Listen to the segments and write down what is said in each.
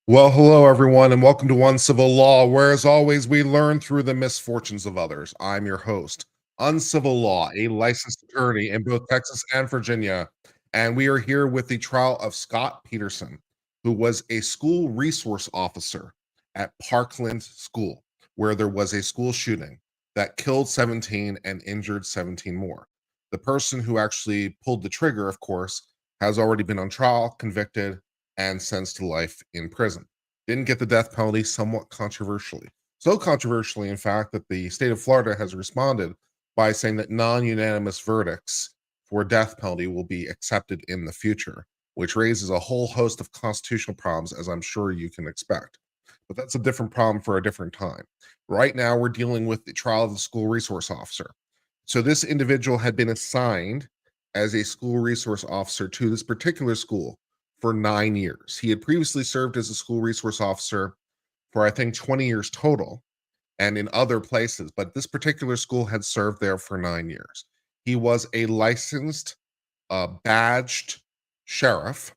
Well, hello everyone, and welcome to Uncivil Law, where as always we learn through the misfortunes of others. I'm your host, Uncivil Law, a licensed attorney in both Texas and Virginia, and we are here with the trial of Scot Peterson, who was a school resource officer at Parkland School, where there was a school shooting that killed 17 and injured 17 more. The person who actually pulled the trigger, of course, has already been on trial, convicted, and sentenced to life in prison. Didn't get the death penalty, somewhat controversially. So controversially, in fact, that the state of Florida has responded by saying that non-unanimous verdicts for death penalty will be accepted in the future, which raises a whole host of constitutional problems, as I'm sure you can expect. But that's a different problem for a different time. Right now, we're dealing with the trial of the school resource officer. So this individual had been assigned as a school resource officer to this particular school for 9 years. He had previously served as a school resource officer for, I think, 20 years total and in other places, but this particular school had served there for 9 years. He was a licensed, badged sheriff,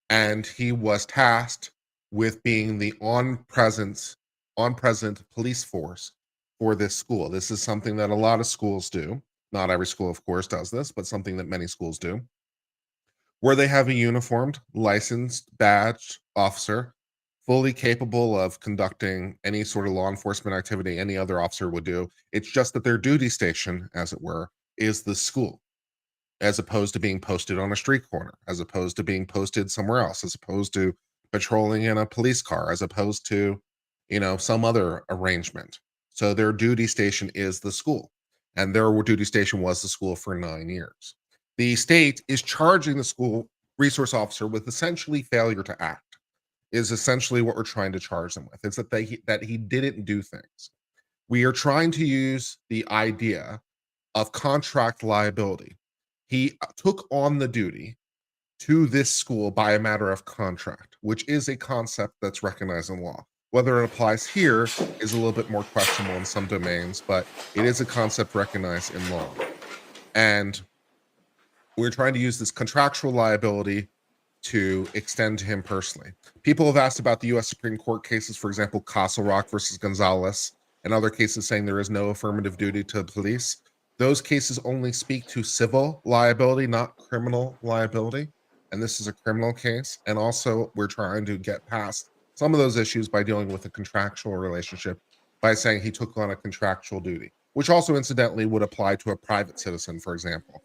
and he was tasked with being the on present police force for this school. This is something that a lot of schools do. Not every school, of course, does this, but something that many schools do, where they have a uniformed, licensed, badged officer, fully capable of conducting any sort of law enforcement activity any other officer would do. It's just that their duty station, as it were, is the school, as opposed to being posted on a street corner, as opposed to being posted somewhere else, as opposed to patrolling in a police car, as opposed to, some other arrangement. So their duty station is the school, and their duty station was the school for 9 years. The state is charging the school resource officer with essentially failure to act, is essentially what we're trying to charge them with. It's that he didn't do things. We are trying to use the idea of contract liability. He took on the duty to this school by a matter of contract, which is a concept that's recognized in law. Whether it applies here is a little bit more questionable in some domains, but it is a concept recognized in law. And we're trying to use this contractual liability to extend to him personally. People have asked about the U.S. Supreme Court cases, for example, Castle Rock versus Gonzalez, and other cases saying there is no affirmative duty to police. Those cases only speak to civil liability, not criminal liability. And this is a criminal case. And also, we're trying to get past some of those issues by dealing with a contractual relationship by saying he took on a contractual duty, which also incidentally would apply to a private citizen, for example,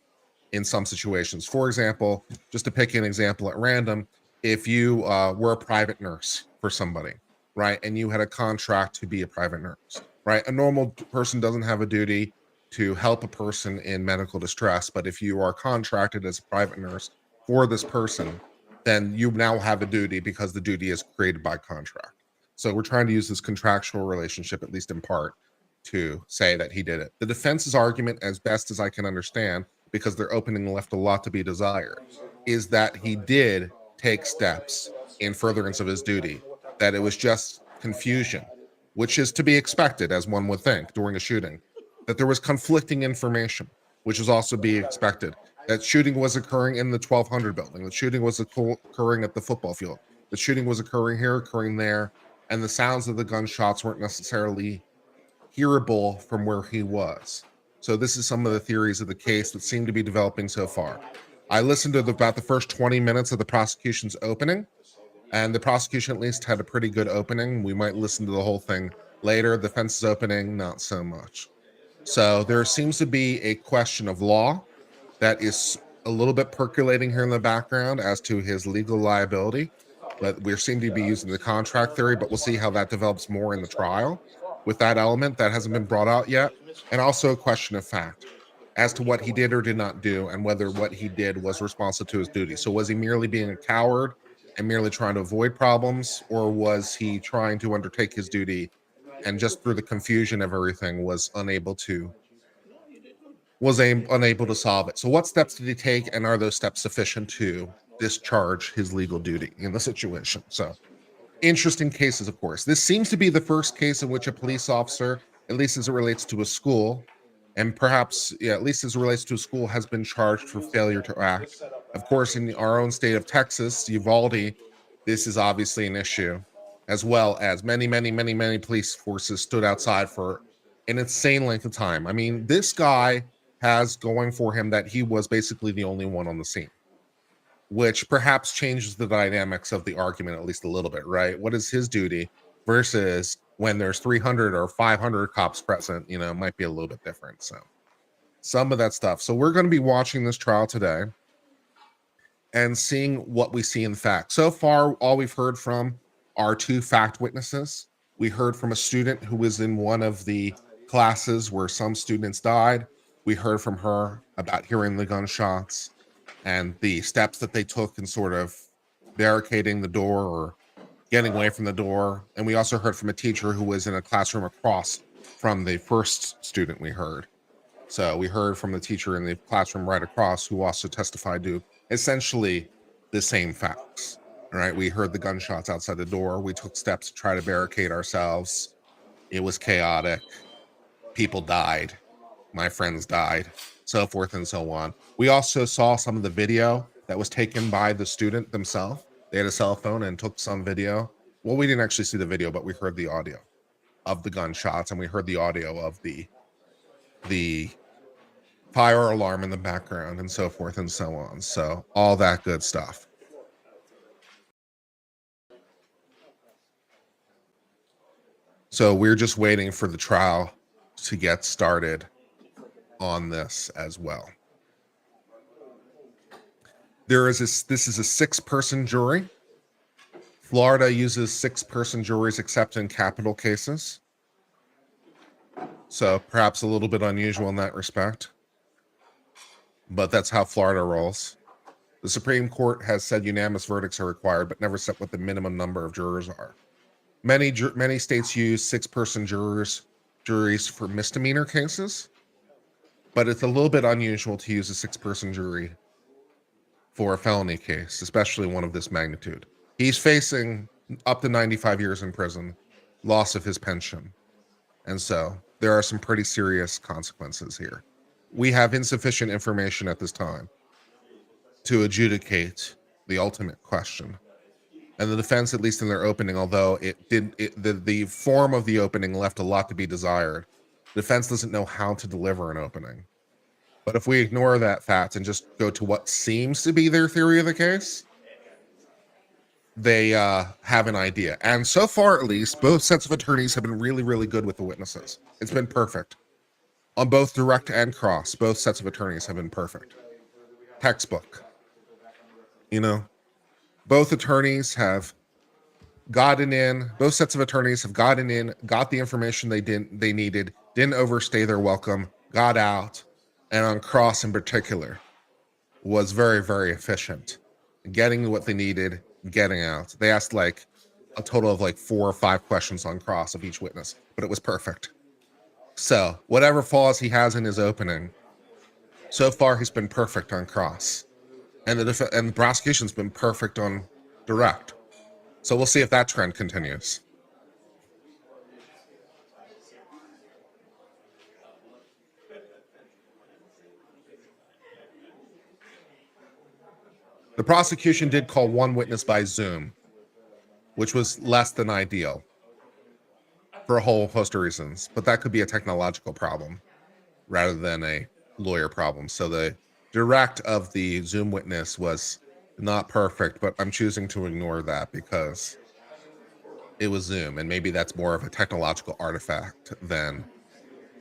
in some situations. For example, just to pick an example at random, if you were a private nurse for somebody, right, and you had a contract to be a private nurse, right? A normal person doesn't have a duty to help a person in medical distress, but if you are contracted as a private nurse for this person, then you now have a duty because the duty is created by contract. So we're trying to use this contractual relationship, at least in part, to say that he did it. The defense's argument, as best as I can understand, because their opening left a lot to be desired, is that he did take steps in furtherance of his duty, that it was just confusion, which is to be expected, as one would think, during a shooting, that there was conflicting information, which is also be expected, that shooting was occurring in the 1200 building, that shooting was occurring at the football field, that shooting was occurring here, occurring there, and the sounds of the gunshots weren't necessarily hearable from where he was. So this is some of the theories of the case that seem to be developing so far. I listened to about the first 20 minutes of the prosecution's opening, and the prosecution at least had a pretty good opening. We might listen to the whole thing later. The defense's opening, not so much. So there seems to be a question of law that is a little bit percolating here in the background as to his legal liability. But we seem to be using the contract theory, but we'll see how that develops more in the trial with that element that hasn't been brought out yet. And also a question of fact as to what he did or did not do and whether what he did was responsive to his duty. So was he merely being a coward and merely trying to avoid problems, or was he trying to undertake his duty and just through the confusion of everything was unable to solve it? So what steps did he take, and are those steps sufficient to discharge his legal duty in the situation? So interesting cases, of course. This seems to be the first case in which a police officer, at least as it relates to a school, and perhaps, yeah, at least as it relates to a school, has been charged for failure to act. Of course, in our own state of Texas, Uvalde, this is obviously an issue. as well as many police forces stood outside for an insane length of time. I mean, this guy has going for him that he was basically the only one on the scene, which perhaps changes the dynamics of the argument at least a little bit, right? What is his duty versus when there's 300 or 500 cops present, might be a little bit different. So some of that stuff. So we're going to be watching this trial today and seeing what we see in fact. So far, all we've heard from are two fact witnesses. We heard from a student who was in one of the classes where some students died. We heard from her about hearing the gunshots and the steps that they took in sort of barricading the door or getting away from the door. And we also heard from a teacher who was in a classroom across from the first student we heard. So we heard from the teacher in the classroom right across who also testified to essentially the same facts, right? We heard the gunshots outside the door. We took steps to try to barricade ourselves. It was chaotic. People died. My friends died, so forth and so on. We also saw some of the video that was taken by the student themselves. They had a cell phone and took some video. Well, we didn't actually see the video, but we heard the audio of the gunshots, and we heard the audio of the fire alarm in the background and so forth and so on. So all that good stuff. So we're just waiting for the trial to get started on this as well. This is a 6-person jury. Florida uses 6-person juries except in capital cases. So perhaps a little bit unusual in that respect. But that's how Florida rolls. The Supreme Court has said unanimous verdicts are required, but never set what the minimum number of jurors are. Many states use 6-person juries for misdemeanor cases, but it's a little bit unusual to use a 6-person jury for a felony case, especially one of this magnitude. He's facing up to 95 years in prison, loss of his pension. And so there are some pretty serious consequences here. We have insufficient information at this time to adjudicate the ultimate question. And the defense, at least in their opening, although the form of the opening left a lot to be desired, the defense doesn't know how to deliver an opening. But if we ignore that fact and just go to what seems to be their theory of the case, they have an idea. And so far, at least, both sets of attorneys have been really, really good with the witnesses. It's been perfect. On both direct and cross, both sets of attorneys have been perfect. Textbook. Both attorneys have gotten in, both sets of attorneys have gotten in, got the information they needed, didn't overstay their welcome, got out, and on cross in particular, was very, very efficient. Getting what they needed, getting out. They asked like a total of like 4 or 5 questions on cross of each witness, but it was perfect. So whatever flaws he has in his opening, so far he's been perfect on cross, and the prosecution's been perfect on direct. So we'll see if that trend continues. The prosecution did call one witness by Zoom, which was less than ideal for a whole host of reasons, but that could be a technological problem rather than a lawyer problem. So the direct of the Zoom witness was not perfect, but I'm choosing to ignore that because it was Zoom, and maybe that's more of a technological artifact than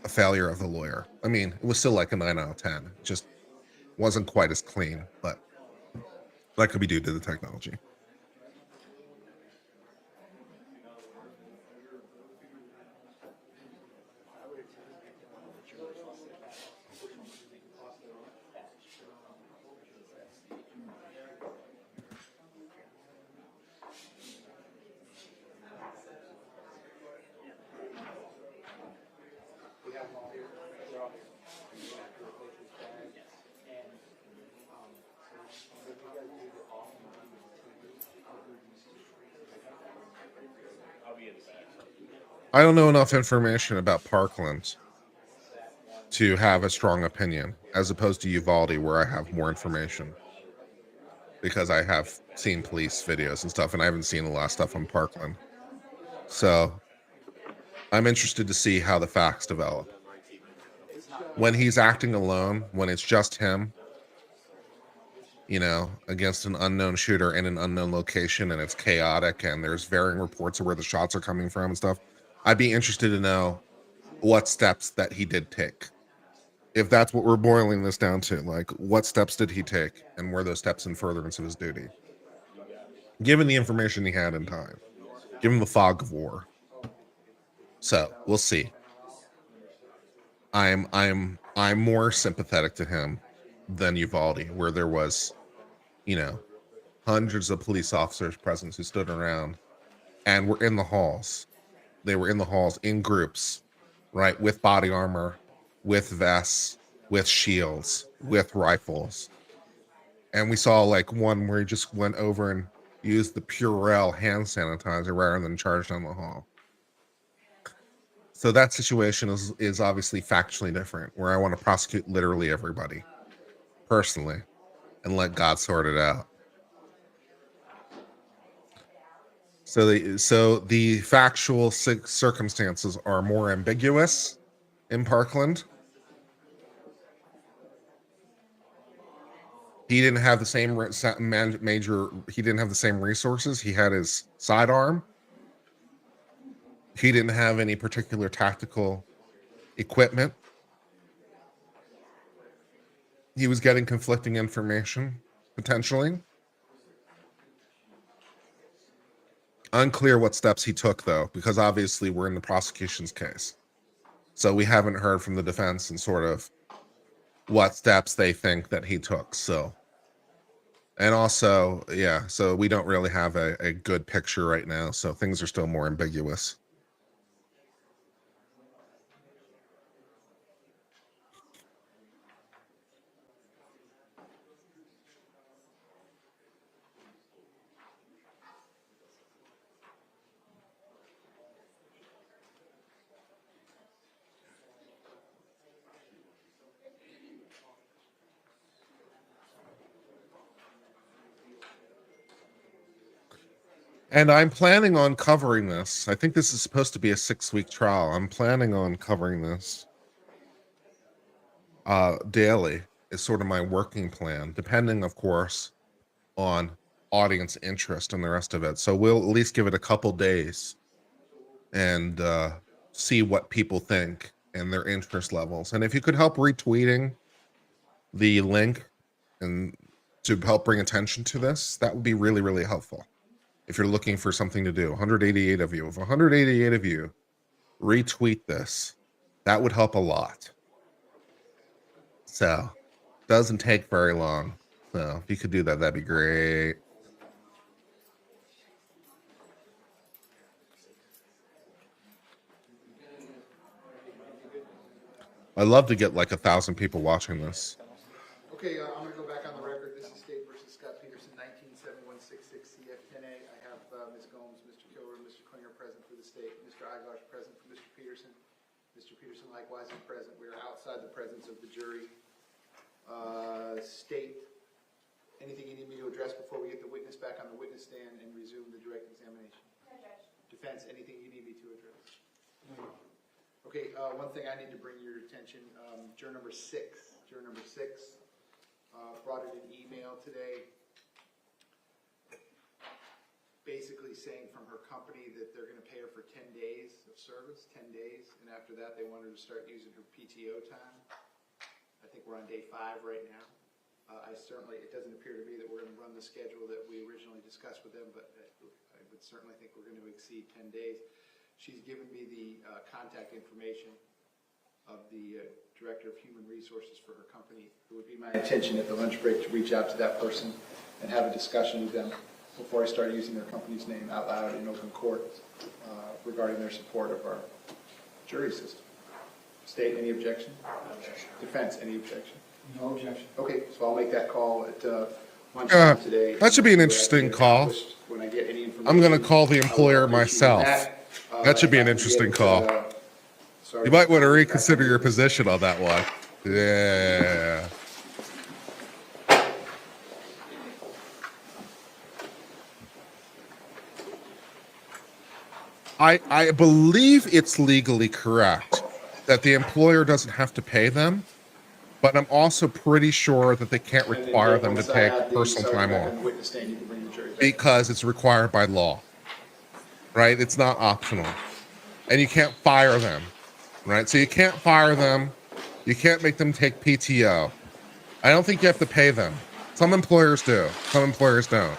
a failure of the lawyer. I mean, it was still like a 9 out of 10. It just wasn't quite as clean, but that could be due to the technology. I don't know enough information about Parkland to have a strong opinion, as opposed to Uvalde, where I have more information. Because I have seen police videos and stuff, and I haven't seen a lot of stuff on Parkland. So I'm interested to see how the facts develop. When he's acting alone, when it's just him, against an unknown shooter in an unknown location, and it's chaotic and there's varying reports of where the shots are coming from and stuff, I'd be interested to know what steps that he did take. If that's what we're boiling this down to, like, what steps did he take and were those steps in furtherance of his duty? Given the information he had in time, given the fog of war. So we'll see. I'm more sympathetic to him than Uvalde, where there was, hundreds of police officers present who stood around and were in the halls. They were in the halls in groups, right, with body armor, with vests, with shields, with rifles. And we saw like one where he just went over and used the Purell hand sanitizer rather than charged down the hall. So that situation is obviously factually different, where I want to prosecute literally everybody personally and let God sort it out. So the factual circumstances are more ambiguous in Parkland. He didn't have the same he didn't have the same resources. He had his sidearm. He didn't have any particular tactical equipment. He was getting conflicting information, potentially. Unclear what steps he took, though, because obviously we're in the prosecution's case. So we haven't heard from the defense and sort of what steps they think that he took. So, and also, yeah, so we don't really have a good picture right now. So things are still more ambiguous. And I'm planning on covering this. I think this is supposed to be a 6-week trial. I'm planning on covering this daily. Is sort of my working plan, depending, of course, on audience interest and the rest of it. So we'll at least give it a couple days and see what people think and their interest levels. And if you could help retweeting the link and to help bring attention to this, that would be really, really helpful. If you're looking for something to do, 188 of you. If 188 of you retweet this, that would help a lot. So, doesn't take very long. So, if you could do that, that'd be great. I'd love to get like 1,000 people watching this. Okay, I'm going to go back on the record. This is State versus Scott Peterson, 197166 CF10A. I have Ms. Gomes, Mr. Kilroy, Mr. Klinger present for the state, Mr. Igosh present for Mr. Peterson. Mr. Peterson likewise is present. We are outside the presence of the jury. State, anything you need me to address before we get the witness back on the witness stand and resume the direct examination? No, Judge. Defense, anything you need me to address? No. Okay, one thing I need to bring your attention, juror number six brought in an email today basically saying from her company that they're going to pay her for 10 days of service, 10 days, and after that they want her to start using her PTO time. I think we're on day 5 right now. It doesn't appear to me that we're going to run the schedule that we originally discussed with them, but I would certainly think we're going to exceed 10 days. She's given me the contact information of the Director of Human Resources for her company. It would be my intention at the lunch break to reach out to that person and have a discussion with them before I start using their company's name out loud in open court regarding their support of our jury system. State, any objection? No objection. Defense, any objection? No objection. Okay, so I'll make that call at lunchtime today. That should be an interesting call. When I get any information, I'm going to call the employer myself. That should be an interesting call. You might want to reconsider your position on that one. Yeah. I believe it's legally correct that the employer doesn't have to pay them, but I'm also pretty sure that they can't And then, require Jake, them to once I take have the personal sergeant time back off on the witness stand, you can bring the jury back. because it's required by law, right? It's not optional. And you can't fire them, right? So you can't fire them. You can't make them take PTO. I don't think you have to pay them. Some employers do. Some employers don't.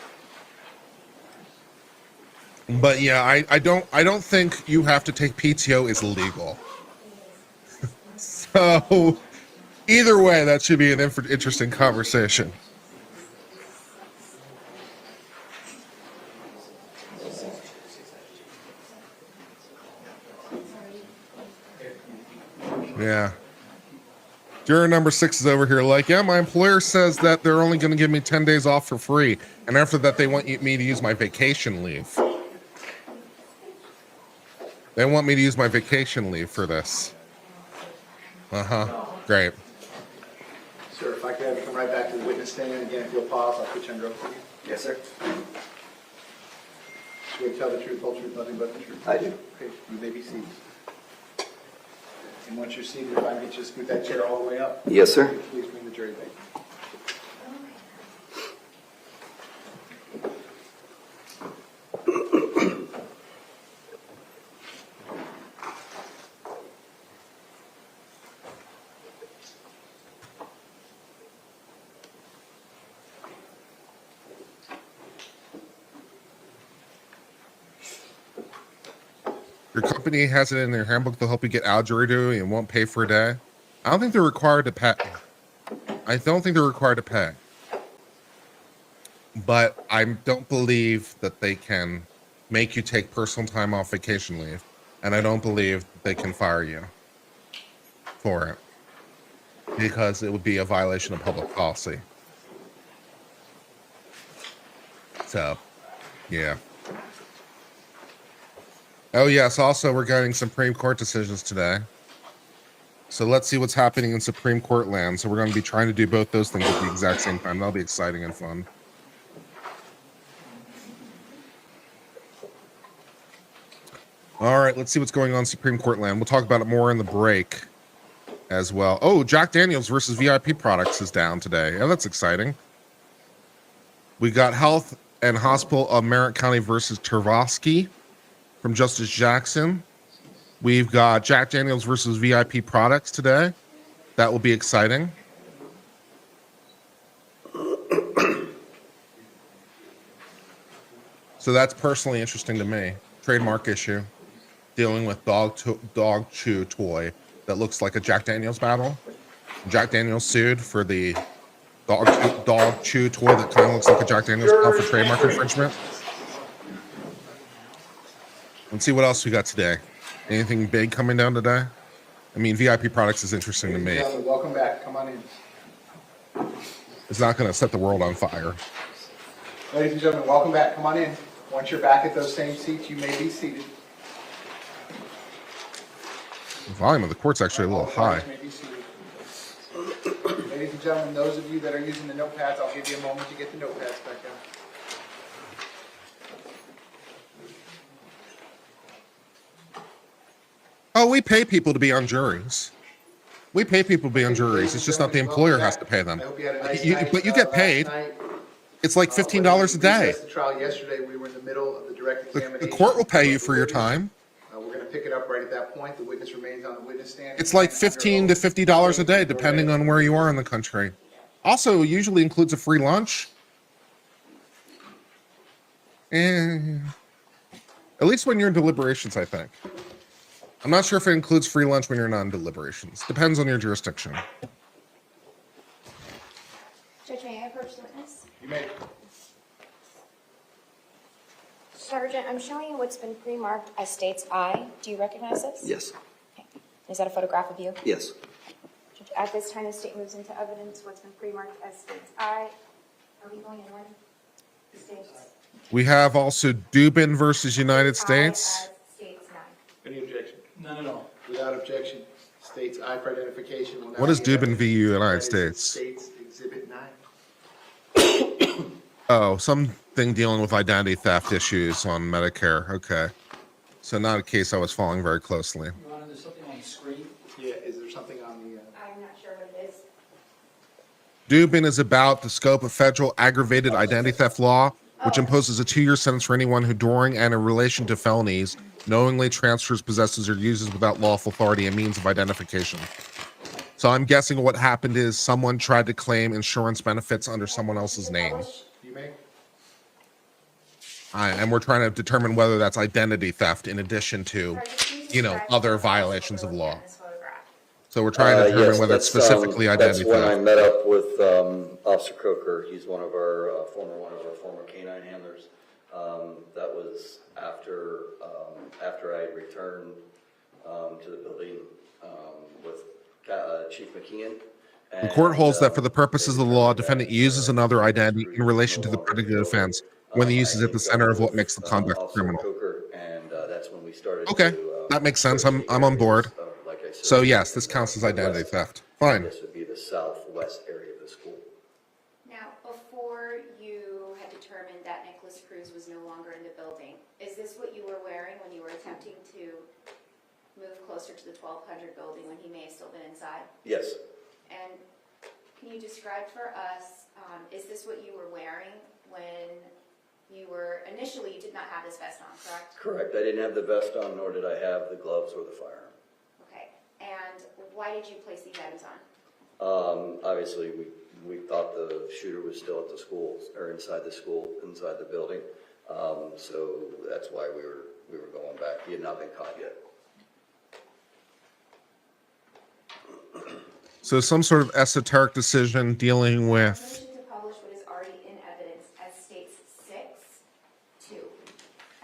But yeah, I don't think you have to take PTO is legal. So either way, that should be an interesting conversation. Yeah. Juror number 6 is over here like, yeah, my employer says that they're only going to give me 10 days off for free. And after that, they want me to use my vacation leave. They want me to use my vacation leave for this. Great. Sir, if I could have you come right back to the witness stand, and again, if you'll pause, I'll put you under oath again. Yes, sir. Swear to tell the truth, whole truth, nothing but the truth. I do. Okay, you may be seated. And once you're seated, if I can get you to scoot that chair all the way up. Yes, sir. Please bring the jury back. Your company has it in their handbook to help you get out of jury duty and won't pay for a day. I don't think they're required to pay. I don't think they're required to pay. But I don't believe that they can make you take personal time off vacation leave. And I don't believe they can fire you for it. Because it would be a violation of public policy. So, yeah. Oh, yes. Also, we're getting Supreme Court decisions today. So let's see what's happening in Supreme Court land. So we're going to be trying to do both those things at the exact same time. That'll be exciting and fun. All right, let's see what's going on in Supreme Court land. We'll talk about it more in the break as well. Oh, Jack Daniels versus VIP Products is down today. Yeah, that's exciting. We got Health and Hospital of Merritt County versus Tervosky from Justice Jackson. We've got Jack Daniels versus VIP Products today. That will be exciting. So that's personally interesting to me. Trademark issue dealing with dog chew toy that looks like a Jack Daniels battle. Jack Daniels sued for the dog chew toy that kind of looks like a Jack Daniels battle for trademark infringement. Let's see what else we got today. Anything big coming down today? I mean, VIP Products is interesting to me. Welcome back. Come on in. It's not going to set the world on fire. Ladies and gentlemen, welcome back. Come on in. Once you're back at those same seats, you may be seated. The volume of the court's actually a little high. You may be seated. Ladies and gentlemen, those of you that are using the notepads, I'll give you a moment to get the notepads back out. Oh, we pay people to be on juries. We pay people to be on juries. It's just not the employer has to pay them. I hope you had a nice You- night, but you get last paid. night. It's like $15 a day. The trial yesterday, we were in the middle of the direct The examination. court will pay you for your time. We're going to pick it up right at that point. The witness remains on the witness stand. It's like $15 to $50 a day, depending on where you are in the country. Also, usually includes a free lunch. And at least when you're in deliberations, I think. I'm not sure if it includes free lunch when you're not in deliberations. Depends on your jurisdiction. Judge, may I approach the witness? You may. Sergeant, I'm showing you what's been pre-marked as state's I. Do you recognize this? Yes. Okay. Is that a photograph of you? Yes. Judge, at this time, the state moves into evidence what's been pre-marked as state's I. Are we going in order? The state's We have also Dubin versus United I States. as state's 9. Any objection? None at all. Without objection, state's I for identification will now. What is be Dubin evidence. v. United That is States? State's Exhibit 9. Oh, something dealing with identity theft issues on Medicare. Okay. So not a case I was following very closely. Your Honor, there's something on the screen. Yeah, is there something on the, I'm not sure what it is. Dubin is about the scope of federal aggravated identity theft law, which imposes a 2-year sentence for anyone who, during and in relation to felonies, knowingly transfers, possesses, or uses without lawful authority a means of identification. So I'm guessing what happened is someone tried to claim insurance benefits under someone else's name. you may? And we're trying to determine whether that's identity theft in addition to, other violations of law. So we're trying to determine Yes, whether it's that's, specifically identity That's when I theft. met up with Officer Coker. He's one of our former canine handlers. That was after I had returned to the building with Chief McKeon. The court holds that for the purposes of the law, defendant uses another identity in relation to the predicate offense when the use is at the center of what makes the conduct criminal. Coker, and that's when we started. Okay, to, that makes sense. I'm on board. Like I said, So yes, this counts as identity theft. Fine. This would be the southwest area of the school. Now, before you had determined that Nicholas Cruz was no longer in the building, is this what you were wearing when you were attempting to move closer to the 1200 building when he may have still been inside? Yes. And can you describe for us, is this what you were wearing when you were, initially you did not have this vest on, correct? Correct. I didn't have the vest on, nor did I have the gloves or the firearm. Okay, and why did you place these items on? Obviously, we thought the shooter was still at the school, or inside the building. So that's why we were going back. He had not been caught yet. So some sort of esoteric decision dealing with Permission to publish what is already in evidence as states 6-2,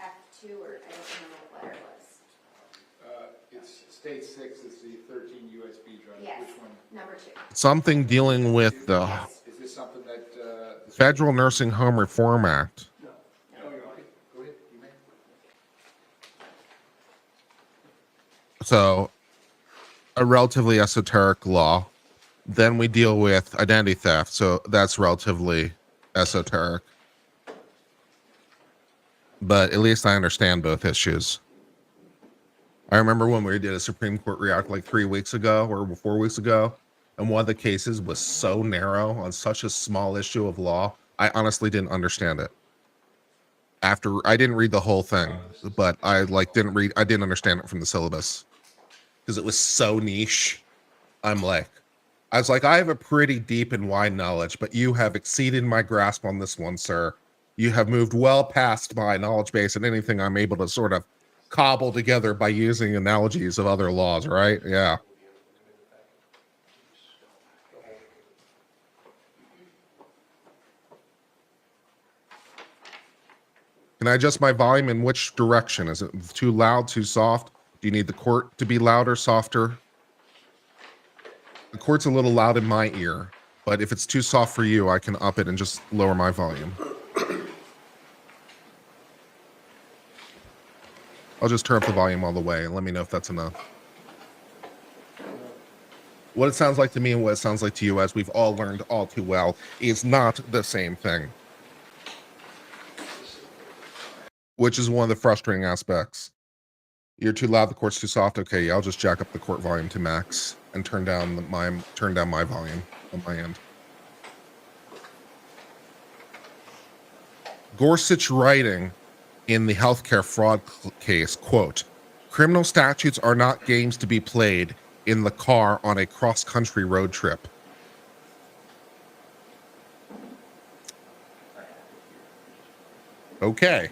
F2, or I don't remember what letter it was. It's state 6 is the 13 USB drive. Yes, Which one? number 2. something dealing with the Is this something that, Federal Nursing Home Reform Act. no, you're okay. Go ahead, you may. So a relatively esoteric law. Then we deal with identity theft. So that's relatively esoteric. But at least I understand both issues. I remember when we did a Supreme Court react like 3 weeks ago or 4 weeks ago, and one of the cases was so narrow on such a small issue of law, I honestly didn't understand it. After I didn't read the whole thing, but I didn't understand it from the syllabus because it was so niche. I was like, I have a pretty deep and wide knowledge, but you have exceeded my grasp on this one, sir. You have moved well past my knowledge base and anything I'm able to sort of cobble together by using analogies of other laws, right? Yeah. Can I adjust my volume in which direction? Is it too loud, too soft? Do you need the court to be louder, softer? The court's a little loud in my ear, but if it's too soft for you, I can up it and just lower my volume. I'll just turn up the volume all the way and let me know if that's enough. What it sounds like to me and what it sounds like to you, as we've all learned all too well, is not the same thing. Which is one of the frustrating aspects. You're too loud, the court's too soft. Okay, yeah, I'll just jack up the court volume to max and turn down my volume on my end. Gorsuch writing in the healthcare fraud case, quote, "Criminal statutes are not games to be played in the car on a cross-country road trip." Okay.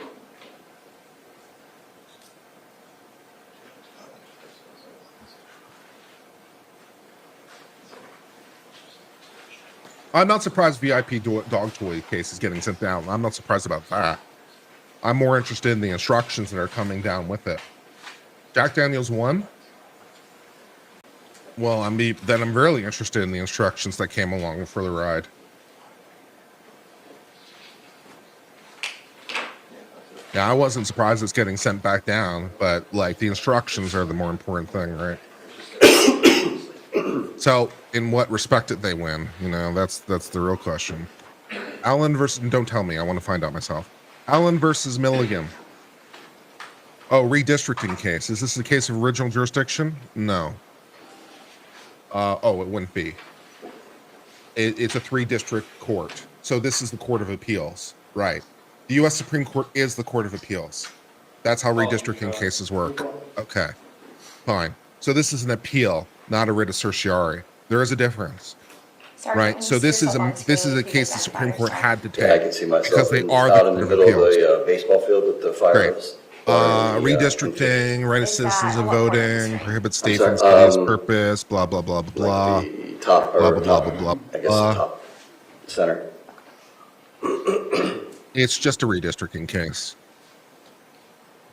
I'm not surprised VIP dog toy case is getting sent down. I'm not surprised about that. I'm more interested in the instructions that are coming down with it. Jack Daniels 1? Well, I'm really interested in the instructions that came along for the ride. Yeah, I wasn't surprised it's getting sent back down, but like the instructions are the more important thing, right? So, in what respect did they win? You know, that's the real question. Allen versus, don't tell me, I want to find out myself. Allen versus Milligan. Oh, redistricting case. Is this a case of original jurisdiction? No. Oh, it wouldn't be. It's a 3-district court. So this is the Court of Appeals, right? The U.S. Supreme Court is the Court of Appeals. That's how redistricting cases work. Okay, fine. So this is an appeal, not a writ of certiorari. There is a difference, Sergeant, right? when So you this steer is someone a to this is a please case the identify Supreme Court yourself. had to Yeah, I take can see myself because they are out the in the Court of middle of Appeals. a baseball field with the fire Great. hose. blowing the, Redistricting, right of Is that citizens of on what part of the voting, screen? prohibits I'm state sorry, from dubious purpose, blah, blah, blah, blah, like blah, the top, blah, or blah, blah, top, blah, blah, I guess the blah. top center. It's just a redistricting case.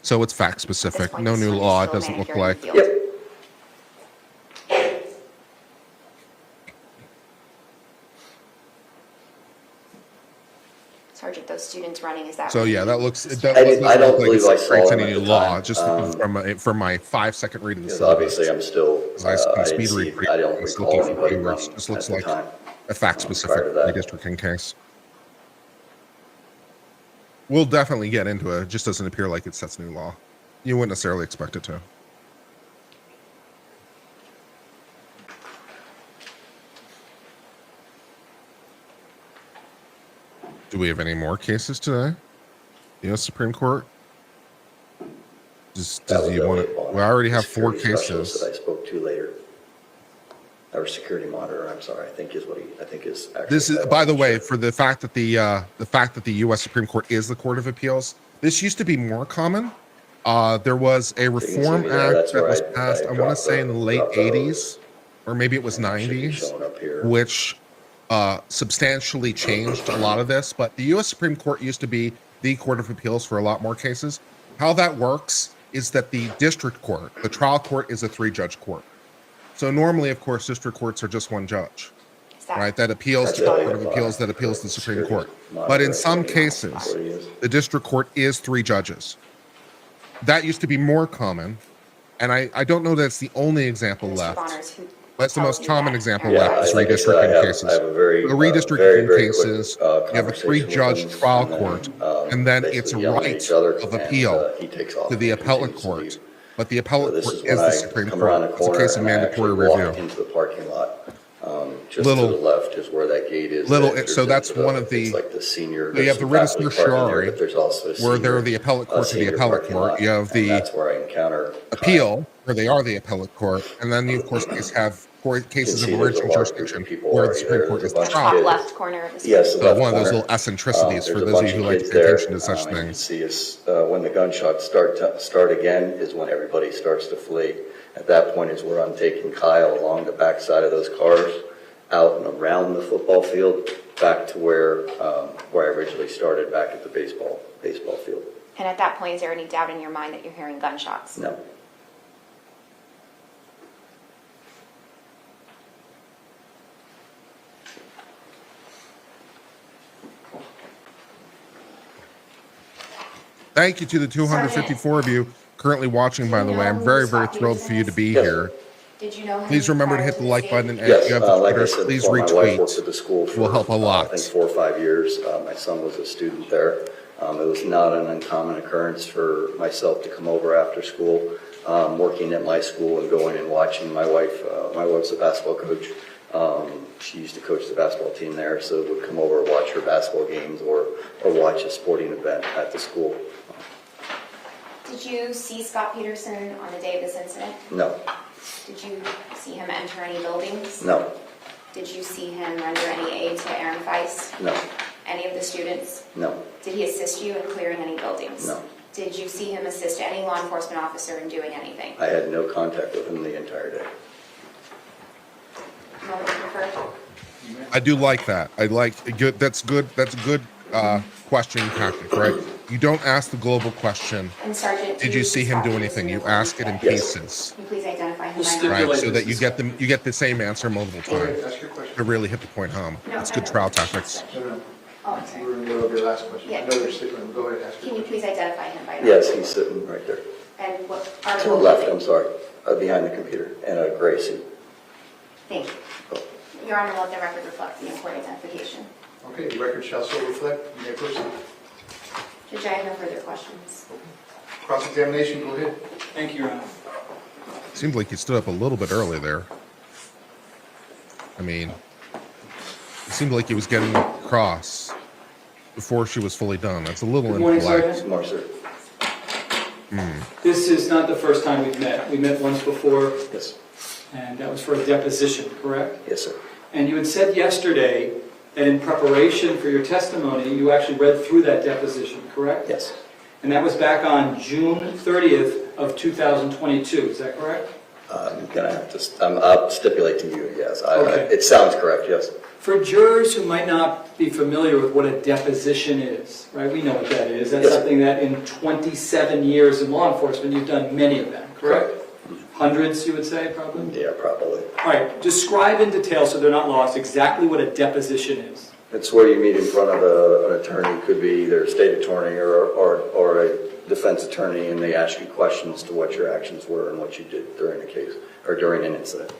So it's fact At this specific. point, No this new one is law. It still a doesn't look manicure in like. the field. Yep. Sergeant, those students running, is that? So when yeah, you- that looks. It I doesn't don't look like believe I it saw creates him any at new the law. time. Just from my 5-second read of the Because syllabus. obviously I'm still, I I speed didn't read see, I don't just recall looking for anybody keywords. running Just looks at the like time. a fact specific prior to that. redistricting case. We'll definitely get into it. It just doesn't appear like it sets new law. You wouldn't necessarily expect it to. Do we have any more cases today? U.S. Supreme Court? Does you want to? We already have 4 Specialist that I cases. spoke to later. Or security monitor, I'm sorry, I think is actually. This is, title, by I'm the not way, sure. for the fact that the U.S. Supreme Court is the Court of Appeals. This used to be more common. There was a see Reform me there, Act that's that where was I passed. I want to dropped say in the late dropped those. 80s, or maybe it was And it should be 90s, showing up here. which substantially changed a lot of this. But the U.S. Supreme Court used to be the Court of Appeals for a lot more cases. How that works is that the district court, the trial court, is a 3-judge court. So normally, of course, district courts are just 1 judge, Is that- right? That appeals to the That's Court of it. Appeals, that appeals to the Supreme Security Court. But in monitor, some that's cases, what it is. the district court is 3 judges. That used to be more common, and I don't know that it's the only example Mr. left. Bonner's, who That's the tells most you common that example Aaron left is Weiss- like I said, I redistricting have cases. a very, The very, redistricting very cases, quick, you have a conversation with 3-judge him, trial and then, court, and then it's a basically yelling at right each other, of and, appeal he takes off to the and appellate continues to court. leave. But the So appellate this court is is when the I Supreme come around Court. the It's a corner case of and I mandatory actually walk review. into the parking lot. Just Little- to the left is where that gate is. little- that enters so that's into one of the- It's like the senior. So you have the writ of certiorari, but there's also a where they're senior- the appellate court to the senior appellate parking court. lot, You have and the that's where I encounter Kyle. appeal, where they are the appellate court, and then you, of course, have cases of see there's a original large group of jurisdiction, people where the already Supreme there. Court There's is a the bunch of top trial. kids. left corner of the screen. Yes, the So left one of those corner. little eccentricities for There's a those of bunch you who of like to kids pay there, attention to such and you can things. see us, when the gunshots start again is when everybody starts to flee. At that point is where I'm taking Kyle along the backside of those cars, out and around the football field, back to where I originally started, back at the baseball field. And at that point, is there any doubt in your mind that you're hearing gunshots? No. Thank you to the 254 of you currently watching, by the way. I'm very, very thrilled for you to be Yes. here. Did you know him? Please remember to prior hit the this like date? button, and if Yes, you have the like I Twitters, said please before, my wife worked retweet. at the school for, Will help a lot. I think 4 or 5 years. My son was a student there. It was not an uncommon occurrence for myself to come over after school, working at my school and going and watching my wife. My wife's a basketball coach. She used to coach the basketball team there, so would come over and watch her basketball games or watch a sporting event at the school. Did you see Scot Peterson on the day of this incident? No, Did you see him enter any buildings? no, Did you see him render any aid to Aaron Weiss? no, Any of the students? no, Did he assist you in clearing any buildings? no. Did you see him assist any law enforcement officer in doing anything? I had no contact with him the entire day. Moment preferred? I do like that. I like good. That's good. That's a good questioning tactic, right? You don't ask the global question. And Sergeant, Did you see him do anything? You ask it in Yes. pieces, Can you please identify him We'll by name? right? So that you get the same answer multiple Go ahead, times ask your question. to really hit the point home. No, That's I good know. trial tactics. No, no, Oh, I'm you sorry. were in the middle of your last question. I Yeah. know you're sleeping, go ahead, ask your Can you question. please identify him by name? Yes, he's sitting right there. And what To the article? left, I'm sorry, behind the computer, in a gray suit. Thank you. Your Honor, let the record reflect the important identification. Okay, the record shall so reflect. You may proceed. Judge, I have no further questions. Cross-examination, go ahead. Thank you, Your Honor. Seemed like you stood up a little bit early there. I mean, it seemed like he was getting across before she was fully done. That's a little Good morning, impolite. Sergeant. More, sir. This is not the first time we've met. We met once before, Yes. and that was for a deposition, correct? Yes, sir. And you had said yesterday that in preparation for your testimony, you actually read through that deposition, correct? Yes. And that was back on June 30th of 2022, is that correct? I'm gonna have to, I'll stipulate to you, yes. Okay. It sounds correct, yes. For jurors who might not be familiar with what a deposition is, right? We know what that is. That's Yes. something that in 27 years in law enforcement, you've done many of them, correct? Hundreds, you would say, probably? Yeah, probably. All right, describe in detail so they're not lost exactly what a deposition is. It's where you meet in front of an attorney, could be either a state attorney or a defense attorney, and they ask you questions to what your actions were and what you did during the case, or during an incident.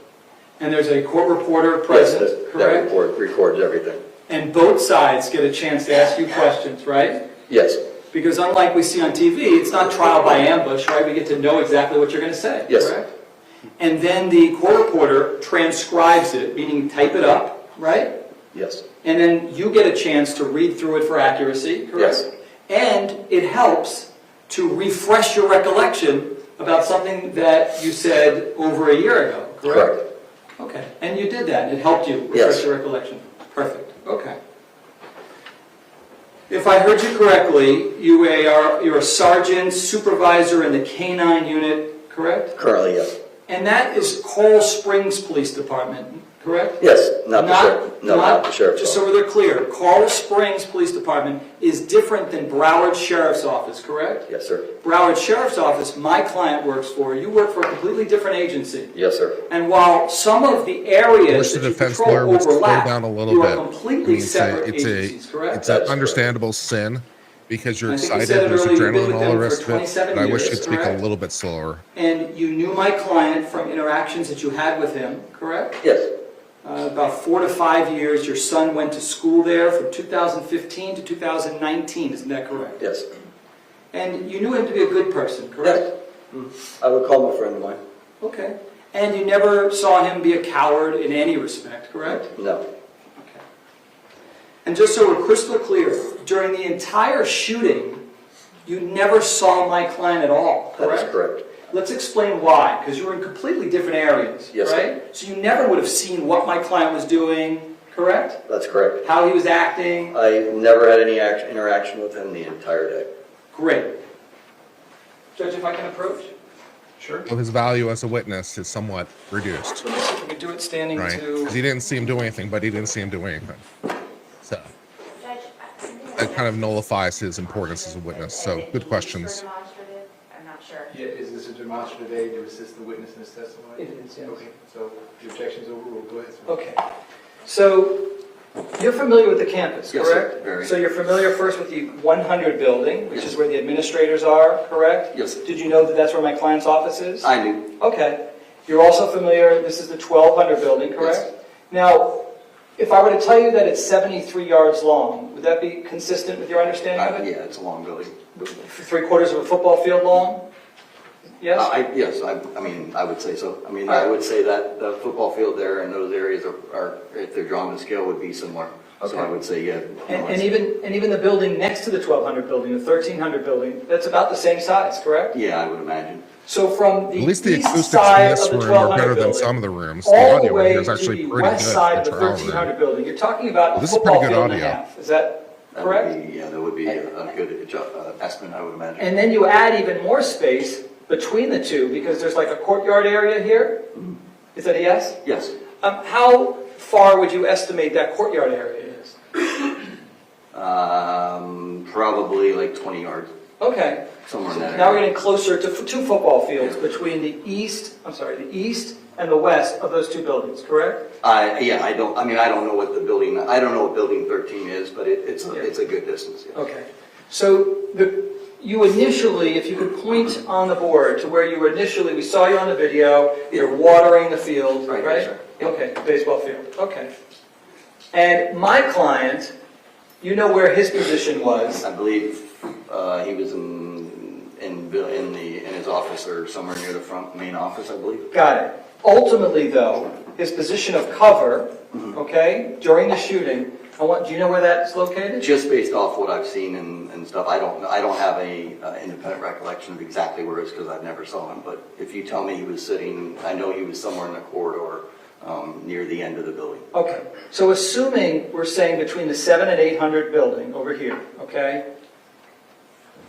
And there's a court reporter Yes, present, that correct? report records everything. And both sides get a chance to ask you questions, right? Yes, Because unlike we see on TV, it's not trial by ambush, right? We get to know exactly what you're going to say, Yes. correct? And then the court reporter transcribes it, meaning type it up, right? yes, And then you get a chance to read through it for accuracy, correct? Yes. And it helps to refresh your recollection about something that you said over a year ago, correct? correct. Okay, and you did that, it helped you refresh Yes. your recollection. Perfect, okay. If I heard you correctly, you're a sergeant supervisor in the K-9 unit, correct? Currently, yes. And that is Coral Springs Police Department, correct? Yes, not the sheriff. No, not the sheriff's Just so office. we're clear, Coral Springs Police Department is different than Broward Sheriff's Office, correct? Yes, sir. Broward Sheriff's Office, my client works for, you work for a completely different agency. Yes, sir. And while some of the I areas wish the that you defense control lawyer would slow overlap, down a little you bit. are I completely mean, separate agencies, correct? it's an That's understandable sin because you're I think you excited, said it there's earlier, you've been adrenaline and with all the them rest for of it. 27 But I wish years, you'd speak a correct? little bit slower. And you knew my client from interactions that you had with him, correct? Yes, About 4 to 5 years, your son went to school there from 2015 to 2019, isn't that correct? yes. And you knew him to be a good person, correct? I would call him a friend of mine. Okay. And you never saw him be a coward in any respect, correct? No, Okay. And just so we're crystal clear, during the entire shooting, you never saw my client at all, that correct? is correct. Let's explain why, because you were in completely different areas, Yes, sir. right? So you never would have seen what my client was doing, correct? That's correct. How he was acting. I never had any interaction with him the entire day. Great. Judge, if I can approach? Sure. So his value as a witness is somewhat reduced, Let me see if we can do it standing right? to... Because he didn't see him do anything, but he didn't see him do anything. So Judge, that kind of nullifies his importance as a witness. So good questions. I'm not sure. Yeah, is this a demonstrative aid to assist the witness in his testimony? It is, yes. Okay, so the objection's overruled, go ahead, sir. Okay. So you're familiar with the campus, Yes, sir. correct? Very. So you're familiar first with the 100 building, which Yes. is where the administrators are, correct? Yes, sir. Did you know that that's where my client's office is? I knew. Okay. You're also familiar, this is the 1200 building, correct? Yes. Now, if I were to tell you that it's 73 yards long, would that be consistent with your understanding of it? Yeah, it's a long building. 3/4 of a football field long? Yes? Yes, I mean, I would say so. I mean, All right. I would say that the football field there and those areas are, if they're drawn to scale, would be similar. So Okay. I would say, yeah. And even the building next to the 1200 building, the 1300 building, that's about the same size, correct? Yeah, I would imagine. So from the At least the east acoustics in side this of the room are 1200 better than building, some of the rooms. The all the audio in way here is to actually the pretty west good side for of a the trial room. 1300 building, you're talking about Well, a this is football pretty good field and a audio. half. Is that That correct? would be, yeah, that would be a good estimate, I would imagine. And then you add even more space between the two because there's like a courtyard area here. Is that a yes? Yes. How far would you estimate that courtyard area is? Probably like 20 yards, Okay. somewhere in that Now we're area. getting closer to two football fields between the east and the west of those two buildings, correct? Yeah, I don't know what I don't know what building 13 is, but it's a good distance, yes. Okay. So you initially, if you could point on the board to where you were initially, we saw you on the video, you're watering the field, Right, right? yes, sir. Yep. Okay, baseball field, okay. And my client, you know where his position was. I believe he was in his office or somewhere near the front main office, I believe. Got it. Ultimately, though, his position of cover, okay, during the shooting, do you know where that's located? Just based off what I've seen and stuff, I don't have any independent recollection of exactly where it is because I've never saw him. But if you tell me he was sitting, I know he was somewhere in the corridor near the end of the building. Okay, so assuming we're saying between the 700 and 800 building over here, okay?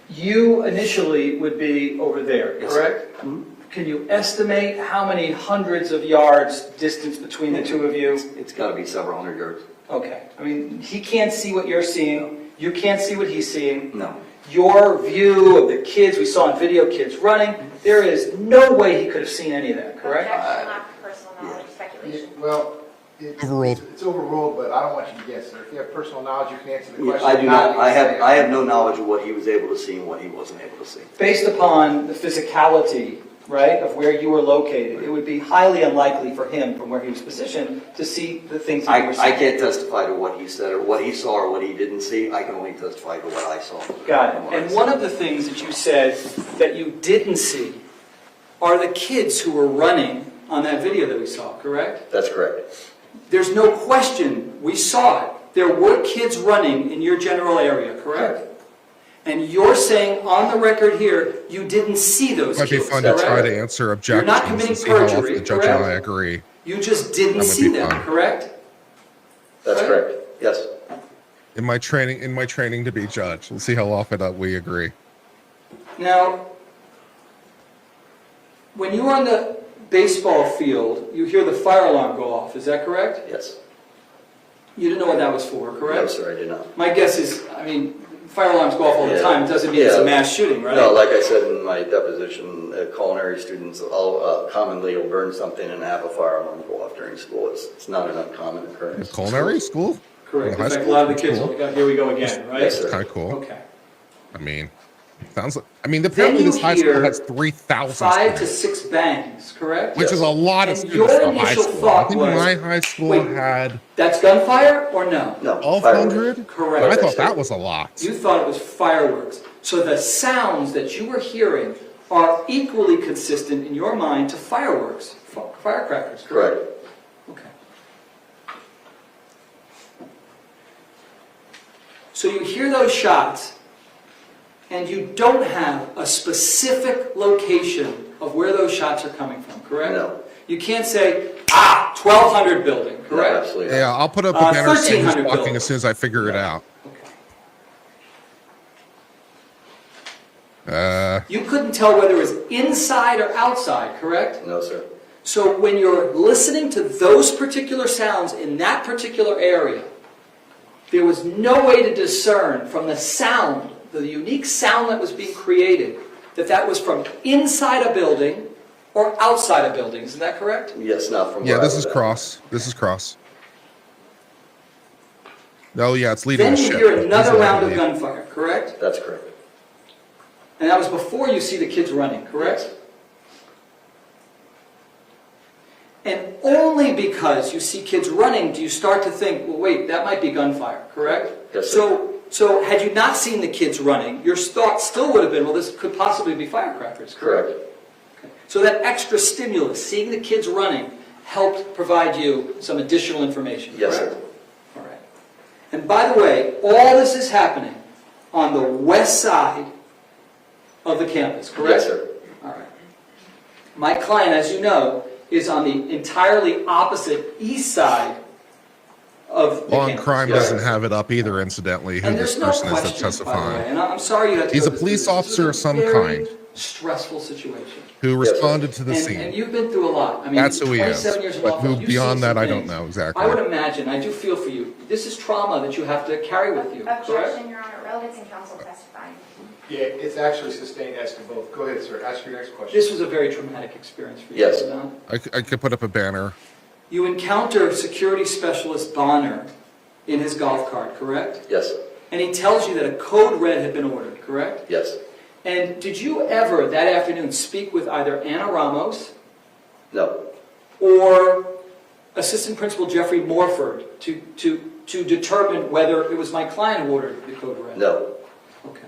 You initially would be over there, Yes. correct? Mhm. Can you estimate how many hundreds of yards distance between the two of you? It's got to be several hundred yards. Okay, I mean, he can't see what you're seeing, you can't see what he's seeing. No. Your view of the kids, we saw in video kids running, there is no way he could have seen any of that, correct? Objection, lack of personal knowledge, speculation. Well, Overruled. It's overruled, but I don't want you to guess, sir. If you have personal knowledge, you can answer the question. I do not. you I can say have no knowledge of what he was able to see and what he wasn't able to see. Based upon the physicality, right, of where you were located, it would be highly unlikely for him, from where he was positioned, to see the things that you were I seeing. can't testify to what he said or what he saw or what he didn't see. I can only testify to what I saw. Got it. what I And saw. one of the things that you said that you didn't see are the kids who were running on that video that we saw, correct? That's correct. There's no question, we saw it. There were kids running in your general area, correct? And you're saying on the record here, you didn't see those Might be kids, fun to try correct? to answer You're objections not and committing see how often perjury, the judge and I correct? agree. You just didn't That would see be them, fun. correct? That's Right. correct. Yes. In my training to be judge, we'll see how often we agree. Now, when you were on the baseball field, you hear the fire alarm go off, is that correct? Yes. You didn't know what that was for, No, correct? sir, I did not. My guess is, I mean, fire alarms go off all the Yeah. time, it doesn't mean it's a Yeah. mass shooting, right? No, like I said in my deposition, culinary students all commonly will burn something and have a fire alarm go off during school. It's not an uncommon occurrence. Culinary school? Correct, High in fact, a school? lot of the kids, Cool. here we go again, right? Yes, sir. Kind of cool. Okay. I mean, sounds like. I mean, apparently you this high school hear has 3,000 5 to students, 6 bangs, correct? which is a lot of And students your for high initial school. I thought think was, my high school wait, had That's gunfire or no? No. 1,200. Correct. I Like I thought said. that was a lot. You thought it was fireworks. So the sounds that you were hearing are equally consistent in your mind to fireworks, firecrackers, correct? Correct. Okay. So you hear those shots, and you don't have a specific location of where those shots are coming from, correct? No. You can't say, 1200 building, No, correct? absolutely Yeah, not. I'll put up a banner saying who's 1,300 walking buildings. as soon as I figure it out. You couldn't tell whether it was inside or outside, correct? No, sir. So when you're listening to those particular sounds in that particular area, there was no way to discern from the sound, the unique sound that was being created, that that was from inside a building or outside a building. Isn't that correct? Yes, not from Yeah, where I this was is at. cross. This is cross. Oh yeah, it's leading Then the you ship. hear another Easily, I round of believe. gunfire, correct? That's correct. And that was before you see the kids running, correct? And only because you see kids running do you start to think, well, wait, that might be gunfire, correct? Yes, sir. So had you not seen the kids running, your thought still would have been, well, this could possibly be firecrackers, correct? Correct. Okay. So that extra stimulus, seeing the kids running, helped provide you some additional information, Yes, correct? sir. All right. And by the way, all this is happening on the west side of the campus, correct? Yes, sir. All right. My client, as you know, is on the entirely opposite east side of the Law and campus. crime Yes, doesn't sir. have it up either, incidentally, who And this there's no person is question, that's by the way, testifying, and I'm sorry you had to He's go a through police this. This officer is of some very kind. stressful situation. who Yes, sir. responded to the And scene. you've been through a lot. I mean, That's who he is. 27 years in But law who firm, you've beyond seen that, some I don't things. know exactly. I would imagine, I do feel for you. This is trauma that you have to carry with you, correct? Objection, Your Honor, relevance in counsel testifying. Yeah, it's actually sustained as to both. Go ahead, sir. Ask your next question. This was a very traumatic experience for you. Yes. was it not? I could put up a banner. You encounter security specialist Bonner in his golf cart, correct? Yes, And he tells you that a code red had been ordered, correct? yes. And did you ever that afternoon speak with either Anna Ramos No, or Assistant Principal Jeffrey Morford to determine whether it was my client who ordered the code red? no. Okay.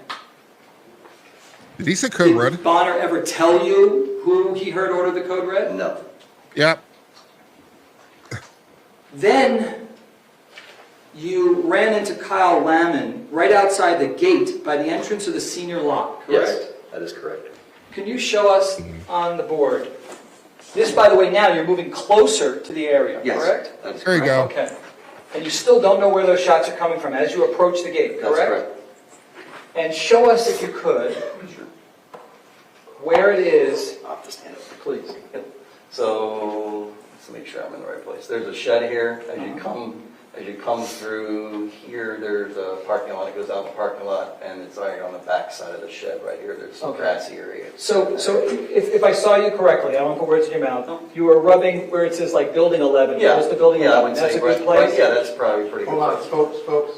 Did he say code red? Did Bonner ever tell you who he heard order the code red? No. Yep. Then you ran into Kyle Lamon right outside the gate by the entrance of the senior lot, correct? Yes, that is correct. Can you show us on the board? This, by the way, now you're moving closer to the area, Yes, correct? that is There you correct. go. Okay. And you still don't know where those shots are coming from as you approach the gate, That's correct? correct. And show us, if you could, where it is. I'll have to stand up. Please. So, let's make sure I'm in the right place. There's a shed here. As you come through here, there's a parking lot. It goes out the parking lot, and it's right on the back side of the shed right here. There's some Okay. grassy area. So if I saw you correctly, I won't put words in your mouth, you were rubbing where it says like building 11. Yeah, That was the building yeah, I 11. would That's say a good right- place? right, yeah, that's probably a pretty good. Hold on, place. folks,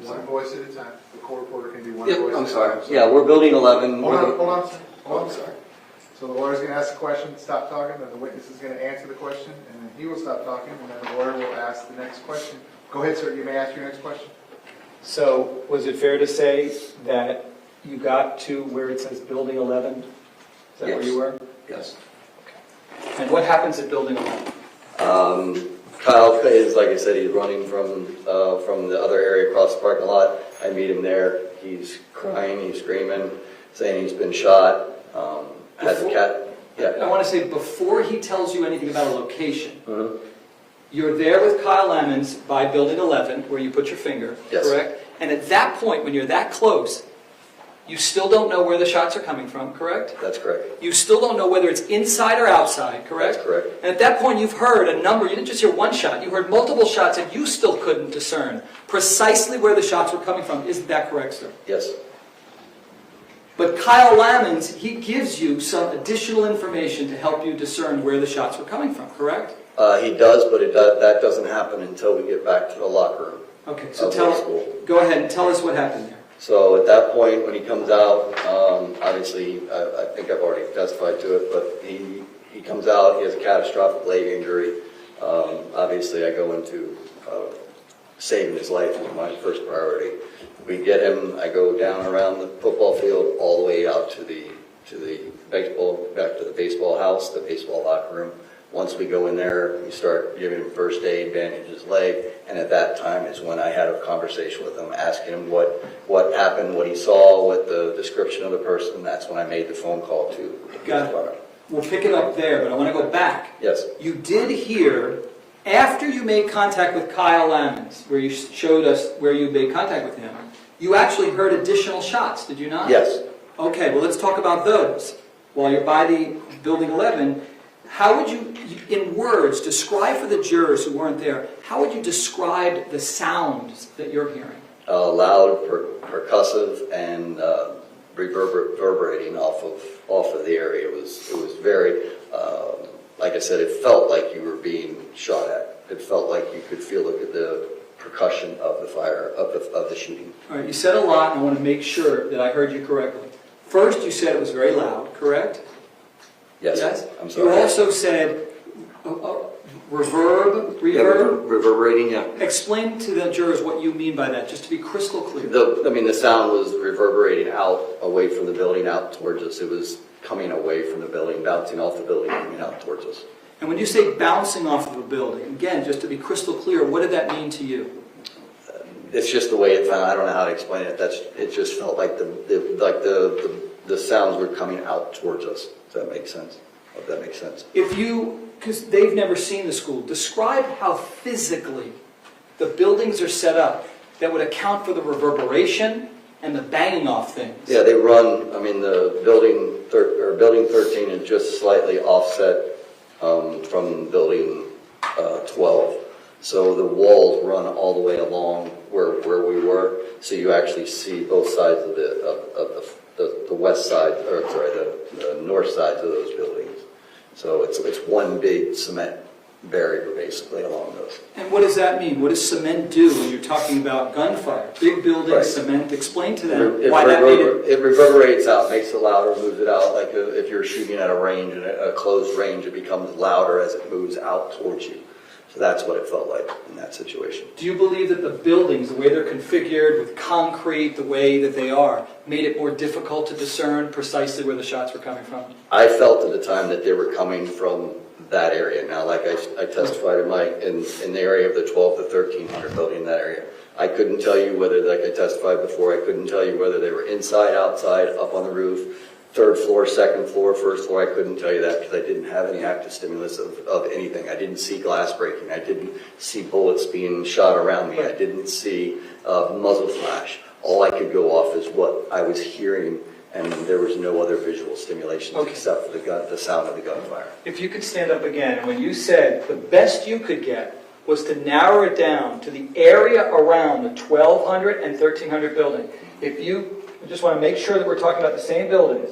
one voice at a time. The court reporter can do one voice at a Yeah, time. I'm sorry. Yeah, we're building 11. Hold on, sir. Oh, Hold I'm on. sorry. So the lawyer's gonna ask a question, stop talking, then the witness is gonna answer the question, and then he will stop talking, and then the lawyer will ask the next question. Go ahead, sir, you may ask your next question. So was it fair to say that you got to where it says building 11? Is that where Yes. you were? Yes. And what happens at building 11? Kyle is, like I said, he's running from the other area across the parking lot. I meet him there. He's crying, he's screaming, saying he's been shot. Has a cat. I Yeah. want to say, before he tells you anything about a location, Mhm. you're there with Kyle Lemons by building 11, where you put your finger, Yes. correct? And at that point, when you're that close, you still don't know where the shots are coming from, correct? That's correct. You still don't know whether it's inside or outside, correct? That's correct. And at that point, you've heard a number, you didn't just hear one shot, you heard multiple shots, and you still couldn't discern precisely where the shots were coming from. Isn't that correct, sir? Yes. But Kyle Lamons, he gives you some additional information to help you discern where the shots were coming from, correct? He does, but that doesn't happen until we get back to the locker room. Okay, so Of the school. go ahead and tell us what happened there. So at that point, when he comes out, obviously, I think I've already testified to it, but he comes out, he has a catastrophic leg injury. Obviously, I go into saving his life is my first priority. We get him, I go down around the football field, all the way out to the baseball, back to the baseball house, the baseball locker room. Once we go in there, we start giving him first aid, bandage his leg, and at that time is when I had a conversation with him, asking him what happened, what he saw, what the description of the person. That's when I made the phone call to Got it. We'll pick it up there, but I want to go back. Yes, You did hear, after you made contact with Kyle Lamons, where you showed us where you made contact with him, you actually heard additional shots, did you not? yes. Okay, well, let's talk about those. While you're by the building 11, how would you, in words, describe for the jurors who weren't there, how would you describe the sounds that you're hearing? Loud, percussive, and reverberating off of the area. It was very, like I said, it felt like you were being shot at. It felt like you could feel the percussion of the fire, of the shooting. All right, you said a lot, and I want to make sure that I heard you correctly. First, you said it was very loud, correct? Yes, I'm sorry. You also said reverb. Yeah, reverberating, yeah. Explain to the jurors what you mean by that, just to be crystal clear. The sound was reverberating out, away from the building, out towards us. It was coming away from the building, bouncing off the building, coming out towards us. And when you say bouncing off of a building, again, just to be crystal clear, what did that mean to you? It's just the way it sounded. I don't know how to explain it. It just felt like the sounds were coming out towards us. Does that make sense? If that makes sense. If you, because they've never seen the school, describe how physically the buildings are set up that would account for the reverberation and the banging off things. Yeah, they run. I mean, the building 13 is just slightly offset from building 12. So the walls run all the way along where we were. So you actually see both sides of the west side, or sorry, the north sides of those buildings. So it's one big cement barrier basically along those. And what does that mean? What does cement do when you're talking about gunfire? Big buildings, Right. cement. Explain to them why that made it. It reverberates out, makes it louder, moves it out. Like if you're shooting at a range, and a closed range, it becomes louder as it moves out towards you. So that's what it felt like in that situation. Do you believe that the buildings, the way they're configured with concrete, the way that they are, made it more difficult to discern precisely where the shots were coming from? I felt at the time that they were coming from that area. Now, like I testified in the area of the 12 to 1300 building in that area. I couldn't tell you whether, like I testified before, I couldn't tell you whether they were inside, outside, up on the roof, third floor, second floor, first floor. I couldn't tell you that because I didn't have any active stimulus of anything. I didn't see glass breaking. I didn't see bullets being shot around me. I didn't see muzzle flash. All I could go off is what I was hearing, and there was no other visual stimulation except for the sound of the gunfire. If you could stand up again, and when you said the best you could get was to narrow it down to the area around the 1200 and 1300 building. I just want to make sure that we're talking about the same buildings.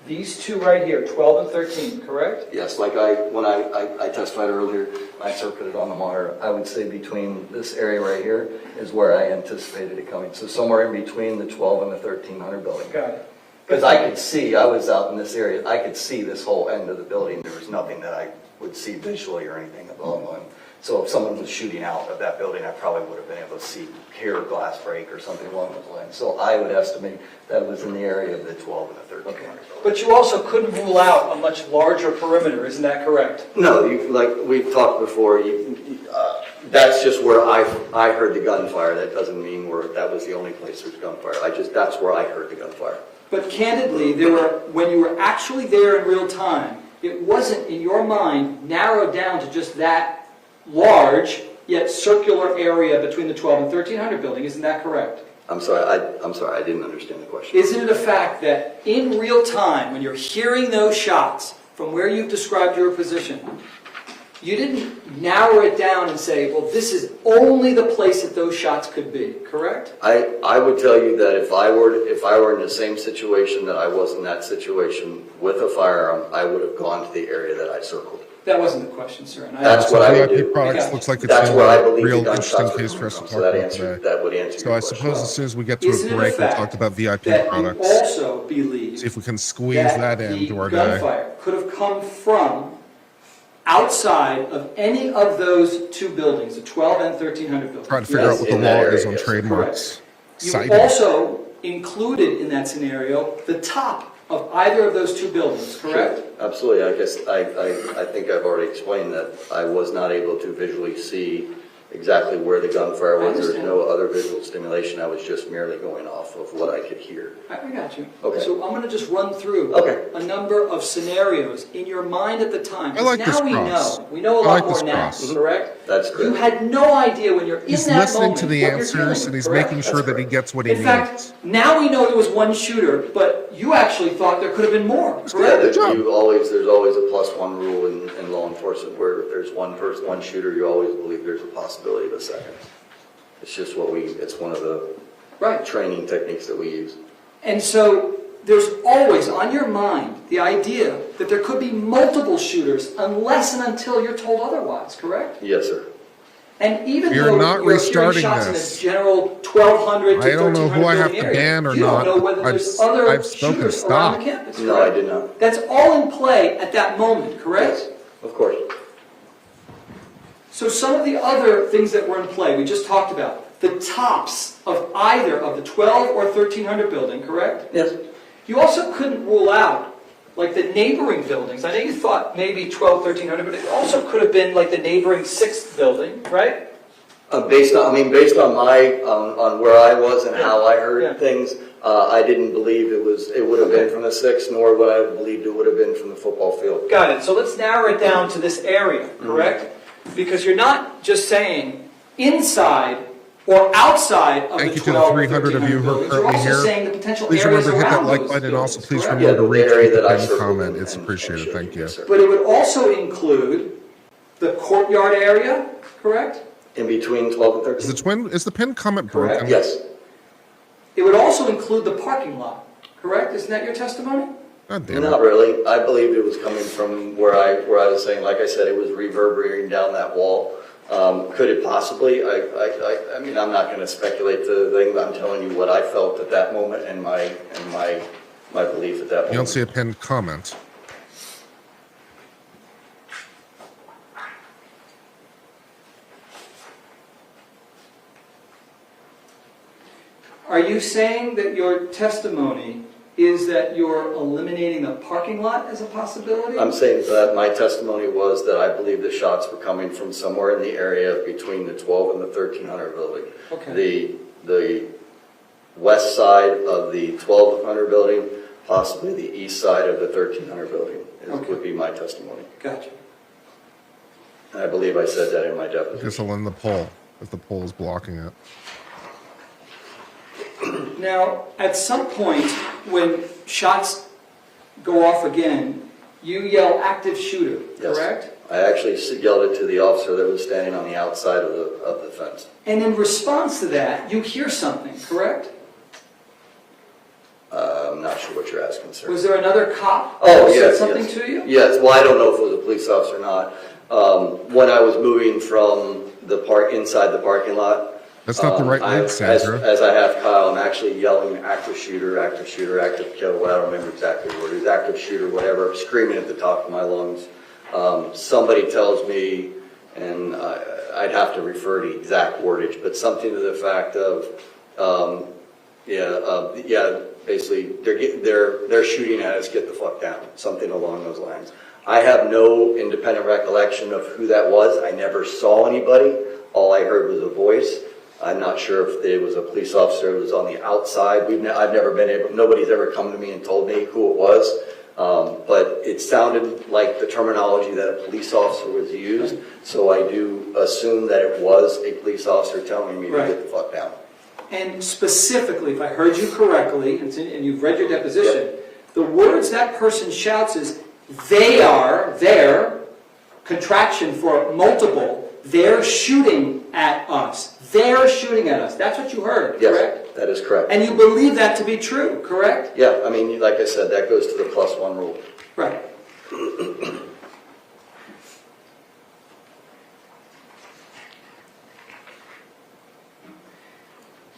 These two right here, 12 and 13, correct? Yes, like when I testified earlier, I circled it on the monitor. I would say between this area right here is where I anticipated it coming. So somewhere in between the 12 and the 1300 building. Got it. Because I could see, I was out in this area, I could see this whole end of the building. There was nothing that I would see visually or anything along the line. So if someone was shooting out of that building, I probably would have been able to hear a glass break or something along those lines. So I would estimate that was in the area of the 12 and the 1300 building. But you also couldn't rule out a much larger perimeter, isn't that correct? No, like we've talked before, that's just where I heard the gunfire. That doesn't mean that was the only place there's gunfire. That's where I heard the gunfire. But candidly, when you were actually there in real time, it wasn't in your mind narrowed down to just that large yet circular area between the 12 and 1300 building. Isn't that correct? I'm sorry, I didn't understand the question. Isn't it a fact that in real time, when you're hearing those shots from where you've described your position, you didn't narrow it down and say, well, this is only the place that those shots could be, correct? I would tell you that if I were in the same situation that I was in that situation with a firearm, I would have gone to the area that I circled. That wasn't the question, sir. And That's what I would do. Products looks like it's That's where I believe real the interesting gunshots case were for us to coming talk from. about today. That would answer So your I question. suppose as soon as we get to Isn't a it break, we'll fact talk about VIP that products. you also believe See if we can squeeze that that into the our day. gunfire could have come from outside of any of those two buildings, the 12 and 1300 buildings? Trying to figure out what the in that law area, is on yes. trademarks. You Cited. also included in that scenario the top of either of those two buildings, correct? Sure. Absolutely. I guess I think I've already explained that I was not able to visually see exactly where the gunfire was. There was no other visual stimulation. I was just merely going off of what I could hear. I got you. Okay. So I'm going to just run through a number of scenarios in your mind at the time. I like now this we cross. know. We know a I like lot more this now, cross. correct? That's You good. had no idea when you're in He's that listening moment to the what you're answers dealing and he's with, correct? making sure that he gets what he In needs. fact, now we know there was one shooter, but you actually thought there could have been more, Yeah, correct? Good job. there's always a +1 rule in law enforcement where if there's one person, one shooter, you always believe there's a possibility of a second. It's just it's one of the Right. training techniques that we use. And so there's always on your mind the idea that there could be multiple shooters unless and until you're told otherwise, correct? Yes, sir. And even You're though not you're hearing restarting shots this. in a general 1200 to I don't know 1300 who I have building to area, ban or you don't not. know whether there's other I've spoken shooters stop. around the campus, No, I correct? did not. That's all in play at that moment, correct? Yes, of course. So some of the other things that were in play, we just talked about, the tops of either of the 12 or 1300 building, correct? Yes. You also couldn't rule out, like the neighboring buildings. I know you thought maybe 12, 1300, but it also could have been like the neighboring 6th building, right? Based on my on where I was and how I heard Yeah. things, I didn't believe it would have been from the 6th, nor would I have believed it would have been from the football field. Got it. So let's narrow it down to this area, correct? Because you're not just saying inside or outside of Thank the you to the 12 or 300 of you 1300 who are buildings. You're currently also here. saying the potential Please areas remember to hit that around like those button and also buildings, please correct? remember to the area retweet that I the circled comment. and- It's and appreciated. showed Thank you. Yes, sir. But it would also include the courtyard area, correct? In between 12 and Is 13. the pin comment Correct. broken? Yes. It would also include the parking lot, correct? Isn't that your testimony? God damn Not it. really. I believed it was coming from where I was saying, like I said, it was reverberating down that wall. Could it possibly? I mean, I'm not going to speculate the thing, but I'm telling you what I felt at that moment and my belief at that moment. You don't see a pinned comment. Are you saying that your testimony is that you're eliminating the parking lot as a possibility? I'm saying that my testimony was that I believe the shots were coming from somewhere in the area between the 12 and the 1300 building. Okay. The west side of the 1200 building, possibly the east side of the 1300 building would be my testimony. Gotcha. And I believe I said that in my deposition. This will end the poll if the poll is blocking it. Now, at some point, when shots go off again, you yell active shooter, Yes. correct? I actually yelled it to the officer that was standing on the outside of the fence. And in response to that, you hear something, correct? I'm not sure what you're asking, sir. Was there another cop Oh, who yes, said something yes. to you? Yes, well, I don't know if it was a police officer or not. When I was moving from the inside the parking lot. That's not the right word, Sandra. As I have Kyle, I'm actually yelling active shooter, active kill. Well, I don't remember exactly what it was, active shooter, whatever, screaming at the top of my lungs. Somebody tells me, and I'd have to refer to exact wordage, but something to the fact of, basically they're shooting at us, get the fuck down, something along those lines. I have no independent recollection of who that was. I never saw anybody. All I heard was a voice. I'm not sure if it was a police officer who was on the outside. I've never been able, nobody's ever come to me and told me who it was. But it sounded like the terminology that a police officer was used. So I do assume that it was a police officer telling me to get the fuck down. And specifically, if I heard you correctly, and you've read your deposition, the words that person shouts is, their contraction for multiple, they're shooting at us. They're shooting at us. That's what you heard, correct? Yes, that is correct. And you believe that to be true, correct? Yeah, I mean, like I said, that goes to the +1 rule. Right.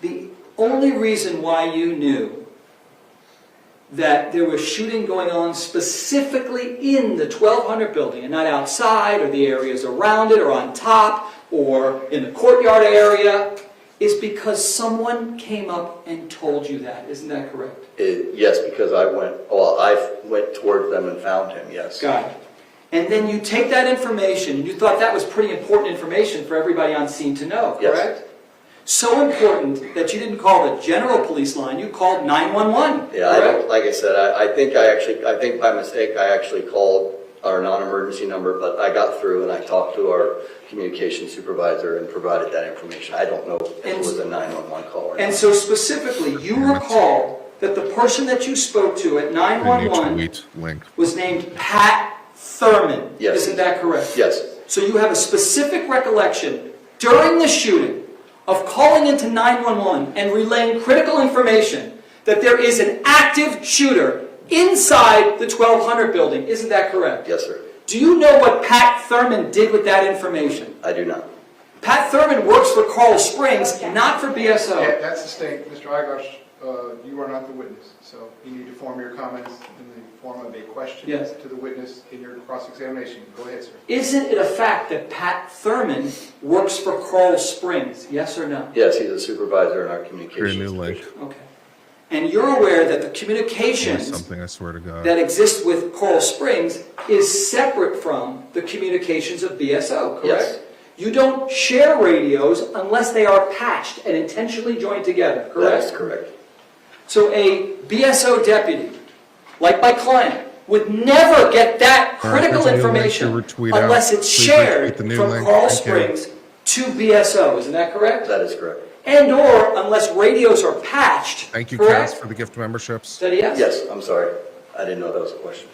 The only reason why you knew that there was shooting going on specifically in the 1200 building and not outside or the areas around it or on top or in the courtyard area is because someone came up and told you that. Isn't that correct? Yes, because I went towards them and found him, yes. Got it. And then you take that information, and you thought that was pretty important information for everybody on scene to know, correct? Yes. So important that you didn't call the general police line, you called 911. Yeah, like I said, I think by mistake I actually called our non-emergency number, but I got through and I talked to our communication supervisor and provided that information. I don't know if it was a 911 call or not. And so specifically, you recall that the person that you spoke to at 911 was named Pat Thurman. Yes. Isn't that correct? Yes. So you have a specific recollection during the shooting of calling into 911 and relaying critical information that there is an active shooter inside the 1200 building. Isn't that correct? Yes, sir. Do you know what Pat Thurman did with that information? I do not. Pat Thurman works for Coral Springs, not for BSO. Yeah, that's the state. Mr. Igosh, you are not the witness, so you need to form your comments in the form of a question to the witness in your cross-examination. Go ahead, sir. Isn't it a fact that Pat Thurman works for Coral Springs? Yes or no? Yes, he's a supervisor in our communications new link. division. Okay. And you're aware that the communications Something, I swear to God. that exist with Coral Springs is separate from the communications of BSO, correct? Yes. You don't share radios unless they are patched and intentionally joined together, correct? That is correct. So a BSO deputy, like my client, would never get that critical there's a new link information to retweet out. unless it's Please shared retweet the new from link. Coral Thank you. Springs to BSO. Isn't that correct? That is correct. And or unless radios are patched. Thank you, correct? Cass, for the gift memberships. Is that a yes? Yes, I'm sorry. I didn't know that was a question.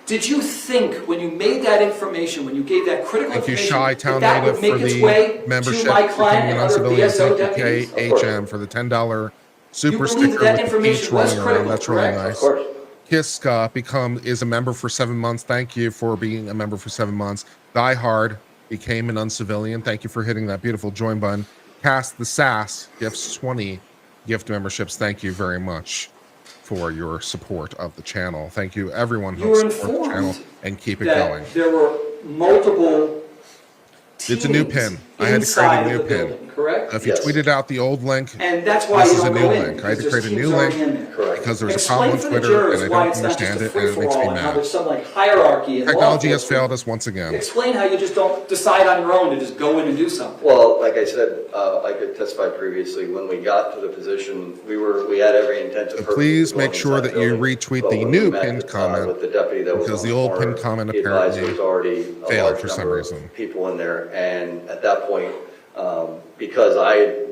Did you think when you made that information, when you gave that critical Thank you, information, Shy Town that Native, would for make its way the membership. to my client and other Civilian. BSO Thank you, deputies? KHM, for the $10 super believe sticker that that with the information H was rolling around. critical, That's really correct? nice. Of course. Kiss Scott is a member for 7 months. Thank you for being a member for 7 months. Die Hard became an uncivilian. Thank you for hitting that beautiful join button. Cast the Sass gifts 20 gift memberships. Thank you very much for your support of the channel. Thank you, everyone You who were supports the channel, informed and keep it that going. there were multiple It's a new teams pin. I had to create a inside new of the pin. building, correct? If you Yes. tweeted out the old link, And that's why this you is a don't new go in, link. I had to because create there's a new teams already link in there. Correct. because there was a Explain problem on for the Twitter jurors and I why don't it's not just understand a it and it makes me free-for-all and how mad. there's some like hierarchy in law Technology has enforcement. failed us once again. Explain how you just don't decide on your own to just go in and do something. Well, like I said, I could testify previously, when we got to the position, we had every intent to. Please purposely make go sure inside that you building, retweet but the when we new met, pinned comment, with the deputy that was because on the old corner, pinned comment he advised apparently there was already a failed large for some number reason. of people in there, and at that point, because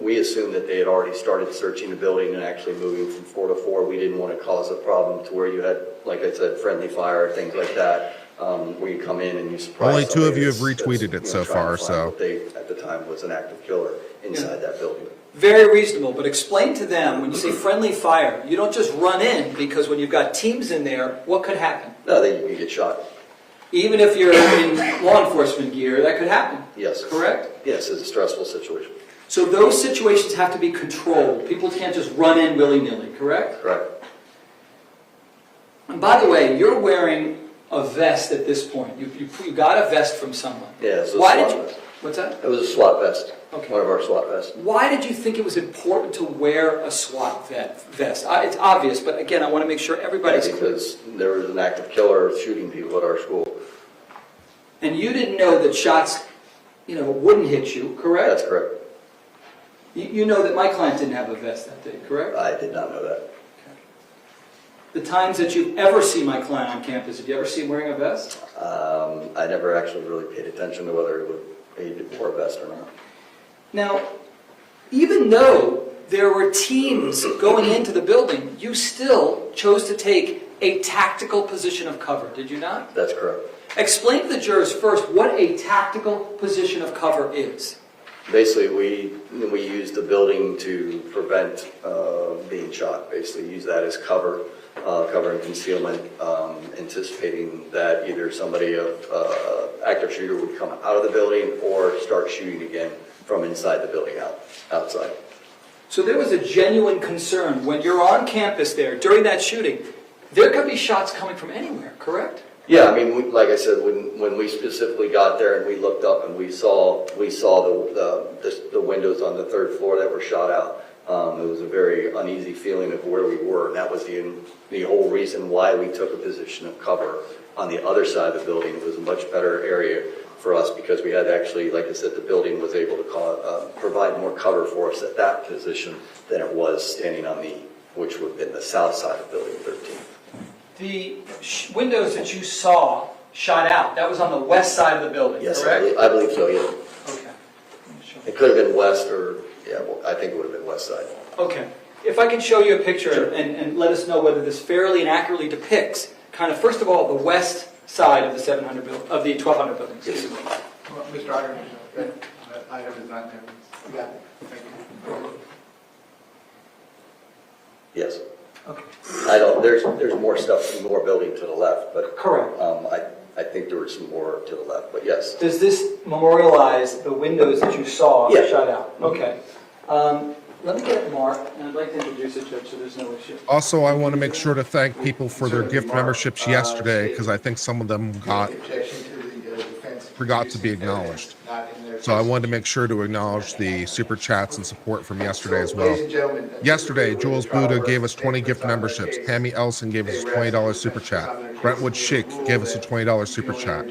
we assumed that they had already started searching the building and actually moving from 4 to 4, we didn't want to cause a problem to where you had, like I said, friendly fire, things like that, where you come in and you surprise Only two of somebody you have that's, retweeted it so trying to far, find so. what they, at the time, was an active killer inside that building. Very reasonable, but explain to them, when you say friendly fire, you don't just run in, because when you've got teams in there, what could happen? No, then you can get shot. Even if you're in law enforcement gear, that could happen. Yes. Correct? Yes, it's a stressful situation. So those situations have to be controlled. People can't just run in willy-nilly, correct? Correct. And by the way, you're wearing a vest at this point. You got a vest from someone. Yeah, it's a Why SWAT did you? vest. What's that? It was a SWAT vest. Okay. One of our SWAT vests. Why did you think it was important to wear a SWAT vest? It's obvious, but again, I want to make sure everybody's clear. Because there was an active killer shooting people at our school. And you didn't know that shots, wouldn't hit you, correct? That's correct. You know that my client didn't have a vest that day, correct? I did not know that. The times that you've ever seen my client on campus, did you ever see him wearing a vest? I never actually really paid attention to whether he wore a vest or not. Now, even though there were teams going into the building, you still chose to take a tactical position of cover, did you not? That's correct. Explain to the jurors first what a tactical position of cover is. Basically, we used the building to prevent being shot. Basically, use that as cover and concealment, anticipating that either somebody active shooter would come out of the building or start shooting again from inside the building outside. So there was a genuine concern when you're on campus there during that shooting. There could be shots coming from anywhere, correct? Yeah, I mean, like I said, when we specifically got there and we looked up and we saw the windows on the third floor that were shot out, it was a very uneasy feeling of where we were, and that was the whole reason why we took a position of cover on the other side of the building. It was a much better area for us because we had actually, like I said, the building was able to provide more cover for us at that position than it was standing on which would have been the south side of building 13. The windows that you saw shot out, that was on the west side of the building, Yes, correct? I believe so, yeah. Okay. It could have been west or, I think it would have been west side. Okay. If I can show you a picture Sure. and let us know whether this fairly and accurately depicts kind of, first of all, the west side of the 1200 buildings. Yes. Well, Mr. Item, that item is not there. We got it. Thank you. Yes. Okay. There's more stuff, more building to the left, but Correct. I think there was some more to the left, but yes. Does this memorialize the windows that you saw Yeah. shot out? Okay. Let me get it marked, and I'd like to introduce it, Judge, so there's no issue. Also, I want to make sure to thank people for their gift memberships yesterday because I think some of them forgot to be acknowledged. So I wanted to make sure to acknowledge the super chats and support from yesterday as well. Yesterday, Jules Buddha gave us 20 gift memberships. Tammy Ellison gave us a $20 super chat. Brentwood Schick gave us a $20 super chat.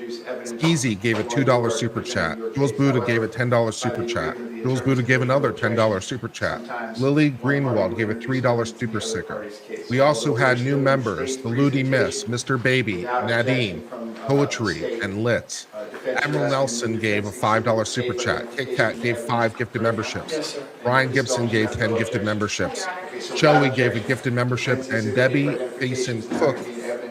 Skeezy gave a $2 super chat. Jules Buddha gave a $10 super chat. Jules Buddha gave another $10 super chat. Lily Greenwald gave a $3 super sticker. We also had new members, the Ludi Miss, Mr. Baby, Nadine, Poetry, and Lit. Admiral Nelson gave a $5 super chat. Kit Kat gave 5 gifted memberships. Brian Gibson gave 10 gifted memberships. Joey gave a gifted membership, and Debbie Faison Cook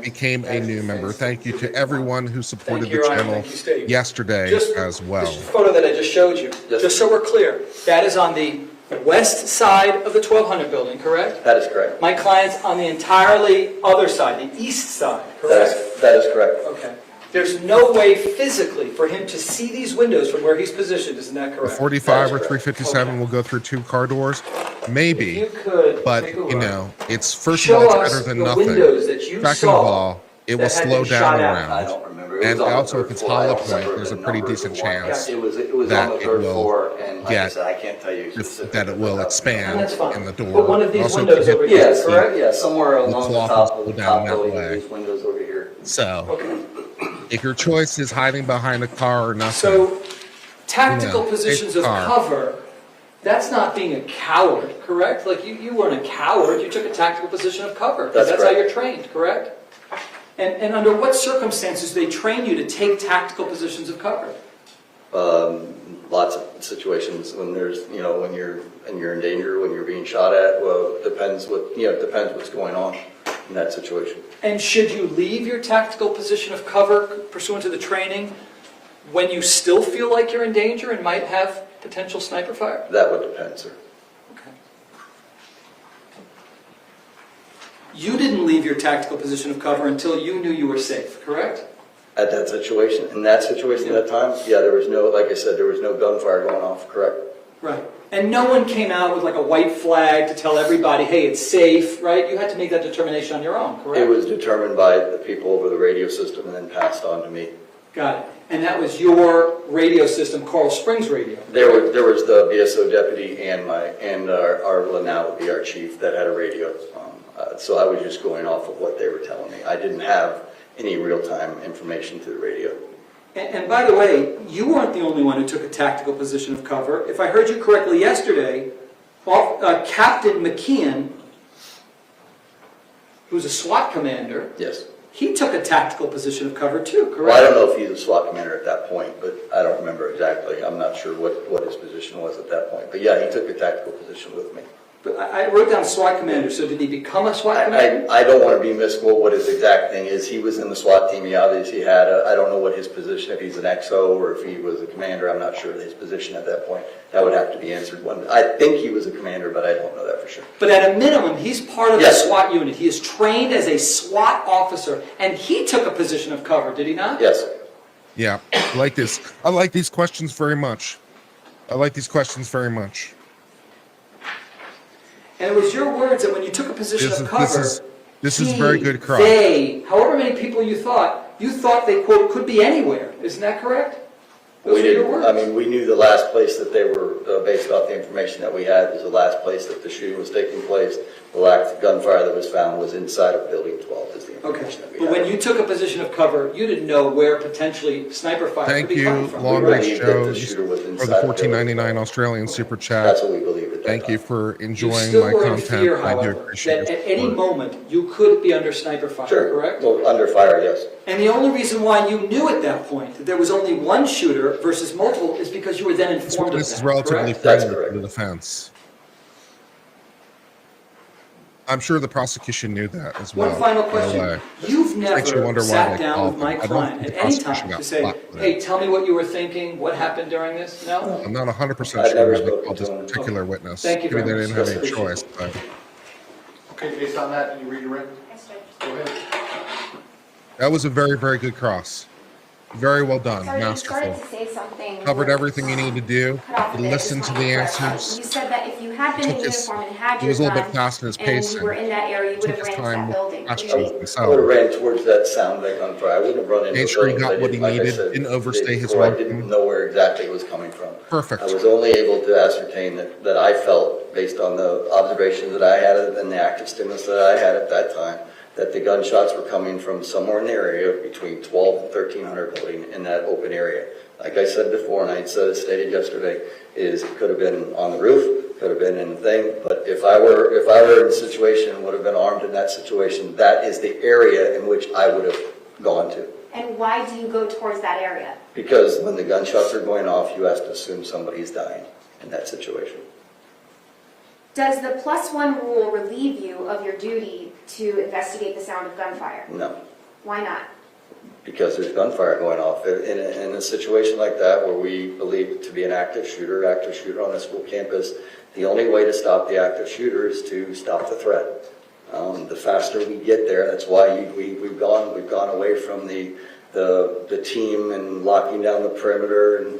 became a new member. Thank you to everyone who supported the channel yesterday as well. This photo that I just showed you, just so we're clear, that is on the west side of the 1200 building, correct? That is correct. My client's on the entirely other side, the east side, correct? That is correct. Okay. There's no way physically for him to see these windows from where he's positioned, isn't that The correct? 45 or 357 will go through 2 car doors, If maybe, you could but take a look. it's first of Show all, it's us better than the nothing. windows that you Second saw of all, it will that had slow been down shot the out. I round. don't remember It And was on the also, if third it's floor. I Hollow don't Point, remember there's the a pretty numbers decent of one. chance It was that on the it third will floor, and like I get- said, I can't tell you specifically. that it will And expand that's fine. in the door. But one of these Also, windows could over hit here, Yeah, correct, yeah, somewhere along the cloth top will of go the down top that building way. of these windows over here. So, Okay. if your choice is hiding behind a car or nothing, So tactical Yeah, positions take of car. cover, that's not being a coward, correct? Like you weren't a coward, you took a tactical position of cover. 'Cause That's that's how correct. you're trained, correct? And under what circumstances do they train you to take tactical positions of cover? Lots of situations when there's, when you're in danger, when you're being shot at, well, it depends what's going on in that situation. And should you leave your tactical position of cover pursuant to the training when you still feel like you're in danger and might have potential sniper fire? That would depend, sir. Okay. You didn't leave your tactical position of cover until you knew you were safe, correct? At that situation, at that time, yeah, there was no, like I said, there was no gunfire going off, correct? Right. And no one came out with like a white flag to tell everybody, hey, it's safe, right? You had to make that determination on your own, correct? It was determined by the people over the radio system and then passed on to me. Got it. And that was your radio system, Coral Springs Radio? There was the BSO deputy and our now would be our chief that had a radio. So I was just going off of what they were telling me. I didn't have any real-time information through the radio. And by the way, you weren't the only one who took a tactical position of cover. If I heard you correctly yesterday, Captain McKeon, who's a SWAT commander, Yes. he took a tactical position of cover too, correct? Well, I don't know if he's a SWAT commander at that point, but I don't remember exactly. I'm not sure what his position was at that point. But yeah, he took a tactical position with me. But I wrote down SWAT commander, so did he become a SWAT commander? I don't want to be misquote what his exact thing is. He was in the SWAT team. He obviously had I don't know what his position, if he's an XO or if he was a commander. I'm not sure his position at that point. That would have to be answered. I think he was a commander, but I don't know that for sure. But at a minimum, he's part of Yes. the SWAT unit. He is trained as a SWAT officer, and he took a position of cover, did he not? Yes. yeah, I like this. I like these questions very much. And it was your words that when you took a position of cover, This is very good, Cross. they, however many people you thought they, quote, could be anywhere. Isn't that correct? Those were your words. I mean, we knew the last place that they were, based off the information that we had, was the last place that the shooting was taking place. The last gunfire that was found was inside of Building 12, is the Okay, information that we but had. when you took a position of cover, you didn't know where potentially sniper fire Thank could be coming you, from. Long We Range believe that the Joe, shooter was for inside the the building. $14.99 Australian super That's chat. what we believe at that Thank you time. for You enjoying still my were in content. fear, I do however, appreciate that your at any support. moment you could be under sniper fire, Sure. correct? Well, under fire, yes. And the only reason why you knew at that point that there was only one shooter versus multiple is because you were then informed of This is that, relatively correct? That's friendly to correct. the defense. I'm sure the prosecution knew that as well. One final by the question. way. You've Makes you wonder never why sat they down called with my them. I don't client think at the any prosecution time got to say, slapped with it. hey, tell me what you were thinking, what happened during this? No? I'm not 100% I've sure never why they spoken called to this him. particular witness. Thank you Maybe very they much. didn't have any Yes, choice. But Okay, based on that, can you read your written? Yes, Judge. Go ahead. that was a very, very good cross. Very well done. So you Masterful. started to say something. Covered where everything you needed to do. cut off a You bit. I listened just to the wanted clarify. answers. You said that if you had been in Took his- uniform and had he your was a little bit gun fast in his and pacing. you were in that area, you would Took have his ran to time that building. catching You- I would have himself. ran towards that sound like gunfire. I wouldn't have run into Made the sure he building. got I what he didn't- like I needed, said didn't overstay his before, I welcome. didn't know where exactly it was coming from. Perfect. I was only able to ascertain that I felt, based on the observations that I had and the active stimulus that I had at that time, that the gunshots were coming from somewhere in the area between 12 and 1300 building in that open area. Like I said before, and I stated yesterday, is it could have been on the roof, could have been in the thing, but if I were in a situation, would have been armed in that situation, that is the area in which I would have gone to. And why do you go towards that area? Because when the gunshots are going off, you have to assume somebody's dying in that situation. Does the +1 rule relieve you of your duty to investigate the sound of gunfire? No. Why not? Because there's gunfire going off. In a situation like that where we believe it to be an active shooter on a school campus, the only way to stop the active shooter is to stop the threat. The faster we get there, that's why we've gone away from the team and locking down the perimeter and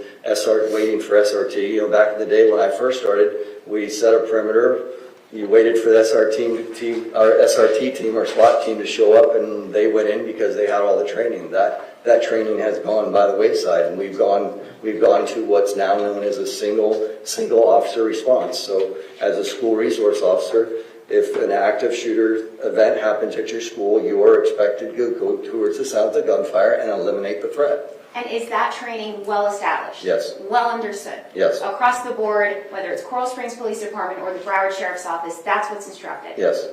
waiting for SRT. You know, back in the day when I first started, we set a perimeter. You waited for the our SRT team, our SWAT team to show up, and they went in because they had all the training. That that training has gone by the wayside, and we've gone to what's now known as a single officer response. So as a school resource officer, if an active shooter event happens at your school, you are expected to go towards the sounds of gunfire and eliminate the threat. And is that training well established? Yes. Well understood? Yes. Across the board, whether it's Coral Springs Police Department or the Broward Sheriff's Office, that's what's instructed? Yes.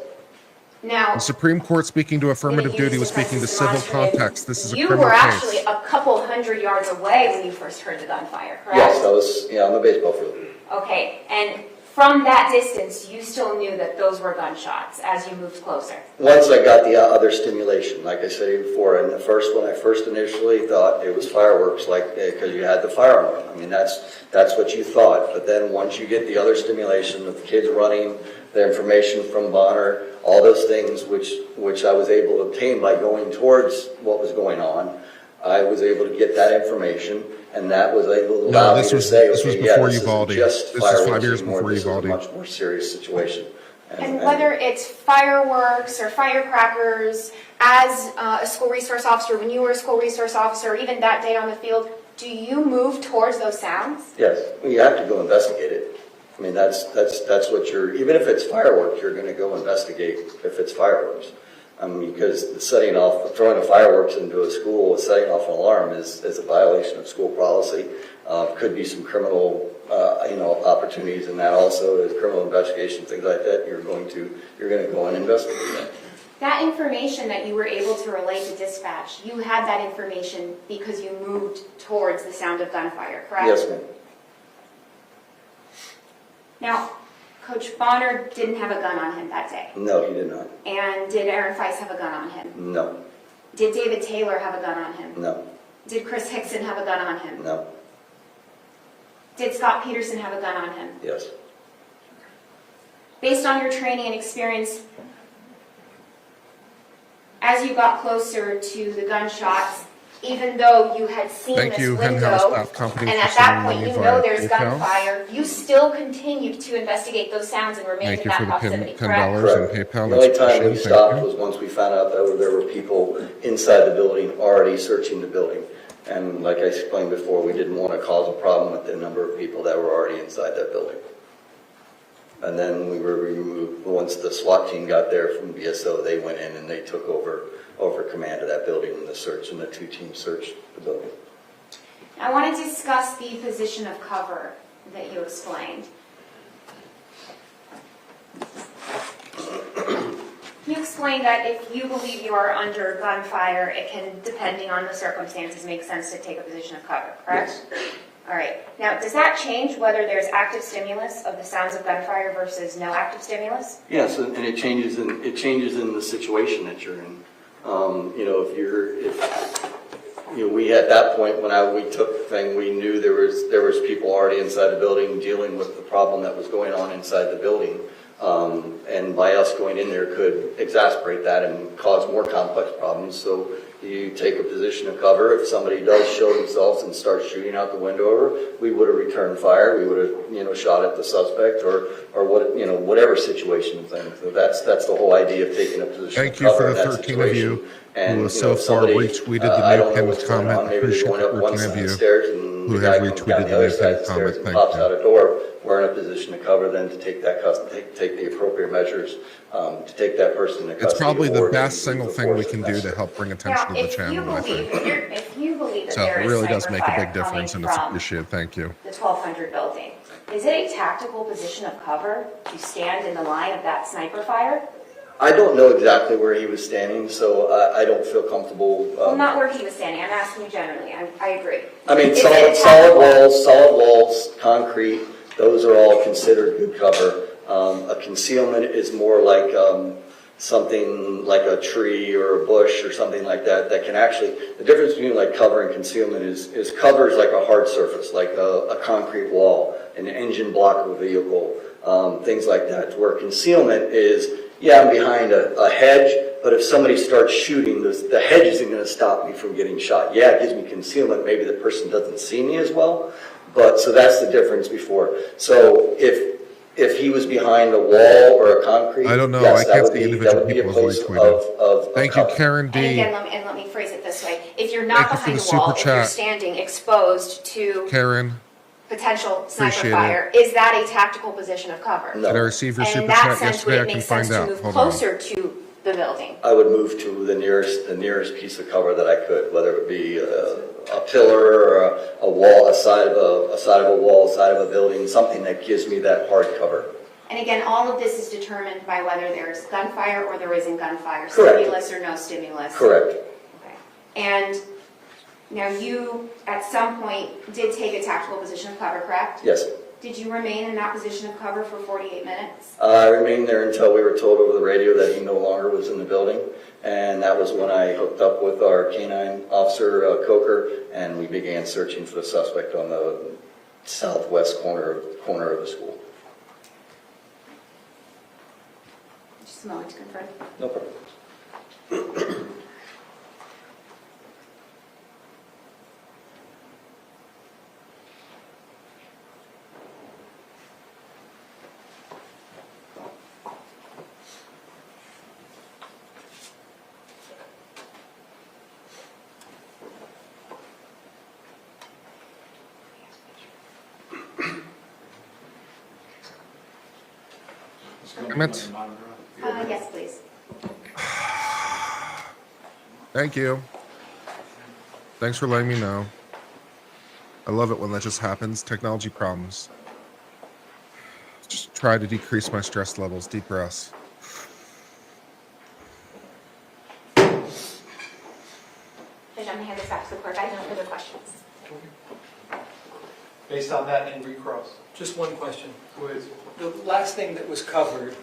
Now, The Supreme Court, speaking to affirmative duty, was speaking to civil context. This is a you criminal were case. actually a couple hundred yards away when you first heard the gunfire, correct? Yes, I'm a baseball field. Okay, and from that distance, you still knew that those were gunshots as you moved closer? Once I got the other stimulation, like I said before, and when I first initially thought it was fireworks, like, because you had the fire alarm. I mean, that's what you thought. But then once you get the other stimulation of the kids running, the information from Bonner, all those things which I was able to obtain by going towards what was going on, I was able to get that information, and that was able to allow me to say, this was okay, before this Uvalde. isn't just This is 5 fireworks years anymore, before this is a Uvalde. much more serious situation. And whether it's fireworks or firecrackers, as a school resource officer, when you were a school resource officer, or even that day on the field, do you move towards those sounds? Yes, well, you have to go investigate it. I mean, that's what even if it's fireworks, you're going to go investigate if it's fireworks. Because throwing a fireworks into a school, setting off an alarm is a violation of school policy. Could be some criminal, opportunities in that also, as criminal investigation, things like that. You're going to go and investigate that. That information that you were able to relay to dispatch, you had that information because you moved towards the sound of gunfire, correct? Yes, ma'am. Now, Coach Bonner didn't have a gun on him that day. No, he did not. And did Aaron Feist have a gun on him? No. Did David Taylor have a gun on him? No. Did Chris Hickson have a gun on him? No. Did Scott Peterson have a gun on him? Yes. Based on your training and experience, as you got closer to the gunshots, even though you had seen Thank this you, window, Henhouse Staff Company, and for at that sending point me you via know there's PayPal. gunfire, you still continued to investigate those sounds and remained Thank in you that for the proximity, $10 correct? and Correct. PayPal. The only That's time we appreciated. stopped Thank you. was once we found out that there were people inside the building already searching the building. And like I explained before, we didn't want to cause a problem with the number of people that were already inside that building. And then we were removed, once the SWAT team got there from BSO, they went in and they took over command of that building and the two teams searched the building. I want to discuss the position of cover that you explained. You explained that if you believe you are under gunfire, it can, depending on the circumstances, make sense to take a position of cover, correct? Yes. All right. Now, does that change whether there's active stimulus of the sounds of gunfire versus no active stimulus? Yes, and it changes in the situation that you're in. We at that point when we took the thing, we knew there was people already inside the building dealing with the problem that was going on inside the building, and by us going in there could exacerbate that and cause more complex problems. So you take a position of cover. If somebody does show themselves and start shooting out the window, we would have returned fire. We would have, shot at the suspect or whatever situation of things. So that's the whole idea of taking a position Thank of you cover for in the that 13 of you situation. And who have so if far somebody, retweeted the I new don't know pinned what's going on. comment. Maybe they Appreciate went up the one 13 of side of you the stairs and who the have guy comes retweeted down the the other new side of pinned the stairs comment. and Thank pops you. out a door. We're in a position to cover then to take the appropriate measures to take that person into custody. It's probably the or to best use single the thing we force can if do to necessary. help bring attention Now, to the channel, I think. if you believe that So there it is really does sniper make a fire big difference, coming and it's from appreciated. Thank you. the 1200 building, is it a tactical position of cover to stand in the line of that sniper fire? I don't know exactly where he was standing, so I don't feel comfortable. Well, not where he was standing. I'm asking you generally. I agree. I mean, Is it a solid walls, concrete, those are all considered good cover. A concealment is more like something like a tree or a bush or something like that can actually, the difference between like cover and concealment is cover is like a hard surface, like a concrete wall, an engine block of a vehicle, things like that. Where concealment is, yeah, I'm behind a hedge, but if somebody starts shooting, the hedge isn't going to stop me from getting shot. Yeah, it gives me concealment. Maybe the person doesn't see me as well, but so that's the difference before. So if If he was behind a wall or a concrete, I don't know. yes, I that can't would see be, that individual would be a people place as of, we tweeted. of Thank you, cover. Karen And D. again, let me phrase it this way. If you're not Thank you for behind the a wall, super if you're chat. standing exposed to Karen, potential sniper Appreciate it. fire, is that a tactical position of cover? No. did I receive your And in super that chat sense, would yesterday? it I can make sense find to out. move Hold on. closer to the building? I would move to the nearest piece of cover that I could, whether it be a pillar or a wall, a side of a wall, a side of a building, something that gives me that hard cover. And again, all of this is determined by whether there's gunfire or there isn't gunfire, Correct. stimulus or no stimulus. Correct. Okay. And now you, at some point, did take a tactical position of cover, correct? Yes. Did you remain in that position of cover for 48 minutes? I remained there until we were told over the radio that he no longer was in the building. And that was when I hooked up with our canine officer, Coker, and we began searching for the suspect on the southwest corner of the school. Just a moment to confirm. No problem. Damn it. Yes, please. Thank you. Thanks for letting me know. I love it when that just happens. Technology problems. Just try to decrease my stress levels. Deep breaths. Then I'm going to hand this back to the clerk. I have no further questions. Based on that and recross. Just one question. Go ahead. The last thing that was covered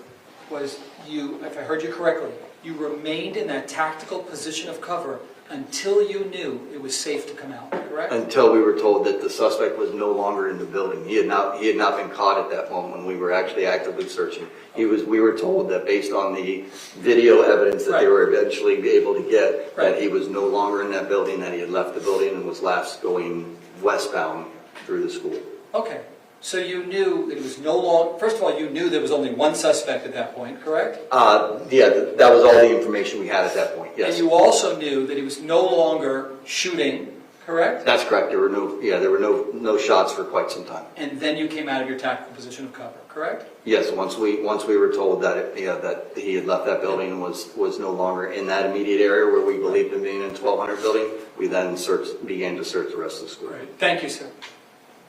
was you, if I heard you correctly, you remained in that tactical position of cover until you knew it was safe to come out, correct? Until we were told that the suspect was no longer in the building. He had not been caught at that moment when we were actually actively searching. We were told that based on the video evidence that they were eventually able to get, that he was no longer in that building, that he had left the building and was last going westbound through the school. Okay, so you knew it was no longer, first of all, you knew there was only one suspect at that point, correct? Yeah, that was all the information we had at that point, yes. And you also knew that he was no longer shooting, correct? That's correct. There were no shots for quite some time. And then you came out of your tactical position of cover, correct? Yes, once we were told that that he had left that building and was no longer in that immediate area where we believed him being in 1200 building, we then began to search the rest of the school. Right. Thank you, sir.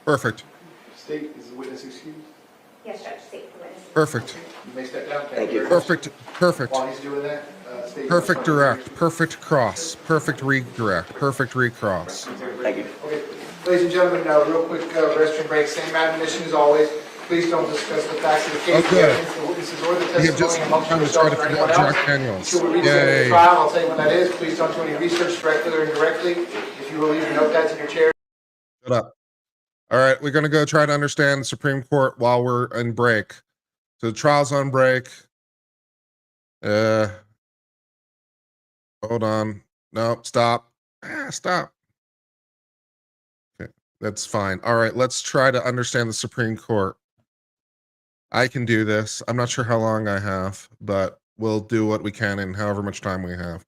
Perfect. State, is the witness excused? Yes, Judge, state the witness. Perfect. You may step down. Thank you. very much. Perfect. While he's doing that, state. Perfect direct. Perfect cross. Perfect redirect. Perfect recross. Thank you. Okay, ladies and gentlemen, real quick restroom break. Same admonition as always. Please don't discuss the facts of the case, Okay. the evidence, the witnesses, or the We have just testimony amongst time to yourselves try to or figure anyone out else. Jack Daniels. Until we reach the end of Yay. the trial, I'll tell you when that is. Please don't do any research directly or indirectly. If you will leave your notepads in your chair. Shut up. All right, we're going to go try to understand the Supreme Court while we're in break. So the trial's on break. Hold on. No, stop. Stop. Okay, that's fine. All right, let's try to understand the Supreme Court. I can do this. I'm not sure how long I have, but we'll do what we can in however much time we have.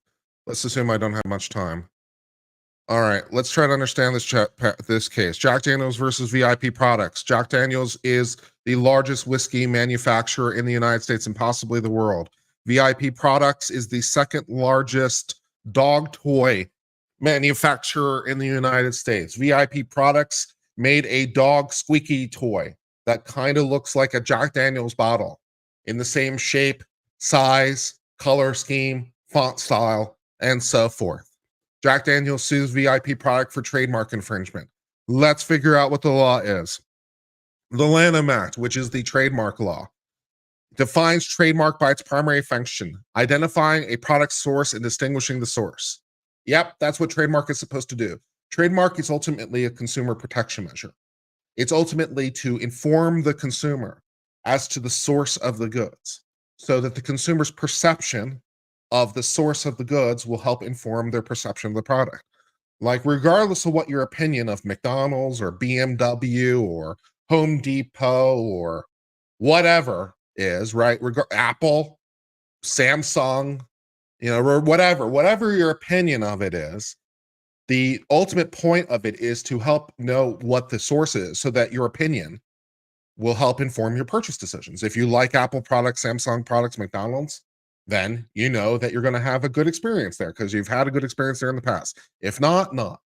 Let's assume I don't have much time. All right, let's try to understand this case. Jack Daniels versus VIP Products. Jack Daniels is the largest whiskey manufacturer in the United States and possibly the world. VIP Products is the second largest dog toy manufacturer in the United States. VIP Products made a dog squeaky toy that kind of looks like a Jack Daniels bottle in the same shape, size, color scheme, font style, and so forth. Jack Daniels sues VIP Product for trademark infringement. Let's figure out what the law is. The Lanham Act, which is the trademark law, defines trademark by its primary function, identifying a product source and distinguishing the source. Yep, that's what trademark is supposed to do. Trademark is ultimately a consumer protection measure. It's ultimately to inform the consumer as to the source of the goods so that the consumer's perception of the source of the goods will help inform their perception of the product. Like, regardless of what your opinion of McDonald's or BMW or Home Depot or whatever is, right? Apple, Samsung, or whatever your opinion of it is, the ultimate point of it is to help know what the source is so that your opinion will help inform your purchase decisions. If you like Apple products, Samsung products, McDonald's, then you know that you're going to have a good experience there because you've had a good experience there in the past. If not, not.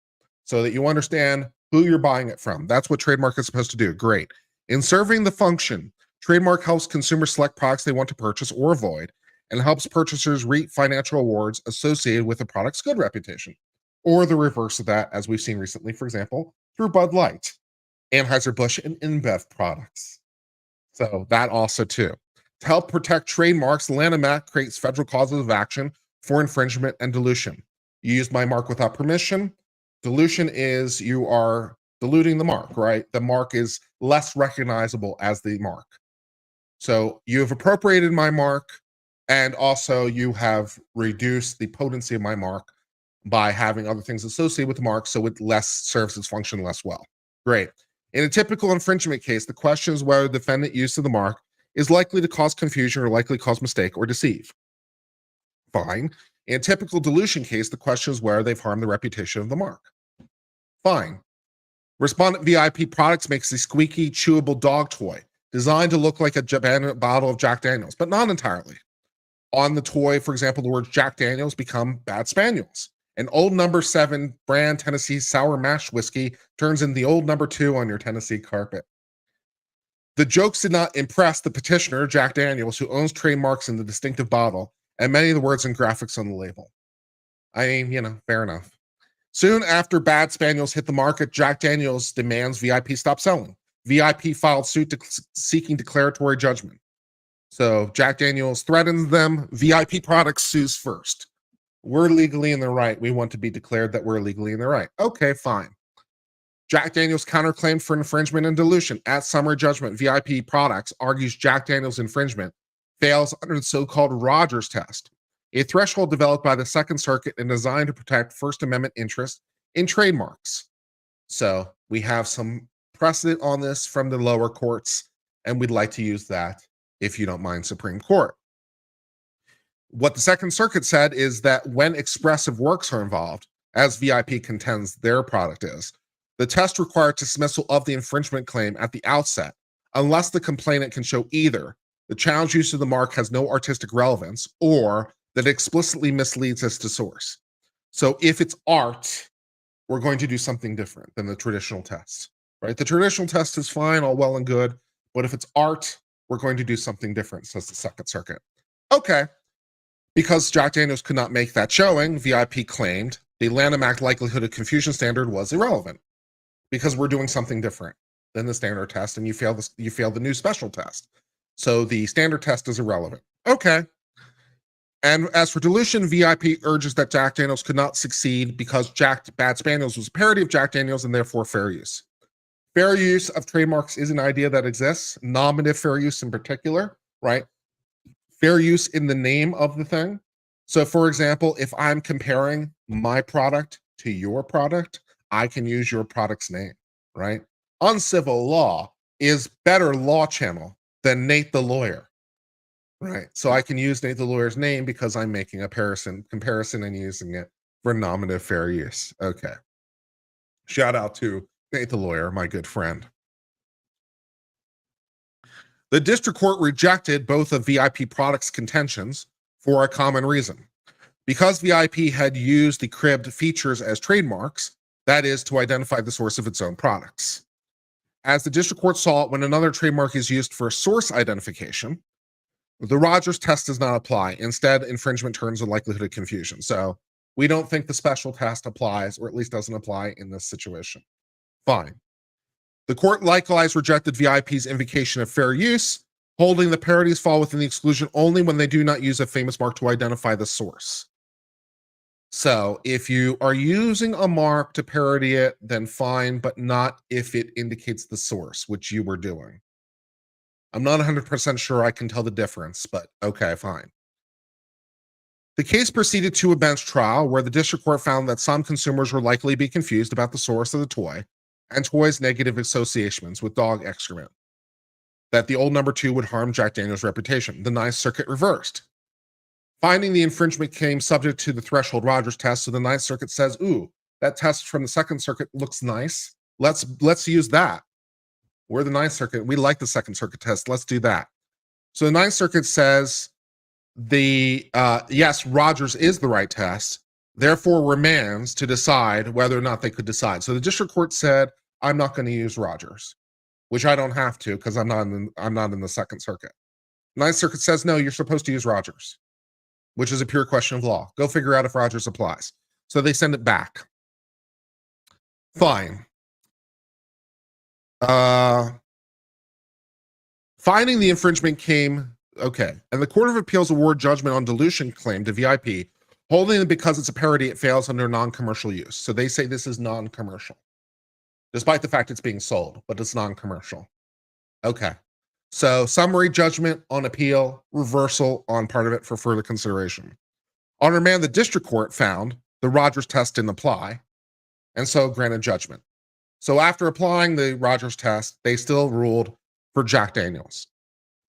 So that you understand who you're buying it from. That's what trademark is supposed to do. Great. In serving the function, trademark helps consumers select products they want to purchase or avoid and helps purchasers reap financial rewards associated with a product's good reputation. Or the reverse of that, as we've seen recently, for example, through Bud Light, Anheuser-Busch, and InBev products. So that also too. To help protect trademarks, the Lanham Act creates federal causes of action for infringement and dilution. You use my mark without permission. Dilution is you are diluting the mark, right? The mark is less recognizable as the mark. So you have appropriated my mark, and also you have reduced the potency of my mark by having other things associated with the mark, so it less serves its function less well. Great. In a typical infringement case, the question is whether the defendant use of the mark is likely to cause confusion or likely to cause mistake or deceive. Fine. In a typical dilution case, the question is whether they've harmed the reputation of the mark. Fine. Respondent VIP Products makes a squeaky, chewable dog toy designed to look like a bottle of Jack Daniels, but not entirely. On the toy, for example, the words Jack Daniels become Bad Spaniels. An old number 7 brand Tennessee sour mash whiskey turns into the old number 2 on your Tennessee carpet. The jokes did not impress the petitioner, Jack Daniels, who owns trademarks in the distinctive bottle and many of the words and graphics on the label. I mean, fair enough. Soon after Bad Spaniels hit the market, Jack Daniels demands VIP stop selling. VIP filed suit seeking declaratory judgment. So Jack Daniels threatens them. VIP Products sues first. We're legally in the right. We want to be declared that we're legally in the right. Okay, fine. Jack Daniels counterclaimed for infringement and dilution. At summary judgment, VIP Products argues Jack Daniels' infringement fails under the so-called Rogers test, a threshold developed by the Second Circuit and designed to protect First Amendment interests in trademarks. So we have some precedent on this from the lower courts, and we'd like to use that, if you don't mind, Supreme Court. What the Second Circuit said is that when expressive works are involved, as VIP contends their product is, the test required dismissal of the infringement claim at the outset, unless the complainant can show either the challenge use of the mark has no artistic relevance or that explicitly misleads us to source. So if it's art, we're going to do something different than the traditional test, right? The traditional test is fine, all well and good, but if it's art, we're going to do something different, says the Second Circuit. Okay. Because Jack Daniels could not make that showing, VIP claimed the Lanham Act likelihood of confusion standard was irrelevant because we're doing something different than the standard test, and you fail the new special test. So the standard test is irrelevant. Okay. And as for dilution, VIP urges that Jack Daniels could not succeed because Bad Spaniels was a parody of Jack Daniels and therefore fair use. Fair use of trademarks is an idea that exists, nominative fair use in particular, right? Fair use in the name of the thing. So for example, if I'm comparing my product to your product, I can use your product's name, right? Uncivil law is better law channel than Nate the lawyer, right? So I can use Nate the lawyer's name because I'm making a comparison and using it for nominative fair use. Okay. Shout out to Nate the lawyer, my good friend. The district court rejected both of VIP Products' contentions for a common reason. Because VIP had used the cribbed features as trademarks, that is, to identify the source of its own products. As the district court saw it, when another trademark is used for source identification, the Rogers test does not apply. Instead, infringement turns on likelihood of confusion. So we don't think the special test applies, or at least doesn't apply in this situation. Fine. The court likewise rejected VIP's invocation of fair use, holding the parodies fall within the exclusion only when they do not use a famous mark to identify the source. So if you are using a mark to parody it, then fine, but not if it indicates the source, which you were doing. I'm not 100% sure I can tell the difference, but okay, fine. The case proceeded to a bench trial where the district court found that some consumers were likely to be confused about the source of the toy and toys' negative associations with dog excrement. that the old number 2 would harm Jack Daniels' reputation. The Ninth Circuit reversed. Finding the infringement came subject to the threshold Rogers test, so the Ninth Circuit says, ooh, that test from the Second Circuit looks nice. Let's use that. We're the Ninth Circuit. We like the Second Circuit test. Let's do that. So the Ninth Circuit says yes, Rogers is the right test, therefore remands to decide whether or not they could decide. So the district court said, I'm not going to use Rogers, which I don't have to because I'm not in the Second Circuit. Ninth Circuit says, no, you're supposed to use Rogers, which is a pure question of law. Go figure out if Rogers applies. So they send it back. Fine. Finding the infringement came, okay. And the Court of Appeals award judgment on dilution claim to VIP, holding it because it's a parody, it fails under non-commercial use. So they say this is non-commercial, despite the fact it's being sold, but it's non-commercial. Okay. So summary judgment on appeal, reversal on part of it for further consideration. On remand, the district court found the Rogers test didn't apply, and so granted judgment. So after applying the Rogers test, they still ruled for Jack Daniels.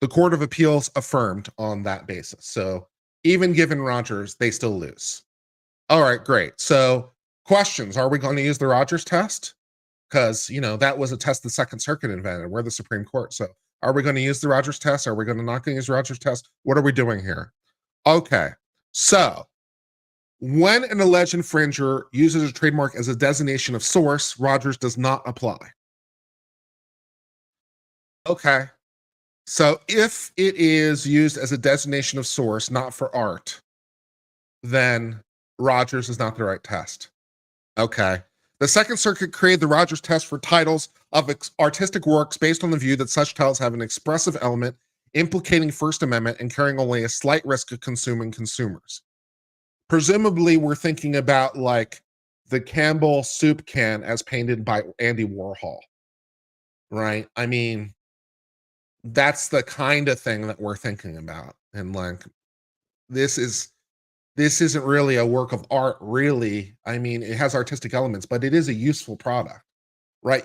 The Court of Appeals affirmed on that basis. So even given Rogers, they still lose. All right, great. So questions, are we going to use the Rogers test? Because, that was a test the Second Circuit invented. We're the Supreme Court. So are we going to use the Rogers test? Are we going to not going to use the Rogers test? What are we doing here? Okay, so when an alleged infringer uses a trademark as a designation of source, Rogers does not apply. Okay, so if it is used as a designation of source, not for art, then Rogers is not the right test. Okay. The Second Circuit created the Rogers test for titles of artistic works based on the view that such titles have an expressive element implicating First Amendment and carrying only a slight risk of consuming consumers. Presumably, we're thinking about like the Campbell soup can as painted by Andy Warhol, right? I mean, that's the kind of thing that we're thinking about. And like, this isn't really a work of art, really. I mean, it has artistic elements, but it is a useful product, right?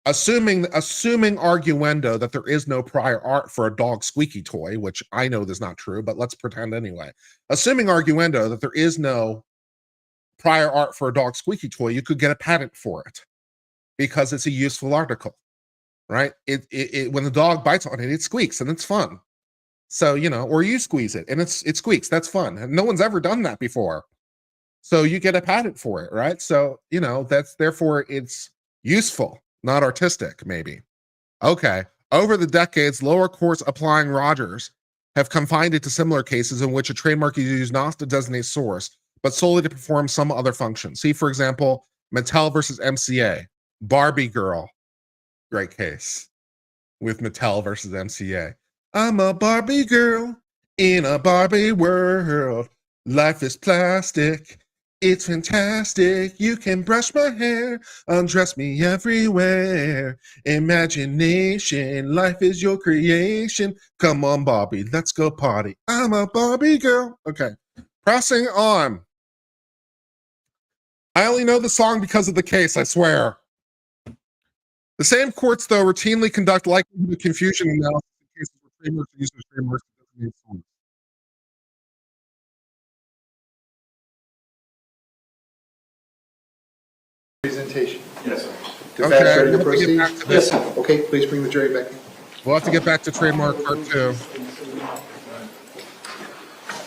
Assuming arguendo that there is no prior art for a dog squeaky toy, which I know is not true, but let's pretend anyway. Assuming arguendo that there is no prior art for a dog squeaky toy, you could get a patent for it because it's a useful article, right? It when the dog bites on it, it squeaks and it's fun. So, or you squeeze it and it squeaks. That's fun. And no one's ever done that before. So you get a patent for it, right? So, therefore it's useful, not artistic, maybe. Okay. Over the decades, lower courts applying Rogers have confined it to similar cases in which a trademark is used not to designate source, but solely to perform some other function. See, for example, Mattel versus MCA, Barbie Girl. Great case with Mattel versus MCA. I'm a Barbie girl in a Barbie world. Life is plastic. It's fantastic. You can brush my hair, undress me everywhere. Imagination, life is your creation. Come on, Barbie, let's go party. I'm a Barbie girl. Okay, pressing on. I only know the song because of the case, I swear. The same courts, though, routinely conduct likelihood of confusion analysis in cases where trademarks are used as trademarks to designate source. Presentation. Yes, sir. Defense Okay, ready to we'll have to get proceed? back to this. Okay, please bring the jury back in. We'll have to get back to trademark part 2.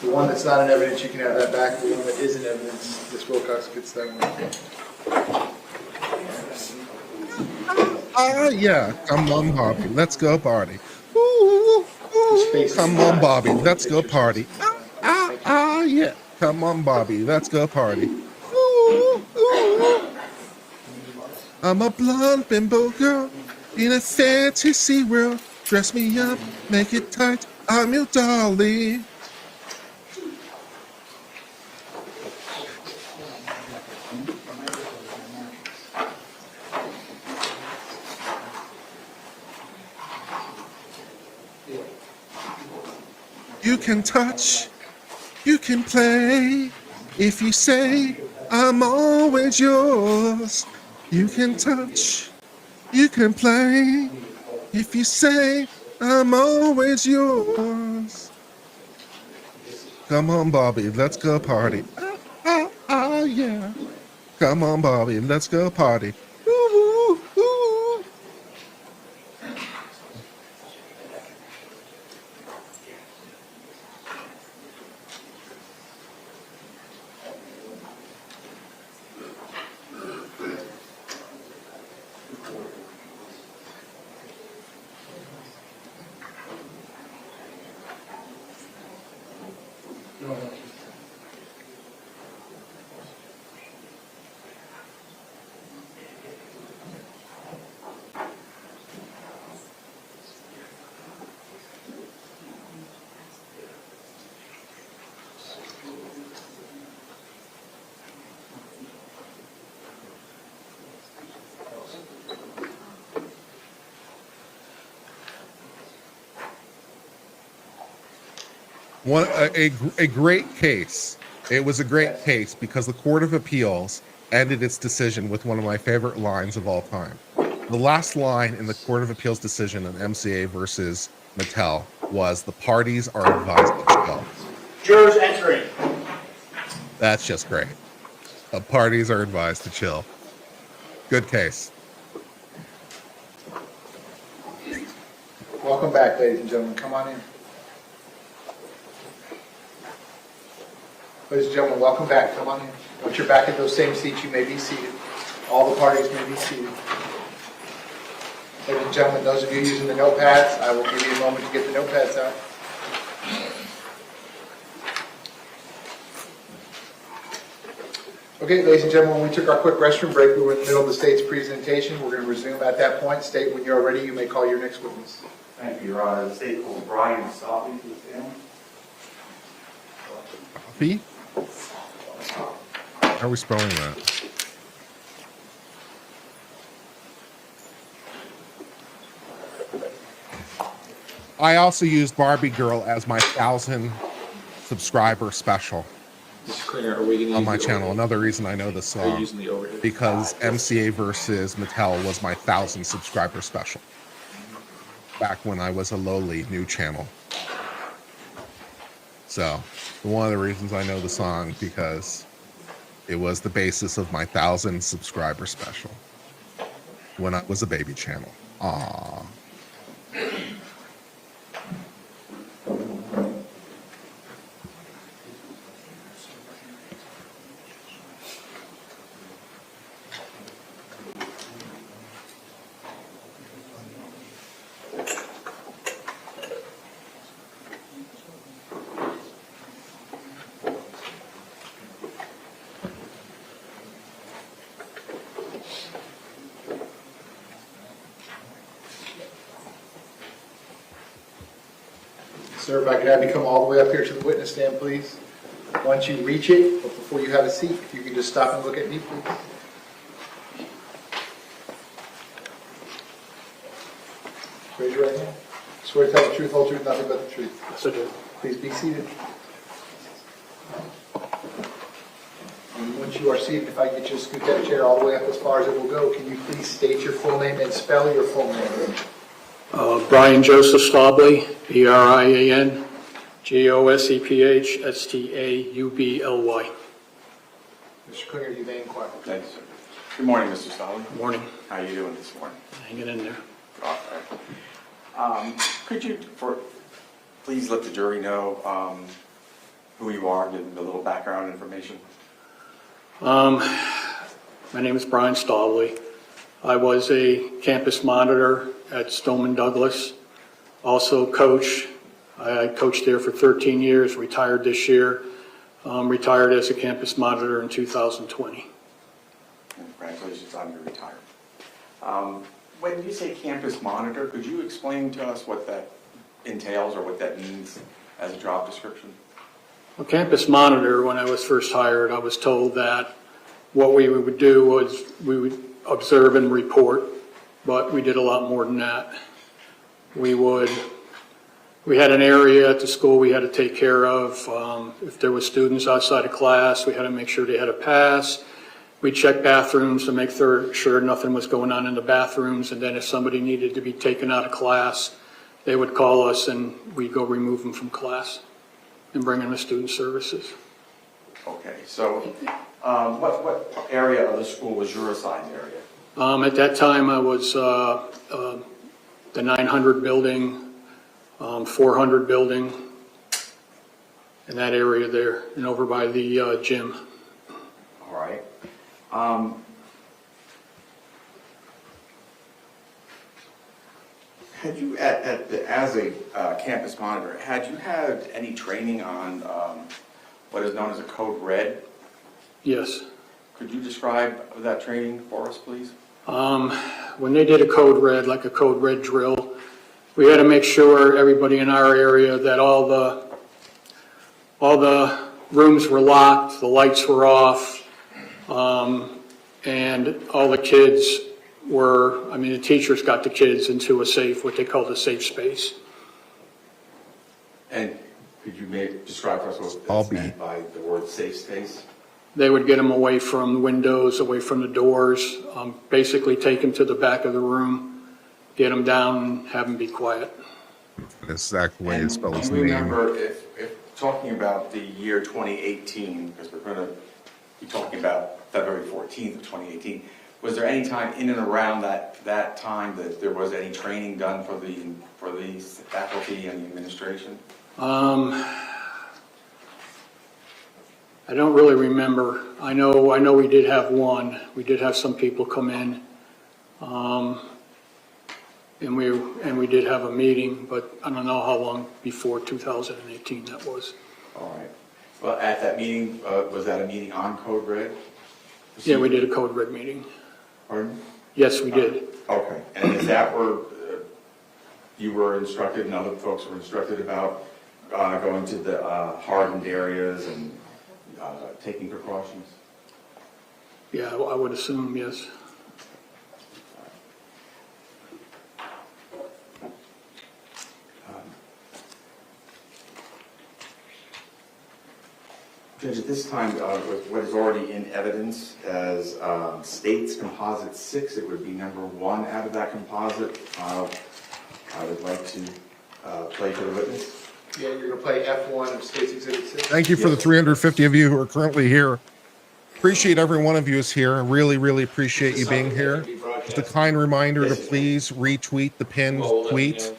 The one that's not in evidence, you can have that back. The one that is in evidence, Ms. Wilcox gets that one. Yeah. Come on, Bobby. Let's go party. Ooh, come on, Bobby. Let's go party. Yeah. Come on, Bobby. Let's go party. Ooh. I'm a blonde bimbo girl in a fantasy world. Dress me up, make it tight. I'm your dolly. You can touch, you can play. If you say, I'm always yours. You can touch, you can play. If you say, I'm always yours. Come on, Bobby, let's go party. Yeah. Come on, Bobby, let's go party. Ooh, ooh, ooh. A great case. It was a great case because the Court of Appeals ended its decision with one of my favorite lines of all time. The last line in the Court of Appeals decision on MCA versus Mattel was, "The parties are advised to chill." Jurors entering. That's just great. The parties are advised to chill. Good case. Welcome back, ladies and gentlemen. Come on in. Ladies and gentlemen, welcome back. Come on in. Once you're back at those same seats, you may be seated. All the parties may be seated. Ladies and gentlemen, those of you using the notepads, I will give you a moment to get the notepads out. Okay, ladies and gentlemen, when we took our quick restroom break, we were in the middle of the state's presentation. We're going to resume at that point. State when you're ready, you may call your next witness. Thank you, Your Honor. The state calls Brian Scot to the stand. Coffee? How are we spelling that? I also used Barbie Girl as my 1,000 subscriber special Mr. Klinger, are we going to on my channel. Another reason I know this song, using the overhead? because MCA versus Mattel was my 1,000 subscriber special back when I was a lowly new channel. So one of the reasons I know the song, because it was the basis of my 1,000 subscriber special when I was a baby channel. Aww. Sir, if I could have you come all the way up here to the witness stand, please. Once you reach it, but before you have a seat, if you could just stop and look at me, please. Raise your right hand. Swear to tell the truth, whole truth, nothing but the truth. Yes, I do. Please be seated. And once you are seated, if I could just scoot that chair all the way up as far as it will go, can you please state your full name and spell your full name? Brian Joseph Staubly, Brian Joseph Mr. Klinger, you may inquire. Thanks, sir. Good morning, Mr. Stolly. Good morning. How are you doing this morning? Hanging in there. All right. Could you please let the jury know who you are, give them a little background information? My name is Brian Staubly. I was a campus monitor at Stoneman Douglas, also coach. I coached there for 13 years, retired this year, retired as a campus monitor in 2020. Congratulations on your retirement. When you say campus monitor, could you explain to us what that entails or what that means as a job description? Well, campus monitor, when I was first hired, I was told that what we would do was we would observe and report, but we did a lot more than that. We had an area at the school we had to take care of. If there were students outside of class, we had to make sure they had a pass. We checked bathrooms to make sure nothing was going on in the bathrooms, and then if somebody needed to be taken out of class, they would call us and we'd go remove them from class and bring them to student services. Okay, so what area of the school was your assigned area? At that time, I was the 900 building, 400 building, in that area there, and over by the gym. All right. Had you, as a campus monitor, had you had any training on what is known as a code red? Yes. Could you describe that training for us, please? When they did a code red, like a code red drill, we had to make sure everybody in our area that all the rooms were locked, the lights were off, and all the kids were, the teachers got the kids into a safe, what they called a safe space. And could you describe for us what's meant by the word safe space? They would get them away from the windows, away from the doors, basically take them to the back of the room, get them down, and have them be quiet. That's the exact way it spells Do you name. remember, if talking about the year 2018, because we're going to be talking about February 14th of 2018, was there any time in and around that time that there was any training done for the faculty and the administration? I don't really remember. I know we did have one. We did have some people come in, and we did have a meeting, but I don't know how long before 2018 that was. All right. Well, at that meeting, was that a meeting on Code Red? Yeah, we did a code red meeting. Pardon? Yes, we did. Okay. And is that where you were instructed and other folks were instructed about going to the hardened areas and taking precautions? Yeah, I would assume, yes. Judge, at this time, with what is already in evidence as States Composite 6, it would be number 1 out of that composite. I would like to play for the witness. Yeah, you're going to play F1 of State's Exhibit 6. Thank you for the 350 of you who are currently here. Appreciate every one of you is here. Really, really appreciate you being here. Just a kind reminder to please retweet the pinned tweet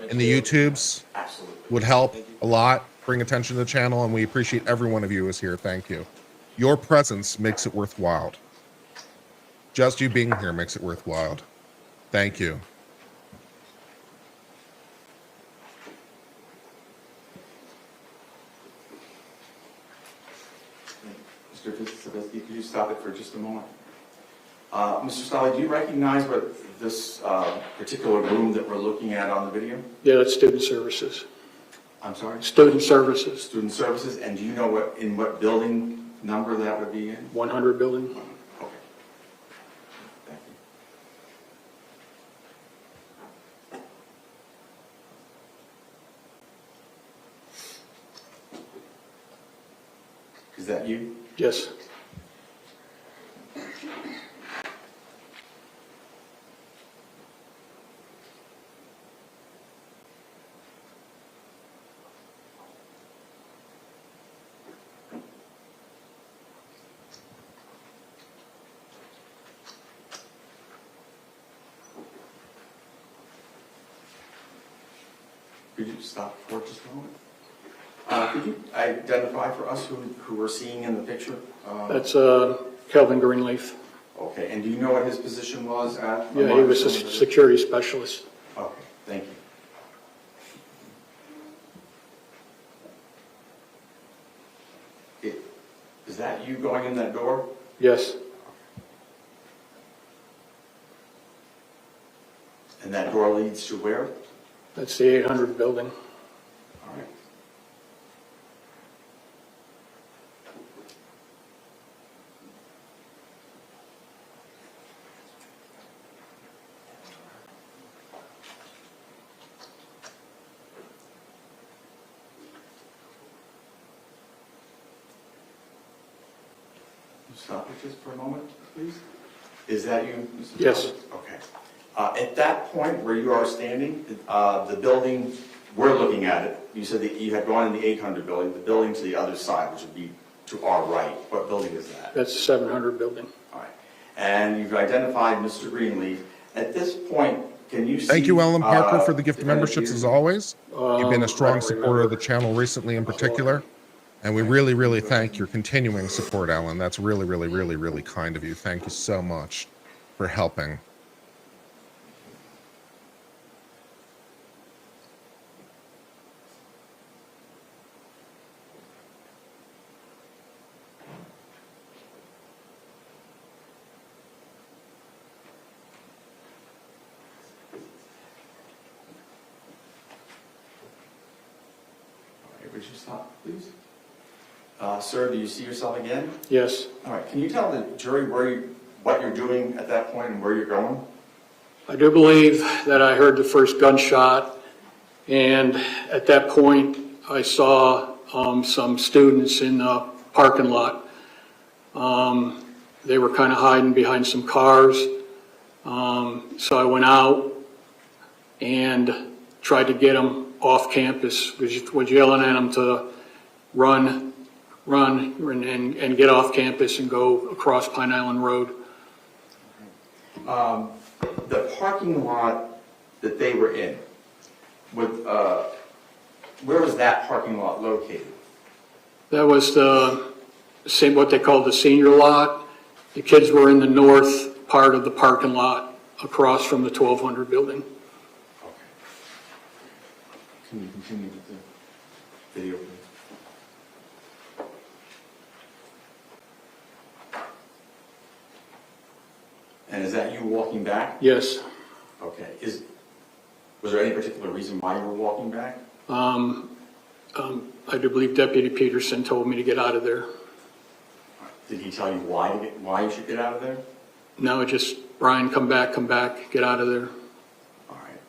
in the YouTubes. Absolutely. Would help a lot. Bring attention to the channel, and we appreciate every one of you is here. Thank you. Your presence makes it worthwhile. Just you being here makes it worthwhile. Thank you. Mr. Sabetsky, could you stop it for just a moment? Mr. Stolle, do you recognize what this particular room that we're looking at on the video? Yeah, that's student services. I'm sorry? Student services, Student services, and do you know what building number that would be in? 100 building. Okay. Thank you. Is that you? Yes. Could you stop for just a moment? Could you identify for us who we're seeing in the picture? That's Kelvin Greenleaf. Okay, and do you know what his position was at? Yeah, he was a security specialist. Okay, thank you. Is that you going in that door? Yes. And that door leads to where? That's the 800 building. All right. Stop it just for a moment, please. Is that you, Mr. Yes. Thomas? Okay. At that point where you are standing, the building, we're looking at it, you said that you had gone in the 800 building, the building to the other side, which would be to our right. What building is that? That's the 700 building. All right. And you've identified Mr. Greenleaf. At this point, can you see? Thank you, Ellen Parker, for the gift of Defendant memberships as Peterson? always. You've been I a strong don't supporter of the remember. channel recently in particular. And we really, really thank your continuing support, Ellen. That's really, really, really, really kind of you. Thank you so much for helping. Would you stop, please? Sir, do you see yourself again? Yes. All right, can you tell the jury what you're doing at that point and where you're going? I do believe that I heard the first gunshot, and at that point, I saw some students in the parking lot. They were kind of hiding behind some cars, so I went out and tried to get them off campus, was yelling at them to run and get off campus and go across Pine Island Road. The parking lot that they were in, where was that parking lot located? That was what they called the senior lot. The kids were in the north part of the parking lot across from the 1200 building. Okay. Can you continue with the video, please? And is that you walking back? Yes. Okay. Was there any particular reason why you were walking back? I do believe Deputy Peterson told me to get out of there. Did he tell you why you should get out of there? No, it just, Brian, come back, get out of there. All right.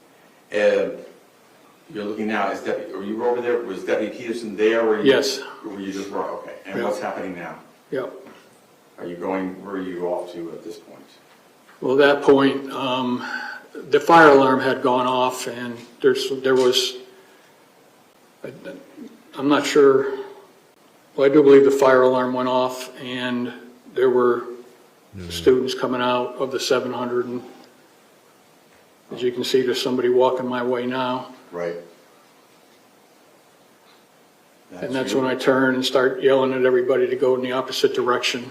You're looking now, were you over there, was Deputy Peterson there? Yes. Or were you just, okay. And Yeah. what's happening now? Yep. Are you going, where are you off to at this point? Well, at that point, the fire alarm had gone off, and there was, I'm not sure, well, I do believe the fire alarm went off, and there were students coming out of the 700, and as you can see, there's somebody walking my way now. Right. And that's when I turn and start yelling at everybody to go in the opposite direction.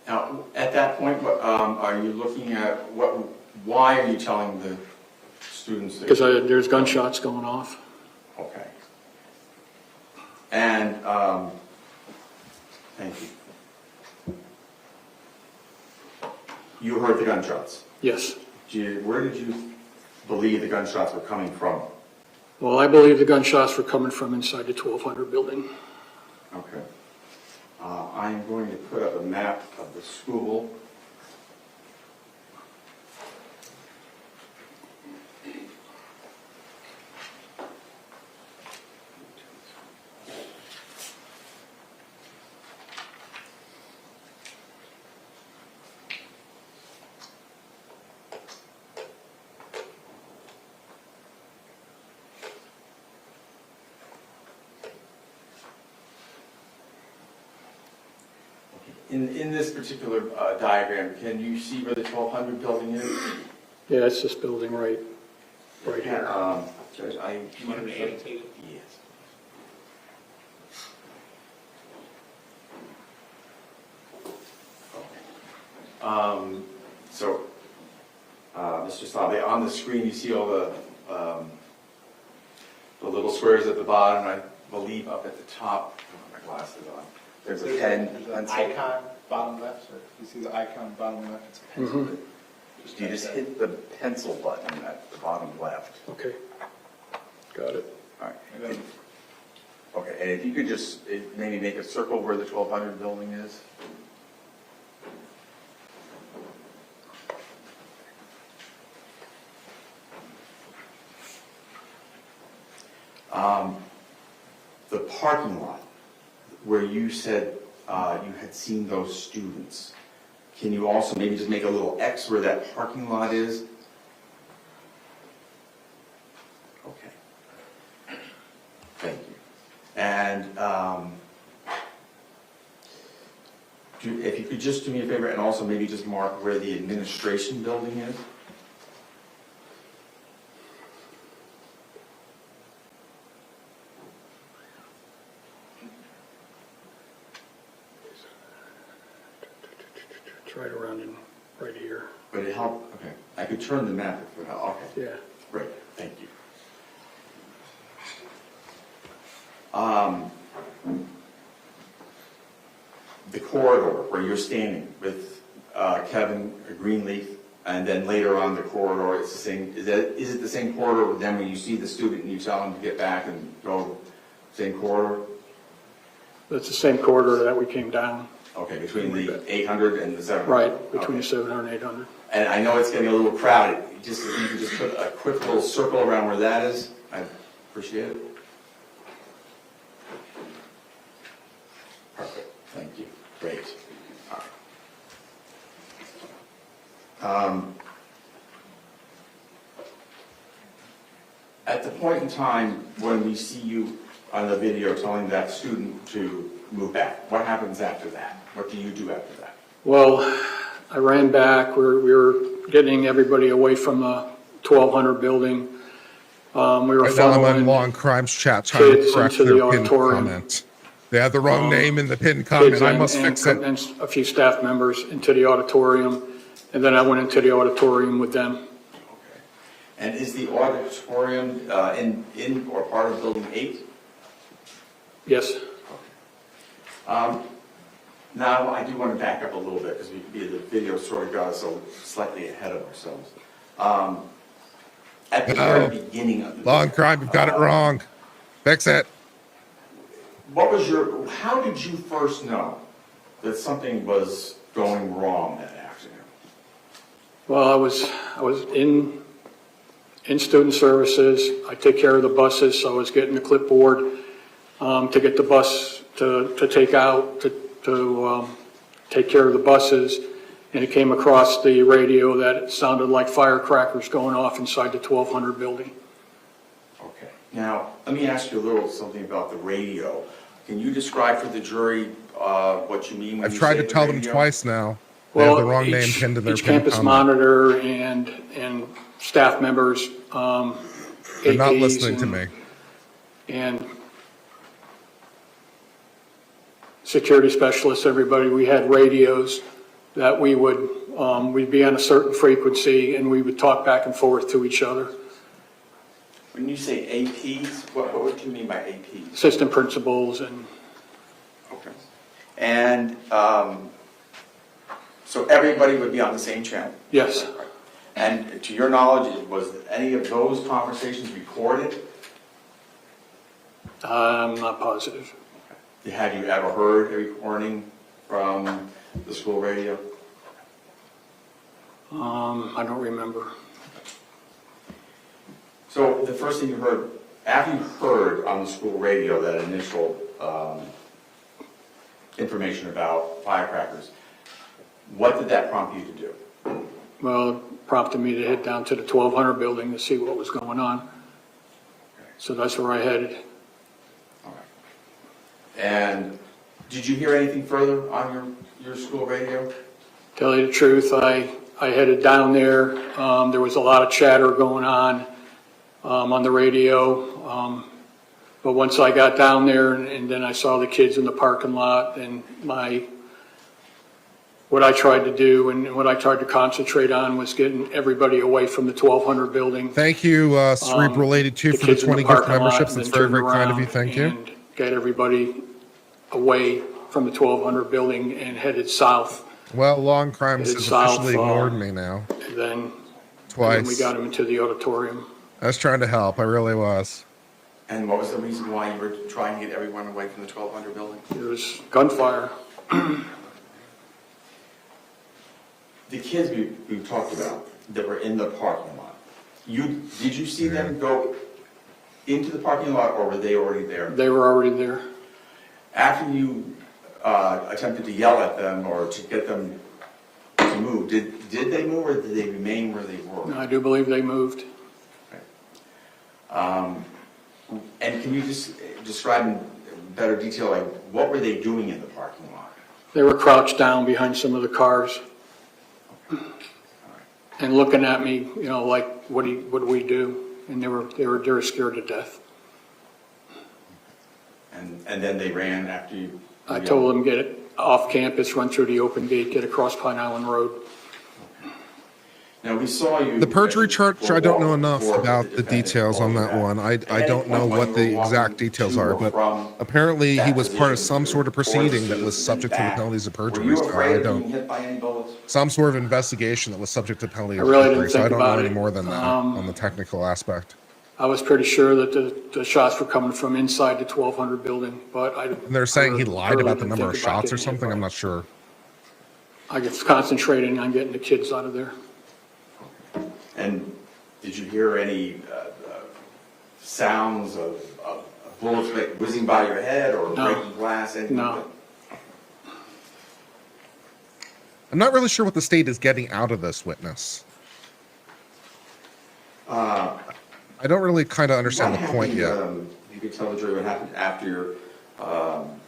Now, at that point, are you looking at, why are you telling the students? Because there's gunshots going off. Okay. And, thank you. You heard the gunshots. Yes. Where did you believe the gunshots were coming from? Well, I believe the gunshots were coming from inside the 1200 building. Okay. I'm going to put up a map of the school. In this particular diagram, can you see where the 1200 building is? Yeah, it's this building right here. Judge, You want him to annotate it? Yes. Mr. Sabe, on the screen you see all the little squares at the bottom, and I believe up at the top, I have my glasses on, there's a pen. There's an icon bottom left, sir. You see the icon bottom left? It's a pencil. You just hit the pencil button at the bottom left. Okay. Got it. All right. Okay, and if you could just maybe make a circle where the 1200 building is. The parking lot where you said you had seen those students, Can you also maybe just make a little X where that parking lot is? Okay. Thank you. And if you could just do me a favor and also maybe just mark where the administration building is? It's right around in, right here. But it helped, okay. I could turn the map if it helped. Okay. Yeah. Great, thank you. The corridor where you're standing with Kevin Greenleaf, and then later on the corridor, it's the same, is it the same corridor with them when you see the student and you tell them to get back and go, same corridor? That's the same corridor that we came down. Okay, between the 800 and the 700? Right, between Okay. the 700 and 800. And I know it's getting a little crowded, just if you could just put a quick little circle around where that is, I'd appreciate it. Perfect, thank you, great. All right. At the point in time when we see you on the video telling that student to move back, what happens after that? What do you do after that? Well, I ran back. We were getting everybody away from the 1200 building. We were Right now I'm on following Law and Crimes chat trying to kids correct into their the pinned auditorium. comment. They had the wrong name in the pinned kids comment. I must fix it. and a few staff members into the auditorium, and then I went into the auditorium with them. Okay. And is the auditorium in or part of Building 8? Yes. Now, I do want to back up a little bit because the video sort of got us slightly ahead of ourselves. At the very beginning of the Law and Crime, you've got it wrong. Fix it. How did you first know that something was going wrong that afternoon? Well, I was in student services. I take care of the buses, so I was getting the clipboard to get the bus to take out to take care of the buses, and it came across the radio that it sounded like firecrackers going off inside the 1200 building. Okay. Now, let me ask you a little something about the radio. Can you describe for the jury what you mean when I've you tried say to the tell them radio? twice now. They have the wrong name each, pinned to their each pinned campus comment. monitor and staff members, They're not APs listening to me. and security specialists, everybody, we had radios that we would, we'd be on a certain frequency and we would talk back and forth to each other. When you say APs, what would you mean by APs? Assistant principals and, Okay. And so everybody would be on the same channel? yes, And to your knowledge, was any of those conversations recorded? I'm not positive. Have you ever heard a recording from the school radio? I don't remember. So the first thing you heard, after you heard on the school radio that initial information about firecrackers, what did that prompt you to do? Well, it prompted me to head down to the 1200 building to see what was going on. So that's where I headed. All right. And did you hear anything further on your school radio? Tell you the truth, I headed down there. There was a lot of chatter going on the radio. But once I got down there and then I saw the kids in the parking lot and what I tried to do and what I tried to concentrate on was getting everybody away from the 1200 building. Thank you, Cerebral 82, for the kids in 20 gift parking lot, memberships. and That's then very, turned very kind of you. around Thank you. and get everybody away from the 1200 building and headed south. Well, Law and Crimes It's has south, officially ignored me now. And then Twice. we got them into the auditorium. I was trying to help. I really was. And what was the reason why you were trying to get everyone away from the 1200 building? It was gunfire. The kids we talked about that were in the parking lot, did you see them go into the parking lot or were they already there? They were already there. After you attempted to yell at them or to get them to move. Did they move or did they remain where they were? I do believe they moved. And can you just describe in better detail, like, what were they doing in the parking lot? They were crouched down behind some of the cars and looking at me, you know, like, what do we do? And they were scared to death. And then they ran after you? I told them, get it off campus, run through the open gate, get across Pine Island Road. Now, we saw you. The perjury charge, I don't know enough before about the defendant details on called that you one. back. I don't know what the exact details are, but apparently he was part of some sort of proceeding that was subject to the penalties of perjury. Were you So afraid I of being don't, hit by any bullets? some sort of investigation that was subject to penalty of I really didn't perjury. So I think don't know about any it. more than that on the technical aspect. I was pretty sure that the shots were coming from inside the 1200 building, but I. And they're saying he lied about the number of shots or getting hit something. by I'm it. not sure. I was concentrating on getting the kids out of there. And did you hear any sounds of bullets whizzing by your head or No. breaking glass? Anything No. like that? I'm not really sure what the state is getting out of this witness. I don't really kind of understand What the point happened, yet. You could tell the jury what happened after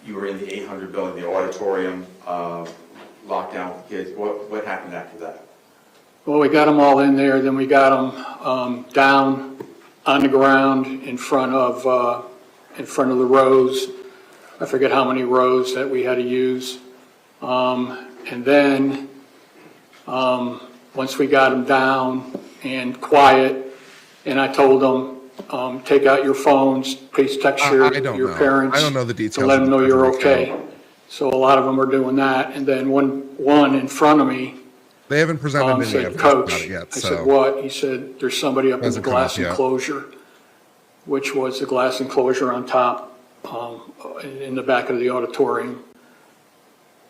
you were in the 800 building, the auditorium, locked down with the kids. What happened after that? Well, we got them all in there, then we got them down on the ground in front of the rows. I forget how many rows that we had to use. And then, once we got them down and quiet, and I told them, take out your phones, please text I your don't know. parents. I don't know the details To let of them the know you're perjury okay. So a lot of them are doing that, and then one in front of me, They haven't presented any said, evidence Coach, about it yet. I So said, what? He said, there's somebody up in the Hasn't come up glass yet. enclosure, which was the glass enclosure on top, in the back of the auditorium.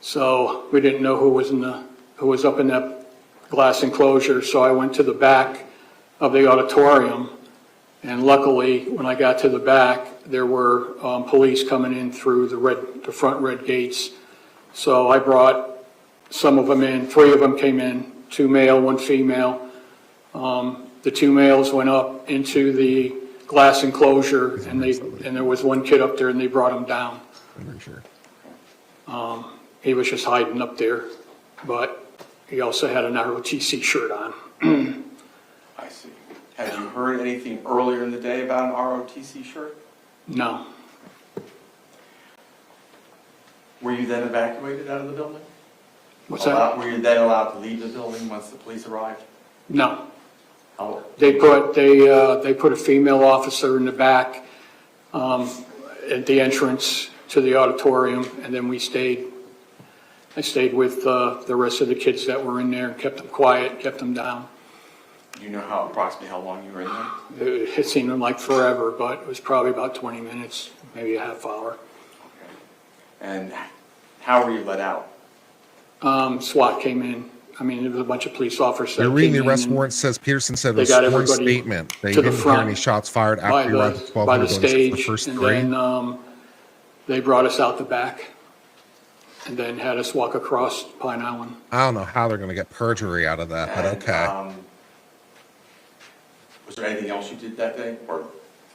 So we didn't know who was up in that glass enclosure, so I went to the back of the auditorium, and luckily, when I got to the back, there were police coming in through the front red gates. So I brought some of them in, 3 of them came in, 2 male, 1 female. The 2 males went up into the glass enclosure, and there was 1 kid up there, and they brought him down. I'm pretty sure. He was just hiding up there, but he also had an ROTC shirt on. I see. Had you heard anything earlier in the day about an ROTC shirt? No, Were you then evacuated out of the building? what's that? Were you then allowed to leave the building once the police arrived? No. How? They put a female officer in the back at the entrance to the auditorium, and then I stayed with the rest of the kids that were in there and kept them quiet, kept them down. Do you know approximately how long you were in there? It seemed like forever, but it was probably about 20 minutes, maybe a half hour. Okay. And how were you let out? SWAT came in. I mean, there was a bunch of police officers. that You're reading the came in arrest and warrant says Peterson said it they was got a sworn everybody statement. They to the didn't hear front any shots fired by after you were at the the 1200 buildings for stage, the first and 3. then they brought us out the back, and then had us walk across Pine Island. I don't know how they're going to get perjury out of that, but And, okay. Was there anything else you did that day, or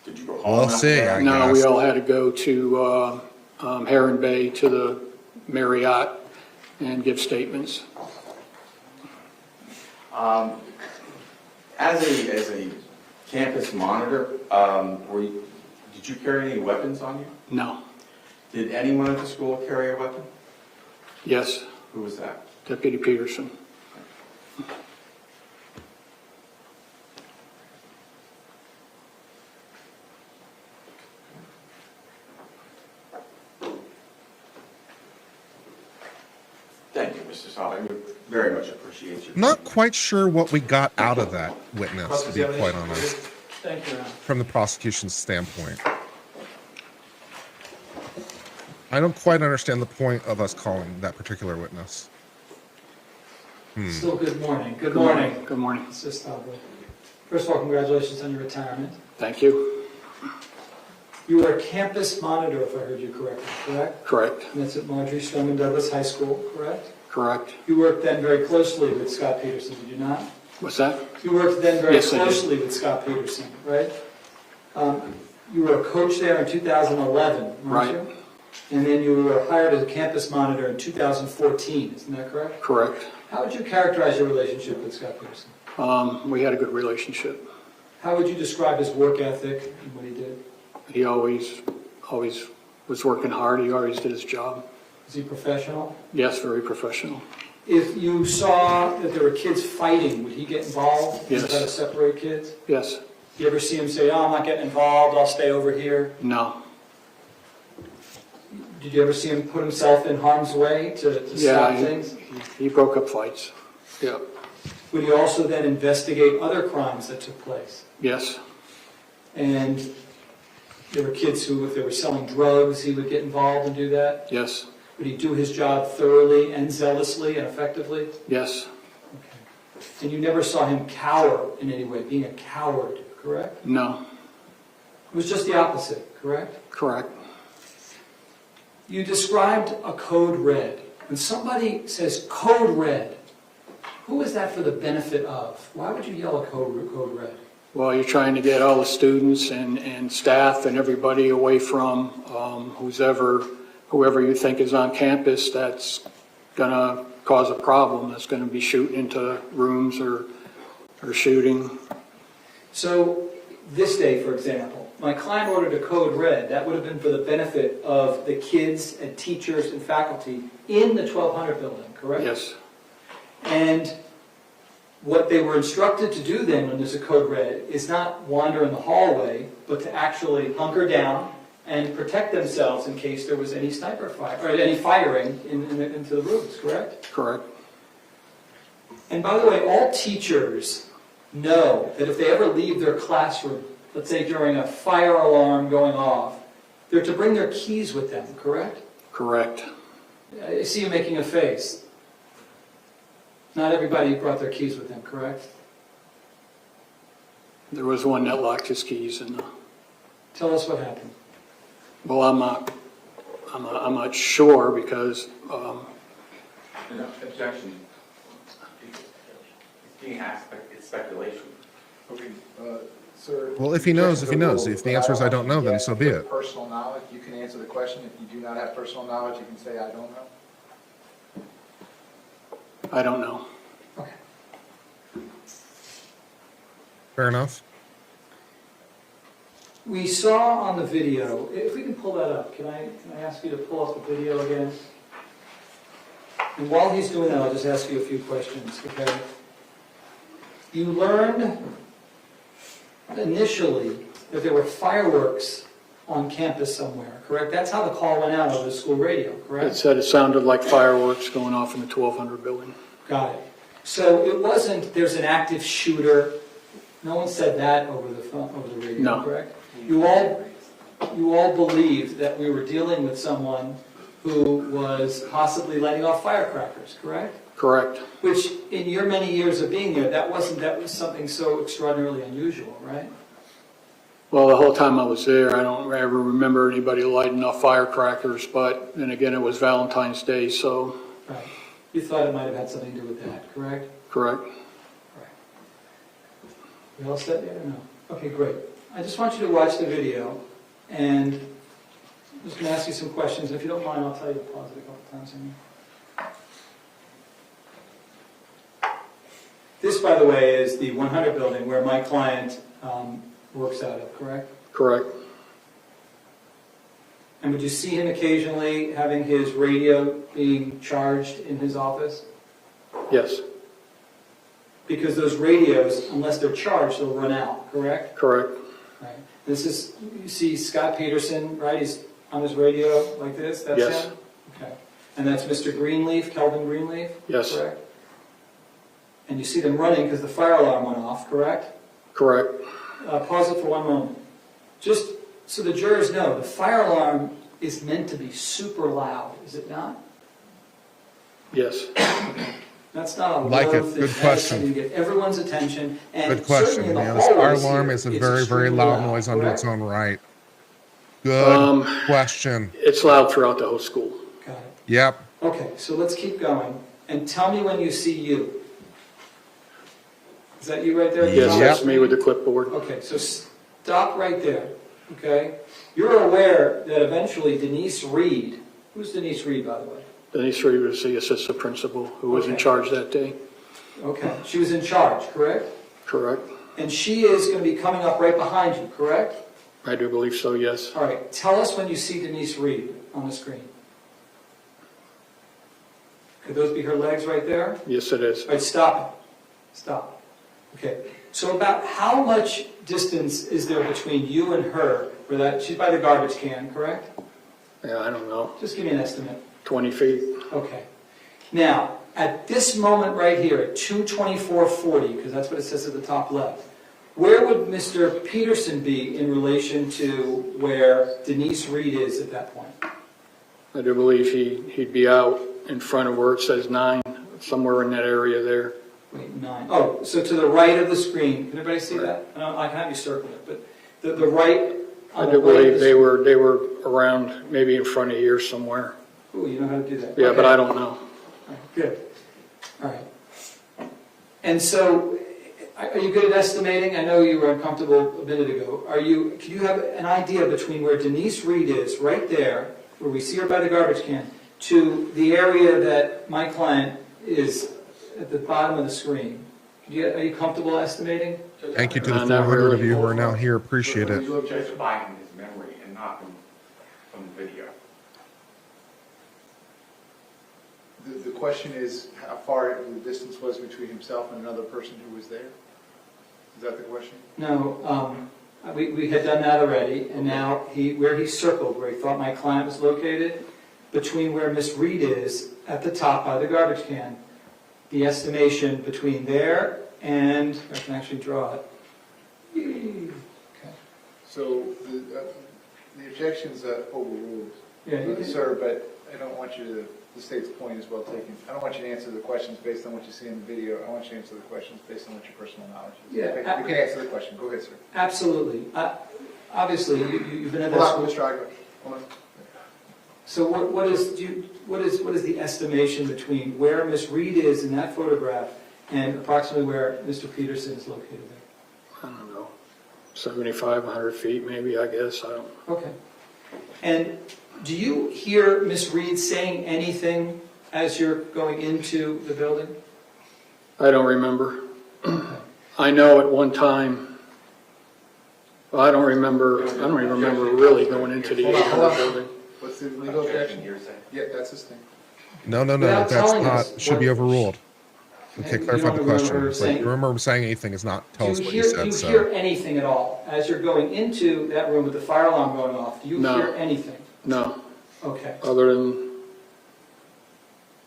did you go home? We'll after see, that? I No, we guess. all had to go to Heron Bay to the Marriott and give statements. As a campus monitor, did you carry any weapons on you? No. Did anyone at the school carry a weapon? Yes, Who was that? Deputy Peterson. Thank you, Mr. Solomon. We very much appreciate you. Not quite sure what we got out of that witness, to be quite honest, Thank you. from the prosecution's standpoint. I don't quite understand the point of us calling that particular witness. Still good morning. Good morning. Good morning. Mr. Stabile. First of all, congratulations on your retirement. Thank you. You were a campus monitor, if I heard you correctly, correct? Correct. And that's at Marjorie Stoneman Douglas High School, correct? Correct. You worked then very closely with Scot Peterson, did you not? What's that? You worked then very Yes, I did. closely with Scot Peterson, right? You were a coach there in 2011, weren't Right. you? And then you were hired as a campus monitor in 2014, isn't that correct? Correct. How would you characterize your relationship with Scot Peterson? We had a good relationship. How would you describe his work ethic and what he did? He always was working hard. He always did his job. Was he professional? Yes, very professional. If you saw that there were kids fighting, would he get involved? Yes. Try to separate kids? Yes. You ever see him say, "Oh, I'm not getting involved, I'll stay over here"? No. Did you ever see him put himself in harm's way to stop things? He broke up fights. Yeah. Would he also then investigate other crimes that took place? Yes. And there were kids who, if they were selling drugs, he would get involved and do that? Yes. Would he do his job thoroughly and zealously and effectively? Yes. Okay. And you never saw him cower in any way, being a coward, correct? No. It was just the opposite, correct? Correct. You described a code red. When somebody says code red, who is that for the benefit of? Why would you yell a code red? Well, you're trying to get all the students and staff and everybody away from whoever you think is on campus that's going to cause a problem, that's going to be shooting into rooms or shooting. So this day, for example, my client ordered a code red. That would have been for the benefit of the kids and teachers and faculty in the 1200 building, correct? Yes. And what they were instructed to do then when there's a code red is not wander in the hallway, but to actually hunker down and protect themselves in case there was any sniper fire, or any firing into the rooms, correct? Correct. And by the way, all teachers know that if they ever leave their classroom, let's say during a fire alarm going off, they're to bring their keys with them, correct? Correct. I see you making a face. Not everybody brought their keys with them, correct? There was one that locked his keys and Tell us what happened. well, I'm not sure because Objection. It's being asked, it's speculation. Okay, sir. Well, if he knows, if he knows. If the answer is I don't know, then so be it. Personal knowledge, you can answer the question. If you do not have personal knowledge, you can say, "I don't know." I don't know. Okay. Fair enough. We saw on the video, if we can pull that up, can I ask you to pull up the video again? And while he's doing that, I'll just ask you a few questions, okay? You learned initially that there were fireworks on campus somewhere, correct? That's how the call went out over the school radio, It correct? said it sounded like fireworks going off in the 1200 building. Got it. So it wasn't, there's an active shooter. No one said that over the phone, over the radio, No. correct? You all believed that we were dealing with someone who was possibly letting off firecrackers, correct? Correct. Which, in your many years of being there, that was something so extraordinarily unusual, right? Well, the whole time I was there, I don't ever remember anybody lighting off firecrackers, but then again, it was Valentine's Day, so Right. You thought it might have had something to do with that, correct? correct. We all set yet or no? Okay, great. I just want you to watch the video, and I'm just going to ask you some questions. If you don't mind, I'll tell you to pause it a couple times. This, by the way, is the 100 building where my client works out of, correct? Correct. And would you see him occasionally having his radio being charged in his office? Yes. Because those radios, unless they're charged, they'll run out, correct? Correct. Right. This is, you see Scot Peterson, right? He's on his radio like this? That's Yes. him? Okay. And that's Mr. Greenleaf, Kelvin Greenleaf? Yes. Correct? And you see them running because the fire alarm went off, correct? Correct. Pause it for one moment. Just so the jurors know, the fire alarm is meant to be super loud, is it not? Yes. That's not a Like low it. thing. Good That's question. something to get everyone's attention. And Good question. certainly in the Yeah, this fire hallways alarm here, is a it's very, very extremely loud noise unto correct? its own right. Good question. It's loud throughout the whole school. Got it. Yep. Okay, so let's keep going. and tell me when you see you. Is that you right there? Yes, Tom? that's me with the clipboard. Okay, so stop right there, okay? You're aware that eventually Denise Reed, who's Denise Reed, by the way? Denise Reed was the assistant principal who was in Okay. charge that day. Okay, she was in charge, correct? Correct. And she is going to be coming up right behind you, correct? I do believe so, yes. All right, tell us when you see Denise Reed on the screen. Could those be her legs right there? Yes, it is. All right, stop it. Stop. Okay, so about how much distance is there between you and her? Where that, she's by the garbage can, correct? Yeah, I don't know, Just give me an estimate. 20 feet. Okay. Now, at this moment right here, at 2:24:40, because that's what it says at the top left, where would Mr. Peterson be in relation to where Denise Reed is at that point? I do believe he'd be out in front of where it says 9, somewhere in that area there. Wait, 9. Oh, so to the right of the screen. Can everybody see that? I can have you circle it, but the right. I do believe they were around, maybe in front of here somewhere. Ooh, you know how to do that. Yeah, Okay. but I don't know. All right, good. All right. And so, are you good at estimating? I know you were uncomfortable a minute ago. Can you have an idea between where Denise Reed is, right there, where we see her by the garbage can, to the area that my client is at the bottom of the screen? Are you comfortable estimating? Thank you to the Not 400 of really. you who are now here. Appreciate it. You object by his memory and not from the video. The question is how far the distance was between himself and another person who was there? Is that the question? No, we had done that already, and now where he circled, where he thought my client was located, between where Miss Reed is at the top by the garbage can, the estimation between there and, I can actually draw it. Okay. So the objection's overruled, Yeah, you can, sir, but I don't want you to, the state's point is well taken. I don't want you to answer the questions based on what you see in the video. I want you to answer the questions based on what your personal knowledge is. Yeah, Okay, you can answer the question. Go ahead, sir. absolutely. Obviously, you've been at Hold that on, school. Mr. Igo. Hold on. So what is the estimation between where Miss Reed is in that photograph and approximately where Mr. Peterson is located there? I don't know, 75, 100 feet maybe, I guess. I don't. Okay. And do you hear Miss Reed saying anything as you're going into the building? I don't remember. I know at one time, well, I don't even remember really going into the Hold on, 800 building. What's the legal objection? Hearsay. Yeah, that's his thing. No, Without that's telling not, us should be what- overruled. And Okay, you clarify don't the remember question. It's like, saying- you remember saying anything is not, tell us what you Do said, you so. hear anything at all as you're going into that room with the fire alarm going off? Do you No. hear anything? No, Okay. other than,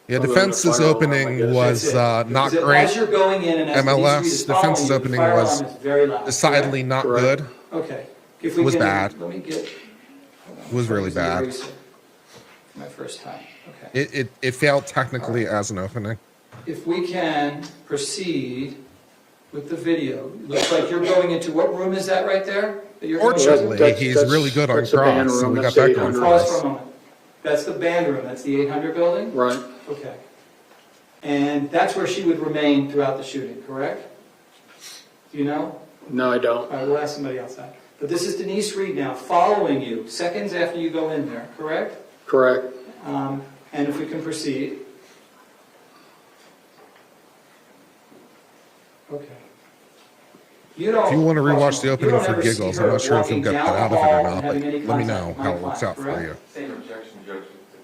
Yeah, Other than defense's the fire alarm, I opening guess. was That's it. not Because great, As you're going in and as Denise Reed MLS is following defense's you, opening the fire was alarm is very loud. decidedly not Correct. good. Okay. If we was can- bad. Let me get. hold on, It was I'm really using the bad. eraser for my first time. Okay. It failed technically as an opening. If we can proceed with the video. Looks like you're going into, what room is that right there? that you're going into? Fortunately, That's- he's that's- really good on that's the band cross, so room, we got that's that the going for 800. Pause us. for a moment. That's the band room, that's the 800 building? right, Okay. And that's where she would remain throughout the shooting, correct? Do you know? no, I don't. All right, we'll ask somebody else that. But this is Denise Reed now, following you, seconds after you go in there, correct? Correct. And if we can proceed. Okay. You don't. If you want to rewatch the you opening don't for ever see giggles, her I'm not sure if you'll walking get down that the out of it hall or and not, but having any let me contact know with how my it works client, out for correct? you. Same objection, Judge,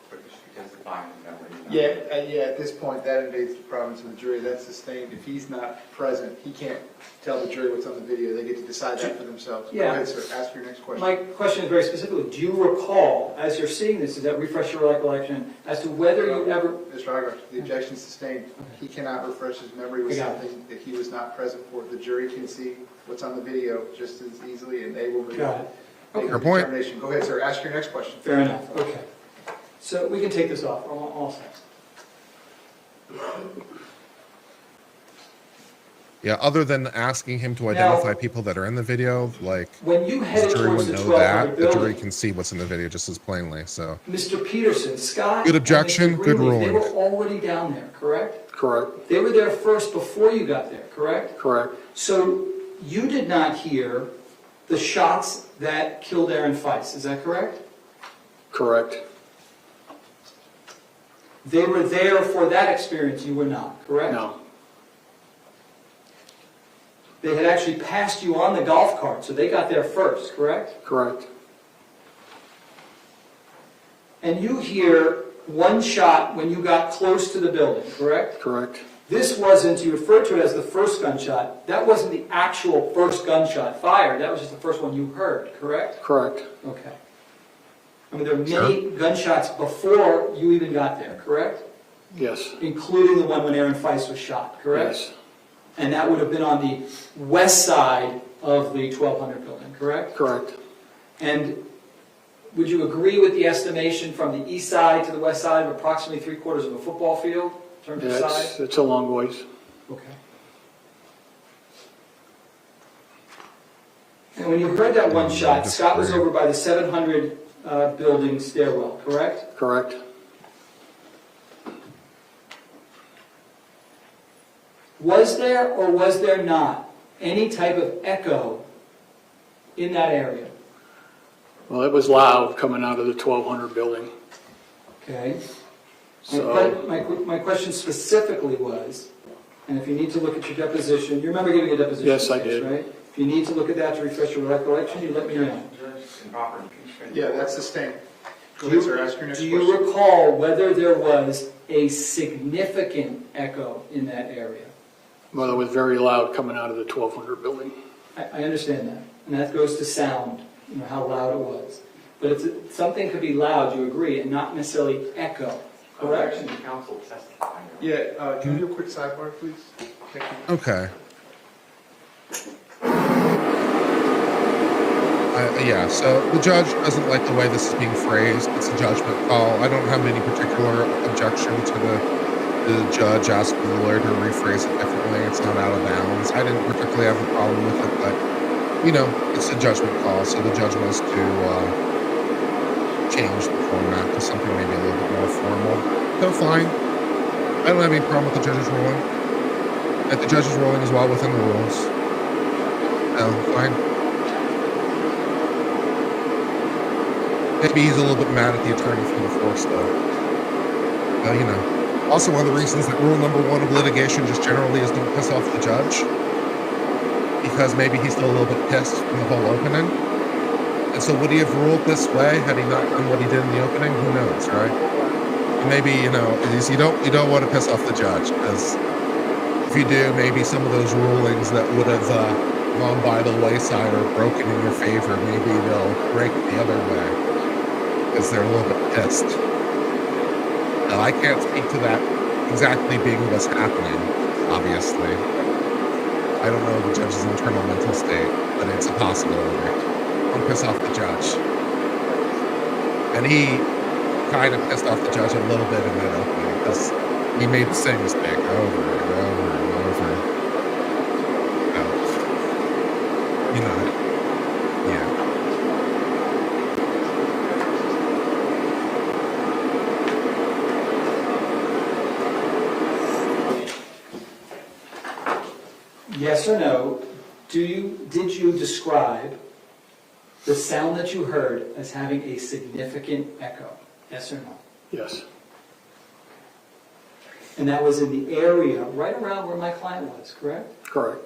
but she testifying in memory. Yeah, at this point, that invades the province of the jury. That's sustained. If he's not present, he can't tell the jury what's on the video. They get to decide that for themselves. Yeah. Go ahead, sir. Ask your next question. My question is very specifically, do you recall, as you're seeing this, does that refresh your recollection as to whether you ever... Mr. Igo, the objection is sustained. He cannot refresh his memory with I got it. something that he was not present for. The jury can see what's on the video just as easily, and they will make Got it. a Fair point. determination. Go ahead, sir. Ask your next question. Fair enough, okay. So we can take this off, all set. Yeah, other than asking him to identify people that are in the video, like, When you the headed jury towards wouldn't the know that. 1200 The jury building, can see what's in the video just as plainly, so. Mr. Peterson, Scott, Good and objection, Mr. good Greenleaf, they ruling. were already down there, correct? Correct, They were there first before you got there, correct? correct, So you did not hear the shots that killed Aaron Feist, is that correct? correct, They were there for that experience, you were not, correct? no, They had actually passed you on the golf cart, so they got there first, correct? correct, And you hear one shot when you got close to the building, correct? correct, This wasn't, you referred to it as the first gunshot. That wasn't the actual first gunshot fired. That was just the first one you heard, correct? correct, Okay. I mean, there were many gunshots before you even got there, correct? yes, Including the one when Aaron Feist was shot, correct? yes, And that would have been on the west side of the 1200 building, correct? correct, And would you agree with the estimation from the east side to the west side of approximately 3/4 of a football field in terms of yeah, size? it's a long ways, Okay. And when you heard that one shot, Scott was over by the 700 building stairwell, correct? correct, Was there or was there not any type of echo in that area? well, it was loud coming out of the 1200 building, Okay? so, My question specifically was, and if you need to look at your deposition, you remember giving a deposition? Yes, I case, did. Right? If you need to look at that to refresh your recollection, you let me know. Yeah, that's sustained. Go ahead, sir, ask your next Do question. you recall whether there was a significant echo in that area? well, it was very loud coming out of the 1200 building, I understand that, and that goes to sound, you know, how loud it was. But if something could be loud, you agree, and not necessarily echo, correct? Yeah, can we do a quick sidebar, please? Thank you. Okay. Yeah, so the judge doesn't like the way this is being phrased. It's a judgment call. I don't have any particular objection to the judge asking the lawyer to rephrase it differently. It's not out of bounds. I didn't particularly have a problem with it, but, you know, it's a judgment call, so the judge wants to change the format to something maybe a little bit more formal. So fine. I don't have any problem with the judge's ruling. If the judge's ruling is well within the rules. No, fine. Maybe he's a little bit mad at the attorney for the force, though. You know. Also, one of the reasons that rule number 1 of litigation just generally is don't piss off the judge. Because maybe he's still a little bit pissed from the whole opening. And so would he have ruled this way had he not done what he did in the opening? Who knows, right? And maybe, you know, you don't want to piss off the judge, because if you do, maybe some of those rulings that would have gone by the wayside or broken in your favor, maybe they'll break the other way. Because they're a little bit pissed. Now, I can't speak to that exactly being what's happening, obviously. I don't know the judge's internal mental state, but it's a possibility. Don't piss off the judge. And he kind of pissed off the judge a little bit in that opening, because he made the same mistake over and over and over. You know, yeah. Yes or no, did you describe the sound that you heard as having a significant echo? Yes or no? yes, And that was in the area right around where my client was, correct? correct,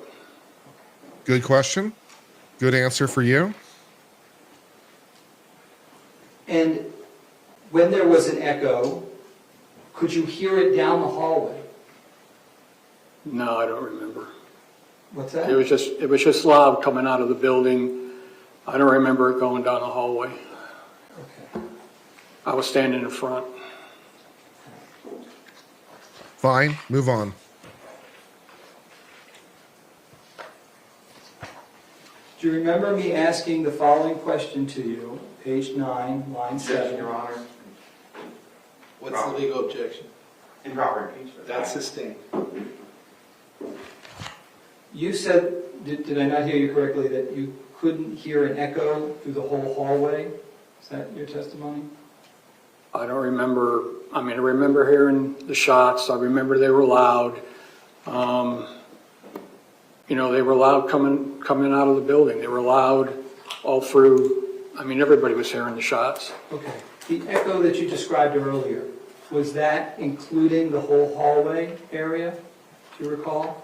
Good question. Good answer for you. And when there was an echo, could you hear it down the hallway? no, I don't remember. What's that? It was just loud coming out of the building. I don't remember it going down the hallway. Okay. I was standing in front. Fine. Move on. Do you remember me asking the following question to you, page 9, line 7? Your Honor. What's the legal objection? Improper impeachment. That's sustained. You said, did I not hear you correctly, that you couldn't hear an echo through the whole hallway? Is that your testimony? I don't remember, I remember hearing the shots, I remember they were loud. They were loud coming out of the building, they were loud all through, everybody was hearing the shots. Okay. The echo that you described earlier, was that including the whole hallway area, do you recall?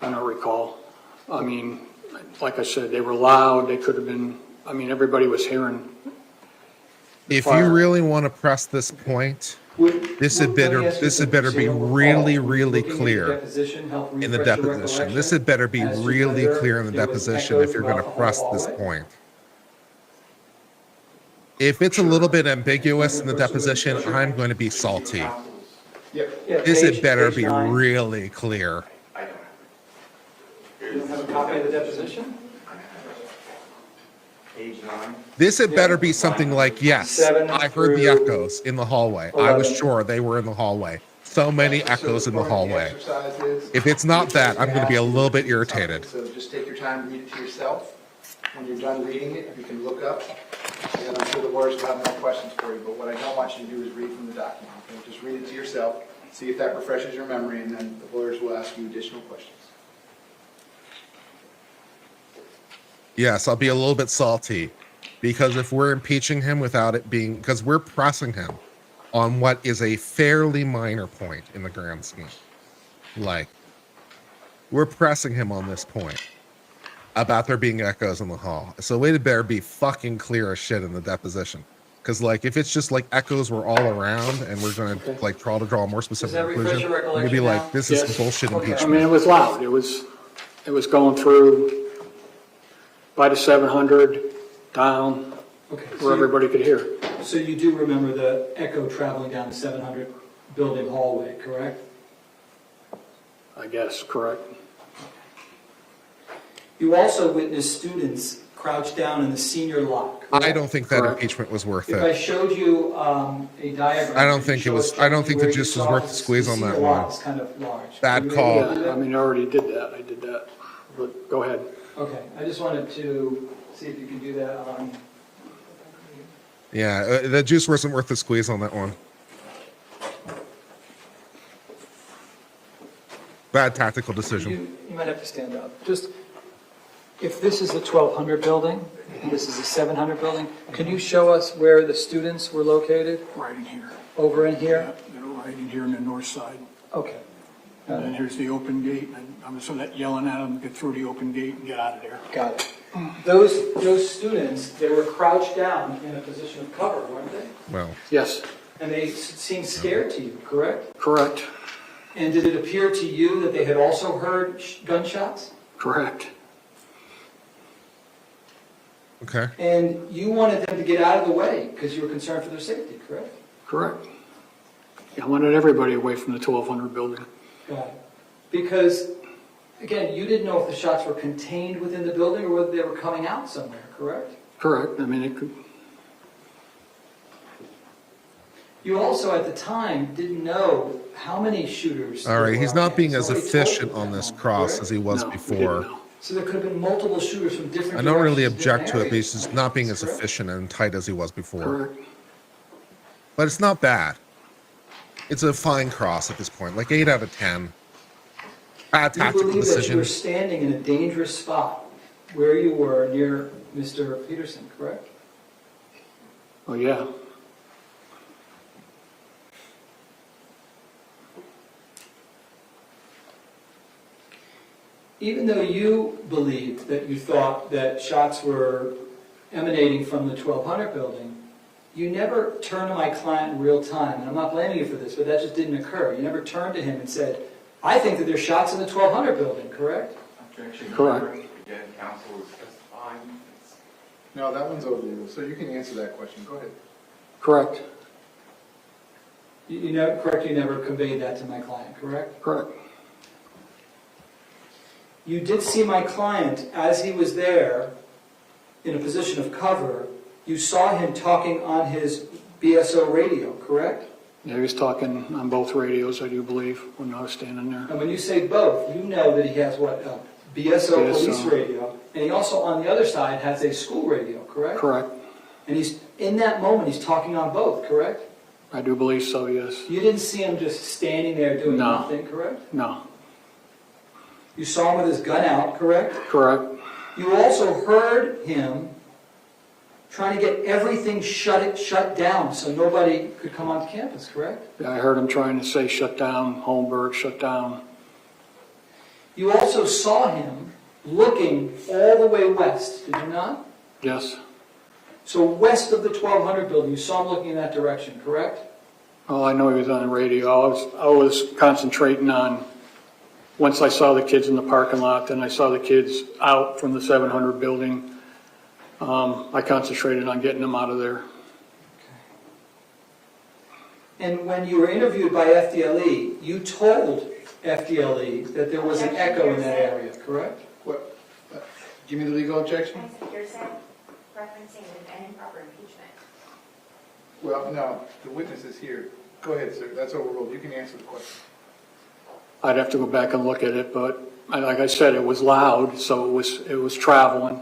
I don't recall. Like I said, they were loud, they could have been, everybody was hearing. If Fire. you really want to press this point, this had better be really, really clear in the deposition. This had better be really clear in the deposition if you're going to press this point. If it's a little bit ambiguous in the deposition, I'm going to be salty. This had better be really clear. You don't have a copy of the deposition? Page 9. This had better be something like, yes, 7 I heard the through echoes in the hallway. I was 11. sure they were in the hallway. So many echoes in the hallway. Exercise is- If it's not that, I'm going to be a little bit irritated. So just take your time, read it to yourself. When you're done reading it, you can look up, and I'm sure the lawyers will have more questions for you, but what I don't want you to do is read from the document. Okay? Just read it to yourself, see if that refreshes your memory, and then the lawyers will ask you additional questions. Yes, I'll be a little bit salty because if we're impeaching him without it being, because we're pressing him on what is a fairly minor point in the grand scheme. Like, we're pressing him on this point about there being echoes in the hall. So it better be fucking clear as shit in the deposition. Because, like, if it's just like echoes were all around and we're going to, like, try to draw a more specific that refresh conclusion, your we're going to be recollection like, now? this is Yes. some bullshit Okay. impeachment. It was loud, it was going through by the 700 down Okay. where everybody could hear. So you do remember the echo traveling down the 700 building hallway, correct? I guess, correct. You also witnessed students crouched down in the senior lock, I correct? don't think that Correct. impeachment was worth If I it. showed you a diagram. I don't could you think it show was- us I don't think the where you juice was saw worth the the squeeze on that senior one. lock is kind of large. Bad Were you call. able to do Yeah, that? I already did that, I did that. But go ahead. Okay, I just wanted to see if you can do that on, Yeah, the juice wasn't worth the squeeze on that one. Bad tactical decision. you might have to stand up. Just, if this is the 1200 building, and this is the 700 building, can you show us where the students were located? Right in here. Over in here? They're right in here on the north side. Okay. And then here's the open gate, and I'm just yelling at them, get through the open gate and get out of there. Got it. Those students, they were crouched down in a position of cover, weren't they? Well, Yes, And they seemed scared to you, correct? correct, And did it appear to you that they had also heard gunshots? correct. okay. And you wanted them to get out of the way because you were concerned for their safety, correct? Correct. I wanted everybody away from the 1200 building. Got it. Because, again, you didn't know if the shots were contained within the building or whether they were coming out somewhere, correct? Correct, it could, You also, at the time, didn't know how many shooters. All there right, were he's out not there. being as Somebody told efficient you on that this moment, cross correct? as he was no, we before. didn't know. So there could have been multiple shooters from different I don't really directions, object to different it, but he's areas. just not being as Correct? efficient and tight as he was before. Correct. But it's not bad. It's a fine cross at this point, like 8 out of 10. Bad You tactical believe that you decision. were standing in a dangerous spot where you were near Mr. Peterson, correct? Oh, yeah. Even though you believed that you thought that shots were emanating from the 1200 building, you never turned to my client in real time, and I'm not blaming you for this, but that just didn't occur. You never turned to him and said, I think that there's shots in the 1200 building, correct? Objection. Correct. Again, counsel is testifying. No, that one's over you, so you can answer that question. Go ahead. Correct. You never, correct, you never conveyed that to my client, correct? Correct. You did see my client as he was there in a position of cover. You saw him talking on his BSO radio, correct? Yeah, he was talking on both radios, I do believe, when I was standing there. And when you say both, you know that he has what, a BSO police BSO. radio, and he also, on the other side, has a school radio, correct? Correct. And he's, in that moment, he's talking on both, correct? I do believe so, yes. You didn't see him just standing there doing No. nothing, correct? No. You saw him with his gun out, correct? Correct. You also heard him trying to get everything shut down so nobody could come onto campus, correct? Yeah, I heard him trying to say shut down, Holmberg, shut down. You also saw him looking all the way west, did you not? Yes. So west of the 1200 building, you saw him looking in that direction, correct? Oh, I know he was on the radio. I was concentrating on, once I saw the kids in the parking lot, then I saw the kids out from the 700 building. I concentrated on getting them out of there. And when you were interviewed by FDLE, you told FDLE that there was an echo in that area, correct? What, give me the legal objection? Peterson referencing an improper impeachment. Well, no, the witness is here. Go ahead, sir, that's overruled. You can answer the question. I'd have to go back and look at it, but like I said, it was loud, so it was traveling.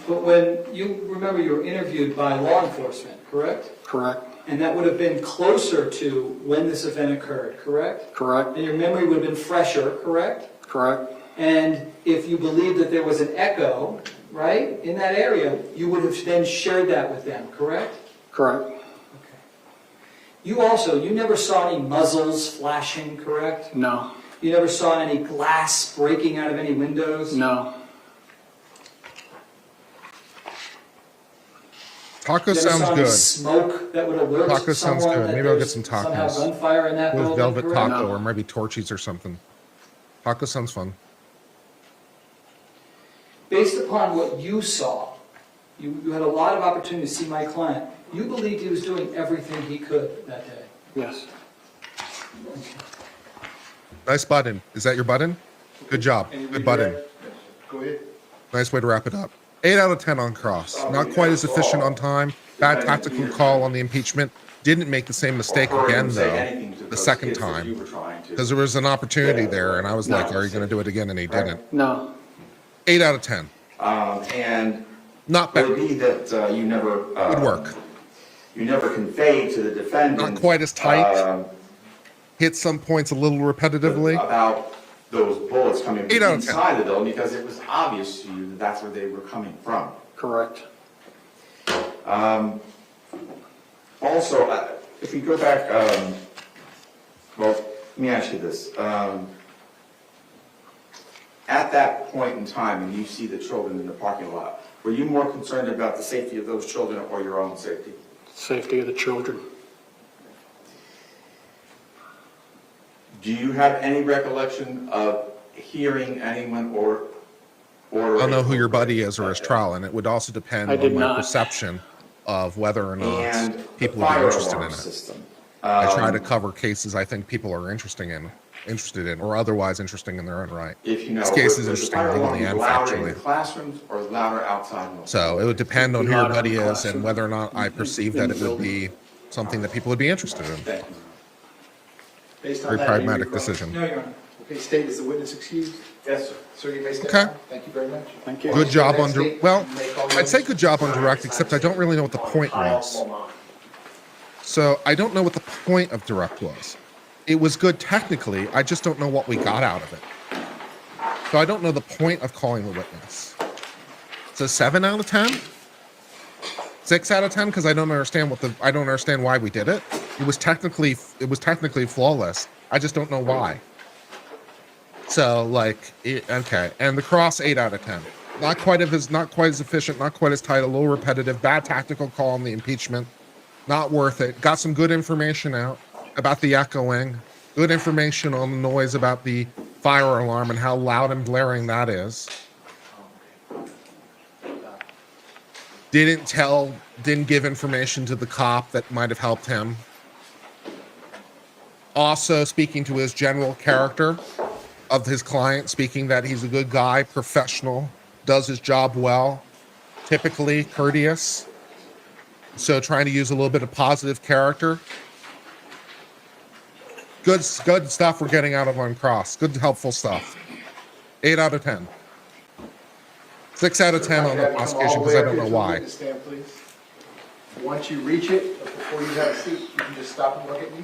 But when you, remember you were interviewed by law enforcement, correct? Correct. And that would have been closer to when this event occurred, correct? Correct. And your memory would have been fresher, correct? Correct. And if you believed that there was an echo, right, in that area, you would have then shared that with them, correct? Correct. Okay. You also, you never saw any muzzles flashing, correct? No. You never saw any glass breaking out of any windows? No. Taco You never sounds saw any good. smoke that would alert Taco sounds someone good. that Maybe I'll get there's some somehow tacos. gunfire in that With building, velvet correct? taco No. or maybe Torchy's or something. Taco sounds fun. Based upon what you saw, you had a lot of opportunity to see my client. You believed he was doing everything he could that day. Yes. Nice button. Is that your button? Good job. Good button. Go ahead. Nice way to wrap it up. 8 out of 10 on Cross. Not quite as efficient on time. Bad tactical call on the impeachment. Didn't make the same mistake again, though, the second time. Because there was an opportunity there, and I was like, are you going to do it again? And he didn't. No. 8 out of 10. And Not it would bad. be that you never. Good work. You never conveyed to the defendant. Not quite as tight. Hit some points a little repetitively. About those bullets coming 8 out of 10. inside the building, because it was obvious to you that that's where they were coming from. Correct. Also, if we go back, well, let me ask you this. At that point in time, when you see the children in the parking lot, were you more concerned about the safety of those children or your own safety? Safety of the children. Do you have any recollection of hearing anyone or I don't know who your buddy is or his trial, and it would also depend I did on my not. perception of whether or not and people the would be fire interested in alarm it. system? I try to cover cases I think people are interested in, or otherwise interesting in their own right. If you know, This case is was the interesting fire alarm legally and louder in the factually. classrooms or louder outside? So it would depend on who your Louder in buddy the is classroom. and whether or not I perceive that it would be something that people would be interested in. Thank you. Based on Very that, pragmatic you request- decision. No, Your Honor. Okay, state, is the witness excused? Yes, sir. Sir, you may step Okay. down. Thank you very much. Thank you. Good job on, Next well, statement, make all I'd say yours. good job on direct, except I don't really know what the point was. So I don't know what the point of direct was. It was good technically, I just don't know what we got out of it. So I don't know the point of calling the witness. So 7 out of 10? 6 out of 10? Because I don't understand why we did it. It was technically flawless. I just don't know why. So okay. And the cross 8 out of 10. Not quite as efficient, not quite as tight, a little repetitive, bad tactical call on the impeachment. Not worth it. Got some good information out about the echoing, good information on the noise about the fire alarm and how loud and blaring that is. Didn't give information to the cop that might have helped him. Also speaking to his general character of his client, speaking that he's a good guy, professional, does his job well, typically courteous. So trying to use a little bit of positive character Good stuff we're getting out of on cross. Good, helpful stuff. 8 out of 10. 6 out of 10 on the prosecution because I don't know why. Stand, please. Once you reach it, before you have a seat, you can just stop and look at me.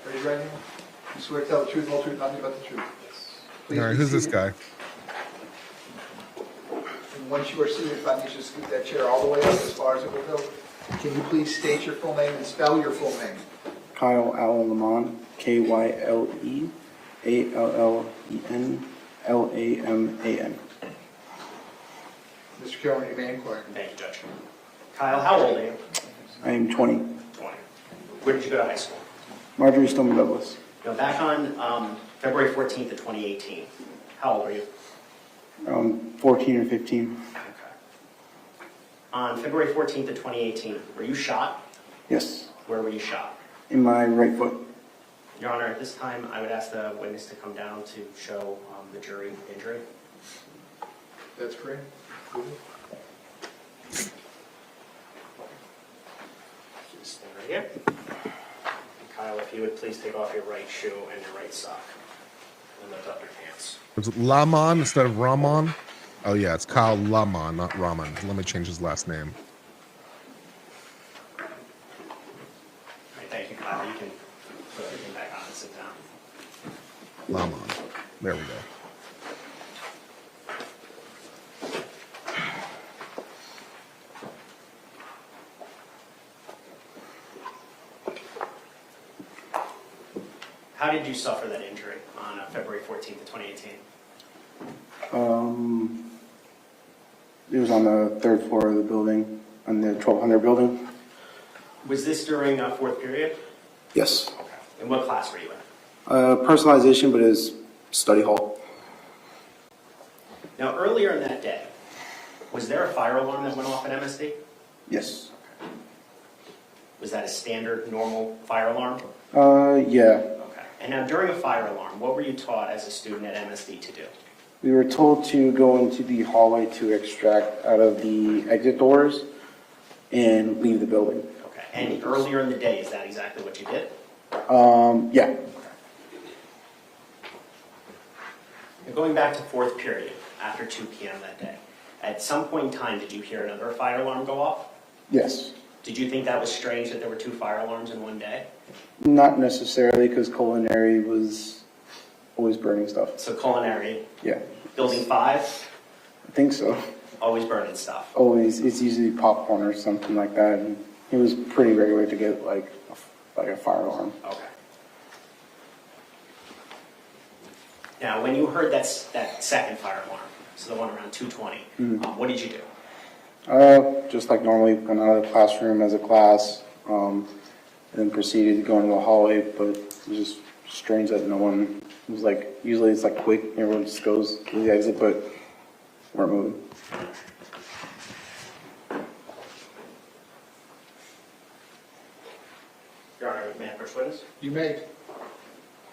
Raise your right hand. You swear to tell the truth, the whole truth, nothing but the truth. Please All right, be who's this seated. guy? And once you are seated, if I need you to scoot that chair all the way up as far as it will go. Can you please state your full name and spell your full name? Kyle Allen Lamont, KYLEALLEN LAMAN. Mr. Killen, you may inquire. Thank you, Judge. Kyle, how old are you? I am 20. 20. Where did you go to high school? Marjorie Stoneman Douglas. Now, back on February 14th of 2018, how old are you? 14 or 15. Okay. On February 14th of 2018, were you shot? Yes. Where were you shot? In my right foot. Your Honor, at this time, I would ask the witness to come down to show the jury injury. That's correct. Just stand right here. Kyle, if you would please take off your right shoe and your right sock. And lift up your pants. Was it Lamon instead of Ramon? Oh yeah, it's Kyle Lamon, not Raman. Let me change his last name. All right, thank you, Kyle. You can put everything back on and sit down. Lamon. There we go. How did you suffer that injury on February 14th of 2018? It was on the 3rd floor of the building, on the 1200 building. Was this during fourth period? Yes. Okay. And what class were you in? Personalization, but it is study hall. Now, earlier in that day, was there a fire alarm that went off at MSD? Yes. Was that a standard, normal fire alarm? Yeah. Okay. And now, during a fire alarm, what were you taught as a student at MSD to do? We were told to go into the hallway to extract out of the exit doors and leave the building. Okay. And earlier in the day, is that exactly what you did? Yeah. Now, going back to fourth period, after 2 p.m. that day, at some point in time, did you hear another fire alarm go off? Yes. Did you think that was strange that there were 2 fire alarms in one day? Not necessarily, because culinary was always burning stuff. So culinary, Yeah. building 5, I think so. always burning stuff. Always, it's usually popcorn or something like that. And it was pretty regular to get like a fire alarm. Okay. Now, when you heard that second fire alarm, so the one around 2:20, what did you do? Just like normally, went out of the classroom as a class, and then proceeded to go into the hallway. But it was just strange that no one was like. Usually it's like quick, everyone just goes to the exit, but weren't moving. Your Honor, may I first witness? You may.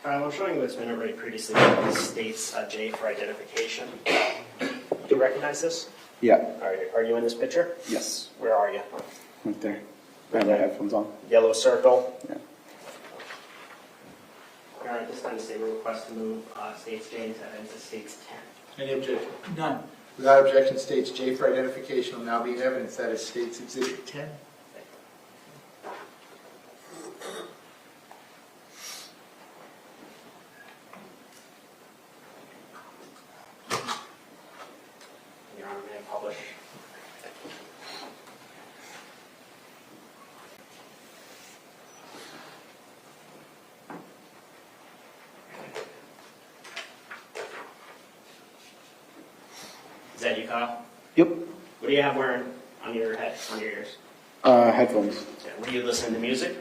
Kyle, I'm showing you what's been already previously. This states J for identification. Do you recognize this? Yeah. Are you in this picture? Yes. Where are you? Right there. I have my headphones on. Yellow circle. Yeah. Your Honor, at this time, the state will request to move states J into evidence as states 10. Any objection? None. Without objection, states J for identification will now be in evidence. That is States Exhibit 10. Your Honor, may I publish? Is that you, Kyle? Yep. What do you have wearing on your head, on your ears? Headphones. Were you listening to music?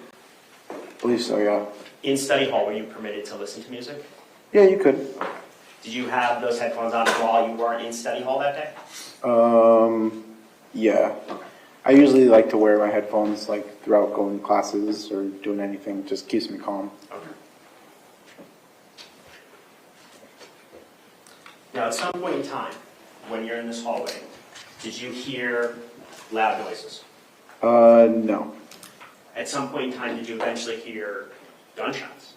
I believe so. Yeah. In study hall, were you permitted to listen to music? Yeah, you could. Did you have those headphones on while you weren't in study hall that day? Yeah. I usually like to wear my headphones like throughout going to classes or doing anything. Just keeps me calm. Okay. Now, at some point in time, when you're in this hallway, did you hear loud noises? No. At some point in time, did you eventually hear gunshots?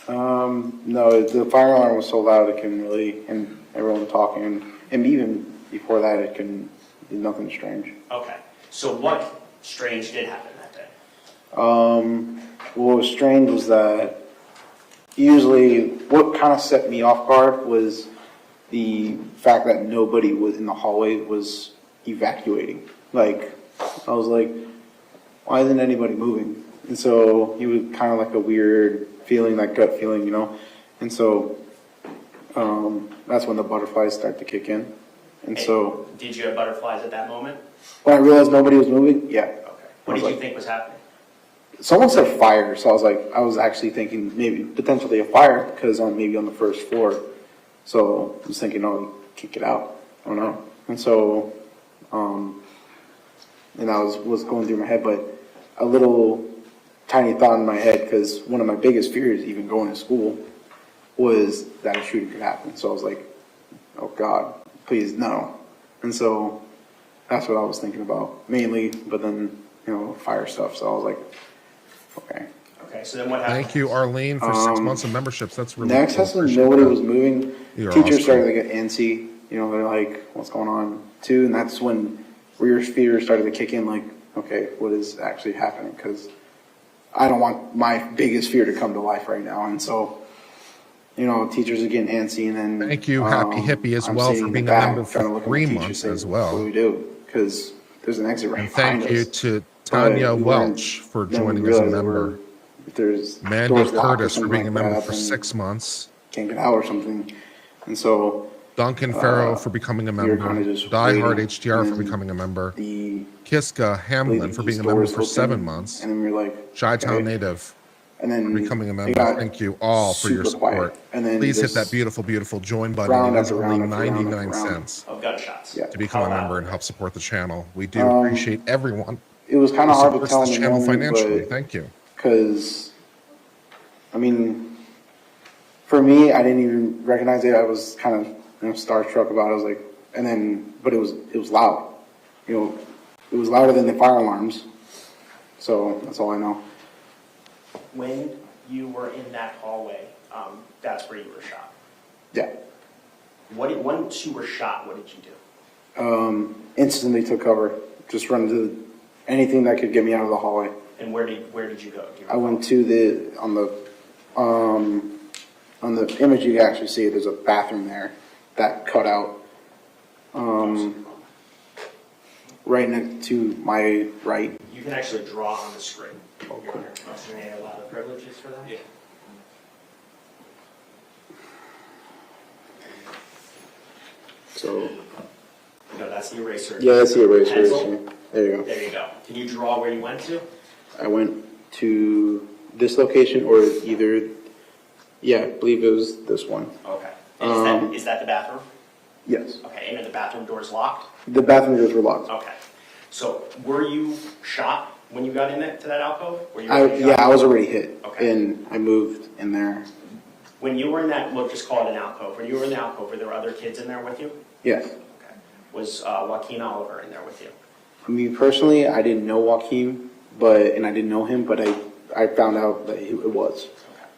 No, the fire alarm was so loud it couldn't really, and everyone talking, and even before that, it couldn't, nothing strange. Okay, so what strange did happen that day? What was strange was that usually what kind of set me off guard was the fact that nobody was in the hallway was evacuating. Like, I was like, why isn't anybody moving? And so it was kind of like a weird feeling, that gut feeling, you know? And so that's when the butterflies start to kick in. And so Did you have butterflies at that moment? when I realized nobody was moving, yeah. Okay. What did you think was happening? Someone said fire, so I was actually thinking maybe potentially a fire because maybe on the first floor. So I was thinking, oh, kick it out. I don't know. And so, and I was going through my head, but a little tiny thought in my head, because one of my biggest fears, even going to school, was that a shooting could happen. So I was like, oh God, please no. And so that's what I was thinking about mainly, but then, you know, fire stuff. So I was like, okay. Okay, so then what happened? Thank you, Arlene, for 6 months of memberships. That's really Next, cool. as nobody was moving, You're teachers awesome. started to get antsy. You know, they're like, "What's going on?" Too, and that's when your fear started to kick in. Like, okay, what is actually happening? Because I don't want my biggest fear to come to life right now. And so, you know, teachers are getting antsy, and then Thank you, Happy Hippie, as I'm well, sitting for in being the a back member trying to for look at my 3 teacher months saying, as well. What do we do? Because there's an exit right And behind thank you us. to But Tanya we weren't- Welch for then we joining as a realized that member. if there's Mandy doors locked or Curtis for something being a like member that, for then 6 months. can't get out or something. And so Duncan Farrow for becoming a you're member. kinda just Die Hard waiting, HDR and for then becoming a member. the Kiska Hamlin for being a member for 7 months. And then we're like, Chi-Town okay. native And then for becoming a it member. got Thank you all for your super quiet. support. And then Please hit just that beautiful, beautiful join button. round It is after only round after round after 99 round. cents Of gunshots? Yeah. to become a How member loud? and help support the channel. We do appreciate everyone It was kind who of hard to supports tell this in the channel moment, financially. but Thank you. because, I mean, for me, I didn't even recognize it. I was kind of, you know, starstruck about it. I was like, and then, but it was loud. You know, it was louder than the fire alarms. So that's all I know. When you were in that hallway, that's where you were shot. Yeah. Once you were shot, what did you do? Instantly took cover. Just run to anything that could get me out of the hallway. And where did you go? Do you I went to on the image you can actually see there's a bathroom there that cut out. Right next to my right. You can actually draw on the screen. Oh, cool. May I allow the privileges for that? Yeah. So, No, that's the eraser. yeah, that's the eraser. Pencil? There you go. There you go. Can you draw where you went to? I went to this location or either, yeah, I believe it was this one. Okay. And is that the bathroom? Yes. Okay, and are the bathroom doors locked? The bathroom doors were locked. Okay. So were you shot when you got in to that alcove? Were you already shot? Yeah, I was already hit. Okay. And I moved in there. When you were in that, we'll just call it an alcove. When you were in the alcove, were there other kids in there with you? Yes. Okay. Was Joaquin Oliver in there with you? Me personally, I didn't know Joaquin, and I didn't know him, but I found out that it was.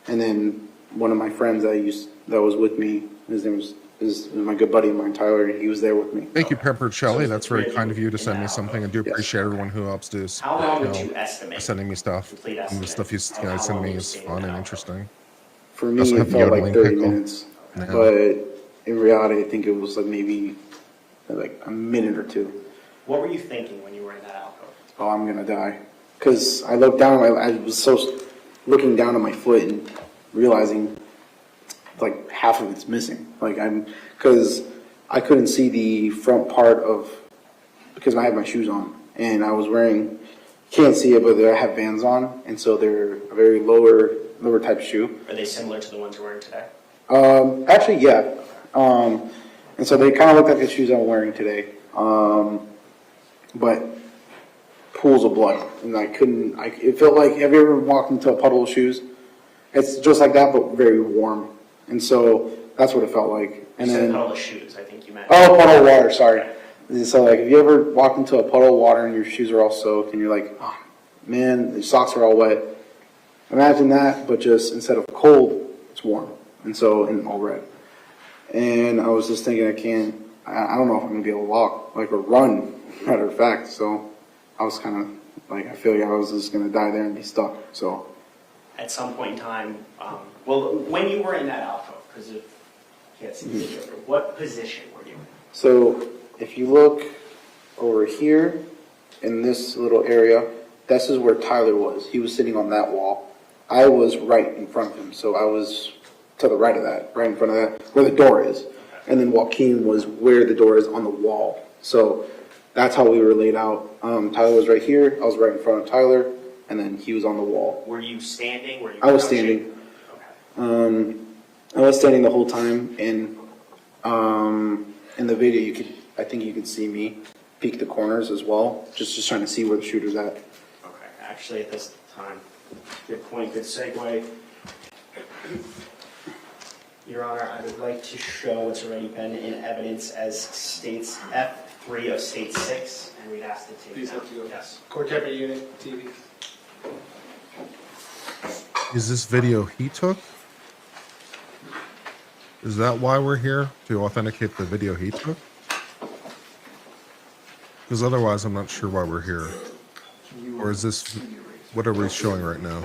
And then one of my friends that was with me, his name is my good buddy of mine, Tyler, he was there with me. Thank you, Pepper Shelley. So That's very it's kind of you to in send me that something. I do Yes. appreciate everyone who helps do. How long would know, you estimate? sending me stuff. Complete And the estimate stuff you of how send long me you is stayed in fun the and alcove? interesting. For me, Also it have felt yodeling like 30 pickle. minutes, Yeah. but in reality, I think it was like maybe like a minute or two. What were you thinking when you were in that alcove? Oh, I'm gonna die. Because I looked down, I was so looking down at my foot and realizing like half of it's missing. Because I couldn't see the front part because I had my shoes on and I was wearing, can't see it, but I have Vans on, and so they're a very lower type shoe. Are they similar to the ones you're wearing today? Actually, yeah. And so they kind of look like the shoes I'm wearing today. But pools of blood, and it felt like, have you ever walked into a puddle of shoes? It's just like that, but very warm. And so that's what it felt like. And You said then, puddle of shoes, I think you meant. oh, puddle of water, sorry. And so like, if you ever walk into a puddle of water and your shoes are all soaked and you're like, oh, man, the socks are all wet. Imagine that, but just instead of cold, it's warm. And so, and all red. And I was just thinking, I don't know if I'm gonna be able to walk, like, or run, matter of fact. So I was kind of like, I feel like I was just gonna die there and be stuck. So At some point in time, well, when you were in that alcove, because you can't see the video, what position were you in? So if you look over here in this little area, this is where Tyler was. He was sitting on that wall. I was right in front of him, so I was to the right of that, right in front of that, where the door is. And then Joaquin was where the door is on the wall. So that's how we were laid out. Tyler was right here, I was right in front of Tyler, and then he was on the wall. Were you standing? Were you I was crouching? standing. Okay. I was standing the whole time, and in the video, I think you could see me peek the corners as well, just trying to see where the shooter's at. Okay, actually at this time, good point, good segue. Your Honor, I would like to show what's already been in evidence as states F3 of state 6, and we'd ask the team. Please have to go. Yes. Court Deputy Unit, TV. Is this video he took? Is that why we're here? To authenticate the video he took? Because otherwise I'm not sure why we're here. Or is this, what are we showing right now?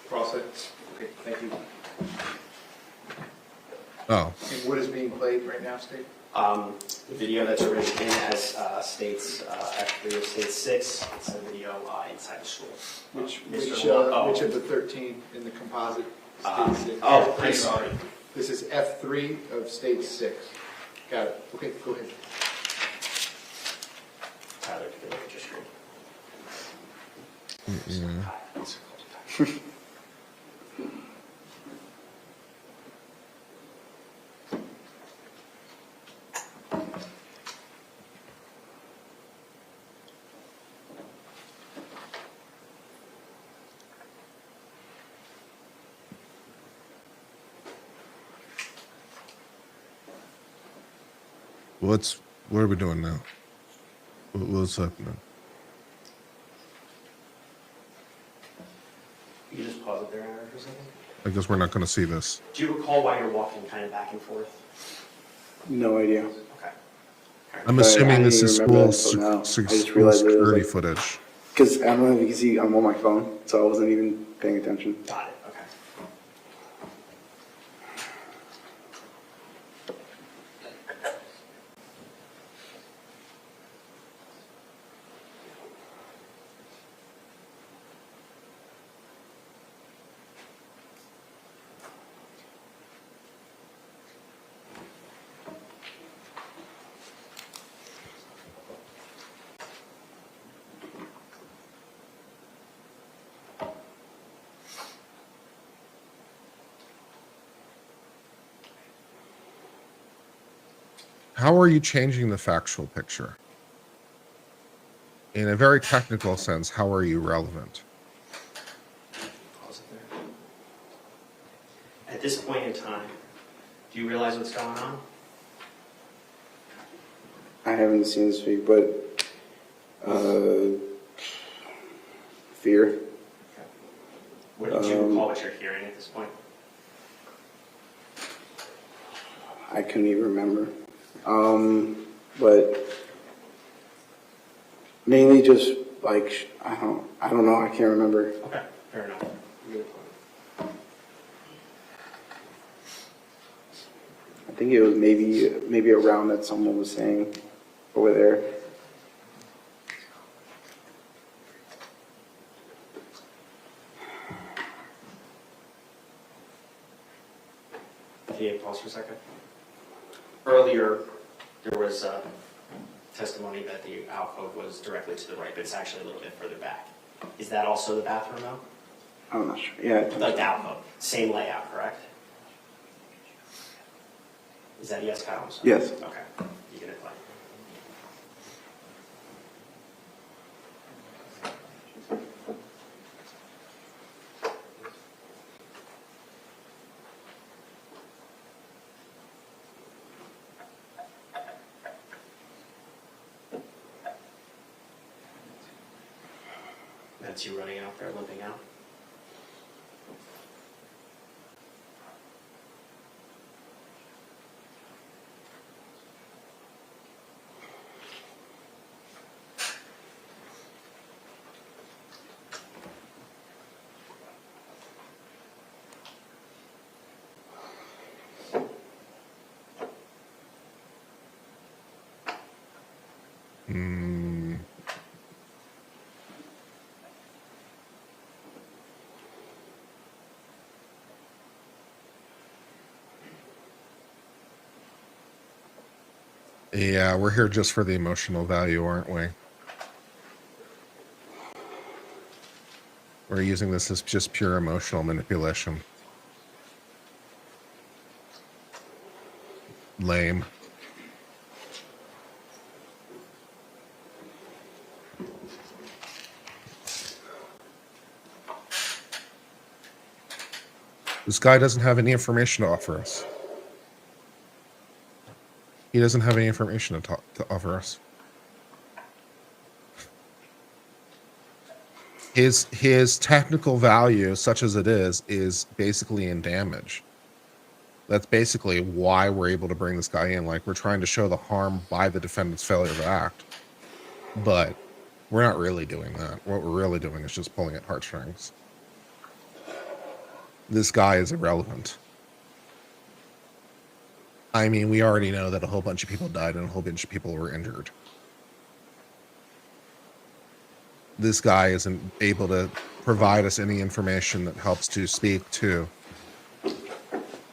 Process. Okay, thank you. Oh, And what is being played right now, State? The video that's already in as states F3 of state 6, it's a video inside the school. Which Mr. of the 13 in the composite? Oh, State 6? I'm sorry. This is F3 of state 6. Got it. Okay, go ahead. Tyler, take a look at your screen. yeah. What are we doing now? What's happening? You can just pause it there, Aaron, for a second. I guess we're not going to see this. Do you recall why you're walking kind of back and forth? No idea. Okay. I'm I assuming this didn't is even remember school that until now. I just realized it was security like- footage. Because I don't know if you can see, I'm on my phone, so I wasn't even paying attention. Got it, okay. How are you changing the factual picture? In a very technical sense, how are you relevant? Pause it there. At this point in time, do you realize what's going on? I haven't seen this week, but fear. What do you recall what you're hearing at this point? I couldn't even remember. But mainly just like I don't know. I can't remember. Okay, fair enough. Good point. I think it was maybe around that someone was saying over there. Can you pause for a second? Earlier, there was testimony that the alcove was directly to the right, but it's actually a little bit further back. Is that also the bathroom though? I'm not sure. Yeah. Like the alcove, same layout, correct? Is that yes, Kyle? I'm sorry. Yes. Okay, you can apply. That's you running out there, limping out? Hmm. Yeah, we're here just for the emotional value, aren't we? We're using this as just pure emotional manipulation. Lame. This guy doesn't have any information to offer us. He doesn't have any information to offer us. His technical value, such as it is basically in damage. That's basically why we're able to bring this guy in. Like, we're trying to show the harm by the defendant's failure to act. But we're not really doing that. What we're really doing is just pulling at heartstrings. This guy is irrelevant. I mean, we already know that a whole bunch of people died and a whole bunch of people were injured. This guy isn't able to provide us any information that helps to speak to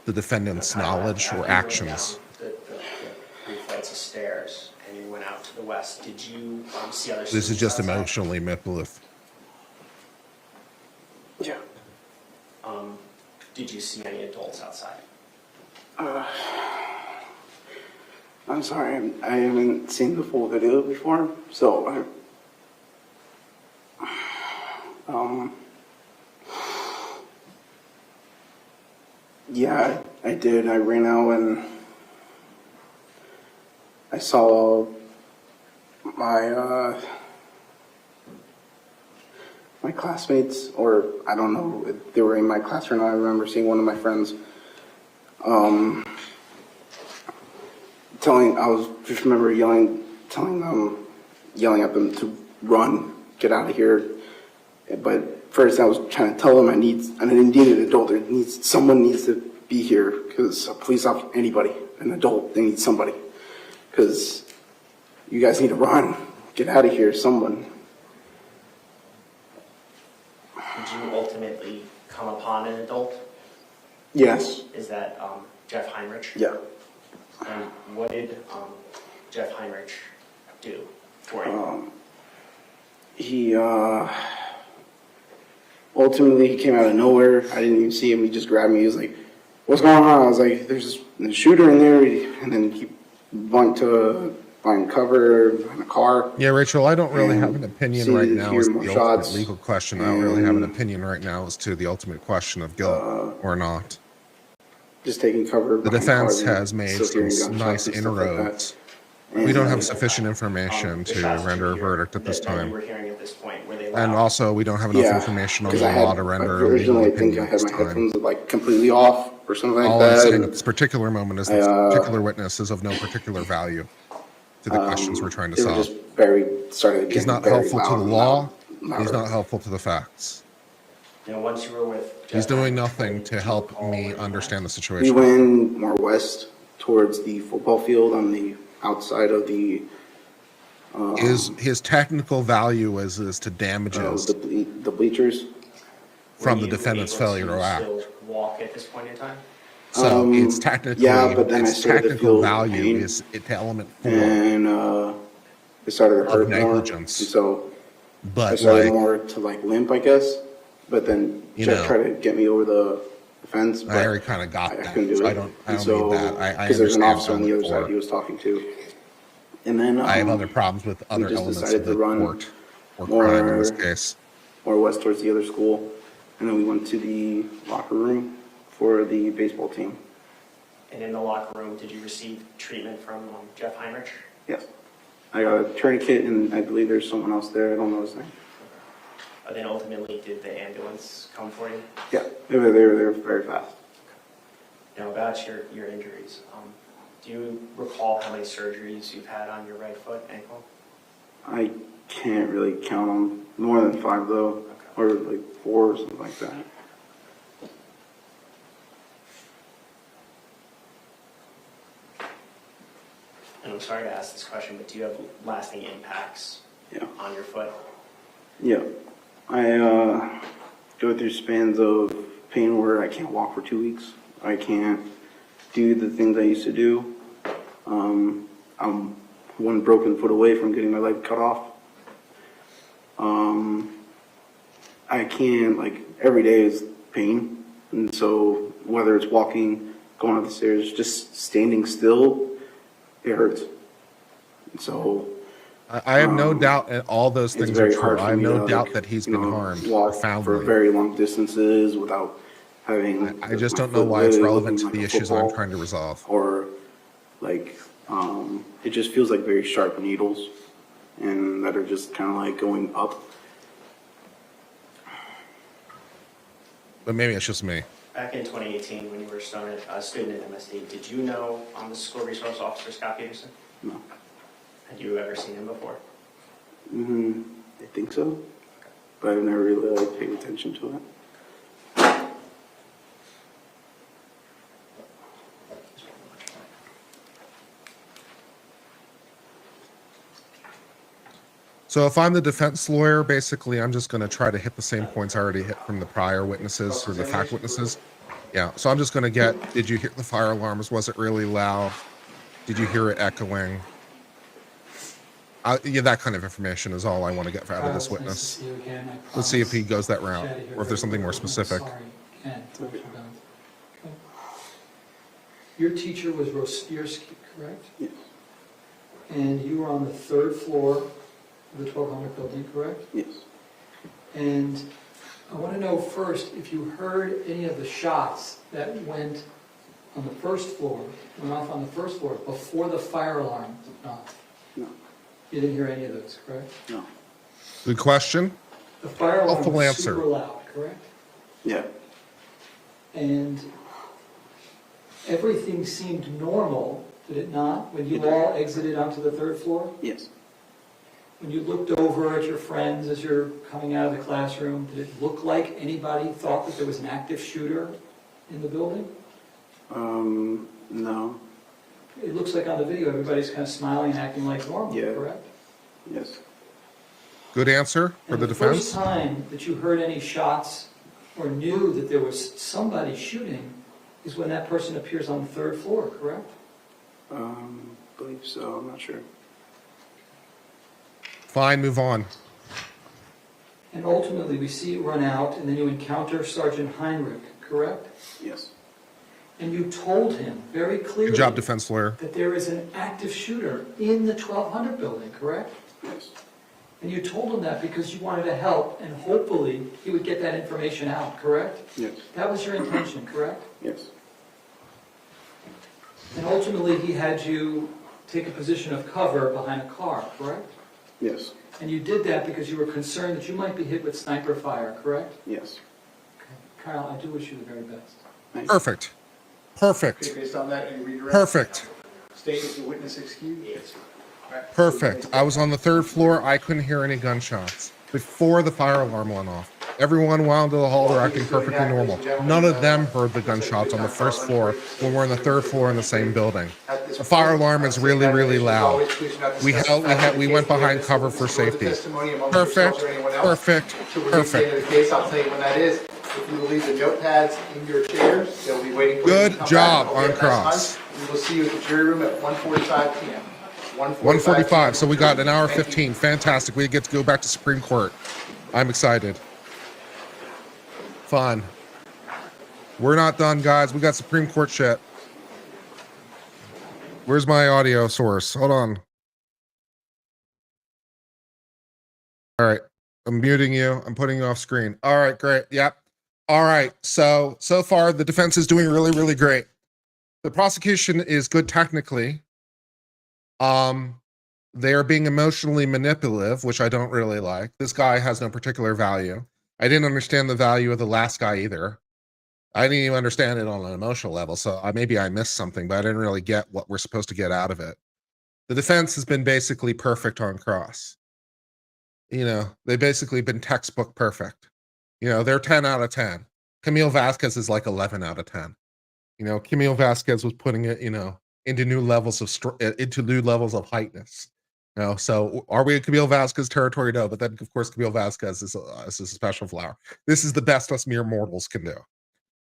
the defendant's knowledge or actions. The 3 flights of stairs, and you went out to the west. Did you see other This is students just outside? emotionally manipulative. Yeah. Did you see any adults outside? I'm sorry, I haven't seen the full video before, so yeah, I did. I ran out and I saw my my classmates, or I don't know if they were in my class or not. I remember seeing one of my friends I just remember yelling at them to run, get out of here. But first I was trying to tell them I didn't need an adult. Someone needs to be here, because a police officer, anybody, an adult, they need somebody. Because you guys need to run, get out of here, someone. Did you ultimately come upon an adult? Yes. Is that Jeff Heinrich? Yeah. And what did Jeff Heinrich do for you? He ultimately he came out of nowhere. I didn't even see him. He just grabbed me. He was like, "What's going on?" I was like, "There's a shooter in there." And then he went to find cover in a car. Yeah, Rachel, I don't really have an opinion right now as to the shots, ultimate legal question. I don't really have an opinion right now as to the ultimate question of guilt or not. Just taking cover. The defense has made some nice inroads. We don't have sufficient information to render a verdict at this that you time. were hearing at this point, were they And loud? also, we don't have enough information on the law to render a legal originally, I think opinion I at had this my time. headphones like completely off or something like All that. I'm saying at this particular moment is this particular witness is of no particular value to the questions we're trying to They were solve. just started He's getting not very helpful to loud the and law. louder. He's not helpful to the facts. Once you were with He's Jeff doing Heinrich, nothing did to you help recall me where you understand the went? We situation. went more west towards the football field on the outside of the His technical value is to damages the bleachers. from Were the you defendant's able failure to act. still walk at this point in time? So it's technically, yeah, but then I its started to technical feel value pain. is to element 4 And it started to hurt more. negligence. And so I but started like more to like limp, I guess. But then You Jeff know, tried to get me over the fence. But I already kind of got I that. couldn't do So it. I don't And need that. I because there's an understand officer on the element other side 4. he was talking to. And then I have other problems with other just elements decided of to the run court or crime in this more- case. or west towards the other school. And then we went to the locker room for the baseball team. And in the locker room, did you receive treatment from Jeff Heinrich? Yes. I got a tourniquet, and I believe there's someone else there. I don't know his name. Then ultimately, did the ambulance come for you? Yeah, they were very fast. Now about your injuries, do you recall how many surgeries you've had on your right foot, ankle? I can't really count them. More than 5 though, or like 4 or something like that. And I'm sorry to ask this question, but do you have lasting impacts Yeah. on your foot? Yeah. I go through spans of pain where I can't walk for 2 weeks. I can't do the things I used to do. I'm one broken foot away from getting my leg cut off. I can't, like, every day is pain. And so whether it's walking, going up the stairs, just standing still, it hurts. And so I have no doubt that all those it's things are very true. hard for I have me no to, doubt like, that he's you been know, harmed walk for profoundly. very long distances without having. I just my don't know foot why it's really relevant to looking the like a issues I'm football, trying to resolve. Or like, it just feels like very sharp needles, and that are just kind of like going up. But maybe it's just me. Back in 2018, when you were a student at MSD, did you know the school resource officer, Scott Peterson? No. Had you ever seen him before? I think so, but I've never really like paid attention to it. So if I'm the defense lawyer, basically, I'm just going to try to hit the same points I already hit from the prior witnesses or the fact witnesses. Yeah. So I'm just going to get, did you hear the fire alarms? Was it really loud? Did you hear it echoing? Yeah, that kind of information is all I want to get out of this Kyle, it's nice to witness. see you again. I Let's see if he promise goes that to route, chat here or if there's something more very specific. Sorry, Ken, what you done. Okay. Your teacher was Rosierski, correct? Yes. And you were on the 3rd floor of the 1200 building, correct? Yes. And I want to know first if you heard any of the shots that went on the 1st floor, went off on the 1st floor before the fire alarm went off. No. You didn't hear any of those, correct? No. Good question. The fire alarm Helpful was answer. super loud, correct? Yeah. And everything seemed normal, did it not, when you all exited onto the 3rd floor? Yes. When you looked over at your friends as you're coming out of the classroom, did it look like anybody thought that there was an active shooter in the building? No. It looks like on the video, everybody's kind of smiling and acting like normal, Yeah. correct? Yes. Good answer for And the the first defense. time that you heard any shots or knew that there was somebody shooting is when that person appears on the 3rd floor, correct? Believe so. I'm not sure. Fine, move on. And ultimately, we see it run out, and then you encounter Sergeant Heinrich, correct? Yes. And you told him very clearly Good job, defense lawyer. that there is an active shooter in the 1200 building, correct? Yes. And you told him that because you wanted to help, and hopefully he would get that information out, correct? Yes. That was your intention, correct? Yes. And ultimately, he had you take a position of cover behind a car, correct? Yes. And you did that because you were concerned that you might be hit with sniper fire, correct? Yes. Okay. Kyle, I do wish you the very best. Thank you. Perfect. Perfect. Okay, based on that, you redirect? Perfect. State the witness excused? Yes. Perfect. I was on the 3rd floor. I couldn't hear any gunshots before the fire alarm went off. Everyone wound to the hall. They're acting perfectly normal. None of them heard the gunshots on the 1st floor when we're on the 3rd floor in the same building. The fire alarm is really, really loud. We went behind cover for safety. Perfect. Perfect. Till we get to the end Perfect. of the case, I'll tell you when that is. If you will leave the notepads in your chairs, they'll be waiting for you to Good come job back. on Okay, Cross. We will see you at the jury room at 1:45 p.m. 1:45. So we got an hour 15. Fantastic. We get to go back to Supreme Court. I'm excited. Fun. We're not done, guys. We got Supreme Court shit. Where's my audio source? Hold on. All right. I'm muting you. I'm putting you off screen. All right, great. Yep. All right. So far the defense is doing really, really great. The prosecution is good technically. They are being emotionally manipulative, which I don't really like. This guy has no particular value. I didn't understand the value of the last guy either. I didn't even understand it on an emotional level, so maybe I missed something, but I didn't really get what we're supposed to get out of it. The defense has been basically perfect on cross. They've basically been textbook perfect. They're 10 out of 10. Camille Vasquez is like 11 out of 10. Camille Vasquez was putting it, into new levels of heightness. So are we in Camille Vasquez territory? No, but then of course Camille Vasquez is a special flower. This is the best us mere mortals can do.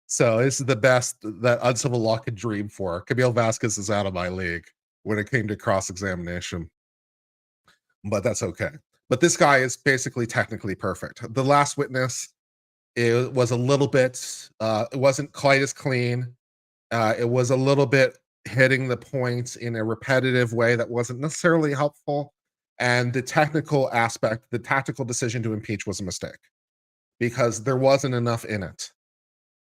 So this is the best that uncivil law could dream for. Camille Vasquez is out of my league when it came to cross-examination, but that's okay. But this guy is basically technically perfect. The last witness, it was a little bit, it wasn't quite as clean. It was a little bit hitting the points in a repetitive way that wasn't necessarily helpful. And the technical aspect, the tactical decision to impeach was a mistake because there wasn't enough in it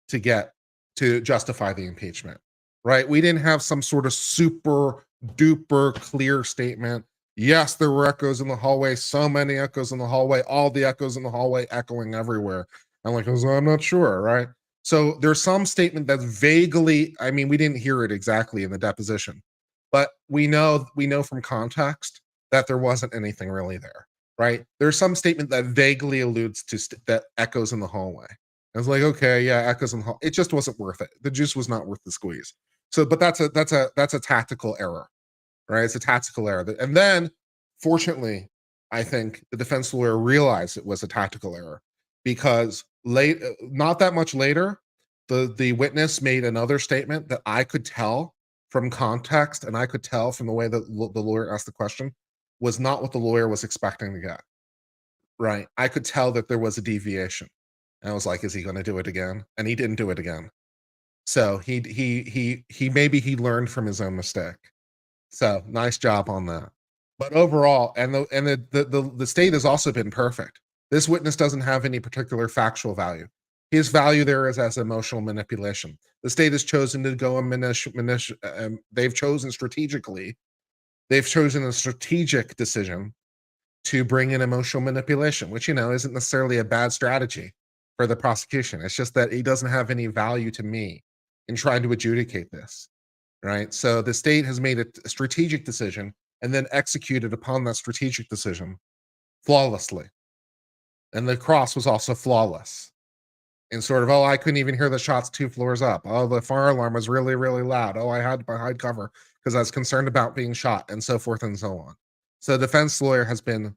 to justify the impeachment, right? We didn't have some sort of super duper clear statement. Yes, there were echoes in the hallway, so many echoes in the hallway, all the echoes in the hallway echoing everywhere. I'm like, I'm not sure, right? So there's some statement that's vaguely, we didn't hear it exactly in the deposition, but we know from context that there wasn't anything really there, right? There's some statement that vaguely alludes to that echoes in the hallway. I was like, okay, yeah, echoes in the hall. It just wasn't worth it. The juice was not worth the squeeze. So, but that's a tactical error, right? It's a tactical error. And then, fortunately, I think the defense lawyer realized it was a tactical error because not that much later, the witness made another statement that I could tell from context and I could tell from the way that the lawyer asked the question was not what the lawyer was expecting to get, right? I could tell that there was a deviation. And I was like, is he going to do it again? And he didn't do it again. So he maybe he learned from his own mistake. So nice job on that. But overall, and the state has also been perfect. This witness doesn't have any particular factual value. His value there is as emotional manipulation. The state has chosen to go they've chosen strategically. They've chosen a strategic decision to bring in emotional manipulation, which isn't necessarily a bad strategy for the prosecution. It's just that it doesn't have any value to me in trying to adjudicate this, right? So the state has made a strategic decision and then executed upon that strategic decision flawlessly. And the cross was also flawless. And sort of, I couldn't even hear the shots 2 floors up. Oh, the fire alarm was really, really loud. Oh, I had to hide cover because I was concerned about being shot and so forth and so on. So the defense lawyer has been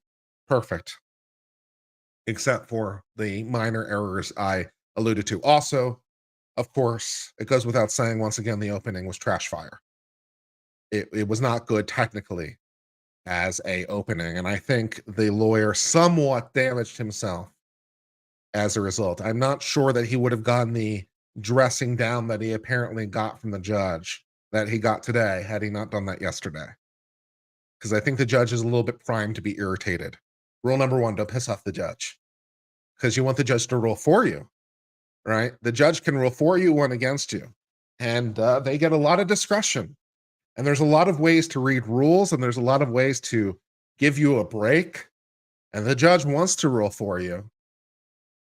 perfect, except for the minor errors I alluded to. Also, of course, it goes without saying, once again, the opening was trash fire. It was not good technically as a opening, and I think the lawyer somewhat damaged himself as a result. I'm not sure that he would have gotten the dressing down that he apparently got from the judge that he got today had he not done that yesterday. Because I think the judge is a little bit primed to be irritated. Rule number 1, don't piss off the judge. Because you want the judge to rule for you, right? The judge can rule for you, one against you. And they get a lot of discretion. And there's a lot of ways to read rules, and there's a lot of ways to give you a break. And the judge wants to rule for you.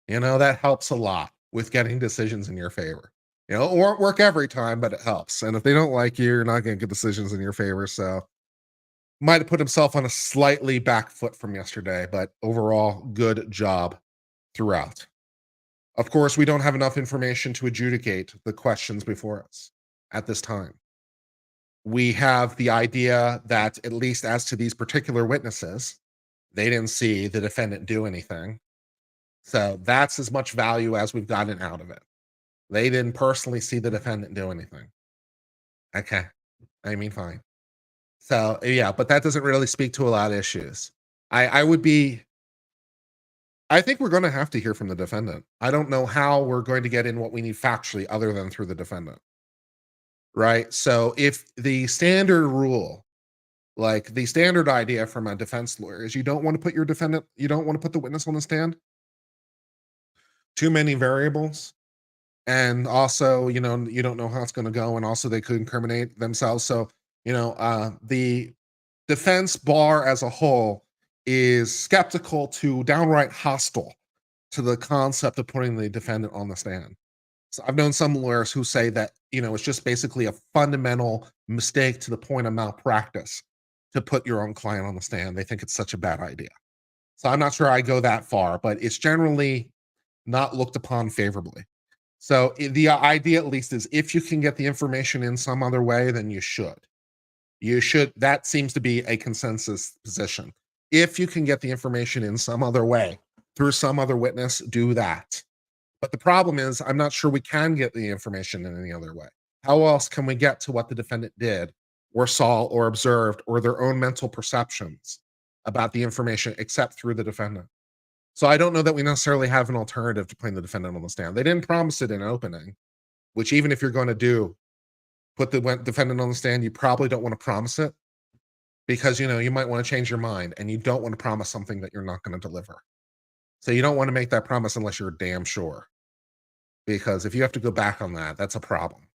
That helps a lot with getting decisions in your favor. It won't work every time, but it helps. And if they don't like you, you're not going to get decisions in your favor. So might have put himself on a slightly back foot from yesterday, but overall, good job throughout. Of course, we don't have enough information to adjudicate the questions before us at this time. We have the idea that, at least as to these particular witnesses, they didn't see the defendant do anything. So that's as much value as we've gotten out of it. They didn't personally see the defendant do anything. Okay. Fine. So yeah, but that doesn't really speak to a lot of issues. I think we're going to have to hear from the defendant. I don't know how we're going to get in what we need factually other than through the defendant. Right? So if the standard rule, like the standard idea from a defense lawyer is you don't want to put the witness on the stand. Too many variables. And also, you don't know how it's going to go. And also they could incriminate themselves. So, the defense bar as a whole is skeptical to downright hostile to the concept of putting the defendant on the stand. So I've known some lawyers who say that, it's just basically a fundamental mistake to the point of malpractice to put your own client on the stand. They think it's such a bad idea. So I'm not sure I go that far, but it's generally not looked upon favorably. So the idea, at least, is if you can get the information in some other way, then you should. You should. That seems to be a consensus position. If you can get the information in some other way, through some other witness, do that. But the problem is, I'm not sure we can get the information in any other way. How else can we get to what the defendant did, or saw, or observed, or their own mental perceptions about the information except through the defendant? So I don't know that we necessarily have an alternative to putting the defendant on the stand. They didn't promise it in opening, which even if you're going to put the defendant on the stand, you probably don't want to promise it because, you might want to change your mind and you don't want to promise something that you're not going to deliver. So you don't want to make that promise unless you're damn sure. Because if you have to go back on that, that's a problem.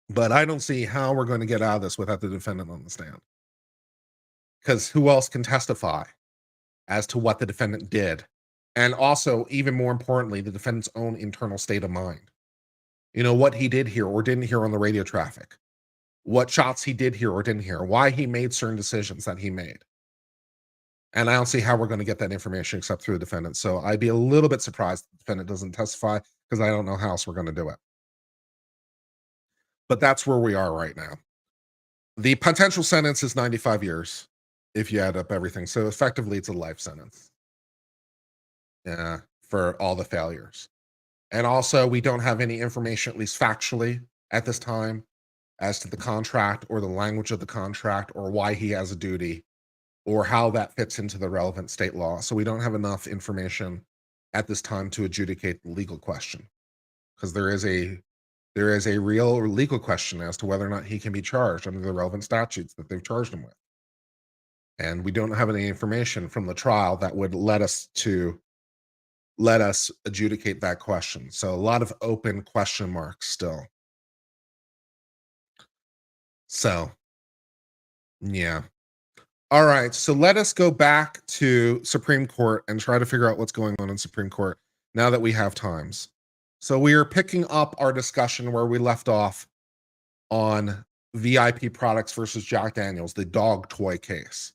But I don't see how we're going to get out of this without the defendant on the stand. Because who else can testify as to what the defendant did? And also, even more importantly, the defendant's own internal state of mind. What he did hear or didn't hear on the radio traffic. What shots he did hear or didn't hear. Why he made certain decisions that he made. And I don't see how we're going to get that information except through the defendant. So I'd be a little bit surprised if the defendant doesn't testify because I don't know how else we're going to do it. But that's where we are right now. The potential sentence is 95 years if you add up everything. So effectively, it's a life sentence for all the failures. And also, we don't have any information, at least factually, at this time, as to the contract or the language of the contract or why he has a duty or how that fits into the relevant state law. So we don't have enough information at this time to adjudicate the legal question because there is a real legal question as to whether or not he can be charged under the relevant statutes that they've charged him with. And we don't have any information from the trial that would let us adjudicate that question. So a lot of open question marks still. So, yeah. All right, so let us go back to Supreme Court and try to figure out what's going on in Supreme Court now that we have times. So we are picking up our discussion where we left off on VIP products versus Jack Daniels, the dog toy case.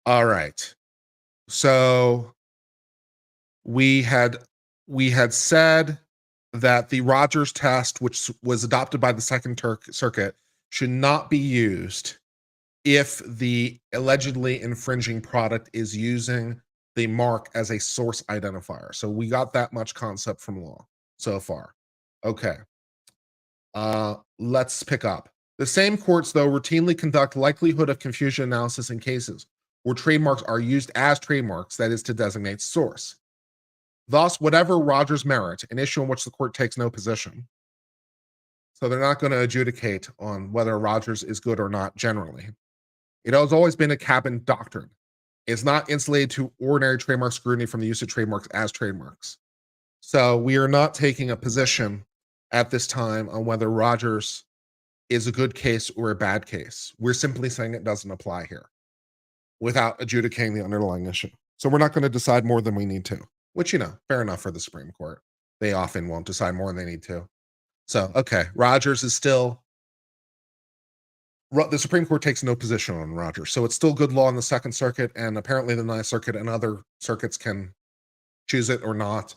All right. So we had said that the Rogers test, which was adopted by the Second Circuit, should not be used if the allegedly infringing product is using the mark as a source identifier. So we got that much concept from law so far. Okay. Let's pick up. The same courts, though, routinely conduct likelihood of confusion analysis in cases where trademarks are used as trademarks, that is to designate source. Thus, whatever Rogers merit, an issue on which the court takes no position. So they're not going to adjudicate on whether Rogers is good or not generally. It has always been a cabin doctrine. It's not insulated to ordinary trademark scrutiny from the use of trademarks as trademarks. So we are not taking a position at this time on whether Rogers is a good case or a bad case. We're simply saying it doesn't apply here without adjudicating the underlying issue. So we're not going to decide more than we need to, which, fair enough for the Supreme Court. They often won't decide more than they need to. So, okay, Rogers is still, the Supreme Court takes no position on Rogers. So it's still good law in the Second Circuit, and apparently the Ninth Circuit and other circuits can choose it or not,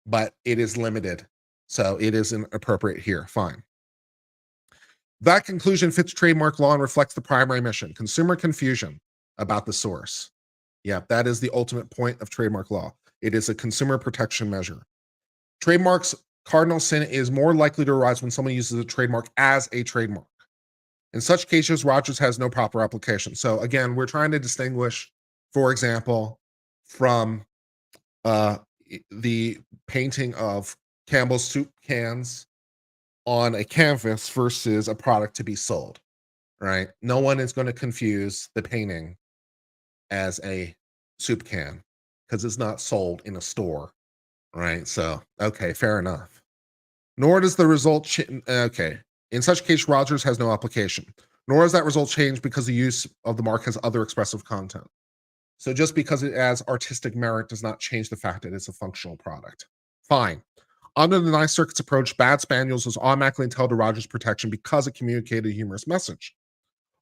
but it is limited. So it isn't appropriate here. Fine. That conclusion fits trademark law and reflects the primary mission, consumer confusion about the source. Yeah, that is the ultimate point of trademark law. It is a consumer protection measure. Trademarks' cardinal sin is more likely to arise when someone uses a trademark as a trademark. In such cases, Rogers has no proper application. So again, we're trying to distinguish, for example, from the painting of Campbell's soup cans on a canvas versus a product to be sold, right? No one is going to confuse the painting as a soup can because it's not sold in a store, right? So, okay, fair enough. Nor does the result, okay. In such case, Rogers has no application. nor does that result change because the use of the mark has other expressive content. So just because it has artistic merit does not change the fact that it's a functional product. Fine. Under the Ninth Circuit's approach, Bad Spaniels was automatically entitled to Rogers protection because it communicated a humorous message.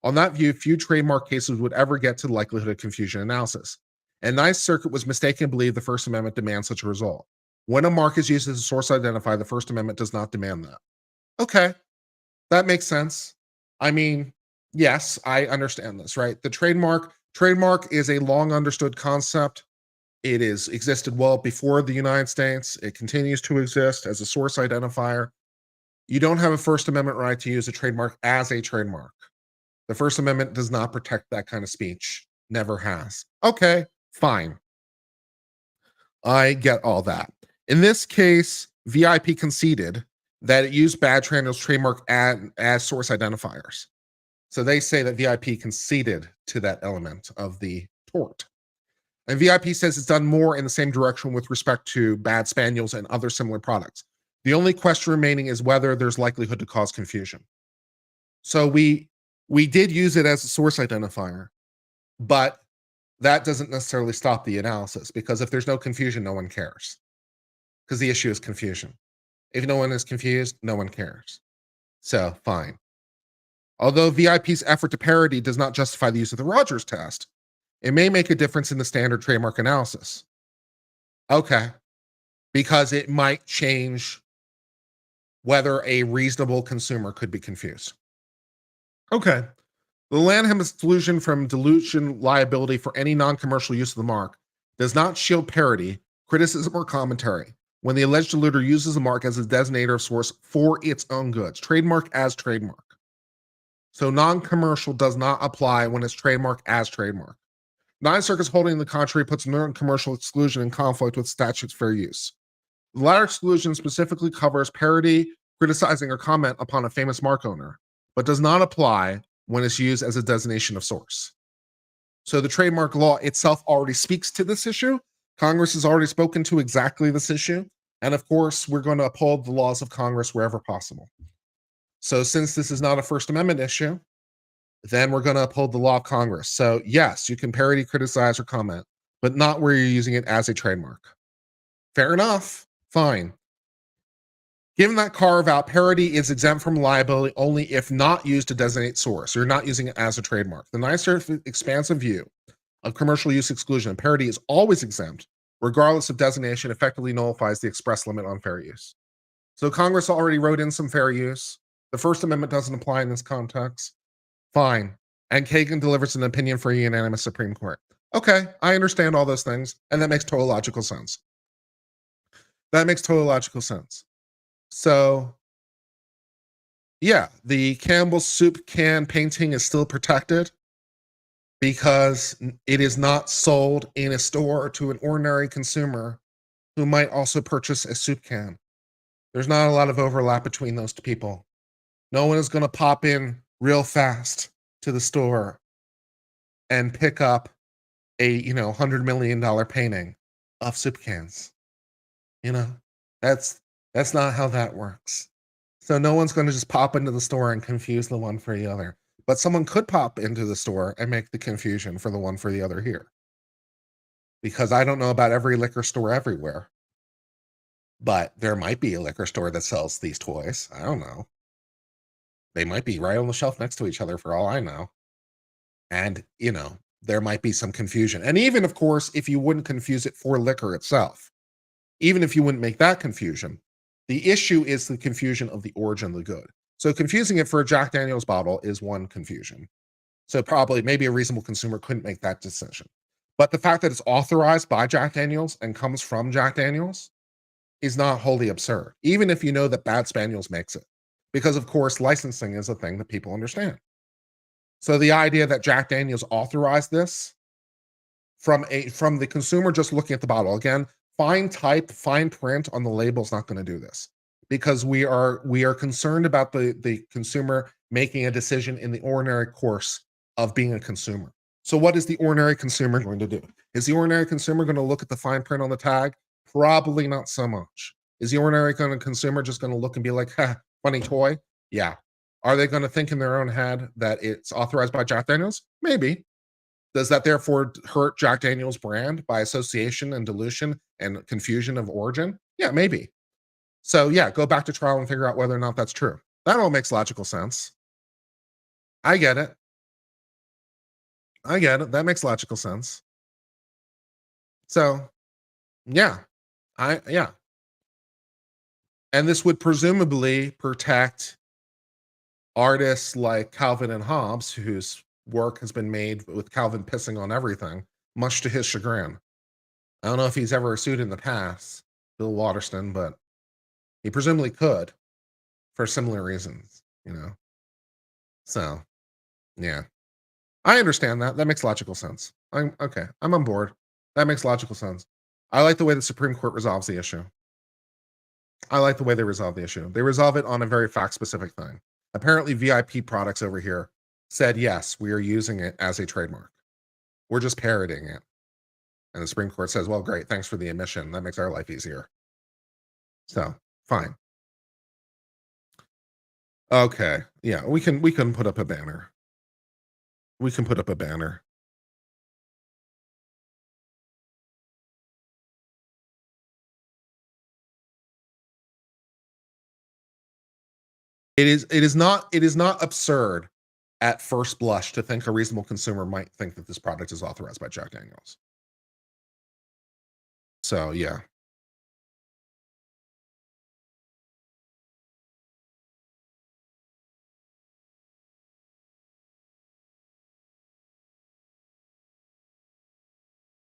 On that view, few trademark cases would ever get to the likelihood of confusion analysis. And Ninth Circuit was mistaken to believe the First Amendment demands such a result. When a mark is used as a source identifier, the First Amendment does not demand that. Okay, that makes sense. I mean, yes, I understand this, right? The trademark is a long understood concept. It is existed well before the United States. It continues to exist as a source identifier. You don't have a First Amendment right to use a trademark as a trademark. The First Amendment does not protect that kind of speech. Never has. Okay, fine. I get all that. In this case, VIP conceded that it used Bad Spaniels trademark as source identifiers. So they say that VIP conceded to that element of the tort. And VIP says it's done more in the same direction with respect to Bad Spaniels and other similar products. The only question remaining is whether there's likelihood to cause confusion. So we did use it as a source identifier, but that doesn't necessarily stop the analysis, because if there's no confusion, no one cares. Because the issue is confusion. If no one is confused, no one cares. So, fine. Although VIP's effort to parody does not justify the use of the Rogers test, it may make a difference in the standard trademark analysis. Okay. Because it might change whether a reasonable consumer could be confused. Okay. The Lanham exclusion from dilution liability for any non-commercial use of the mark does not shield parody, criticism, or commentary when the alleged diluter uses the mark as a designator of source for its own goods. Trademark as trademark. So non-commercial does not apply when it's trademark as trademark. Ninth Circuit's holding the contrary puts non-commercial exclusion in conflict with statute's fair use. The latter exclusion specifically covers parody, criticizing, or comment upon a famous mark owner, but does not apply when it's used as a designation of source. So the trademark law itself already speaks to this issue. Congress has already spoken to exactly this issue. And of course, we're going to uphold the laws of Congress wherever possible. So since this is not a First Amendment issue, then we're going to uphold the law of Congress. So yes, you can parody, criticize, or comment, but not where you're using it as a trademark. Fair enough. Fine. Given that carve-out, parody is exempt from liability only if not used to designate source. You're not using it as a trademark. The Ninth Circuit's expansive view of commercial use exclusion, parody is always exempt, regardless of designation, effectively nullifies the express limit on fair use. So Congress already wrote in some fair use. The First Amendment doesn't apply in this context. Fine. And Kagan delivers an opinion for a unanimous Supreme Court. Okay, I understand all those things, and that makes total logical sense. That makes total logical sense. So, yeah, the Campbell's soup can painting is still protected because it is not sold in a store to an ordinary consumer who might also purchase a soup can. There's not a lot of overlap between those two people. No one is going to pop in real fast to the store and pick up a, $100 million painting of soup cans. That's not how that works. So no one's going to just pop into the store and confuse the one for the other. But someone could pop into the store and make the confusion for the one for the other here. Because I don't know about every liquor store everywhere. But there might be a liquor store that sells these toys. I don't know. They might be right on the shelf next to each other for all I know. And, there might be some confusion. And even, of course, if you wouldn't confuse it for liquor itself, even if you wouldn't make that confusion, the issue is the confusion of the origin of the good. So confusing it for a Jack Daniels bottle is one confusion. So probably maybe a reasonable consumer couldn't make that decision. But the fact that it's authorized by Jack Daniels and comes from Jack Daniels is not wholly absurd, even if you know that Bad Spaniels makes it. Because, of course, licensing is a thing that people understand. So the idea that Jack Daniels authorized this from the consumer just looking at the bottle, again, fine type, fine print on the label is not going to do this, because we are concerned about the consumer making a decision in the ordinary course of being a consumer. So what is the ordinary consumer going to do? Is the ordinary consumer going to look at the fine print on the tag? Probably not so much. Is the ordinary consumer just going to look and be like, funny toy? Yeah. Are they going to think in their own head that it's authorized by Jack Daniels? Maybe. Does that therefore hurt Jack Daniels' brand by association and dilution and confusion of origin? Yeah, maybe. So yeah, go back to trial and figure out whether or not that's true. That all makes logical sense. I get it. That makes logical sense. So yeah, yeah. And this would presumably protect artists like Calvin and Hobbes, whose work has been made with Calvin pissing on everything, much to his chagrin. I don't know if he's ever sued in the past, Bill Waterston, but he presumably could for similar reasons, you know. So, yeah. I understand that. That makes logical sense. I'm okay. I'm on board. That makes logical sense. I like the way the Supreme Court resolves the issue. I like the way they resolve the issue. They resolve it on a very fact-specific thing. Apparently, VIP Products over here said, yes, we are using it as a trademark. We're just parroting it. And the Supreme Court says, well, great, thanks for the admission. That makes our life easier. So, fine. Okay, yeah, we can put up a banner. We can put up a banner. It is not absurd at first blush to think a reasonable consumer might think that this product is authorized by Jack Daniels. So yeah.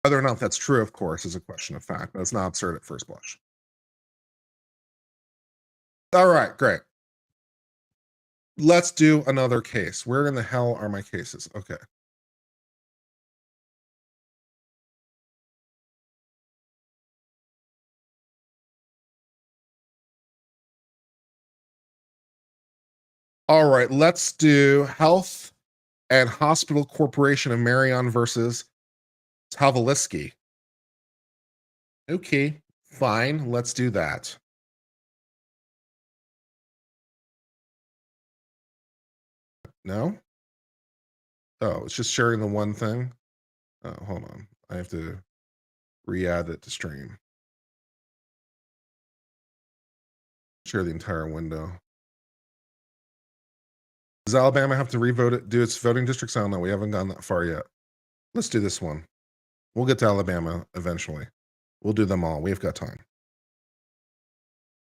Whether or not that's true, of course, is a question of fact, but it's not absurd at first blush. All right, great. Let's do another case. Where in the hell are my cases? Okay. All right, let's do Health and Hospital Corporation of Marion versus Tavaliski. Okay, fine. Let's do that. No? Oh, it's just sharing the one thing. Oh, hold on. I have to re-add it to stream. Share the entire window. Does Alabama have to revote it, do its voting districts? I don't know. We haven't gone that far yet. Let's do this one. We'll get to Alabama eventually. We'll do them all. We've got time.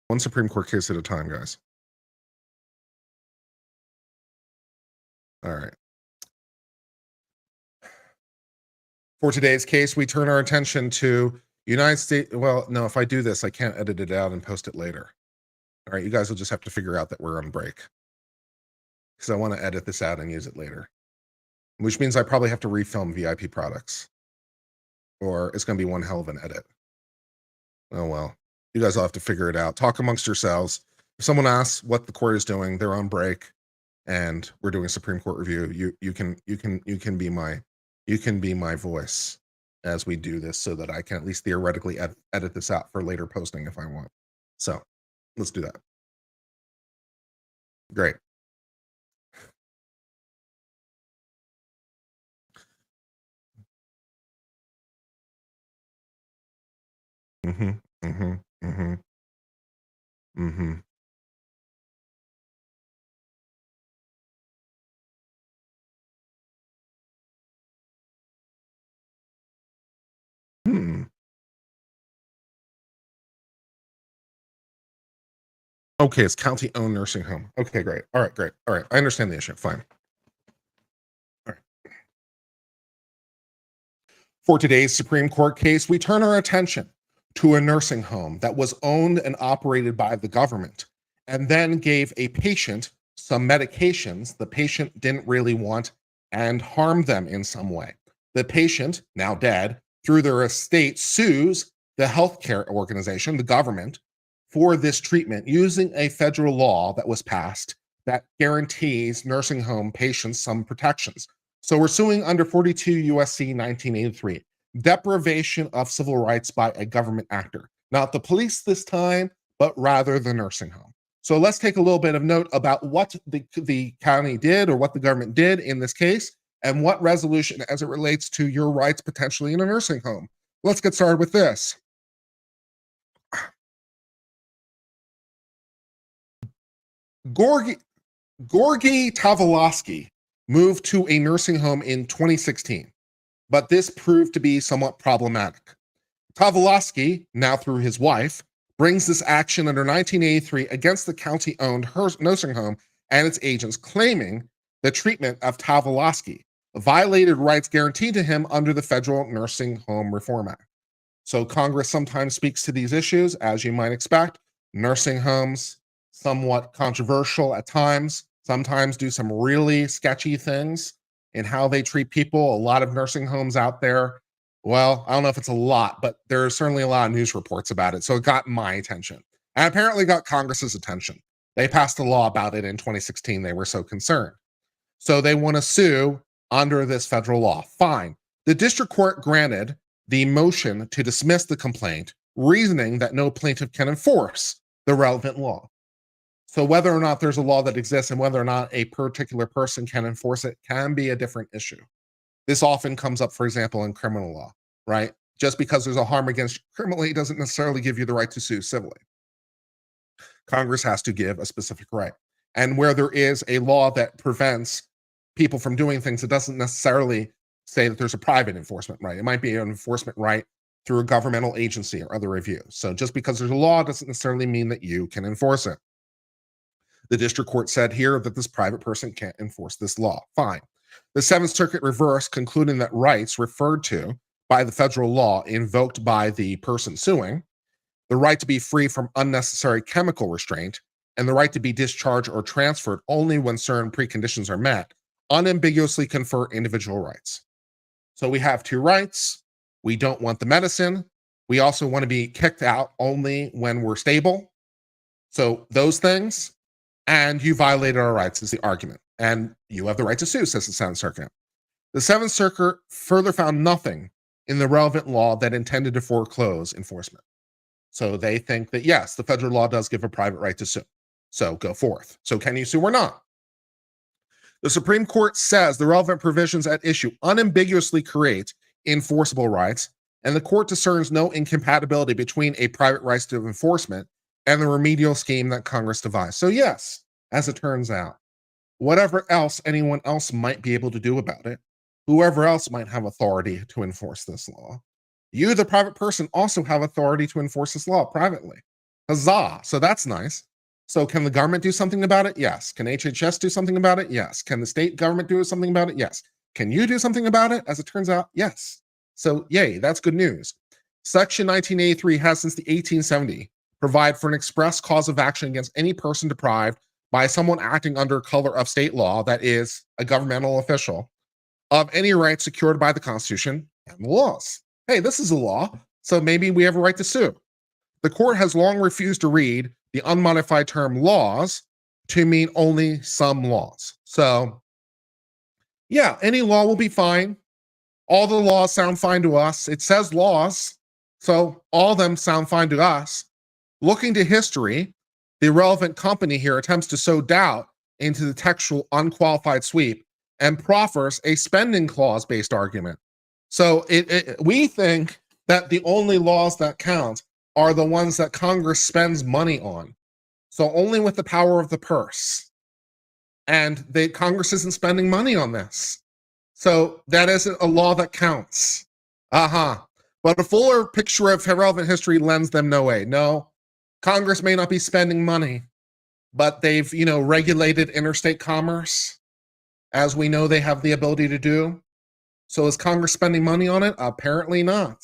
One Supreme Court case at a time, guys. All right. For today's case, we turn our attention to United States. Well, no, if I do this, I can't edit it out and post it later. All right, you guys will just have to figure out that we're on break, because I want to edit this out and use it later, which means I probably have to refilm VIP Products, or it's going to be one hell of an edit. Oh, well, you guys will have to figure it out. Talk amongst yourselves. If someone asks what the court is doing, they're on break and we're doing a Supreme Court review. You can be my voice as we do this, so that I can at least theoretically edit this out for later posting if I want. So let's do that. Great. Mm-hmm. Mm-hmm. Mm-hmm. Mm-hmm. Hmm. Okay, it's county-owned nursing home. Okay, great. All right, great. All right, I understand the issue. Fine. All right. For today's Supreme Court case, we turn our attention to a nursing home that was owned and operated by the government, and then gave a patient some medications the patient didn't really want and harmed them in some way. The patient, now dead, through their estate, sues the healthcare organization, the government, for this treatment using a federal law that was passed that guarantees nursing home patients some protections. So we're suing under 42 USC 1983, deprivation of civil rights by a government actor, not the police this time, but rather the nursing home. So let's take a little bit of note about what the county did or what the government did in this case and what resolution as it relates to your rights potentially in a nursing home. Let's get started with this. Gorgi Tavalowski moved to a nursing home in 2016, but this proved to be somewhat problematic. Tavalowski, now through his wife, brings this action under 1983 against the county-owned nursing home and its agents, claiming the treatment of Tavalowski violated rights guaranteed to him under the Federal Nursing Home Reform Act. So Congress sometimes speaks to these issues, as you might expect. Nursing homes, somewhat controversial at times, sometimes do some really sketchy things in how they treat people. A lot of nursing homes out there, well, I don't know if it's a lot, but there are certainly a lot of news reports about it. So it got my attention and apparently got Congress's attention. They passed a law about it in 2016. They were so concerned. So they want to sue under this federal law. Fine. The district court granted the motion to dismiss the complaint, reasoning that no plaintiff can enforce the relevant law. So whether or not there's a law that exists and whether or not a particular person can enforce it can be a different issue. This often comes up, for example, in criminal law, right? Just because there's a harm against you criminally doesn't necessarily give you the right to sue civilly. Congress has to give a specific right. And where there is a law that prevents people from doing things, it doesn't necessarily say that there's a private enforcement right. It might be an enforcement right through a governmental agency or other review. So just because there's a law doesn't necessarily mean that you can enforce it. The district court said here that this private person can't enforce this law. Fine. The Seventh Circuit reversed, concluding that rights referred to by the federal law invoked by the person suing, the right to be free from unnecessary chemical restraint, and the right to be discharged or transferred only when certain preconditions are met, unambiguously confer individual rights. So we have two rights. We don't want the medicine. We also want to be kicked out only when we're stable. So those things, and you violated our rights is the argument. And you have the right to sue, says the Seventh Circuit. The Seventh Circuit further found nothing in the relevant law that intended to foreclose enforcement. So they think that, yes, the federal law does give a private right to sue. So go forth. So can you sue or not? The Supreme Court says the relevant provisions at issue unambiguously create enforceable rights, and the court discerns no incompatibility between a private right to enforcement and the remedial scheme that Congress devised. So yes, as it turns out, whatever else anyone else might be able to do about it, whoever else might have authority to enforce this law, you, the private person, also have authority to enforce this law privately. Huzzah! So that's nice. So can the government do something about it? Yes. Can HHS do something about it? Yes. Can the state government do something about it? Yes. Can you do something about it? As it turns out, yes. So yay, that's good news. Section 1983 has since the 1870 provide for an express cause of action against any person deprived by someone acting under color of state law, that is, a governmental official, of any right secured by the Constitution and the laws. Hey, this is a law, so maybe we have a right to sue. The court has long refused to read the unmodified term laws to mean only some laws. So, yeah, any law will be fine. All the laws sound fine to us. It says laws, so all of them sound fine to us. Looking to history, the relevant company here attempts to sow doubt into the textual unqualified sweep and proffers a spending clause-based argument. So we think that the only laws that count are the ones that Congress spends money on. So only with the power of the purse. And Congress isn't spending money on this. So that isn't a law that counts. But a fuller picture of relevant history lends them no way. No, Congress may not be spending money, but they've, regulated interstate commerce, as we know they have the ability to do. So is Congress spending money on it? Apparently not.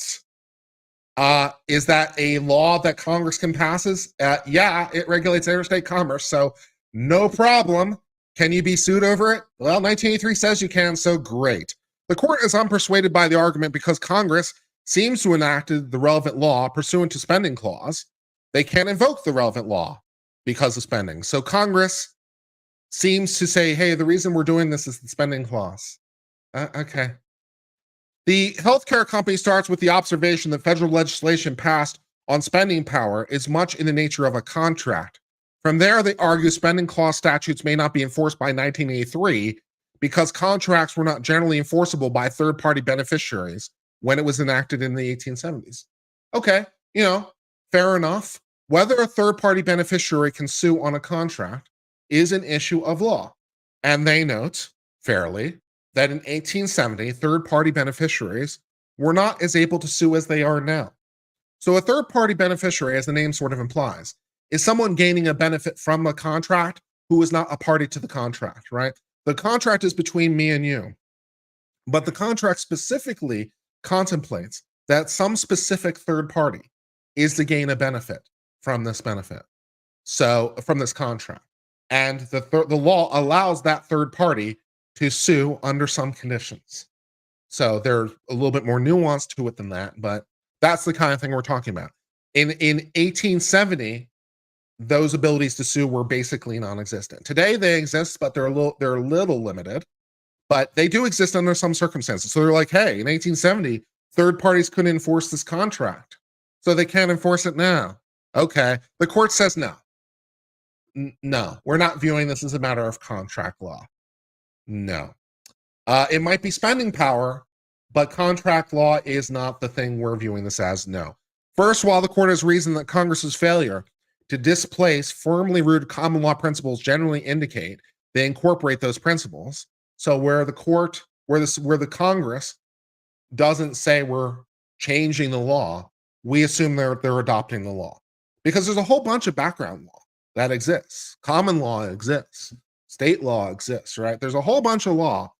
Is that a law that Congress can pass? Yeah, it regulates interstate commerce, so no problem. Can you be sued over it? Well, 1983 says you can, so great. The court is unpersuaded by the argument because Congress seems to have enacted the relevant law pursuant to spending clause. They can't invoke the relevant law because of spending. So Congress seems to say, hey, the reason we're doing this is the spending clause. Okay. The healthcare company starts with the observation that federal legislation passed on spending power is much in the nature of a contract From there, they argue spending clause statutes may not be enforced by 1983 because contracts were not generally enforceable by third-party beneficiaries when it was enacted in the 1870s. Okay, fair enough. Whether a third-party beneficiary can sue on a contract is an issue of law. And they note, fairly, that in 1870, third-party beneficiaries were not as able to sue as they are now. So a third-party beneficiary, as the name sort of implies, is someone gaining a benefit from a contract who is not a party to the contract, right? The contract is between me and you, but the contract specifically contemplates that some specific third party is to gain a benefit from this benefit. So from this contract. And the law allows that third party to sue under some conditions. So there's a little bit more nuance to it than that, but that's the kind of thing we're talking about. In 1870, those abilities to sue were basically non-existent. Today they exist, but they're a little limited, but they do exist under some circumstances. So they're like, hey, in 1870, third parties couldn't enforce this contract, so they can't enforce it now. Okay, the court says no. No, we're not viewing this as a matter of contract law. No. It might be spending power, but contract law is not the thing we're viewing this as. No. First, while the court has reasoned that Congress's failure to displace firmly rooted common law principles generally indicate they incorporate those principles. So where the Congress doesn't say we're changing the law, we assume they're adopting the law. Because there's a whole bunch of background law that exists. Common law exists. State law exists, right? There's a whole bunch of law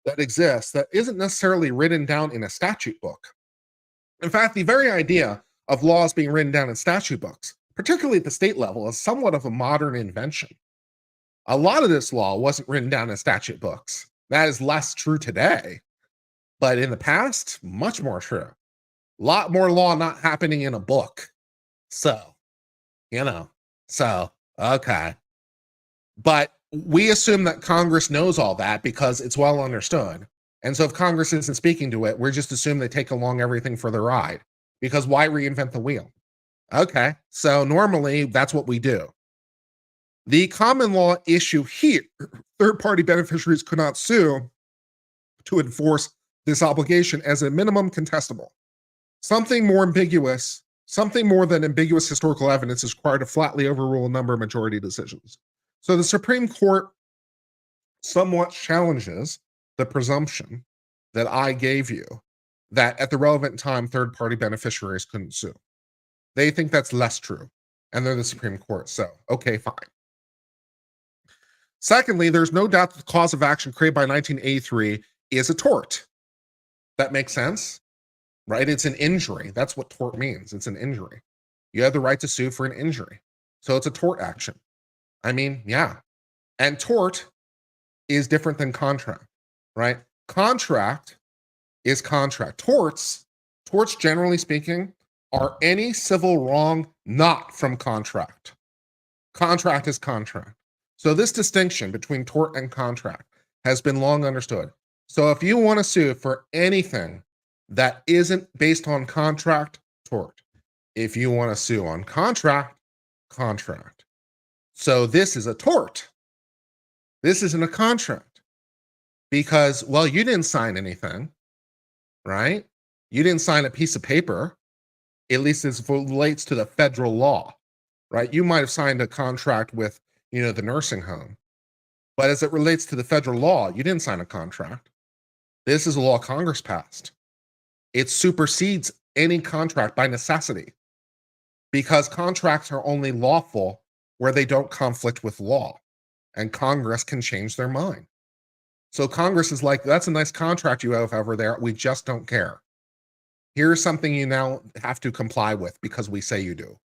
that exists that isn't necessarily written down in a statute book. In fact, the very idea of laws being written down in statute books, particularly at the state level, is somewhat of a modern invention. A lot of this law wasn't written down in statute books. That is less true today. But in the past, much more true. A lot more law not happening in a book. So, okay. But we assume that Congress knows all that because it's well understood. And so if Congress isn't speaking to it, we're just assume they take along everything for the ride. Because why reinvent the wheel? Okay, so normally that's what we do. The common law issue here, third-party beneficiaries could not sue to enforce this obligation as a minimum contestable. Something more than ambiguous historical evidence is required to flatly overrule a number of majority decisions. So the Supreme Court somewhat challenges the presumption that I gave you that at the relevant time, third-party beneficiaries couldn't sue. They think that's less true, and they're the Supreme Court, so okay, fine. Secondly, there's no doubt that the cause of action created by 1983 is a tort. That makes sense, right? It's an injury. That's what tort means. It's an injury. You have the right to sue for an injury. So it's a tort action. I mean, yeah. And tort is different than contract, right? Contract is contract. Torts, generally speaking, are any civil wrong not from contract. Contract is contract. So this distinction between tort and contract has been long understood. So if you want to sue for anything that isn't based on contract, tort. If you want to sue on contract, contract. So this is a tort. This isn't a contract. Because, well, you didn't sign anything, right? You didn't sign a piece of paper, at least as it relates to the federal law, right? You might have signed a contract with, the nursing home. But as it relates to the federal law, you didn't sign a contract. This is a law Congress passed. It supersedes any contract by necessity because contracts are only lawful where they don't conflict with law, and Congress can change their mind. So Congress is like, that's a nice contract you have over there. We just don't care. Here's something you now have to comply with because we say you do.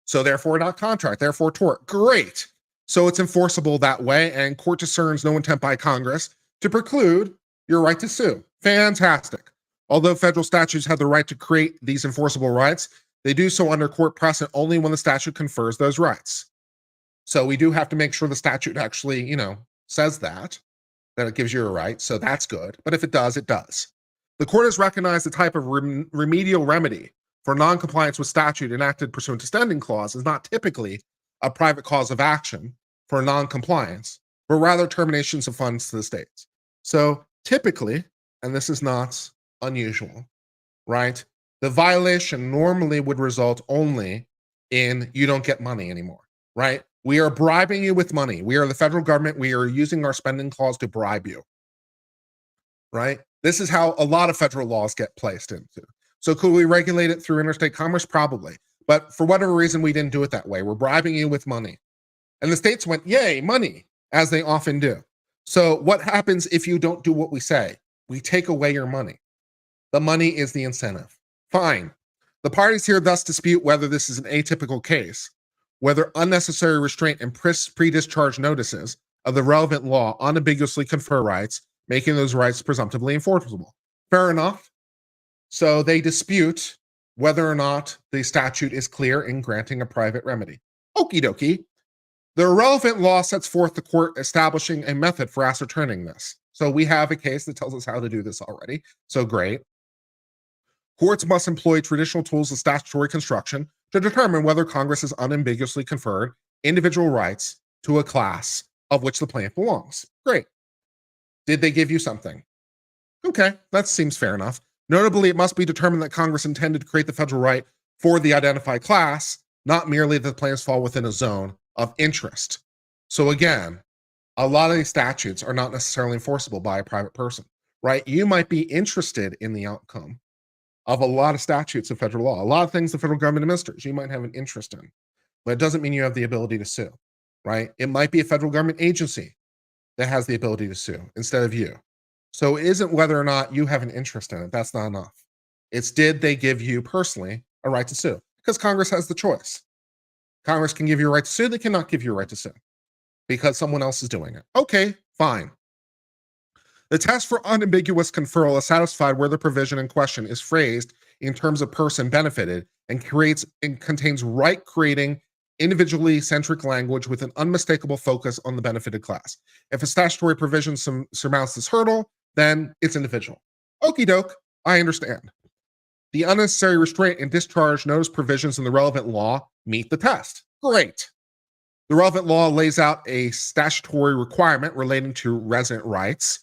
So therefore not contract, therefore tort. Great. So it's enforceable that way, and court discerns no intent by Congress to preclude your right to sue. Fantastic. Although federal statutes have the right to create these enforceable rights, they do so under court precedent only when the statute confers those rights. So we do have to make sure the statute actually, says that it gives you a right. So that's good. But if it does, it does. The court has recognized the type of remedial remedy for noncompliance with statute enacted pursuant to standing clause is not typically a private cause of action for non-compliance, but rather terminations of funds to the states. So typically, and this is not unusual, right? The violation normally would result only in you don't get money anymore, right? We are bribing you with money. We are the federal government. We are using our spending clause to bribe you, right? This is how a lot of federal laws get placed into. So could we regulate it through interstate commerce? Probably. But for whatever reason, we didn't do it that way. We're bribing you with money. And the states went, yay, money, as they often do. So what happens if you don't do what we say? We take away your money. The money is the incentive. Fine. The parties here thus dispute whether this is an atypical case, whether unnecessary restraint and pre-discharge notices of the relevant law unambiguously confer rights, making those rights presumptively enforceable. Fair enough. So they dispute whether or not the statute is clear in granting a private remedy. Okie dokie. The relevant law sets forth the court establishing a method for ascertaining this. So we have a case that tells us how to do this already. So great. Courts must employ traditional tools of statutory construction to determine whether Congress has unambiguously conferred individual rights to a class of which the plaintiff belongs. Great. Did they give you something? Okay, that seems fair enough. Notably, it must be determined that Congress intended to create the federal right for the identified class, not merely that the plaintiffs fall within a zone of interest. So again, a lot of these statutes are not necessarily enforceable by a private person, right? You might be interested in the outcome of a lot of statutes of federal law, a lot of things the federal government administers, you might have an interest in, but it doesn't mean you have the ability to sue, right? It might be a federal government agency that has the ability to sue instead of you. So it isn't whether or not you have an interest in it. That's not enough. It's did they give you personally a right to sue? Because Congress has the choice. Congress can give you a right to sue. They cannot give you a right to sue because someone else is doing it. Okay, fine. The test for unambiguous conferral is satisfied where the provision in question is phrased in terms of person benefited and contains right-creating, individually centric language with an unmistakable focus on the benefited class. If a statutory provision surmounts this hurdle, then it's individual. Okie doke, I understand. The unnecessary restraint and discharge notice provisions in the relevant law meet the test. Great. The relevant law lays out a statutory requirement relating to resident rights.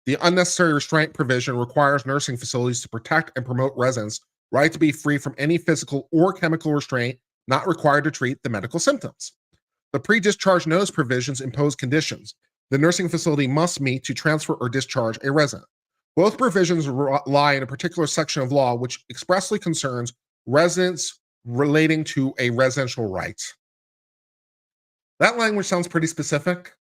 The unnecessary restraint provision requires nursing facilities to protect and promote residents' right to be free from any physical or chemical restraint not required to treat the medical symptoms. The pre-discharge notice provisions impose conditions the nursing facility must meet to transfer or discharge a resident. Both provisions lie in a particular section of law which expressly concerns residents relating to a residential right. That language sounds pretty specific.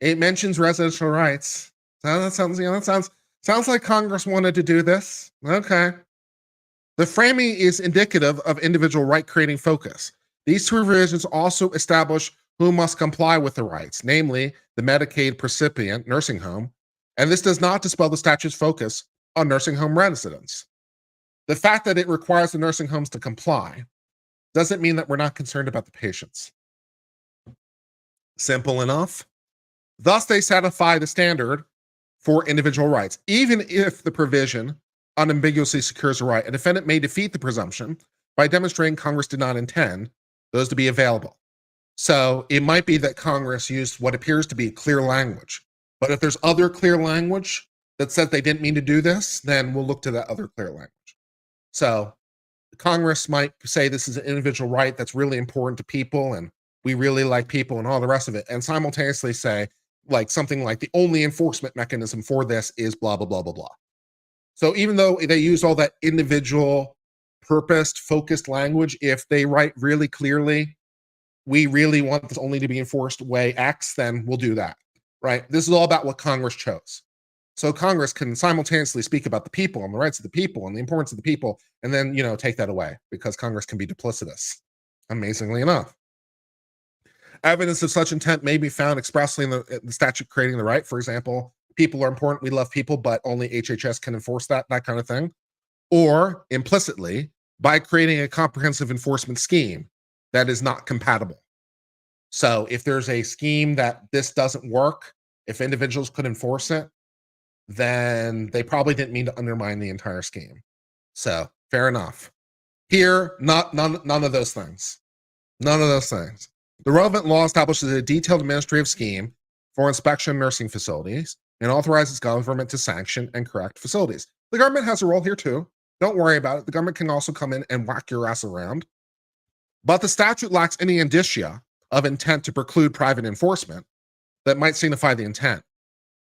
It mentions residential rights. So that sounds like Congress wanted to do this. Okay. The framing is indicative of individual right-creating focus. These two provisions also establish who must comply with the rights, namely the Medicaid recipient nursing home, and this does not dispel the statute's focus on nursing home residents. The fact that it requires the nursing homes to comply doesn't mean that we're not concerned about the patients. Simple enough. Thus, they satisfy the standard for individual rights. Even if the provision unambiguously secures a right, a defendant may defeat the presumption by demonstrating Congress did not intend those to be available. So it might be that Congress used what appears to be clear language. But if there's other clear language that says they didn't mean to do this, then we'll look to that other clear language. So Congress might say this is an individual right that's really important to people and we really like people and all the rest of it, and simultaneously say like something like the only enforcement mechanism for this is blah, blah, blah, blah, blah. So even though they use all that individual purposed, focused language, if they write really clearly, we really want this only to be enforced way X, then we'll do that, right? This is all about what Congress chose. So Congress can simultaneously speak about the people and the rights of the people and the importance of the people, and then, take that away because Congress can be duplicitous, amazingly enough. Evidence of such intent may be found expressly in the statute creating the right. For example, people are important, we love people, but only HHS can enforce that kind of thing. Or implicitly, by creating a comprehensive enforcement scheme that is not compatible. So if there's a scheme that this doesn't work, if individuals could enforce it, then they probably didn't mean to undermine the entire scheme. So fair enough. Here, none of those things. None of those things. The relevant law establishes a detailed administrative scheme for inspection of nursing facilities and authorizes government to sanction and correct facilities. The government has a role here too. Don't worry about it. The government can also come in and whack your ass around. But the statute lacks any indicia of intent to preclude private enforcement that might signify the intent.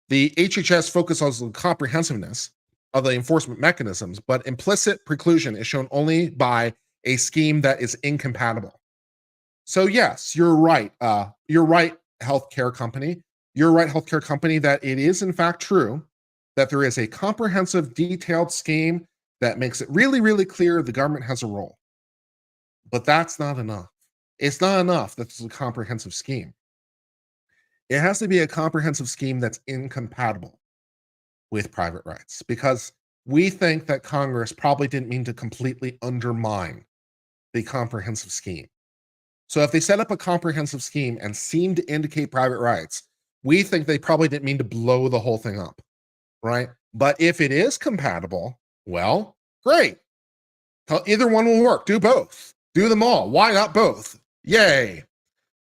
The HHS focuses on the comprehensiveness of the enforcement mechanisms, but implicit preclusion is shown only by a scheme that is incompatible. So yes, you're right. You're right, healthcare company. You're right, healthcare company, that it is in fact true that there is a comprehensive, detailed scheme that makes it really, really clear the government has a role. But that's not enough. It's not enough that there's a comprehensive scheme. It has to be a comprehensive scheme that's incompatible with private rights, because we think that Congress probably didn't mean to completely undermine the comprehensive scheme. So if they set up a comprehensive scheme and seem to indicate private rights, we think they probably didn't mean to blow the whole thing up, right? But if it is compatible, well, great. Either one will work. Do both. Do them all. Why not both? Yay.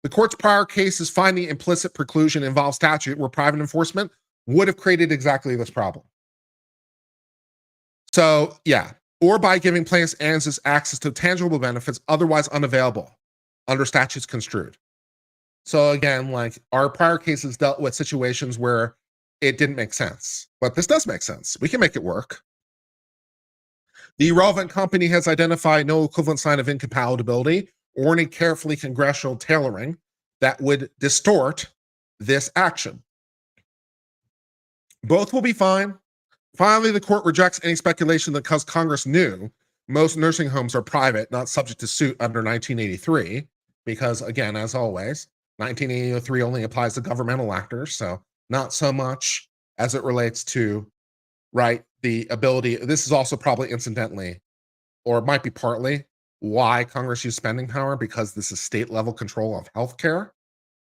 The court's prior cases finding implicit preclusion involves statute where private enforcement would have created exactly this problem. So, yeah, or by giving plaintiffs and access to tangible benefits otherwise unavailable under statutes construed. So again, like our prior cases dealt with situations where it didn't make sense, but this does make sense. We can make it work. The relevant company has identified no equivalent sign of incompatibility or any carefully congressional tailoring that would distort this action. Both will be fine. Finally, the court rejects any speculation that because Congress knew most nursing homes are private, not subject to suit under 1983, because again, as always, 1983 only applies to governmental actors, so not so much as it relates to, right, the ability. This is also probably incidentally, or it might be partly, why Congress used spending power, because this is state level control of healthcare.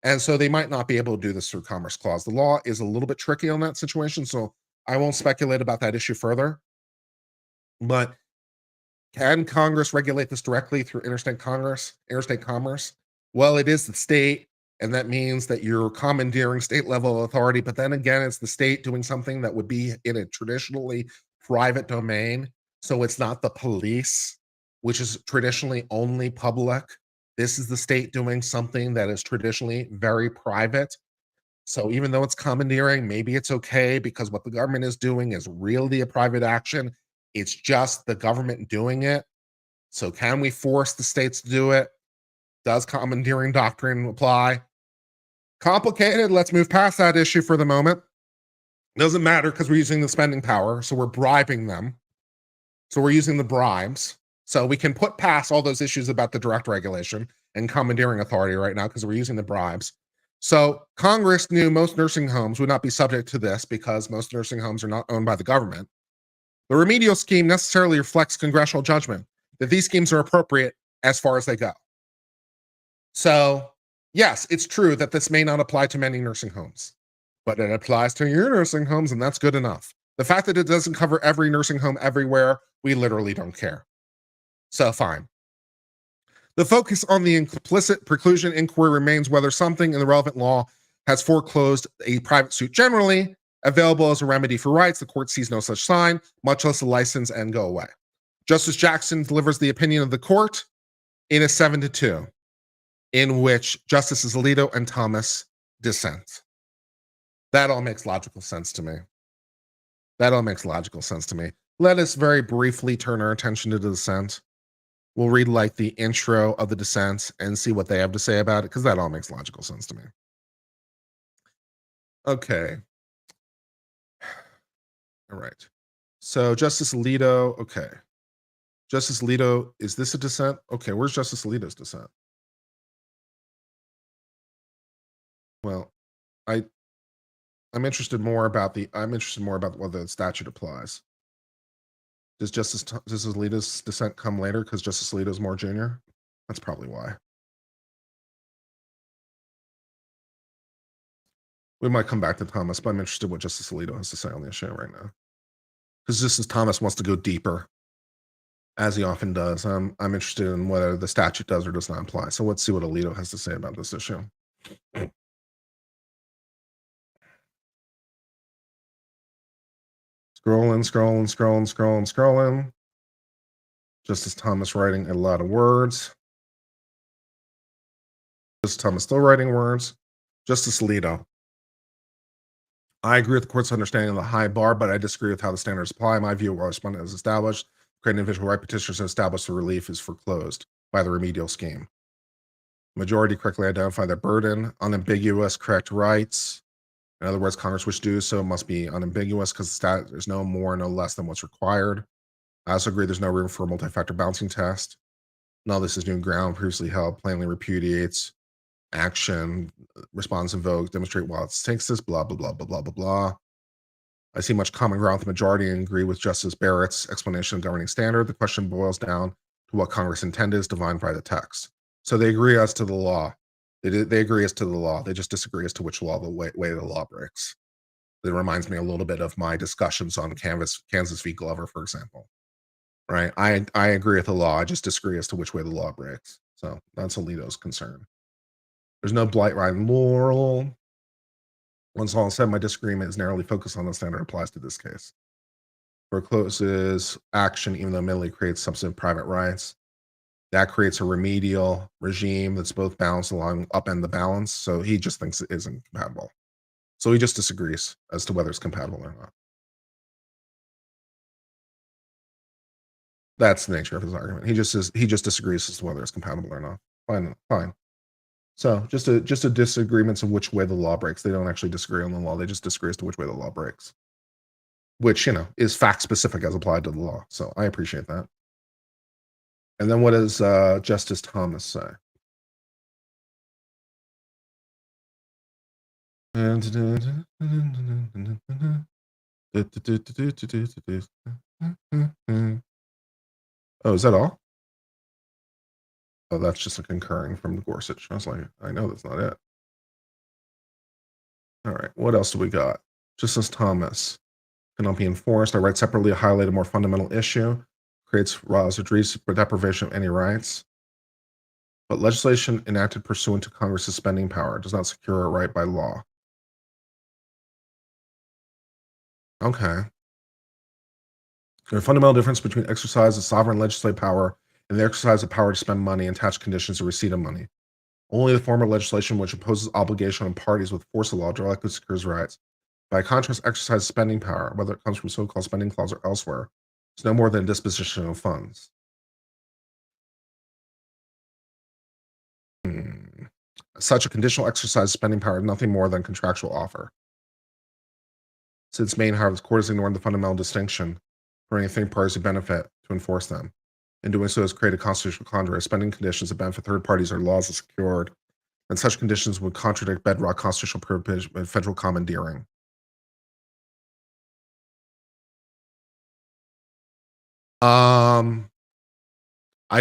And so they might not be able to do this through Commerce Clause. The law is a little bit tricky on that situation, so I won't speculate about that issue further. But can Congress regulate this directly through interstate commerce? Well, it is the state, and that means that you're commandeering state level authority, but then again, it's the state doing something that would be in a traditionally private domain. So it's not the police, which is traditionally only public. This is the state doing something that is traditionally very private. So even though it's commandeering, maybe it's okay because what the government is doing is really a private action. It's just the government doing it. So can we force the states to do it? Does commandeering doctrine apply? Complicated. Let's move past that issue for the moment. Doesn't matter because we're using the spending power. So we're bribing them. So we're using the bribes. So we can put past all those issues about the direct regulation and commandeering authority right now because we're using the bribes. So Congress knew most nursing homes would not be subject to this because most nursing homes are not owned by the government. The remedial scheme necessarily reflects congressional judgment that these schemes are appropriate as far as they go. So yes, it's true that this may not apply to many nursing homes, but it applies to your nursing homes, and that's good enough. The fact that it doesn't cover every nursing home everywhere, we literally don't care. So fine. The focus on the implicit preclusion inquiry remains whether something in the relevant law has foreclosed a private suit generally available as a remedy for rights. The court sees no such sign, much less a license, and go away. Justice Jackson delivers the opinion of the court in a 7-2, in which Justices Alito and Thomas dissent. That all makes logical sense to me. Let us very briefly turn our attention to the dissent. We'll read like the intro of the dissent and see what they have to say about it, because that all makes logical sense to me. Okay. All right. So Justice Alito, okay. Justice Alito, is this a dissent? Okay, where's Justice Alito's dissent? Well, I'm interested more about whether the statute applies. Does Justice Alito's dissent come later because Justice Alito's more junior? That's probably why. We might come back to Thomas, but I'm interested in what Justice Alito has to say on the issue right now. Because Justice Thomas wants to go deeper. as he often does. I'm interested in whether the statute does or does not apply. So let's see what Alito has to say about this issue. Scrolling. Justice Thomas writing a lot of words. Justice Thomas still writing words. Justice Alito. I agree with the court's understanding of the high bar, but I disagree with how the standards apply. In my view, while respondent is established, creating individual right petitioners to establish the relief is foreclosed by the remedial scheme. Majority correctly identify their burden, unambiguous, correct rights. In other words, Congress which do so must be unambiguous because there's no more, no less than what's required. I also agree there's no room for a multi-factor balancing test. No, this is new ground previously held, plainly repudiates action, response invoked, demonstrate while it takes this, blah, blah, blah, blah, blah, blah, blah. I see much common ground with the majority and agree with Justice Barrett's explanation of governing standard. The question boils down to what Congress intended is defined by the text. So they agree as to the law. They agree as to the law. They just disagree as to which law, the way the law breaks. It reminds me a little bit of my discussions on Kansas v. Glover, for example. Right? I agree with the law. I just disagree as to which way the law breaks. So that's Alito's concern. There's no blight, right, and moral. Once all said, my disagreement is narrowly focused on the standard applies to this case. Forecloses action, even though admittedly creates substantive private rights. That creates a remedial regime that's both balanced along upend the balance. So he just thinks it isn't compatible. So he just disagrees as to whether it's compatible or not. That's the nature of his argument. He just disagrees as to whether it's compatible or not. Fine. So just a disagreements of which way the law breaks. They don't actually disagree on the law. They just disagree as to which way the law breaks, which, is fact specific as applied to the law. So I appreciate that. And then what does Justice Thomas say? Oh, is that all? Oh, that's just a concurring from Gorsuch. I was like, I know that's not it. All right, what else do we got? Justice Thomas cannot be enforced. I write separately to highlight a more fundamental issue. Creates laws or deprivation of any rights. But legislation enacted pursuant to Congress's spending power does not secure a right by law. Okay. There's a fundamental difference between exercise of sovereign legislative power and the exercise of power to spend money and attach conditions to receipt of money. Only the form of legislation which imposes obligation on parties with force of law directly secures rights. By contrast, exercise spending power, whether it comes from so-called spending clause or elsewhere, is no more than disposition of funds. Such a conditional exercise of spending power is nothing more than contractual offer. Since main, however, the court is ignoring the fundamental distinction for anything parties who benefit to enforce them. In doing so, has created constitutional conjurer. Spending conditions that benefit third parties or laws are secured, and such conditions would contradict bedrock constitutional privilege and federal commandeering. I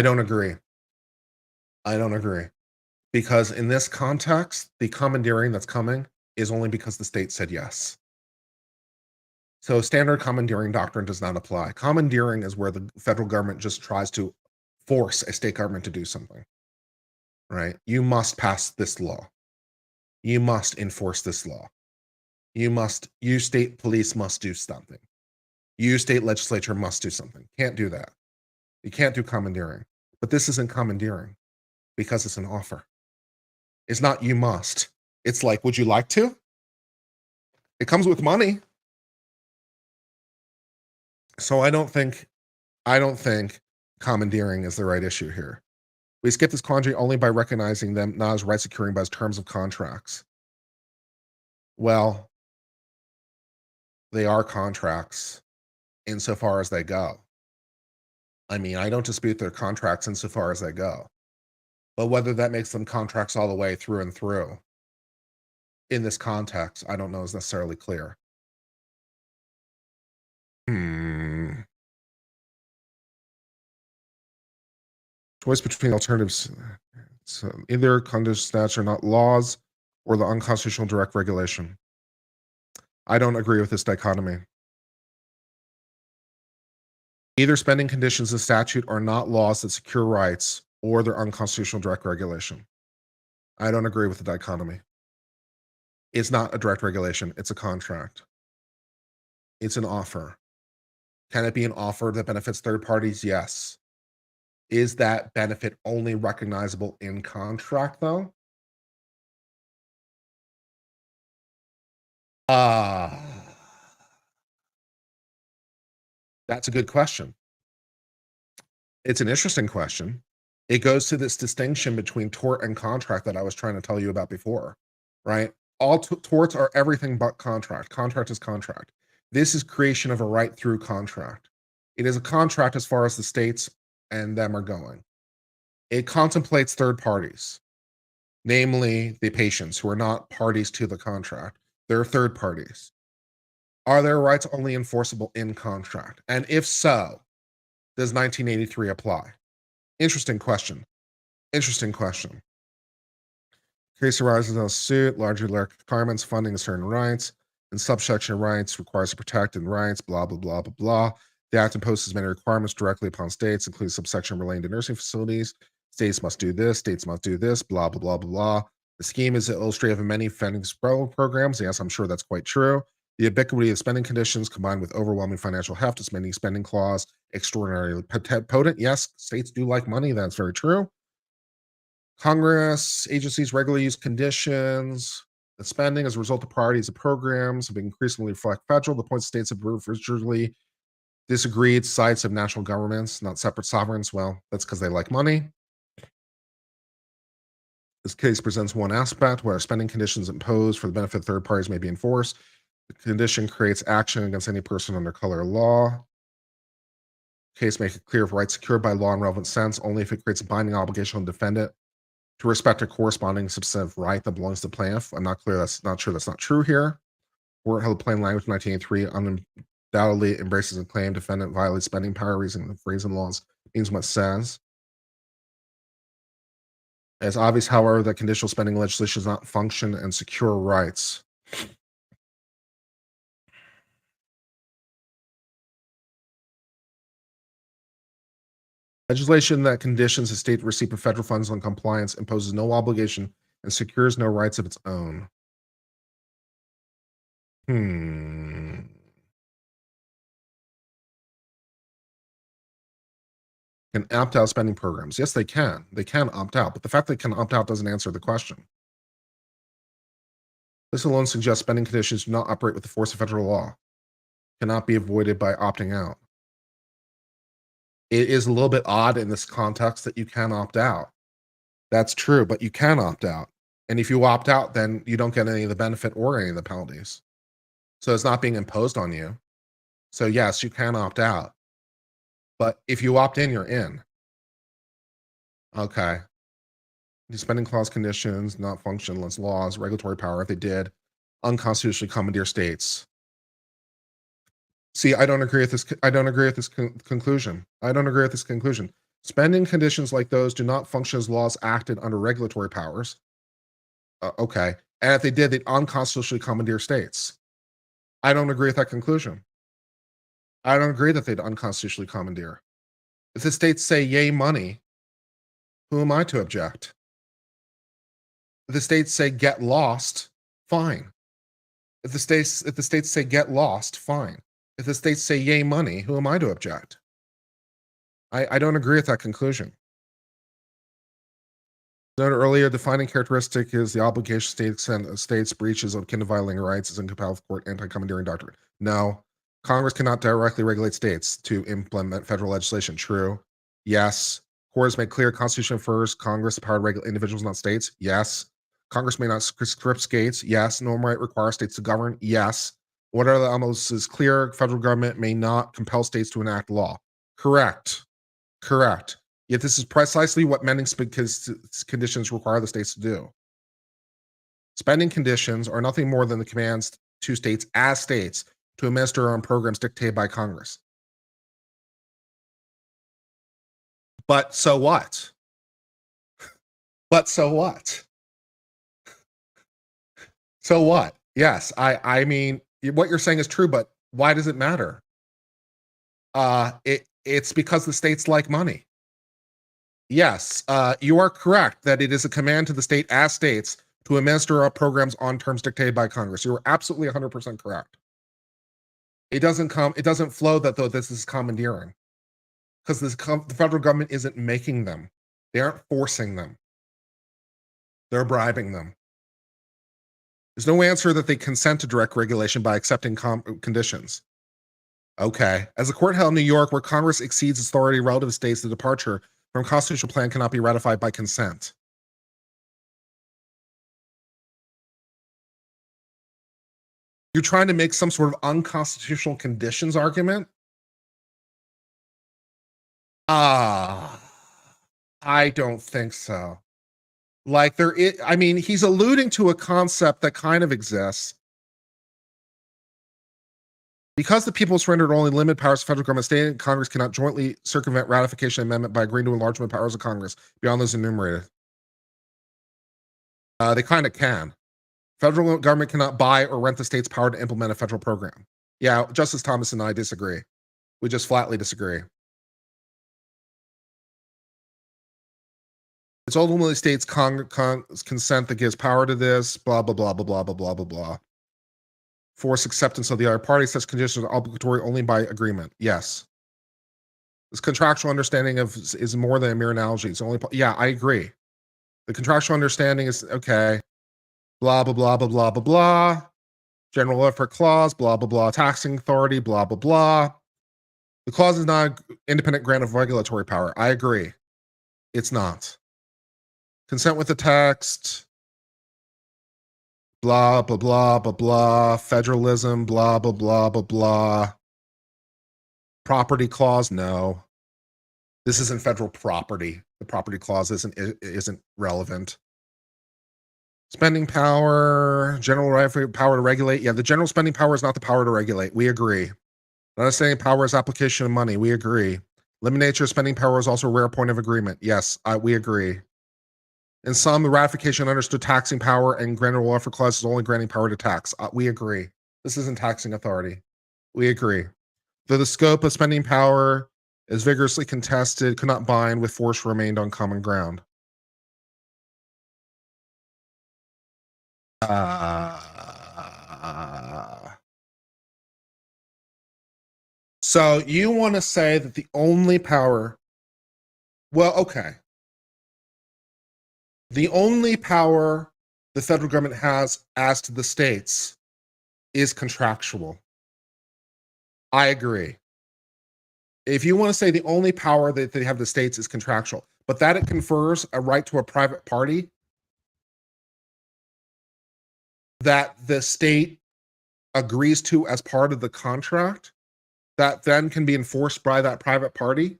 don't agree. Because in this context, the commandeering that's coming is only because the state said yes. So standard commandeering doctrine does not apply. Commandeering is where the federal government just tries to force a state government to do something, right? You must pass this law. You must enforce this law. You state police must do something. You state legislature must do something. Can't do that. You can't do commandeering. But this isn't commandeering because it's an offer. It's not you must. It's like, would you like to? It comes with money. So I don't think commandeering is the right issue here. We skip this quandary only by recognizing them not as right securing, but as terms of contracts. Well, they are contracts insofar as they go. I mean, I don't dispute their contracts insofar as they go. But whether that makes them contracts all the way through and through in this context, I don't know is necessarily clear. Choice between alternatives. So either conditional statutes are not laws or the unconstitutional direct regulation. I don't agree with this dichotomy. Either spending conditions in statute are not laws that secure rights or they're unconstitutional direct regulation. I don't agree with the dichotomy. It's not a direct regulation, it's a contract. It's an offer. Can it be an offer that benefits third parties? Yes. Is that benefit only recognizable in contract, though? That's a good question. It's an interesting question. It goes to this distinction between tort and contract that I was trying to tell you about before, right? All torts are everything but contract. Contract is contract. This is creation of a right through contract. It is a contract as far as the states and them are going. It contemplates third parties, namely the patients who are not parties to the contract. They're third parties. Are their rights only enforceable in contract? And if so, does 1983 apply? Interesting question. Interesting question. Case arises in a suit, largely requirements funding certain rights, and subsection rights requires to protect and rights, blah, blah, blah, blah, blah. The Act imposes many requirements directly upon states, including subsection relating to nursing facilities. States must do this, states must do this, blah, blah, blah, blah, blah. The scheme is illustrative of many funding programs. Yes, I'm sure that's quite true. The ubiquity of spending conditions combined with overwhelming financial heft is making spending clause extraordinarily potent. Yes, states do like money. That's very true. Congress agencies regularly use conditions. The spending as a result of priorities of programs have increasingly reflect federal. The points states have virtually disagreed sides of national governments, not separate sovereigns. Well, that's because they like money. This case presents one aspect where spending conditions imposed for the benefit of third parties may be enforced. The condition creates action against any person under color of law. Case makes it clear if rights secured by law in relevant sense only if it creates a binding obligation on the defendant to respect a corresponding substantive right that belongs to the plaintiff. I'm not sure that's not true here. Court held plain language 1983 undoubtedly embraces a claim defendant violates spending power. Reason the phrase in laws means what it says. It's obvious, however, that conditional spending legislation does not function and secure rights. Legislation that conditions the state receipt of federal funds on compliance imposes no obligation and secures no rights of its own. Can opt out spending programs? Yes, they can. They can opt out, but the fact they can opt out doesn't answer the question. This alone suggests spending conditions do not operate with the force of federal law, cannot be avoided by opting out. It is a little bit odd in this context that you can opt out. That's true, but you can opt out. And if you opt out, then you don't get any of the benefit or any of the penalties. So it's not being imposed on you. So yes, you can opt out. But if you opt in, you're in. Okay. The spending clause conditions not function unless laws, regulatory power, if they did, unconstitutionally commandeer states. See, I don't agree with this. I don't agree with this conclusion. I don't agree with this conclusion. Spending conditions like those do not function as laws acted under regulatory powers. Okay. And if they did, they'd unconstitutionally commandeer states. I don't agree with that conclusion. I don't agree that they'd unconstitutionally commandeer. If the states say yay money, who am I to object? If the states say get lost, fine. If the states say get lost, fine. If the states say yay money, who am I to object? I don't agree with that conclusion. Noted earlier, defining characteristic is the obligation states breaches of kin to violating rights is incompatible with court anti-commandeering doctrine. No, Congress cannot directly regulate states to implement federal legislation. True. Yes. Court has made clear Constitution first. Congress the power to regulate individuals, not states. Yes. Congress may not script states. Yes. No right require states to govern. Yes. What are the almost is clear? Federal government may not compel states to enact law. Correct. Correct. Yet this is precisely what mending conditions require the states to do. Spending conditions are nothing more than the commands to states as states to administer on programs dictated by Congress. But so what? But so what? So what? Yes, I mean, what you're saying is true, but why does it matter? It's because the states like money. Yes, you are correct that it is a command to the state as states to administer our programs on terms dictated by Congress. You're absolutely 100% correct. It doesn't flow that though this is commandeering, because the federal government isn't making them. They aren't forcing them. They're bribing them. There's no answer that they consent to direct regulation by accepting conditions. Okay. As a court held in New York, where Congress exceeds its authority relative to states, the departure from constitutional plan cannot be ratified by consent. You're trying to make some sort of unconstitutional conditions argument? I don't think so. Like I mean, he's alluding to a concept that kind of exists. Because the people surrendered only limited powers to federal government, state and Congress cannot jointly circumvent ratification amendment by agreeing to enlargement of powers of Congress beyond those enumerated. They kind of can. Federal government cannot buy or rent the state's power to implement a federal program. Yeah, Justice Thomas and I disagree. We just flatly disagree. It's ultimately states' consent that gives power to this, blah, blah, blah, blah, blah, blah, blah, blah, blah. Force acceptance of the other party, such conditions are obligatory only by agreement. Yes. This contractual understanding is more than a mere analogy. It's only, yeah, I agree. The contractual understanding is, okay, blah, blah, blah, blah, blah, blah, blah. General effort clause, blah, blah, blah. Taxing authority, blah, blah, blah. The clause is not an independent grant of regulatory power. I agree. It's not. Consent with the text, blah, blah, blah, blah, blah. Federalism, blah, blah, blah, blah, blah. Property clause, no. This isn't federal property. The property clause isn't relevant. Spending power, general right for power to regulate. Yeah, the general spending power is not the power to regulate. We agree. Understanding power is application of money. We agree. Limited nature of spending power is also a rare point of agreement. Yes, we agree. In some, the ratification understood taxing power and granted offer clause is only granting power to tax. We agree. This isn't taxing authority. We agree. Though the scope of spending power is vigorously contested, could not bind with force remained on common ground. So you want to say that the only power, well, okay. The only power the federal government has as to the states is contractual. I agree. If you want to say the only power that they have the states is contractual, but that it confers a right to a private party that the state agrees to as part of the contract, that then can be enforced by that private party.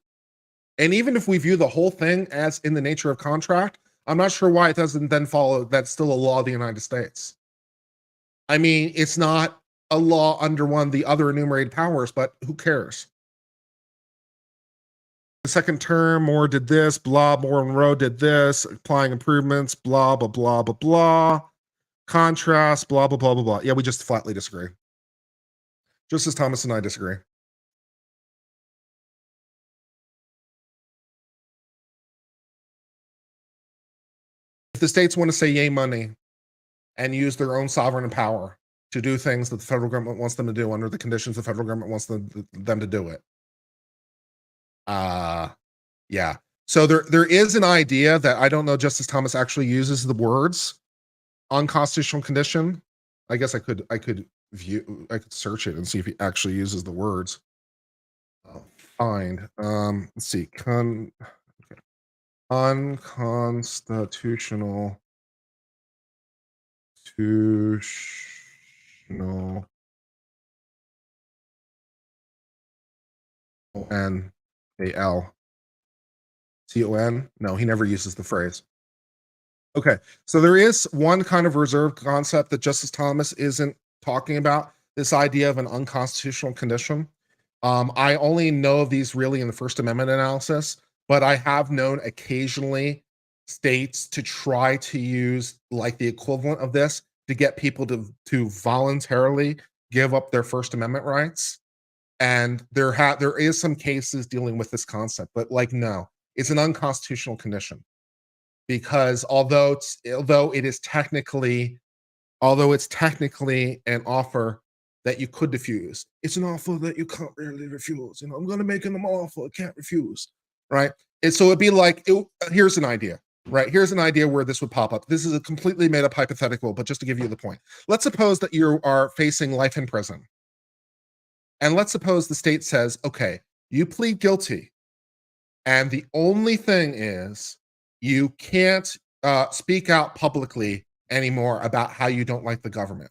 And even if we view the whole thing as in the nature of contract, I'm not sure why it doesn't then follow that's still a law of the United States. I mean, it's not a law under one of the other enumerated powers, but who cares? The second term, Moore did this, blah, Moore and Rowe did this, applying improvements, blah, blah, blah, blah, blah. Contrast, blah, blah, blah, blah, blah. Yeah, we just flatly disagree. Justice Thomas and I disagree. If the states want to say yay money and use their own sovereign power to do things that the federal government wants them to do under the conditions the federal government wants them to do it. Yeah. So there is an idea that I don't know Justice Thomas actually uses the words unconstitutional condition. I guess I could search it and see if he actually uses the words. Find. Let's see. Unconstitutional N-A-L-C-O-N. No, he never uses the phrase. Okay, so there is one kind of reserved concept that Justice Thomas isn't talking about, this idea of an unconstitutional condition. I only know of these really in the First Amendment analysis, but I have known occasionally states to try to use like the equivalent of this to get people to voluntarily give up their First Amendment rights. And there is some cases dealing with this concept, but like, no, it's an unconstitutional condition because although it's technically an offer that you could refuse, it's an offer that you can't really refuse. You know, I'm going to make an offer I can't refuse, right? And so it'd be like, here's an idea, right? Here's an idea where this would pop up. This is a completely made up hypothetical, but just to give you the point. Let's suppose that you are facing life in prison. And let's suppose the state says, okay, you plead guilty. And the only thing is you can't speak out publicly anymore about how you don't like the government.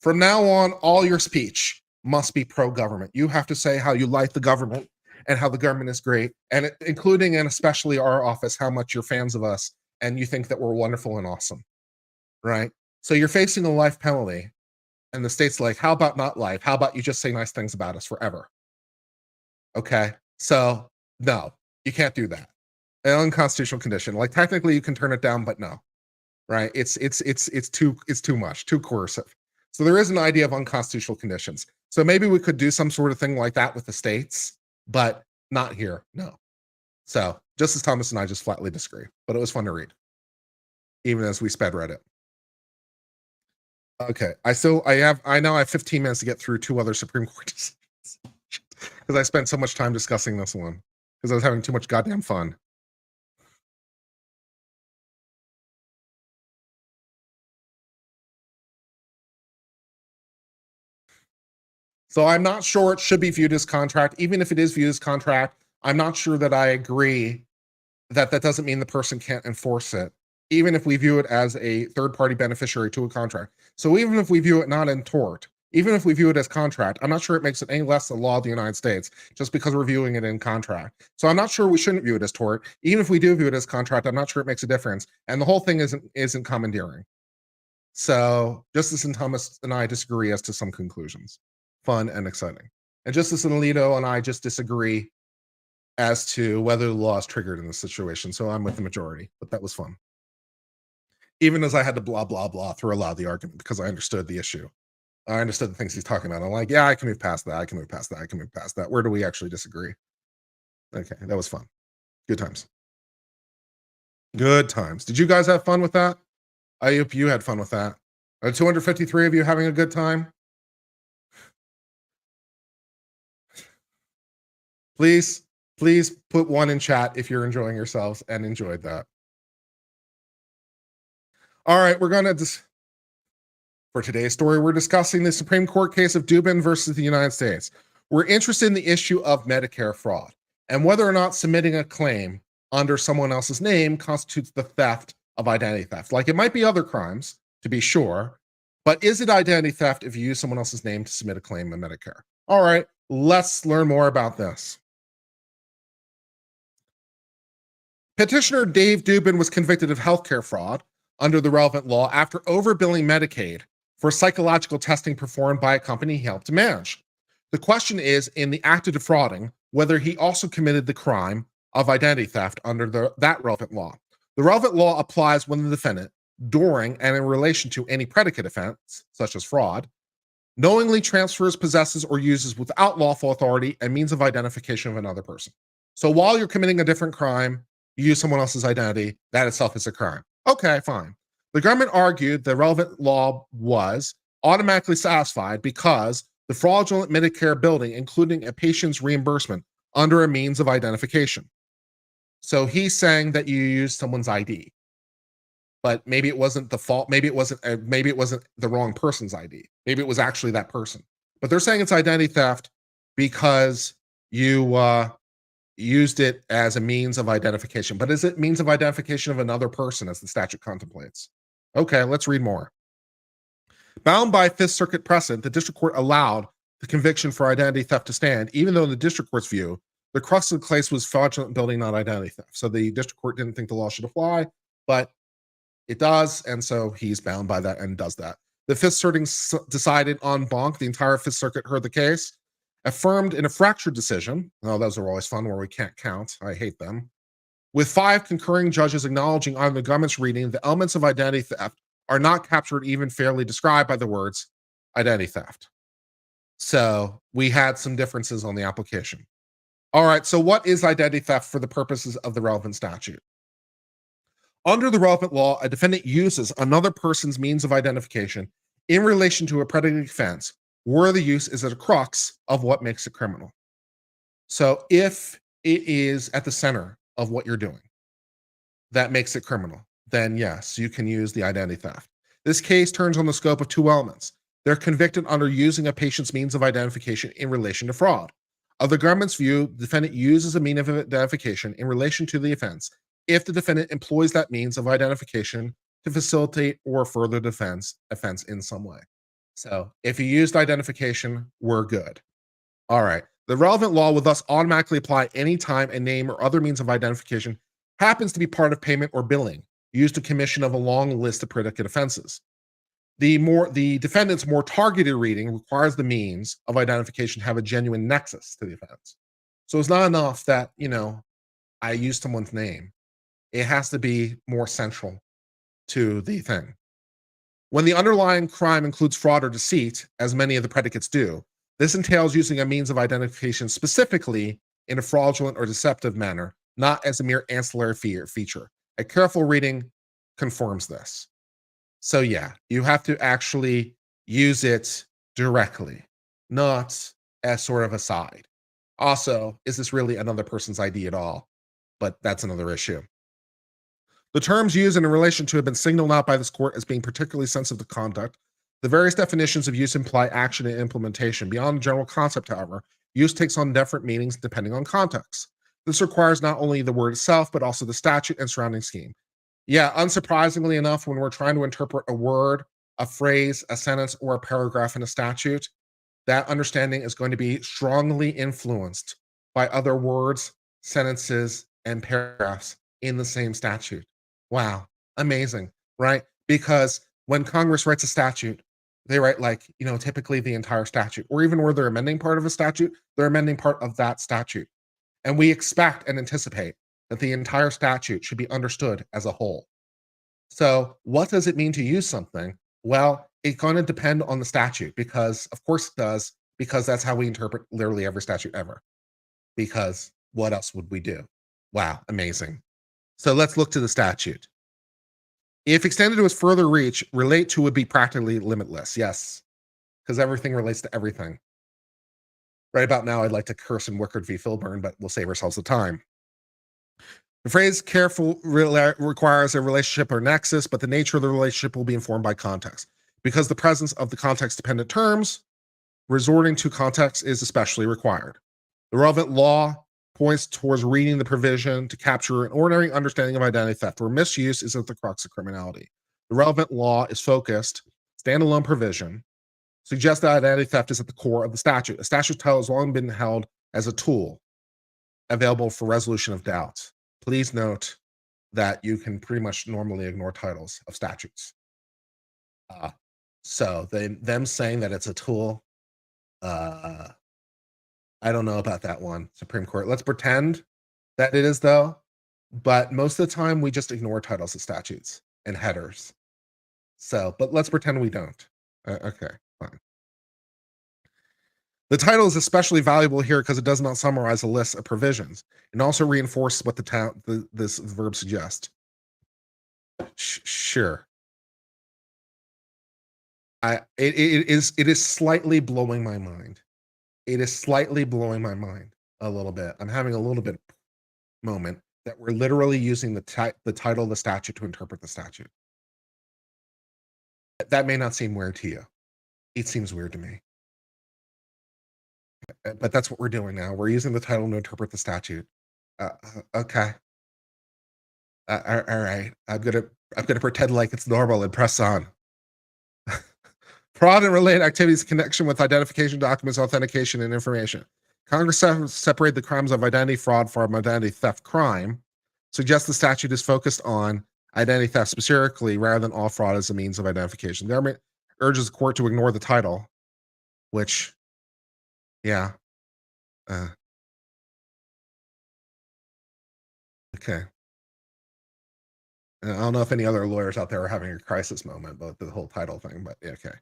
From now on, all your speech must be pro-government. You have to say how you like the government and how the government is great, and including and especially our office, how much you're fans of us and you think that we're wonderful and awesome, right? So you're facing a life penalty, and the state's like, how about not life? How about you just say nice things about us forever? Okay, so no, you can't do that. An unconstitutional condition. Like technically you can turn it down, but no, right? It's too much, too coercive. So there is an idea of unconstitutional conditions. So maybe we could do some sort of thing like that with the states, but not here, no. So Justice Thomas and I just flatly disagree, but it was fun to read, even as we sped read it. Okay, I now have 15 minutes to get through 2 other Supreme Court decisions because I spent so much time discussing this one because I was having too much goddamn fun. So I'm not sure it should be viewed as contract. Even if it is viewed as contract, I'm not sure that I agree that that doesn't mean the person can't enforce it, even if we view it as a third-party beneficiary to a contract. So even if we view it not in tort, even if we view it as contract, I'm not sure it makes it any less the law of the United States just because we're viewing it in contract. So I'm not sure we shouldn't view it as tort. Even if we do view it as contract, I'm not sure it makes a difference. And the whole thing isn't commandeering. So Justice Thomas and I disagree as to some conclusions. Fun and exciting. And Justice Alito and I just disagree as to whether the law is triggered in this situation. So I'm with the majority, but that was fun. Even as I had to blah, blah, blah through a lot of the argument because I understood the issue. I understood the things he's talking about. I'm like, yeah, I can move past that. I can move past that. I can move past that. Where do we actually disagree? Okay, that was fun. Good times. Good times. Did you guys have fun with that? I hope you had fun with that. Are 253 of you having a good time? Please put 1 in chat if you're enjoying yourselves and enjoyed that. All right, we're going to for today's story, we're discussing the Supreme Court case of Dubin versus the United States. We're interested in the issue of Medicare fraud and whether or not submitting a claim under someone else's name constitutes the theft of identity theft. Like it might be other crimes, to be sure, but is it identity theft if you use someone else's name to submit a claim in Medicare? All right, let's learn more about this. Petitioner Dave Dubin was convicted of healthcare fraud under the relevant law after overbilling Medicaid for psychological testing performed by a company he helped to manage. The question is, in the act of defrauding, whether he also committed the crime of identity theft under that relevant law. The relevant law applies when the defendant, during and in relation to any predicate offense, such as fraud, knowingly transfers, possesses, or uses without lawful authority a means of identification of another person. So while you're committing a different crime, you use someone else's identity, that itself is a crime. Okay, fine. The government argued the relevant law was automatically satisfied because the fraudulent Medicare billing, including a patient's reimbursement under a means of identification. So he's saying that you used someone's ID, but maybe it wasn't the fault. Maybe it wasn't the wrong person's ID. Maybe it was actually that person. But they're saying it's identity theft because you used it as a means of identification. But is it means of identification of another person as the statute contemplates? Okay, let's read more. Bound by Fifth Circuit precedent, the district court allowed the conviction for identity theft to stand, even though in the district court's view, the crux of the case was fraudulent billing, not identity theft. So the district court didn't think the law should apply, but it does, and so he's bound by that and does that. The Fifth Circuit decided en banc, the entire Fifth Circuit heard the case, affirmed in a fractured decision. Oh, those are always fun where we can't count. I hate them. With 5 concurring judges acknowledging on the government's reading the elements of identity theft are not captured, even fairly described by the words identity theft. So we had some differences on the application. All right, so what is identity theft for the purposes of the relevant statute? Under the relevant law, a defendant uses another person's means of identification in relation to a predicate offense where the use is at the crux of what makes it criminal. So if it is at the center of what you're doing, that makes it criminal, then yes, you can use the identity theft. This case turns on the scope of two elements. They're convicted under using a patient's means of identification in relation to fraud. Of the government's view, the defendant uses a means of identification in relation to the offense if the defendant employs that means of identification to facilitate or further offense in some way. So if you used identification, we're good. All right. The relevant law will thus automatically apply any time a name or other means of identification happens to be part of payment or billing used to commission of a long list of predicate offenses. The defendant's more targeted reading requires the means of identification to have a genuine nexus to the offense. So it's not enough that, I use someone's name. It has to be more central to the thing. When the underlying crime includes fraud or deceit, as many of the predicates do, this entails using a means of identification specifically in a fraudulent or deceptive manner, not as a mere ancillary feature. A careful reading confirms this. So yeah, you have to actually use it directly, not as sort of a side. Also, is this really another person's ID at all? But that's another issue. The terms used in relation to have been signaled out by this court as being particularly sensitive to conduct. The various definitions of use imply action and implementation. Beyond the general concept, however, use takes on different meanings depending on context. This requires not only the word itself, but also the statute and surrounding scheme. Yeah, unsurprisingly enough, when we're trying to interpret a word, a phrase, a sentence, or a paragraph in a statute, that understanding is going to be strongly influenced by other words, sentences, and paragraphs in the same statute. Wow, amazing, right? Because when Congress writes a statute, they write typically the entire statute, or even where they're amending part of a statute, they're amending part of that statute. And we expect and anticipate that the entire statute should be understood as a whole. So what does it mean to use something? Well, it's going to depend on the statute because, of course it does, because that's how we interpret literally every statute ever. Because what else would we do? Wow, amazing. So let's look to the statute. If extended to its further reach, relate to would be practically limitless. Yes, because everything relates to everything. Right about now, I'd like to curse in Wickard v. Filburn, but we'll save ourselves the time. The phrase careful requires a relationship or nexus, but the nature of the relationship will be informed by context. Because the presence of the context-dependent terms, resorting to context is especially required. The relevant law points towards reading the provision to capture an ordinary understanding of identity theft, where misuse is at the crux of criminality. The relevant law is focused, standalone provision, suggests that identity theft is at the core of the statute. A statute title has long been held as a tool available for resolution of doubts. Please note that you can pretty much normally ignore titles of statutes. So them saying that it's a tool, I don't know about that one, Supreme Court. Let's pretend that it is, though. But most of the time, we just ignore titles of statutes and headers. So, but let's pretend we don't. Okay, fine. The title is especially valuable here because it does not summarize a list of provisions and also reinforces what this verb suggests. Sure. It is slightly blowing my mind. It is slightly blowing my mind a little bit. I'm having a little bit moment that we're literally using the title of the statute to interpret the statute. That may not seem weird to you. It seems weird to me. But that's what we're doing now. We're using the title to interpret the statute. Okay. All right. I'm gonna pretend like it's normal and press on. Fraud and related activities in connection with identification documents, authentication, and information. Congress separated the crimes of identity fraud from identity theft crime. Suggests the statute is focused on identity theft specifically rather than all fraud as a means of identification. The government urges the court to ignore the title, which, yeah. Okay. I don't know if any other lawyers out there are having a crisis moment about the whole title thing, but yeah, okay.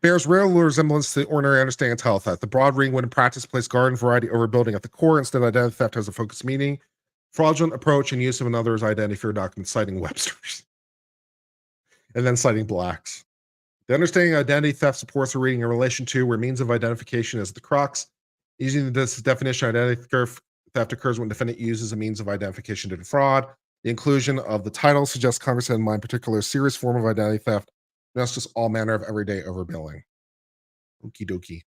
Bears rare resemblance to the ordinary understanding of title theft. The broad reading when in practice place garden variety over building at the core instead identity theft has a focused meaning. Fraudulent approach and use of another's identity for your document, citing Webster's. And then citing Black's. The understanding of identity theft supports a reading in relation to where means of identification is the crux. Using this definition, identity theft occurs when defendant uses a means of identification to defraud. The inclusion of the title suggests Congress had in mind particular serious form of identity theft. That's just all manner of everyday overbilling. Okie dokie.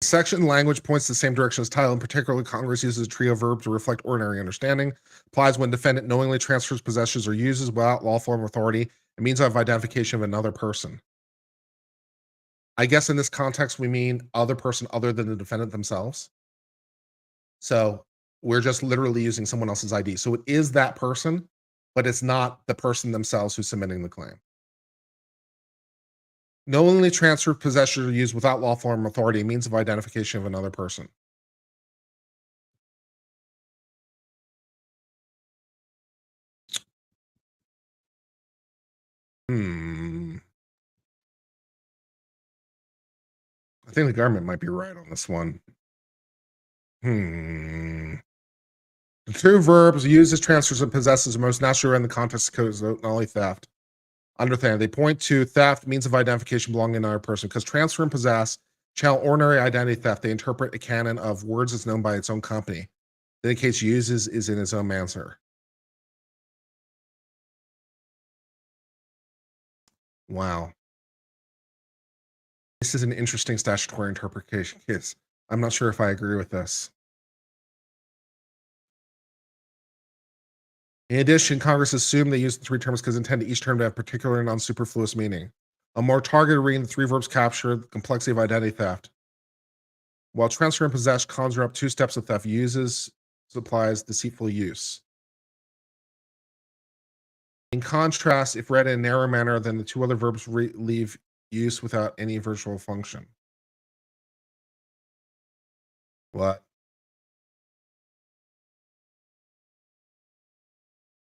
Section language points the same direction as title. In particular, Congress uses a trio of verbs to reflect ordinary understanding. Applies when defendant knowingly transfers, possessions, or uses without lawful authority a means of identification of another person. I guess in this context, we mean other person other than the defendant themselves. So we're just literally using someone else's ID. So it is that person, but it's not the person themselves who's submitting the claim. Knowingly transfer, possession, or use without lawful authority a means of identification of another person. I think the government might be right on this one. The two verbs uses, transfers, and possesses are most natural in the context of code, not only theft. Understand, they point to theft, means of identification belonging to another person, because transfer and possess channel ordinary identity theft. They interpret a canon of words as known by its own company. That indicates uses is in its own manner. Wow. This is an interesting statutory interpretation case. I'm not sure if I agree with this. In addition, Congress assumed they used the three terms because intended each term to have particular and non-superfluous meaning. A more targeted reading, the three verbs capture the complexity of identity theft. While transfer and possess conjure up two steps of theft, uses supplies deceitful use. In contrast, if read in a narrower manner, then the two other verbs leave use without any virtual function. What?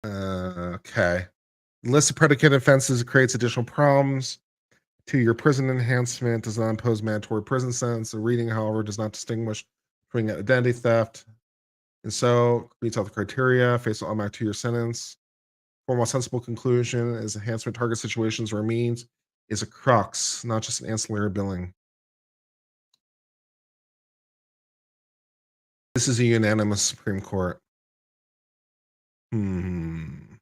Okay. List of predicate offenses creates additional problems. 2-year prison enhancement does not impose mandatory prison sentence. The reading, however, does not distinguish between identity theft. And so, meets all the criteria, face automatic 2-year sentence. Formal sensible conclusion is enhancement target situations where means is a crux, not just an ancillary billing. This is a unanimous Supreme Court. In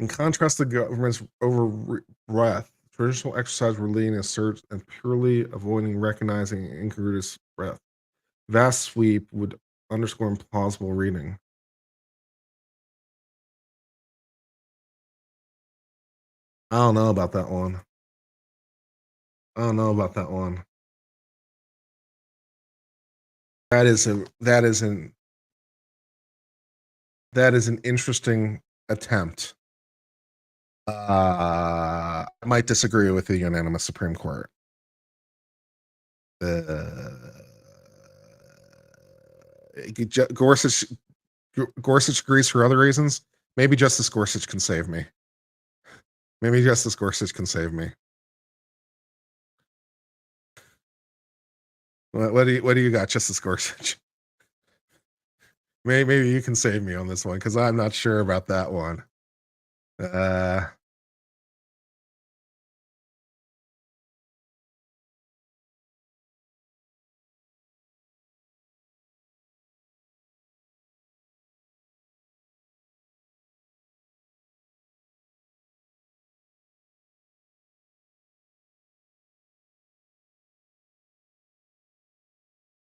contrast to the government's over-breath, traditional exercise relating asserts and purely avoiding recognizing incongruous breath. Vast sweep would underscore implausible reading. I don't know about that one. That is an interesting attempt. I might disagree with the unanimous Supreme Court. Gorsuch agrees for other reasons. Maybe Justice Gorsuch can save me. What do you got, Justice Gorsuch? Maybe you can save me on this one because I'm not sure about that one.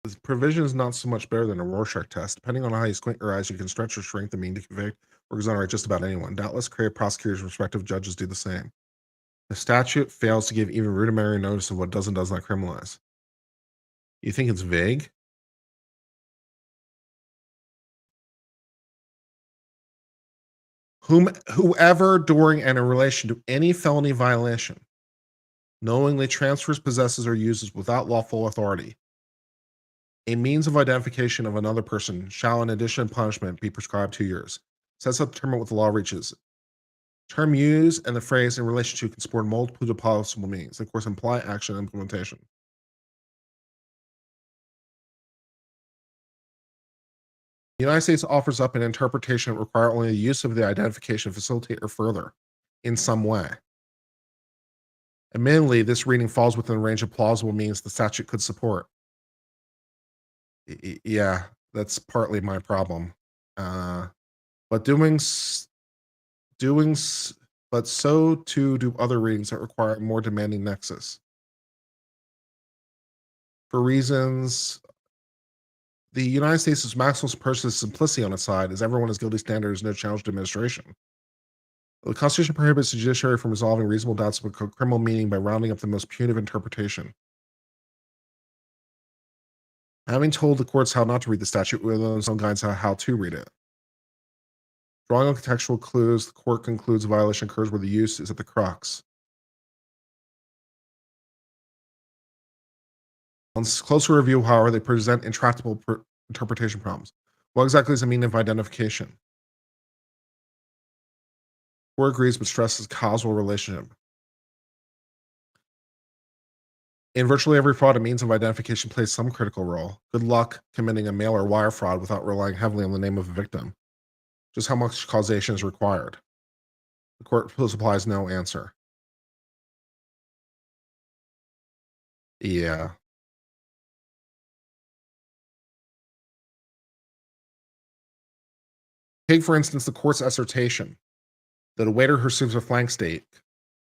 This provision is not so much better than a Rorschach test. Depending on how you squint your eyes, you can stretch or shrink the mean to convict or exonerate just about anyone. Doubtless, creative prosecutors and respective judges do the same. The statute fails to give even rudimentary notice of what does and does not criminalize. You think it's vague? Whoever during and in relation to any felony violation knowingly transfers, possesses, or uses without lawful authority A means of identification of another person shall, in addition to punishment, be prescribed 2 years. Sets up the term what the law reaches. Term used and the phrase in relation to can support multiple possible means. Of course, imply action and implementation. The United States offers up an interpretation that requires only the use of the identification facilitate or further in some way. Admittedly, this reading falls within the range of plausible means the statute could support. Yeah, that's partly my problem. But but so too do other readings that require a more demanding nexus. For reasons, the United States' maximal purpose simplicity on its side, as everyone is guilty standard is no challenge to administration. The Constitution prohibits the judiciary from resolving reasonable doubts of a criminal meaning by rounding up the most punitive interpretation. Having told the courts how not to read the statute, we have some guides on how to read it. Drawing on contextual clues, the court concludes a violation occurs where the use is at the crux. On closer review, however, they present intractable interpretation problems. What exactly does it mean of identification? Court agrees but stresses causal relationship. In virtually every fraud, a means of identification plays some critical role. Good luck committing a mail or wire fraud without relying heavily on the name of a victim. Just how much causation is required? The court supplies no answer. Yeah. Take, for instance, the court's assertion that a waiter who receives a flank steak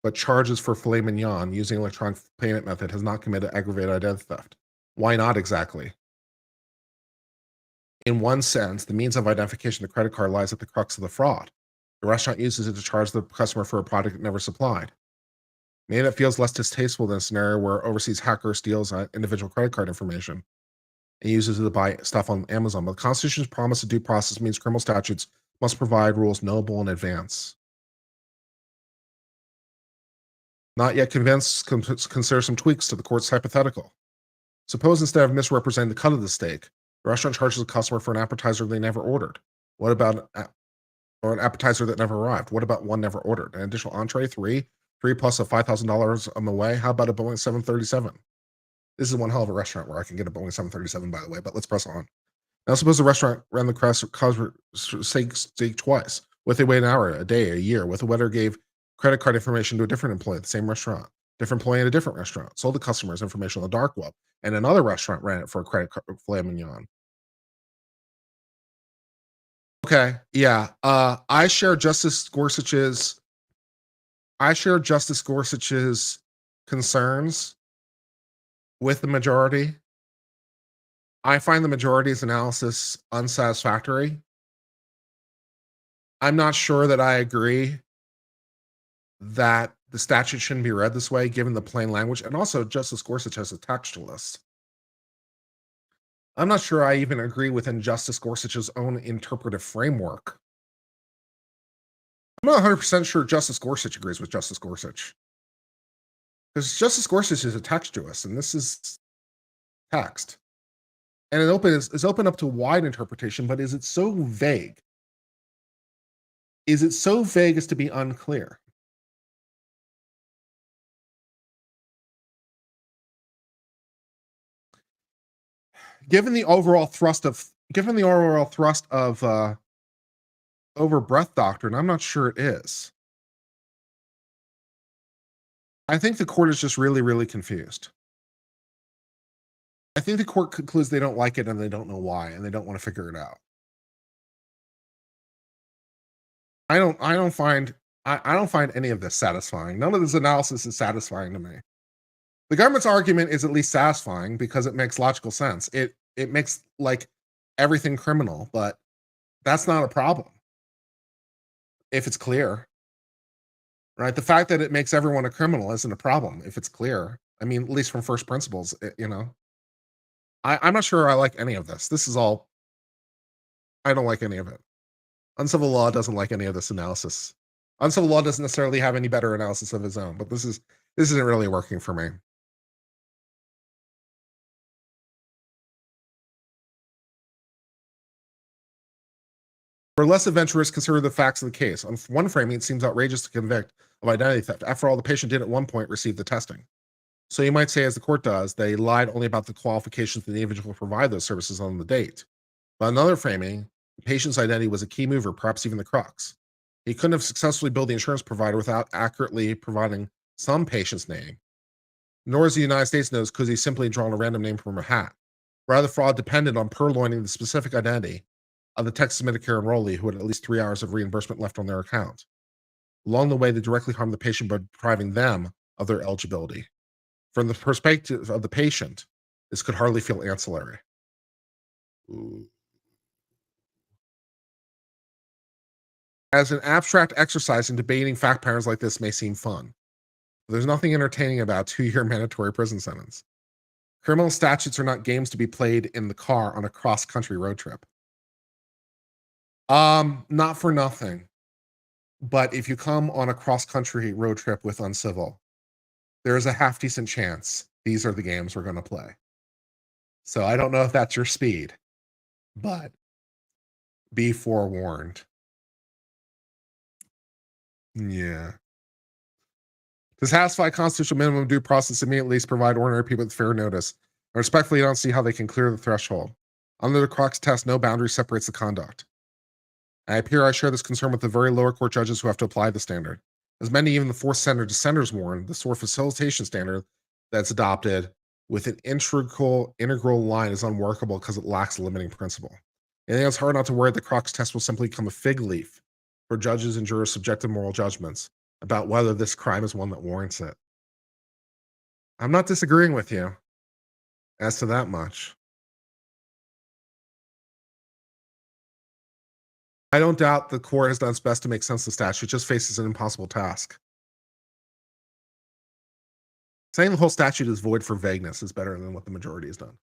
but charges for filet mignon using electronic payment method has not committed aggravated identity theft. Why not exactly? In one sense, the means of identification of the credit card lies at the crux of the fraud. The restaurant uses it to charge the customer for a product it never supplied. Maybe that feels less distasteful than a scenario where an overseas hacker steals individual credit card information and uses it to buy stuff on Amazon. But the Constitution's promise of due process means criminal statutes must provide rules knowable in advance. Not yet convinced, consider some tweaks to the court's hypothetical. Suppose instead of misrepresenting the cut of the steak, the restaurant charges the customer for an appetizer they never ordered. What about, or an appetizer that never arrived? What about one never ordered? An additional entree, three plus a $5,000 on the way? How about a Boeing 737? This is one hell of a restaurant where I can get a Boeing 737, by the way, but let's press on. Now suppose the restaurant ran the steak twice. What if they wait an hour, a day, a year? What if the waiter gave credit card information to a different employee at the same restaurant, different employee at a different restaurant, sold the customers information on the dark web, and another restaurant ran it for a credit card filet mignon? Okay, yeah. I share Justice Gorsuch's concerns with the majority. I find the majority's analysis unsatisfactory. I'm not sure that I agree that the statute shouldn't be read this way, given the plain language. And also, Justice Gorsuch has a textualist. I'm not sure I even agree with Justice Gorsuch's own interpretive framework. I'm not 100% sure Justice Gorsuch agrees with Justice Gorsuch. Because Justice Gorsuch is a textualist, and this is text. And it's open up to wide interpretation, but is it so vague? Is it so vague as to be unclear? Given the overall thrust of overbreadth doctrine, I'm not sure it is. I think the court is just really, really confused. I think the court concludes they don't like it and they don't know why, and they don't want to figure it out. I don't find any of this satisfying. None of this analysis is satisfying to me. The government's argument is at least satisfying because it makes logical sense. It makes like everything criminal, but that's not a problem if it's clear, right? The fact that it makes everyone a criminal isn't a problem if it's clear. I mean, at least from first principles, I'm not sure I like any of this. I don't like any of it. Uncivil law doesn't like any of this analysis. Uncivil law doesn't necessarily have any better analysis of its own, but this isn't really working for me. For less adventurous, consider the facts of the case. On one framing, it seems outrageous to convict of identity theft. After all, the patient did at one point receive the testing. So you might say, as the court does, they lied only about the qualifications of the individual to provide those services on the date. But another framing, the patient's identity was a key mover, perhaps even the crux. He couldn't have successfully billed the insurance provider without accurately providing some patient's name. Nor as the United States knows, because he simply drawn a random name from a hat. Rather, fraud depended on purloining the specific identity of the Texas Medicare enrollee who had at least 3 hours of reimbursement left on their account. Along the way, they directly harmed the patient by depriving them of their eligibility. From the perspective of the patient, this could hardly feel ancillary. Ooh. As an abstract exercise in debating fact patterns like this may seem fun, but there's nothing entertaining about a 2-year mandatory prison sentence. Criminal statutes are not games to be played in the car on a cross-country road trip. Not for nothing, but if you come on a cross-country road trip with Uncivil, there's a half-decent chance these are the games we're going to play. So I don't know if that's your speed, but be forewarned. Yeah. To satisfy constitutional minimum due process, immediately provide ordinary people with fair notice. I respectfully don't see how they can clear the threshold. Under the Crux test, no boundary separates the conduct. I share this concern with the very lower court judges who have to apply the standard. As many, even the fourth center dissenters warn, the sort of facilitation standard that's adopted with an integral line is unworkable because it lacks a limiting principle. And it's hard not to worry the Crux test will simply become a fig leaf for judges and jurors' subjective moral judgments about whether this crime is one that warrants it. I'm not disagreeing with you as to that much. I don't doubt the court has done its best to make sense of the statute. It just faces an impossible task. Saying the whole statute is void for vagueness is better than what the majority has done.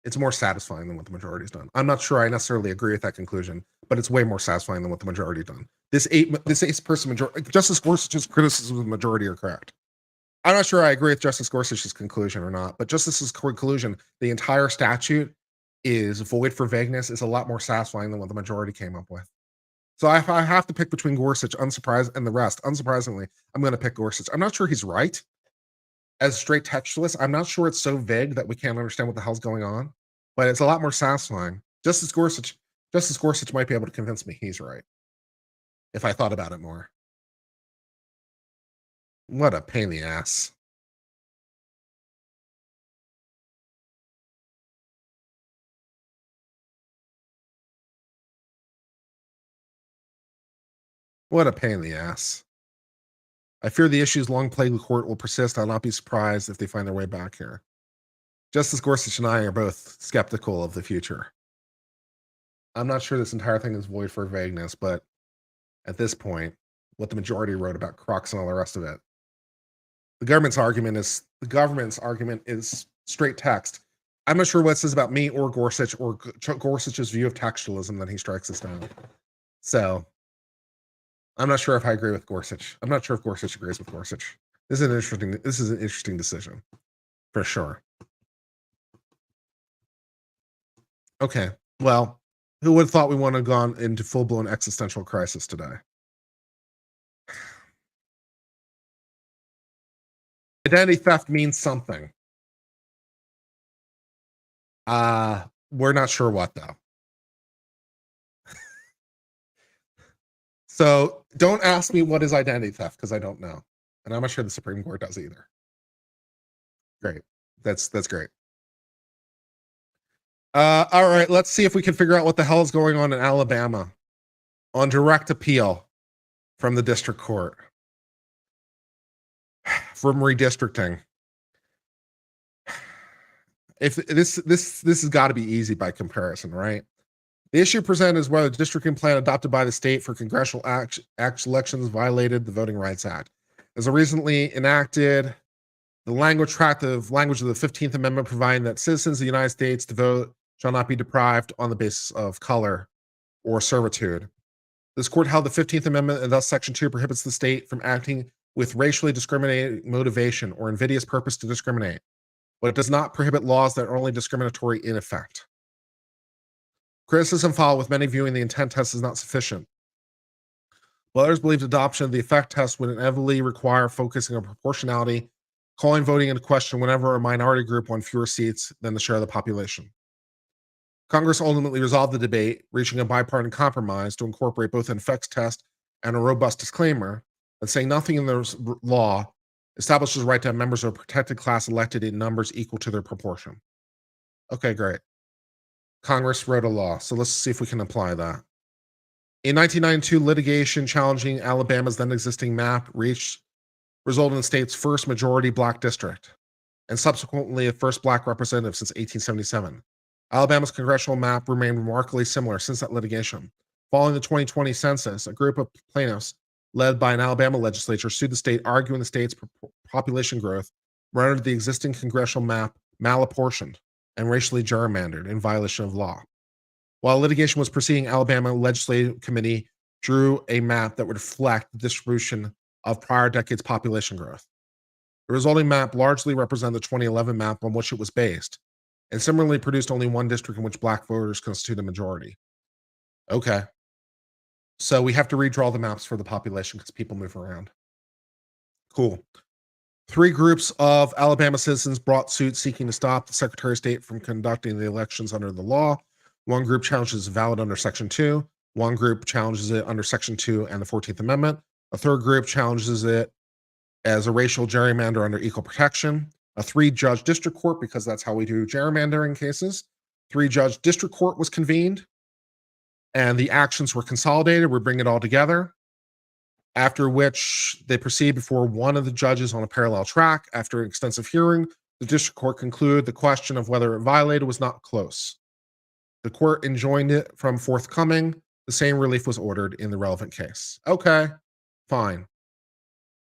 It's more satisfying than what the majority has done. I'm not sure I necessarily agree with that conclusion, but it's way more satisfying than what the majority has done. This eight-person majority, Justice Gorsuch's criticism of the majority are correct. I'm not sure I agree with Justice Gorsuch's conclusion or not, but Justice's conclusion, the entire statute is void for vagueness, is a lot more satisfying than what the majority came up with. So if I have to pick between Gorsuch, and the rest, unsurprisingly, I'm going to pick Gorsuch. I'm not sure he's right. As a straight textualist, I'm not sure it's so vague that we can't understand what the hell's going on, but it's a lot more satisfying. Justice Gorsuch might be able to convince me he's right if I thought about it more. What a pain in the ass. What a pain in the ass. I fear the issues long plagued the court will persist. I'll not be surprised if they find their way back here. Justice Gorsuch and I are both skeptical of the future. I'm not sure this entire thing is void for vagueness, but at this point, what the majority wrote about Crux and all the rest of it, the government's argument is straight text. I'm not sure what it says about me or Gorsuch or Gorsuch's view of textualism that he strikes us down. So I'm not sure if I agree with Gorsuch. I'm not sure if Gorsuch agrees with Gorsuch. This is an interesting decision, for sure. Okay, well, who would have thought we would have gone into full-blown existential crisis today? Identity theft means something. We're not sure what, though. So don't ask me what is identity theft, because I don't know. And I'm not sure the Supreme Court does either. Great. That's great. All right, let's see if we can figure out what the hell is going on in Alabama on direct appeal from the district court from redistricting. If this has got to be easy by comparison, right? The issue presented is whether the districting plan adopted by the state for congressional elections violated the Voting Rights Act. As a recently enacted, the language of the 15th Amendment providing that citizens of the United States to vote shall not be deprived on the basis of color or servitude. This court held the 15th Amendment, and thus Section 2 prohibits the state from acting with racially discriminating motivation or invidious purpose to discriminate, but it does not prohibit laws that are only discriminatory in effect. Criticism followed, with many viewing the intent test as not sufficient. While others believed adoption of the effect test would inevitably require focusing on proportionality, calling voting into question whenever a minority group won fewer seats than the share of the population. Congress ultimately resolved the debate, reaching a bipartisan compromise to incorporate both an effects test and a robust disclaimer that saying nothing in the law establishes the right to have members of a protected class elected in numbers equal to their proportion. Okay, great. Congress wrote a law, so let's see if we can apply that. In 1992, litigation challenging Alabama's then existing map resulted in the state's first majority black district, and subsequently the first black representative since 1877. Alabama's congressional map remained remarkably similar since that litigation. Following the 2020 census, a group of plaintiffs led by an Alabama legislature sued the state, arguing the state's population growth rendered the existing congressional map malapportioned and racially gerrymandered in violation of law. While litigation was proceeding, Alabama Legislative Committee drew a map that would reflect the distribution of prior decades' population growth. The resulting map largely represented the 2011 map on which it was based, and similarly produced only one district in which black voters constitute a majority. Okay. So we have to redraw the maps for the population because people move around. Cool. 3 groups of Alabama citizens brought suit seeking to stop the Secretary of State from conducting the elections under the law. One group challenges it valid under Section 2. One group challenges it under Section 2 and the 14th Amendment. A third group challenges it as a racial gerrymander under equal protection. A 3-judge district court, because that's how we do gerrymandering cases. 3-judge district court was convened, and the actions were consolidated. We bring it all together. After which they proceed before one of the judges on a parallel track. After an extensive hearing, the district court concluded the question of whether it violated was not close. The court enjoined it from forthcoming. The same relief was ordered in the relevant case. Okay, fine.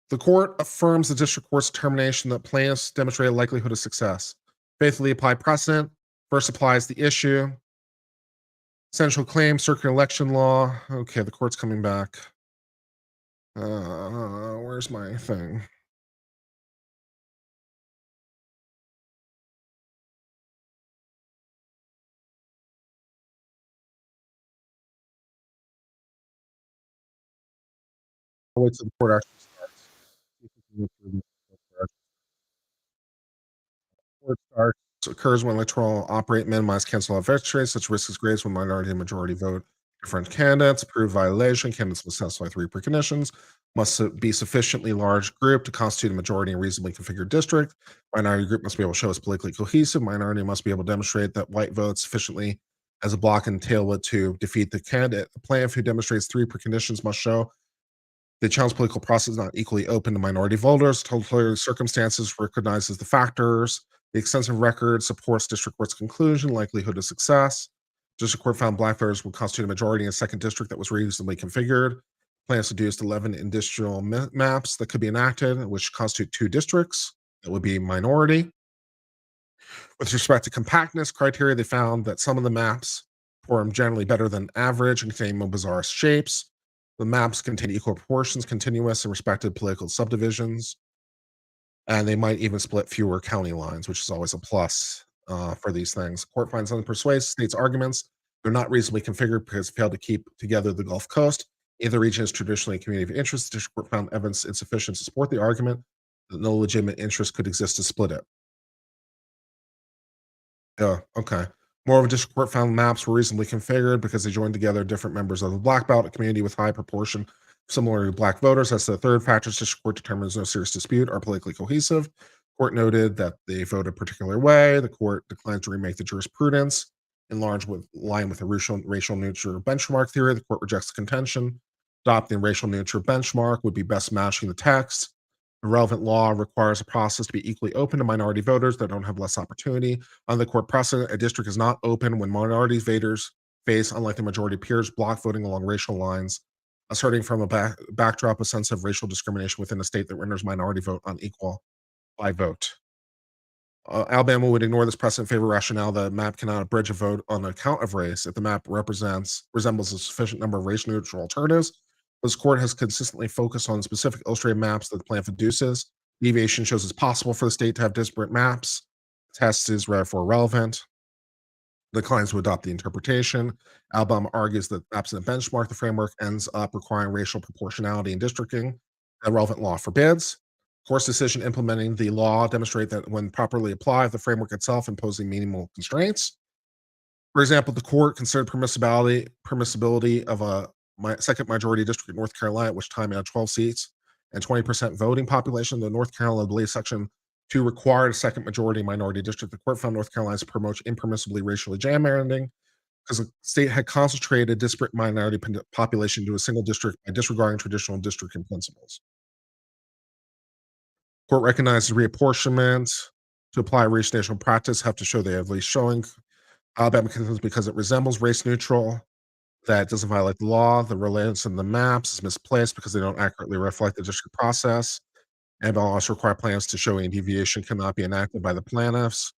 The court affirms the district court's determination that plaintiffs demonstrated a likelihood of success. Faithfully applied precedent. First applies the issue. Essential claim, circular election law. Okay, the court's coming back. Where's my thing? I'll wait till the court actually starts. Court starts occurs when electoral operate, minimize, cancel off victories. Such risk is greatest when minority and majority vote different candidates. Prove violation. Candidates must satisfy 3 preconditions. Must be sufficiently large group to constitute a majority in a reasonably configured district. Minority group must be able to show it's politically cohesive. Minority must be able to demonstrate that white votes sufficiently as a block and tailwood to defeat the candidate. The plaintiff who demonstrates 3 preconditions must show the challenge political process is not equally open to minority voters. Total circumstances recognizes the factors. The extensive record supports district court's conclusion, likelihood of success. District court found black voters would constitute a majority in a second district that was reasonably configured. Plans deduced 11 industrial maps that could be enacted, which constitute 2 districts that would be minority. With respect to compactness criteria, they found that some of the maps perform generally better than average and contain more bizarre shapes. The maps contain equal proportions, continuous and respective political subdivisions, and they might even split fewer county lines, which is always a plus for these things. Court finds unpersuasive states' arguments. They're not reasonably configured because they failed to keep together the Gulf Coast. Either region is traditionally a community of interest. The district court found evidence insufficient to support the argument that no legitimate interest could exist to split it. Yeah, okay. More of a district court found maps were reasonably configured because they joined together different members of the black belt, a community with high proportion similar to black voters. That's the third factor. District court determines no serious dispute are politically cohesive. Court noted that they voted a particular way. The court declined to remake the jurisprudence in line with the racial neutral benchmark theory. The court rejects the contention. Adopting racial neutral benchmark would be best matching the text. The relevant law requires a process to be equally open to minority voters that don't have less opportunity. Under the court precedent, a district is not open when minority voters face, unlike the majority peers, block voting along racial lines, asserting from a backdrop a sense of racial discrimination within a state that renders minority vote unequal by vote. Alabama would ignore this precedent favor rationale that a map cannot abridge a vote on account of race if the map resembles a sufficient number of race neutral alternatives. This court has consistently focused on specific illustrated maps that the plan produces. Deviation shows it's possible for the state to have disparate maps. The test is therefore relevant. declines to adopt the interpretation. Alabama argues that absent a benchmark, the framework ends up requiring racial proportionality in districting. The relevant law forbids. Court's decision implementing the law demonstrate that when properly applied, the framework itself imposing minimal constraints. For example, the court considered permissibility of a second majority district in North Carolina, which time had 12 seats and 20% voting population. The North Carolina believes Section 2 required a second majority minority district. The court found North Carolina's approach impermissibly racially gerrymandering because the state had concentrated disparate minority population into a single district by disregarding traditional districting principles. Court recognizes reapportionment to apply race national practice have to show they have at least showing Alabama contends because it resembles race neutral, that it doesn't violate the law. The reliance on the maps is misplaced because they don't accurately reflect the district process. And will also require plans to show any deviation cannot be enacted by the plaintiffs.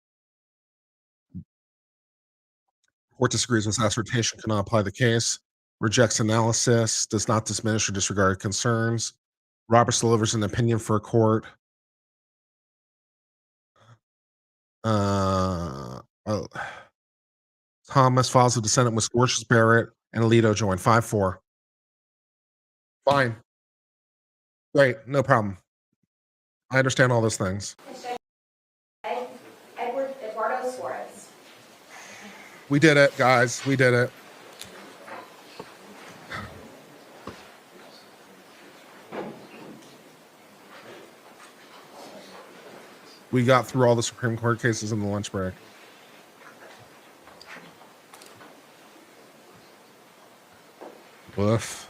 Court disagrees with assertion, cannot apply the case. Rejects analysis, does not diminish or disregard concerns. Roberts delivers an opinion for a court. Thomas files a dissent with Scorches Barrett and Alito join 5-4. Fine. Great, no problem. I understand all those things. Eduardo Suarez. We did it, guys. We did it. We got through all the Supreme Court cases in the lunch break. Woof.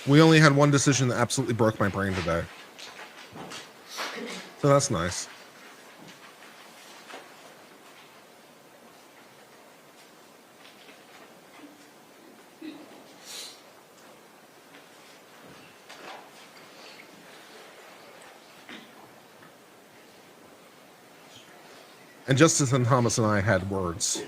We only had one decision that absolutely broke my brain today. So that's nice. And Justice and Thomas and I had words.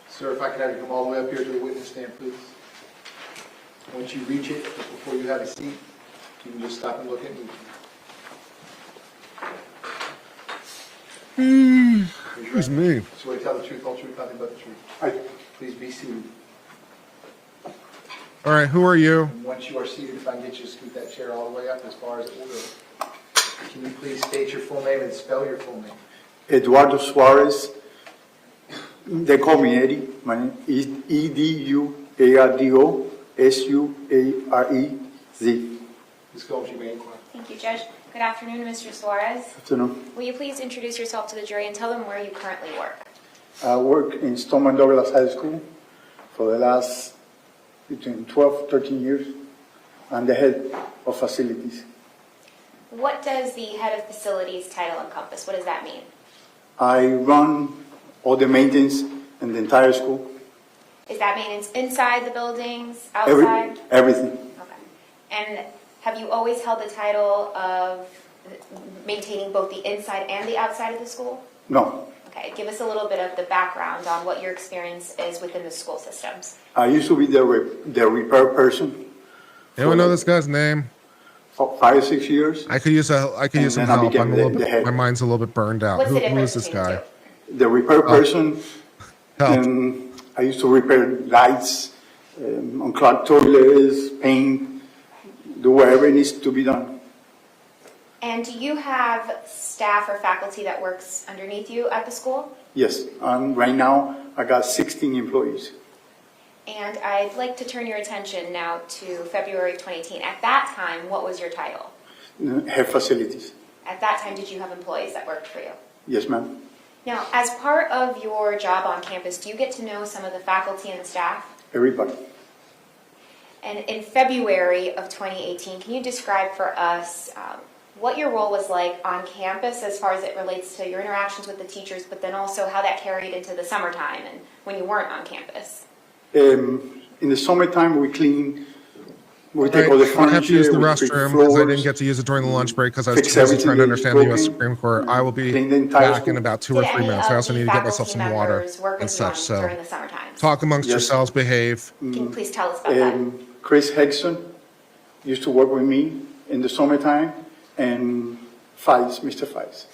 Sir, if I could have you come all the way up here to the witness stand, please. Once you reach it, before you have a seat, you can just stop and look at me. Excuse me. Swear to tell the truth, whole truth, nothing but the truth. Please be seated. All right, who are you? And once you are seated, if I can get you to scoot that chair all the way up as far as it will go. Can you please state your full name and spell your full name? Eduardo Suarez. They call me Eddie. My name is Eduardo Suarez. Ms. Gomes, you may inquire. Thank you, Judge. Good afternoon, Mr. Suarez. Afternoon. Will you please introduce yourself to the jury and tell them where you currently work? I work in Stoneman Douglas High School for the last between 12, 13 years. I'm the head of facilities. What does the head of facilities title encompass? What does that mean? I run all the maintenance in the entire school. Is that maintenance inside the buildings, outside? Everything. Okay. And have you always held the title of maintaining both the inside and the outside of the school? No. Okay, give us a little bit of the background on what your experience is within the school systems. I used to be the repair person. Anyone know this guy's name? For 5 or 6 years. I could use some then I help. became the head. My mind's a little bit burned out. What's the Who difference is this between the guy? two? The repair person. Help. And I used to repair lights, unclogged toilets, paint, do whatever needs to be done. And do you have staff or faculty that works underneath you at the school? Yes, right now I got 16 employees. And I'd like to turn your attention now to February 2018. At that time, what was your title? Head facilities. At that time, did you have employees that worked for you? Yes, ma'am. Now, as part of your job on campus, do you get to know some of the faculty and staff? Everybody. And in February of 2018, can you describe for us what your role was like on campus as far as it relates to your interactions with the teachers, but then also how that carried into the summertime and when you weren't on campus? In the summertime, we clean We take all the I have to use furniture, the we restroom sweep because I floors, didn't get to use it during the lunch break because I was fix too busy everything trying to that's understand the U.S. broken, Supreme Court. I will be clean the entire back in school. about 2 Did or 3 any minutes. I of also the need to get myself faculty some water members work and with you such. So during the summer times? talk amongst Yes. yourselves, behave. Can you please tell us about that? Chris Hegson used to work with me in the summertime, and Fies, Mr. Fies.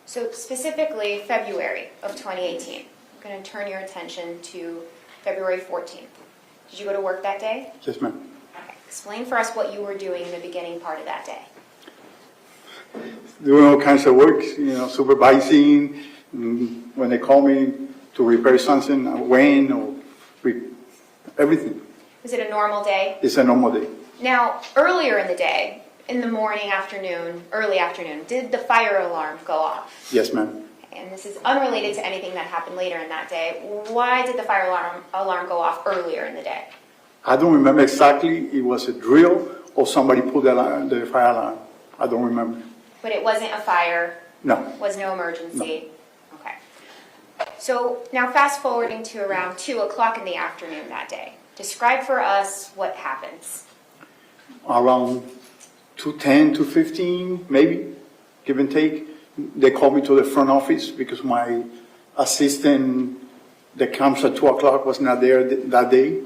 So specifically, February of 2018, I'm going to turn your attention to February 14th. Did you go to work that day? Yes, ma'am. Okay. Explain for us what you were doing in the beginning part of that day. Doing all kinds of work, supervising, when they call me to repair something, I went, or everything. Was it a normal day? It's a normal day. Now, earlier in the day, in the morning, afternoon, early afternoon, did the fire alarm go off? Yes, ma'am. And this is unrelated to anything that happened later in that day. Why did the fire alarm go off earlier in the day? I don't remember exactly. It was a drill or somebody pulled the fire alarm. I don't remember. But it wasn't a fire? No. Was no emergency? No. Okay. So now fast forwarding to around 2 o'clock in the afternoon that day. Describe for us what happens. Around 2:10, 2:15, maybe, give and take. They called me to the front office because my assistant that comes at 2 o'clock was not there that day.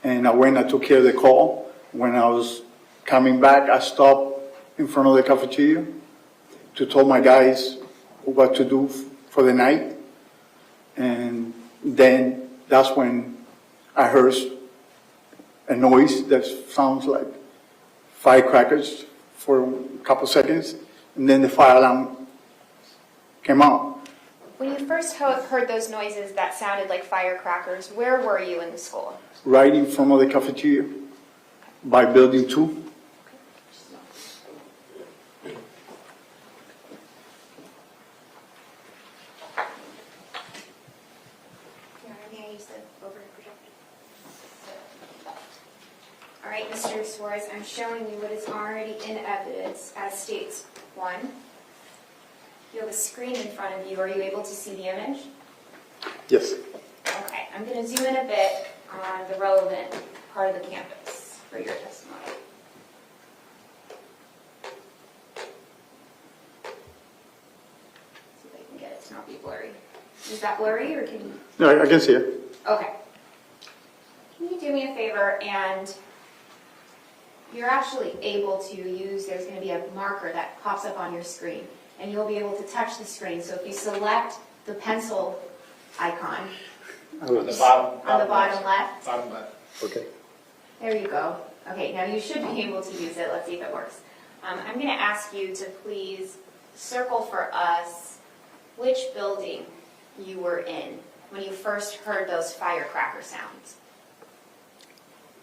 And I went, I took care of the call. When I was coming back, I stopped in front of the cafeteria to tell my guys what to do for the night. And then that's when I heard a noise that sounds like firecrackers for a couple seconds. And then the fire alarm came out. When you first heard those noises that sounded like firecrackers, where were you in the school? Right in front of the cafeteria by building 2. May I use the overhead projector? All right, Mr. Suarez, I'm showing you what is already in evidence as states. 1, you have a screen in front of you. Are you able to see the image? Yes. Okay, I'm going to zoom in a bit on the relevant part of the campus for your testimony. See if I can get it to not be blurry. Is that blurry, or can you? No, I can see it. Okay. Can you do me a favor, and you're actually able to use, there's going to be a marker that pops up on your screen, and you'll be able to touch the screen. So if you select the pencil icon On the bottom. on the bottom left, Bottom left. Okay. there you go. Okay, now you should be able to use it. Let's see if it works. I'm going to ask you to please circle for us which building you were in when you first heard those firecracker sounds.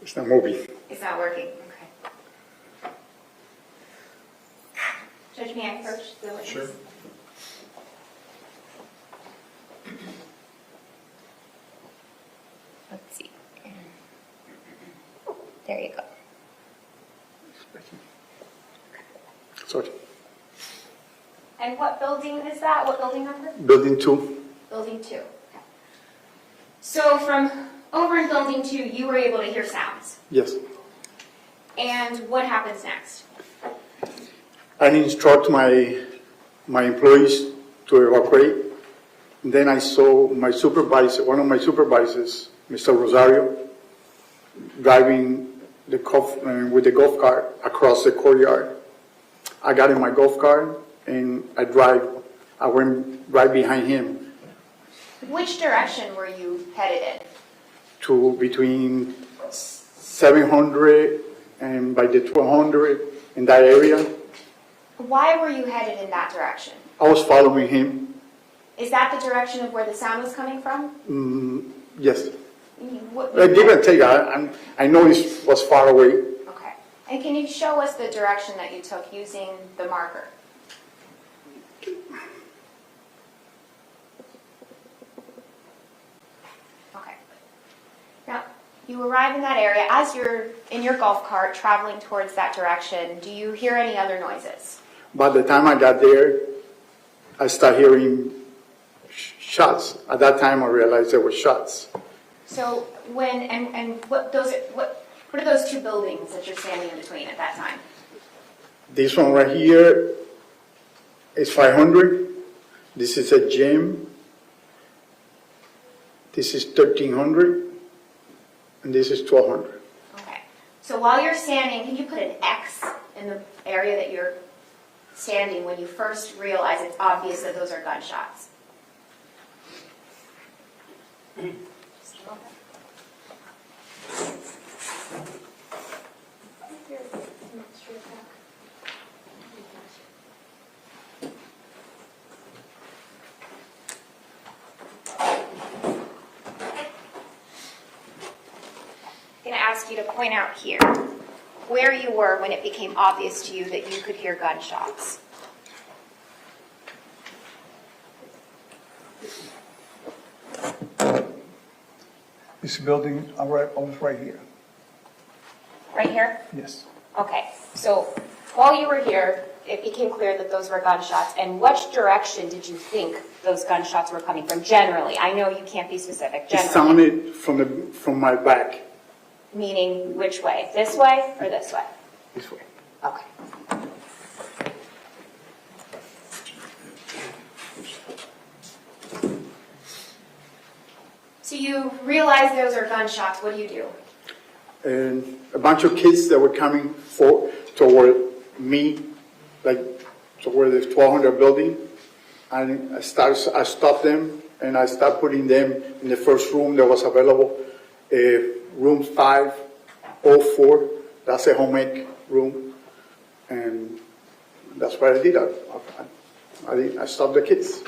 It's not moving. It's not working. Okay. Judge, may I approach the witness? Sure. Let's see. There you go. Sorry. And what building is that? What building number? Building 2. Building 2. Okay. So from over in building 2, you were able to hear sounds. Yes. And what happens next? I instruct my employees to evacuate. And then I saw my supervisor, one of my supervisors, Mr. Rosario, driving with the golf cart across the courtyard. I got in my golf cart and I went right behind him Which direction were you headed in? to between 700 and by the 1200 in that area. Why were you headed in that direction? I was following him. Is that the direction of where the sound was coming from? Yes. What, Give and take. I know it was far away. Okay. And can you show us the direction that you took using the marker? Okay. Now, you arrive in that area. As you're in your golf cart traveling towards that direction, do you hear any other noises? By the time I got there, I started hearing shots. At that time, I realized there were shots. So when and what What are those two buildings that you're standing in between at that time? This one right here is 500. This is a gym. This is 1,300. And this is 1,200. Okay. So while you're standing, can you put an X in the area that you're standing when you first realize it's obvious that those are gunshots? I'm going to ask you to point out here where you were when it became obvious to you that you could hear gunshots. This building, I was right here. Right here? Yes. Okay, so while you were here, it became clear that those were gunshots. And which direction did you think those gunshots were coming from generally? I know you can't be specific, It generally. sounded from my back. Meaning which way? This way or this way? This way. Okay. So you realize those are gunshots. What do? And a bunch of kids that were coming toward me, like toward the 1,200 building. And I stopped them, and I started putting them in the first room that was available, room 504. That's a homemade room, and that's what I did. I stopped the kids.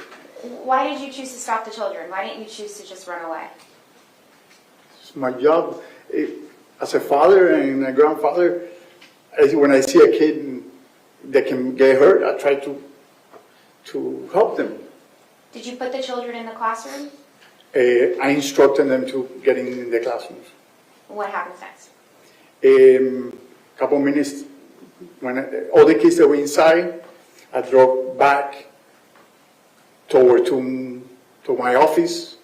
Why did you choose to stop the children? Why didn't you choose to just run away? It's my job. As a father and a grandfather, when I see a kid that can get hurt, I try to help them. Did you put the children in the classroom? I instructed them to get in the classrooms. What happens next? A couple minutes, when all the kids that were inside, I drove back toward to my office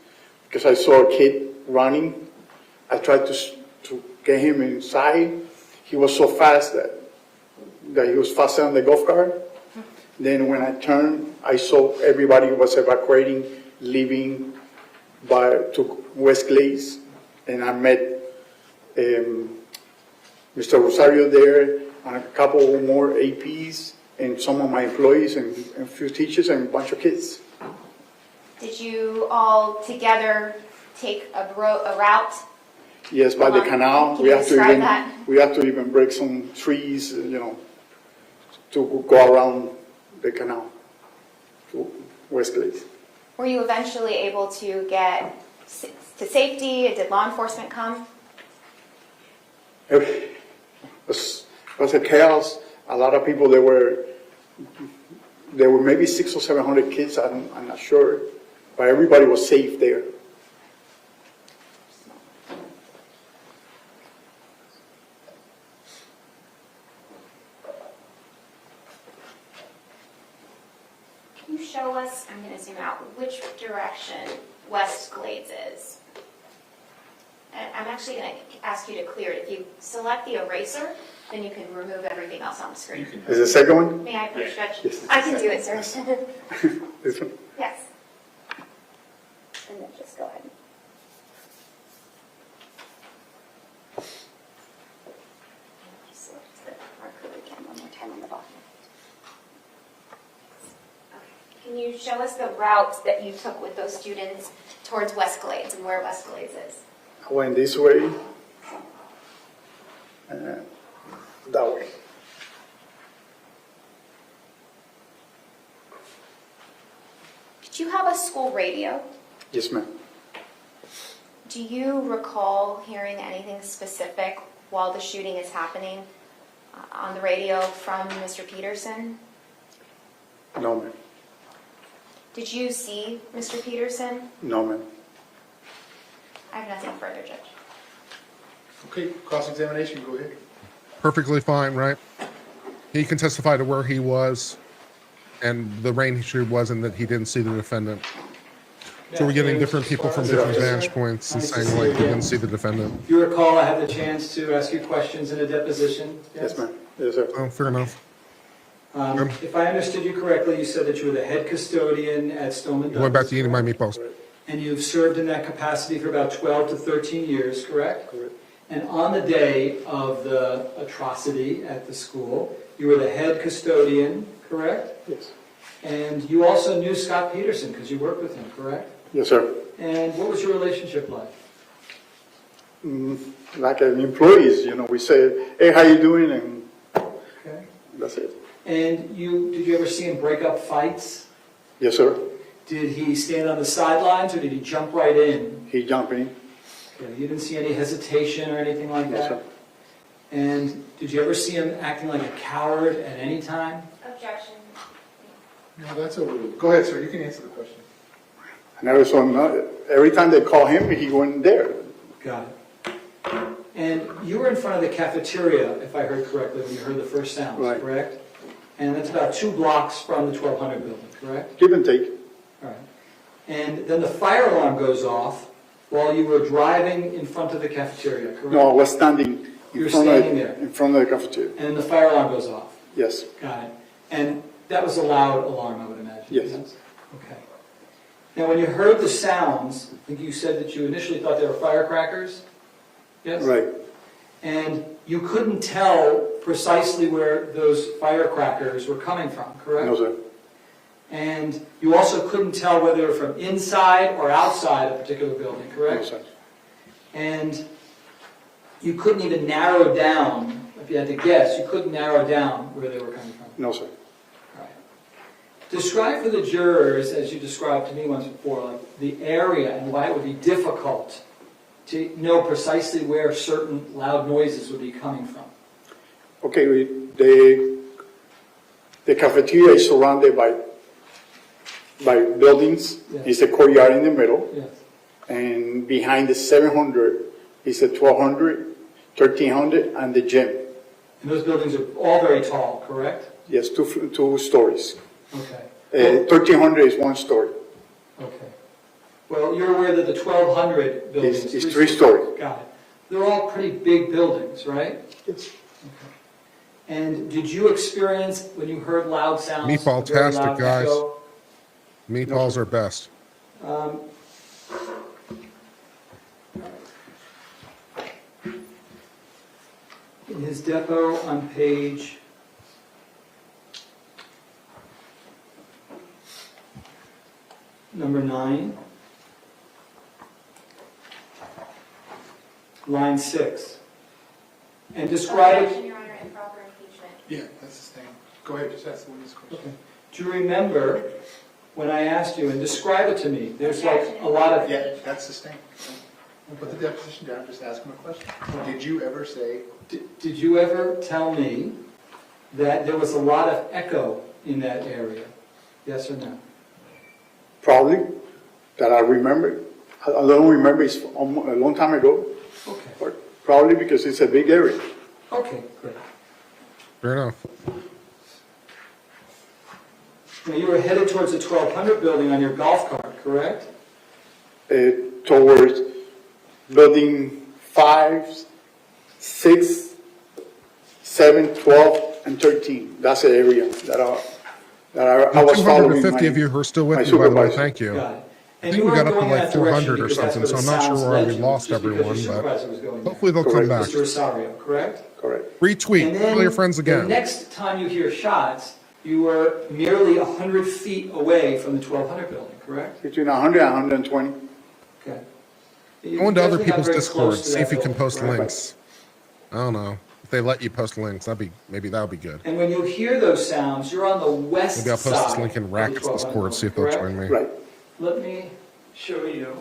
because I saw a kid running. I tried to get him inside. He was so fast that he was faster than the golf cart. Then when I turned, I saw everybody was evacuating, leaving to West Glades, and I met Mr. Rosario there, and a couple more APs, and some of my employees, and a few teachers, and a bunch of kids. Did you all together take a route? Yes, by the canal. Can you describe that? We have to even break some trees, to go around the canal to West Glades. Were you eventually able to get to safety? Did law enforcement come? It was a chaos. A lot of people, there were maybe 600 or 700 kids, I'm not sure, but everybody was safe there. Can you show us, I'm going to zoom out, which direction West Glades is? And I'm actually going to ask you to clear it. If you select the eraser, then you can remove everything else on the screen. Is the second one? May I push judge? Yes. I can do it, sir. This one? Yes. And then just go ahead. Just select the marker again one more time on the bottom. Okay. Can you show us the route that you took with those students towards West Glades and where West Glades is? I went this way, and that way. Did you have a school radio? Yes, ma'am. Do you recall hearing anything specific while the shooting is happening on the radio from Mr. Peterson? No, ma'am. Did you see Mr. Peterson? No, ma'am. I have nothing further, Judge. Okay, cross-examination, go ahead. Perfectly fine, right? He can testify to where he was and the range he was and that he didn't see the defendant. So we're getting different people from different vantage points and Nice to saying, see you like, we again. didn't see the defendant. You recall I had the chance to ask you questions in a deposition? Yes, ma'am. Yes, sir. Oh, fair enough. If I understood you correctly, you said that you were the head custodian at Stoneman Going back Douglas, to eating my correct? meatballs. And you've served in that capacity for about 12 to 13 years, correct? Correct. And on the day of the atrocity at the school, you were the head custodian, correct? Yes. And you also knew Scot Peterson because you worked with him, correct? Yes, sir. And what was your relationship like? Like an employees, we say, hey, how you doing? And Okay. that's it. And did you ever see him break up fights? Yes, sir. Did he stand on the sidelines or did he jump right in? He jumped in. Okay, you didn't see any hesitation or anything like Yes, that? sir. And did you ever see him acting like a coward at any time? Objection. No, that's overruled. Go ahead, sir, you can answer the question. I never saw him. Every time they call him, he went there. Got it. And you were in front of the cafeteria, if I heard correctly, when you heard the first sounds, Right. correct? And that's about 2 blocks from the 1200 building, correct? Give and take. All right. And then the fire alarm goes off while you were driving in front of the cafeteria, correct? No, I was standing You were in front standing of there. in front of the cafeteria. And then the fire alarm goes off. Yes. Got it. And that was a loud alarm, I would imagine. Yes. Okay. Now, when you heard the sounds, I think you said that you initially thought they were firecrackers? Yes? Right. And you couldn't tell precisely where those firecrackers were coming from, correct? No, sir. And you also couldn't tell whether they were from inside or outside a particular building, No, correct? sir. And you couldn't even narrow down, if you had to guess, you couldn't narrow down where they were coming from. No, sir. All right. Describe for the jurors, as you described to me once before, like the area and why it would be difficult to know precisely where certain loud noises would be coming from. Okay, the cafeteria is surrounded by buildings. Yes. It's a courtyard in the middle, Yes. and behind the 700 is the 1200, 1300, and the gym. And those buildings are all very tall, correct? Yes, two stories. Okay. 1300 is 1 story. Okay. Well, you're aware that the 1200 buildings... It's 3-story. Got it. They're all pretty big buildings, right? Yes. And did you experience, when you heard loud sounds... Meatball-tastic, a very loud guys. echo? Meatballs are best. In his depo on page... number 9, line 6. And describe it... Objection, Your Honor, improper impeachment. Yeah, that's the thing. Go ahead, just ask the witness question. Okay. Do you remember when I asked you, and describe it to me, there's like a lot of... Yeah, that's the thing. Put the deposition down, just ask him a question. Did you ever say, Did you ever tell me that there was a lot of echo in that area? Yes or no? Probably, that I remember. I don't remember, it's a long time ago. Okay. But probably because it's a big area. Okay, great. Fair enough. Now, you were headed towards the 1200 building on your golf cart, correct? Towards building 5, 6, 7, 12, and 13. That's the area that I was following. 250 of you who are still with my me, by the way, supervisor. thank you. Got it. I And think you we got weren't up to going in like that direction 400 or because that's something, where so the I'm not sure sounds where led we you, lost just because your everyone, but supervisor was going there. hopefully they'll come back. Mr. Rosario, correct? Correct. Retweet, And then tell your friends the again. next time you hear shots, you were merely 100 feet away from the 1200 building, correct? Between 100 and 120. Okay. Go into other Definitely not people's very Discord, close to see that if you can building, post correct? links. I don't know. If they let you post links, maybe that would be good. And when you hear those sounds, you're on the west Maybe I'll side. post this link in of the Rack's 1200 Discord, see if they'll correct? join me. Right. Let me show you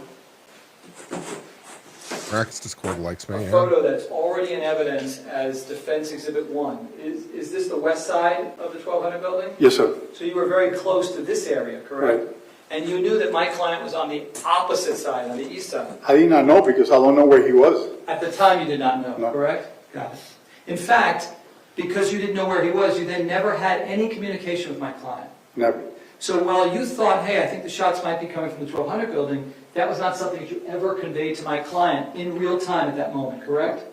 Rack's Discord likes me. a Yeah. photo that's already in evidence as Defense Exhibit 1. Is this the west side of the 1200 building? Yes, sir. So you were very close to this area, correct? Right. And you knew that my client was on the opposite side, on the east side. I did not know because I don't know where he was. At the time, you did not know, No. correct? Got it. In fact, because you didn't know where he was, you then never had any communication with my client. Never. So while you thought, hey, I think the shots might be coming from the 1200 building, that was not something that you ever conveyed to my client in real time at that moment, correct?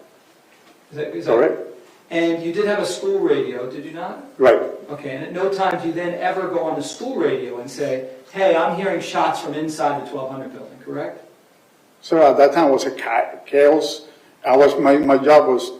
Is that Correct? And you did have a school radio, did you not? Right. Okay, and at no time do you then ever go on the school radio and say, hey, I'm hearing shots from inside the 1200 building, correct? So at that time was a chaos. My job was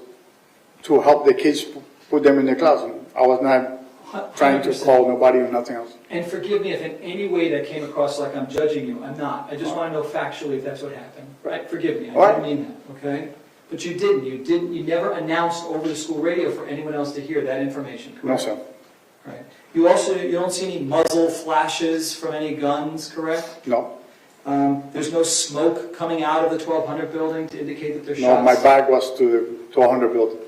to help the kids, put them in the classroom. I was not trying to 100%. call nobody or nothing else. And forgive me if in any way that came across like I'm judging you, I'm not. I just want to know factually if that's what happened. Right? Forgive me, I All right. didn't mean that, okay? But you didn't, you never announced over the school radio for anyone else to hear that information, correct? No, sir. Right. You don't see any muzzle flashes from any guns, correct? No. There's no smoke coming out of the 1200 building to indicate that there's No, shots? my back was to the 1200 building.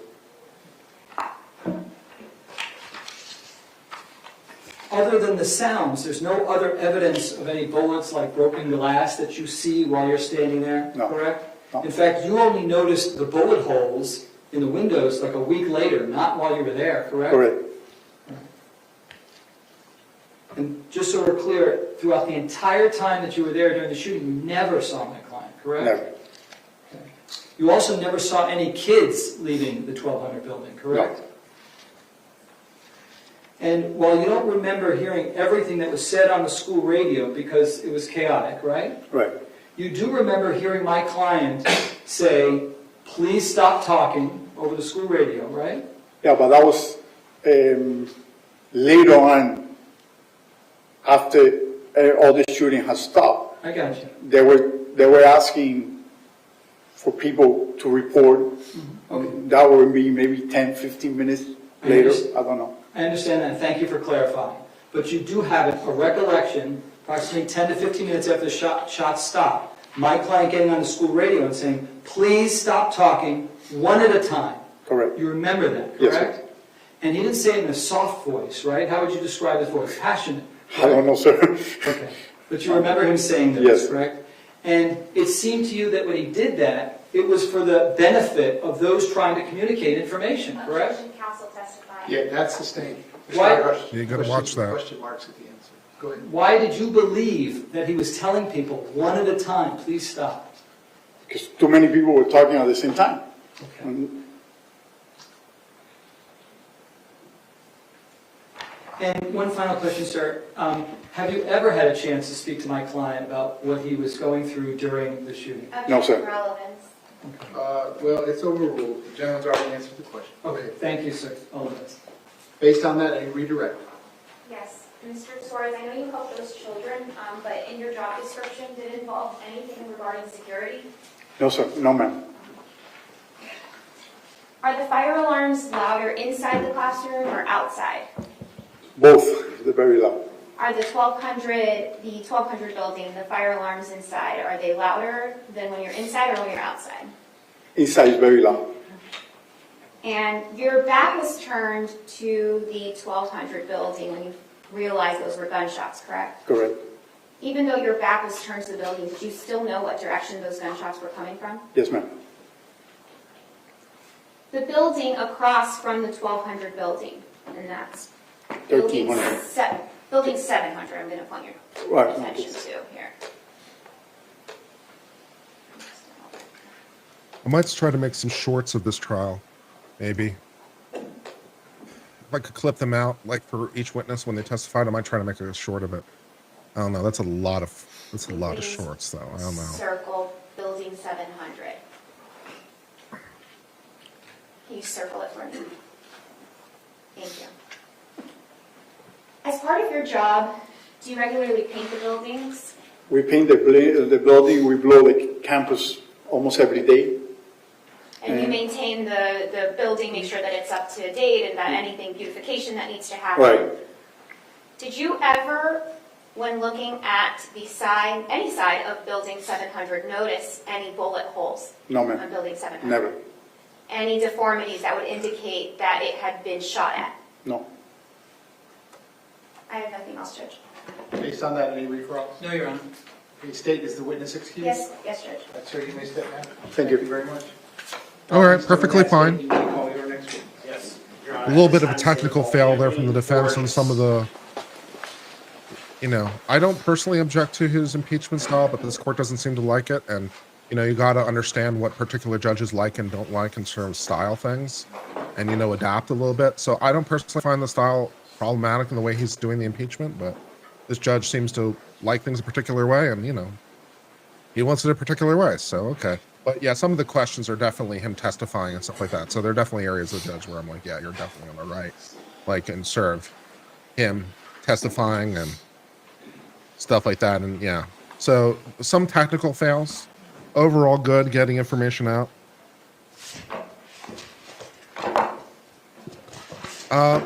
Other than the sounds, there's no other evidence of any bullets like broken glass that you see while you're standing there, No. correct? No. In fact, you only noticed the bullet holes in the windows like a week later, not while you were there, correct? Correct. And just so we're clear, throughout the entire time that you were there during the shooting, you never saw my client, correct? Never. Okay. You also never saw any kids leaving the 1200 building, correct? And while you don't remember hearing everything that was said on the school radio because it was chaotic, right? Right. You do remember hearing my client say, please stop talking over the school radio, right? Yeah, but that was later on, after all the shooting has stopped. I got you. They were asking for people to report. Okay. That would be maybe 10, 15 minutes later. I don't know. I understand that, and thank you for clarifying. But you do have a recollection, approximately 10 to 15 minutes after the shots stopped, my client getting on the school radio and saying, please stop talking, one at a time. Correct. You remember that, Yes, sir. correct? And he didn't say it in a soft voice, right? How would you describe his voice? Passionate. I don't know, sir. Okay. But you remember him saying this, Yes. correct? And it seemed to you that when he did that, it was for the benefit of those trying to communicate information, correct? Objection, counsel testifying. Yeah, that's sustained. Why- You gotta watch that. Question marks at the answer. Go ahead. Why did you believe that he was telling people one at a time, please stop? Because too many people were talking at the same time. Okay. And And one final question, sir. Have you ever had a chance to speak to my client about what he was going through during the shooting? No, sir. Objection, relevance. Well, it's overruled. The gentleman's already answered the question. Go Okay, ahead. thank you, sir. All the best. Based on that, I redirect. Yes, Mr. Suarez, I know you help those children, but in your job description, did it involve anything regarding security? no, sir. No, ma'am. Are the fire alarms louder inside the classroom or outside? Both. They're very loud. Are the 1200 building, the fire alarms inside, are they louder than when you're inside or when you're outside? Inside is very loud. And your back was turned to the 1200 building when you realized those were gunshots, correct? Correct. Even though your back was turned to the building, did you still know what direction those gunshots were coming from? Yes, ma'am. The building across from the 1200 building, and that's building 1300. building 700, I'm going to point your Right. attention to here. I might try to make some shorts of this trial, maybe. If I could clip them out, like for each witness when they testified, I might try to make a short of it. I don't know. That's a lot of Please shorts, though. I don't know. Circle building 700. Can you circle it for me? Thank you. As part of your job, do you regularly paint the buildings? We paint the building. We blow the campus almost every day. And you maintain the building, make sure that it's up to date and that anything beautification that needs to happen? Right. Did you ever, when looking at the side, any side of building 700, notice any bullet holes No, on ma'am. building 700? Never. Any deformities that would indicate that it had been shot at? No. I have nothing else, Judge. Based on that, any recalls? No, Your Honor. The state is the witness excused? Yes, Judge. That's sir, you may step down. Thank you. very much. All right, perfectly fine. You may call your next witness. Yes. A little bit of a technical fail there from the defense on some of the I don't personally object to his impeachment style, but this court doesn't seem to like it. And, you got to understand what particular judges like and don't like in terms of style things and, adapt a little bit. So I don't personally find the style problematic in the way he's doing the impeachment, but this judge seems to like things a particular way and, he wants it a particular way. So, okay. But yeah, some of the questions are definitely him testifying and stuff like that. So there are definitely areas of the judge where I'm like, yeah, you're definitely on the right. Like, and serve him testifying and stuff like that. And yeah, so some technical fails. Overall good, getting information out.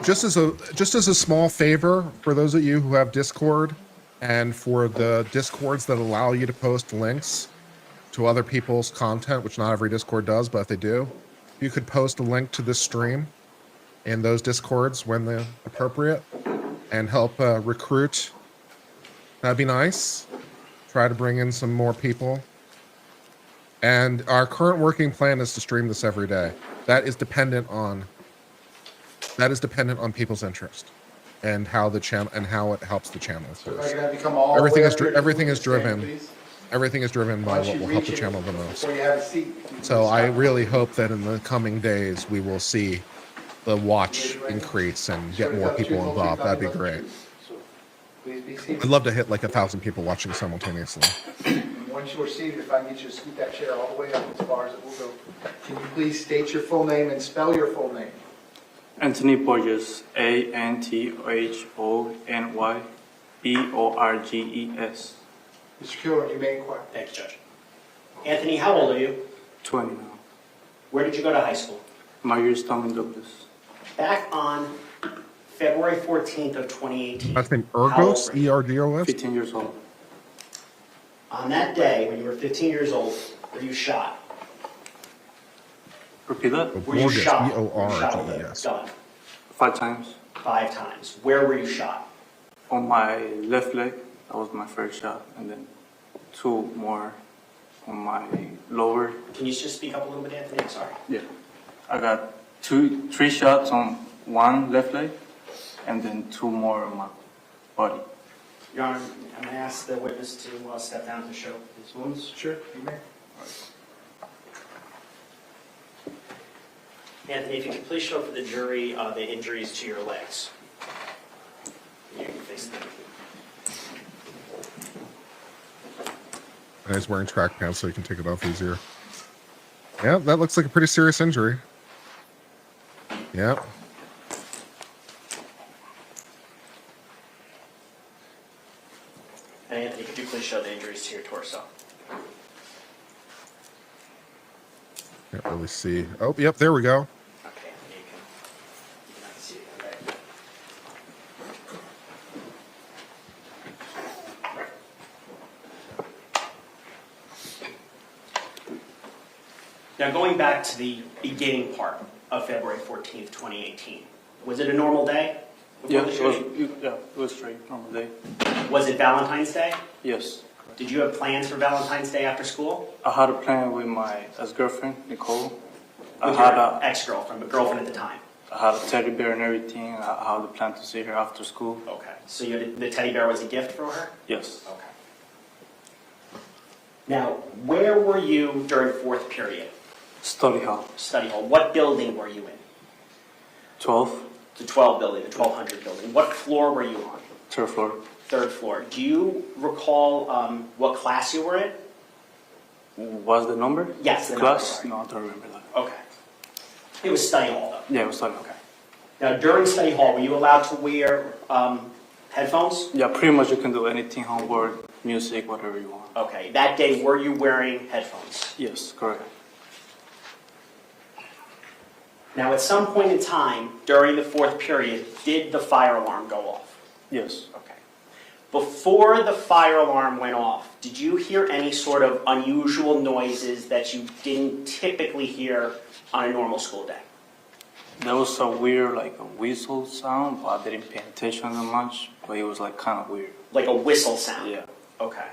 Just as a small favor for those of you who have Discord, and for the Discords that allow you to post links to other people's content, which not every Discord does, but if they do, you could post a link to this stream in those Discords when they're appropriate and help recruit. That'd be nice. Try to bring in some more people. And our current working plan is to stream this every day. That is dependent on people's interest and how the channel and how it helps the channel. So if I can have you come all the Everything way is up here to everything the is stand, driven. please. Everything is driven by Once what you will help reach the it, channel the most. Before you have a seat. you can So stop. I really hope that in the coming days we will see the watch increase and get more people involved. That'd be great. Please be seated. I'd love to hit like 1,000 people watching simultaneously. And once you are seated, if I can get you to scoot that chair all the way up as far as it will go. Can you please state your full name and spell your full name? Anthony Borges, ANTHONYBORGES. Mr. Kilroy, you may inquire. Thank you, Judge. Anthony, how old are you? 20 now. Where did you go to high school? Myers, Tom, and Douglas. Back on February 14th of 2018. Last name How old Ergos, were you? ERGOS. 15 years old. On that day, when you were 15 years old, were you shot? Repeat that? Were you shot? Were you shot with a BORGES. gun? 5 times. 5 times. Where were you shot? On my left leg, that was my first shot, and then 2 more on my lower. Can you just speak up a little bit, Anthony? I'm sorry. Yeah. I got 3 shots on one left leg, and then 2 more on my body. Your Honor, I'm going to ask the witness to step down to show his wounds. Sure, you may. Anthony, if you could please show for the jury the injuries to your legs. You can face them. And he's wearing track pants so he can take it off easier. Yeah, that looks like a pretty serious injury. Yeah. And Anthony, could you please show the injuries to your torso? Can't really see. Oh, yep, there we go. Okay, Anthony, you can see it. Okay. Now, going back to the beginning part of February 14th, 2018, was it a normal day? before Yeah, the it was, shooting? it was straight, normal day. Was it Valentine's Day? Yes. Did you have plans for Valentine's Day after school? I had a plan with my ex-girlfriend, Nicole. With your ex-girlfriend, but girlfriend at the time? I had a teddy bear and everything. I had a plan to see her after school. Okay, so the teddy bear was a gift for her? Yes. Okay. Now, where were you during fourth period? Study hall. Study hall. What building were you in? 12, The 12 building, the 1200 building. What floor were you on? 3rd floor. Third floor. Do you recall what class you were in? What's the number? Yes, the number, Class? sorry. No, I don't remember that. Okay. It was study hall, though. Yeah, it was study hall. Okay. Now, during study hall, were you allowed to wear headphones? Yeah, pretty much you can do anything, homework, music, whatever you want. Okay. That day, were you wearing headphones? Yes, correct. Now, at some point in time, during the fourth period, did the fire alarm go off? Yes. Okay. Before the fire alarm went off, did you hear any sort of unusual noises that you didn't typically hear on a normal school day? There was a weird, like a whistle sound, but I didn't pay attention that much, but it was like kind of weird. Like a whistle sound? Yeah. Okay.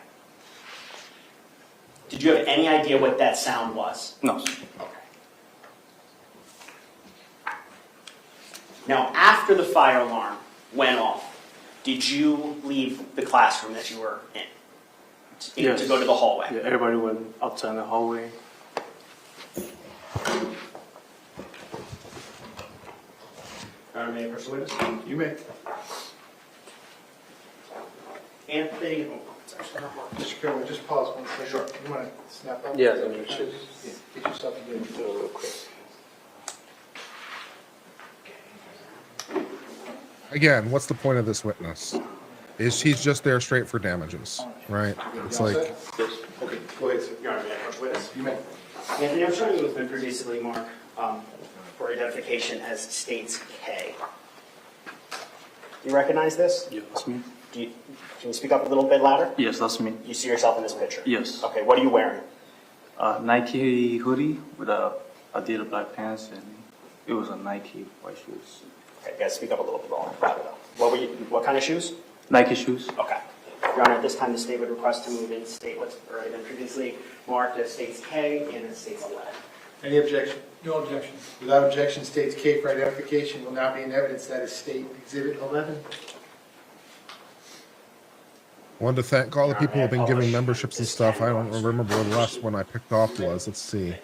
Did you have any idea what that sound was? No. Okay. Now, after the fire alarm went off, Did you leave the classroom that you were in? Yes. To go to the hallway? Yeah, everybody went outside in the hallway. Your Honor, may I approach the witness? You may. Anthony, oh, it's actually not working. Mr. Kerwin, just pause 1 second. Sure. You want to snap up? Yeah, Yeah, get yourself together. Do it real quick. Again, what's the point of this witness? Is he's just there straight for damages, right? It's You all like, set? Okay, go ahead, sir. Your Honor, may I approach the witness? You may. Anthony, I'm showing you what's been previously marked for identification as States K. Do you recognize this? Yeah, that's me. Can you speak up a little bit louder? Yes, that's me. You see yourself in this picture? Yes. Okay, what are you wearing? Nike hoodie with a Adidas black pants, and it was a Nike white shoes. Okay, you guys speak up a little bit louder. What kind of shoes? Nike shoes. Okay. Your Honor, at this time, the state would request to move in state what's already been previously marked as States K and as States 11. Any objection? No objection. Without objection, States K for identification will now be in evidence. That is State Exhibit 11. wanted to thank all the people who have been giving memberships and stuff. I don't remember where the last one I picked off was. Let's see. I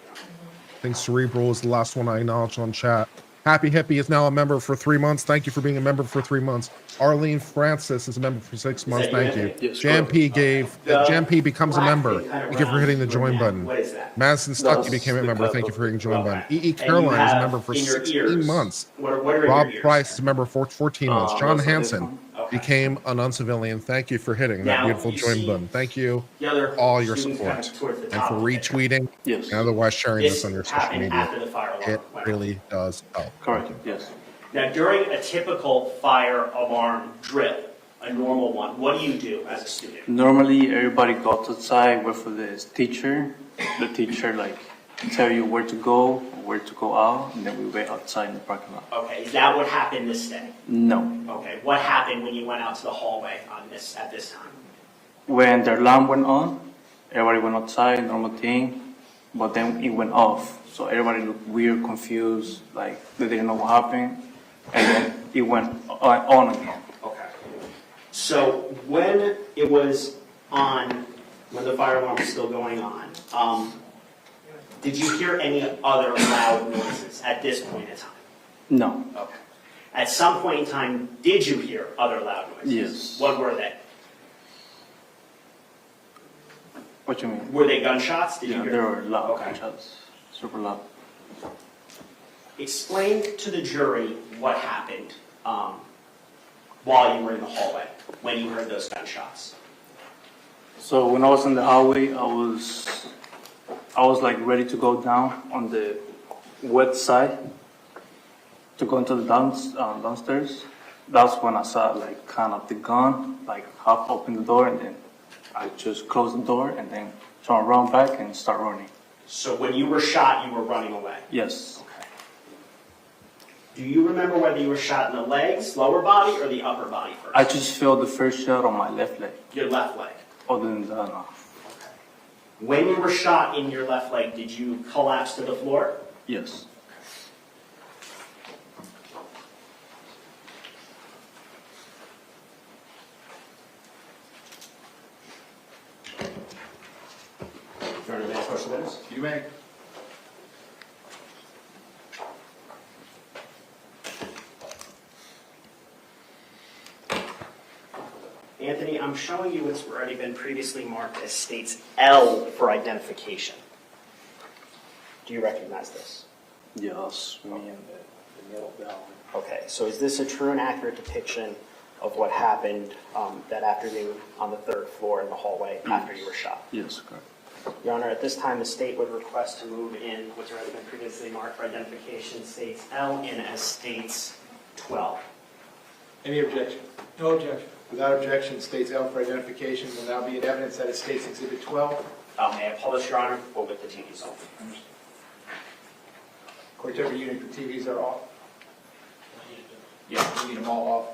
think Cerebral is the last one I acknowledged on chat. Happy Hippie is now a member for 3 months. Thank you for being a member for 3 months. Arlene Francis is a member for 6 months. Thank you. Yes, Jam P gave. Jam P becomes a member. Thank you for hitting the join button. What is that? Madison Stuckey became a member. Thank you for hitting the join button. E.E. Caroline is a member for 16 months. What are in Rob your ears? Price is a member for 14 months. John that's a Hansen different became an uncivilian. Thank you for hitting that Now, beautiful you join see button. Thank you The other for all your students kind support of towards the and top for of the picture. retweeting Yes. and otherwise sharing this on your social happened media. after the fire alarm It went off. really does help. Correct. Yes. Now, during a typical fire alarm drill, a normal one, what do you do as a student? Normally, everybody goes outside, wait for the teacher. The teacher like tell you where to go, where to go out, and then we wait outside in the parking lot. Okay, is that what happened this day? No. Okay, what happened when you went out to the hallway at this time? When the alarm went on, everybody went outside, normal thing, but then it went off. So everybody looked weird, confused, like they didn't know what happened, and then it went on again. Okay. So when it was on, when the fire alarm was still going on, did you hear any other loud noises at this point in time? No. Okay. At some point in time, did you hear other loud noises? Yes. What were they? What you mean? Were they gunshots? Did you Yeah, hear? they were loud Okay. gunshots, super loud. Explain to the jury what happened while you were in the hallway when you heard those gunshots. So when I was in the hallway, I was like ready to go down on the west side to go into the downstairs. That's when I saw like kind of the gun, like half open the door, and then I just closed the door and then turn around back and start running. So when you were shot, you were running away. Yes. Okay. Do you remember whether you were shot in the legs, lower body, or the upper body first? I just felt the first shot on my left leg. Your left leg. Other than that, no. When you were shot in your left leg, did you collapse to the floor? Yes. Your Honor, may I approach the witness? You may. Anthony, I'm showing you what's already been previously marked as States L for identification. Do you recognize this? Yes, me and the middle of the hallway. Okay, so is this a true and accurate depiction of what happened that afternoon on the third floor in the hallway after you were shot? Yes, correct. Your Honor, at this time, the state would request to move in what's already been previously marked for identification, States L in as States 12. Any objection? No objection. Without objection, States L for identification will now be in evidence. That is States Exhibit 12. May I publish, Your Honor, or with the TVs off? Whichever unit the TVs are off. Yeah. We need them all off.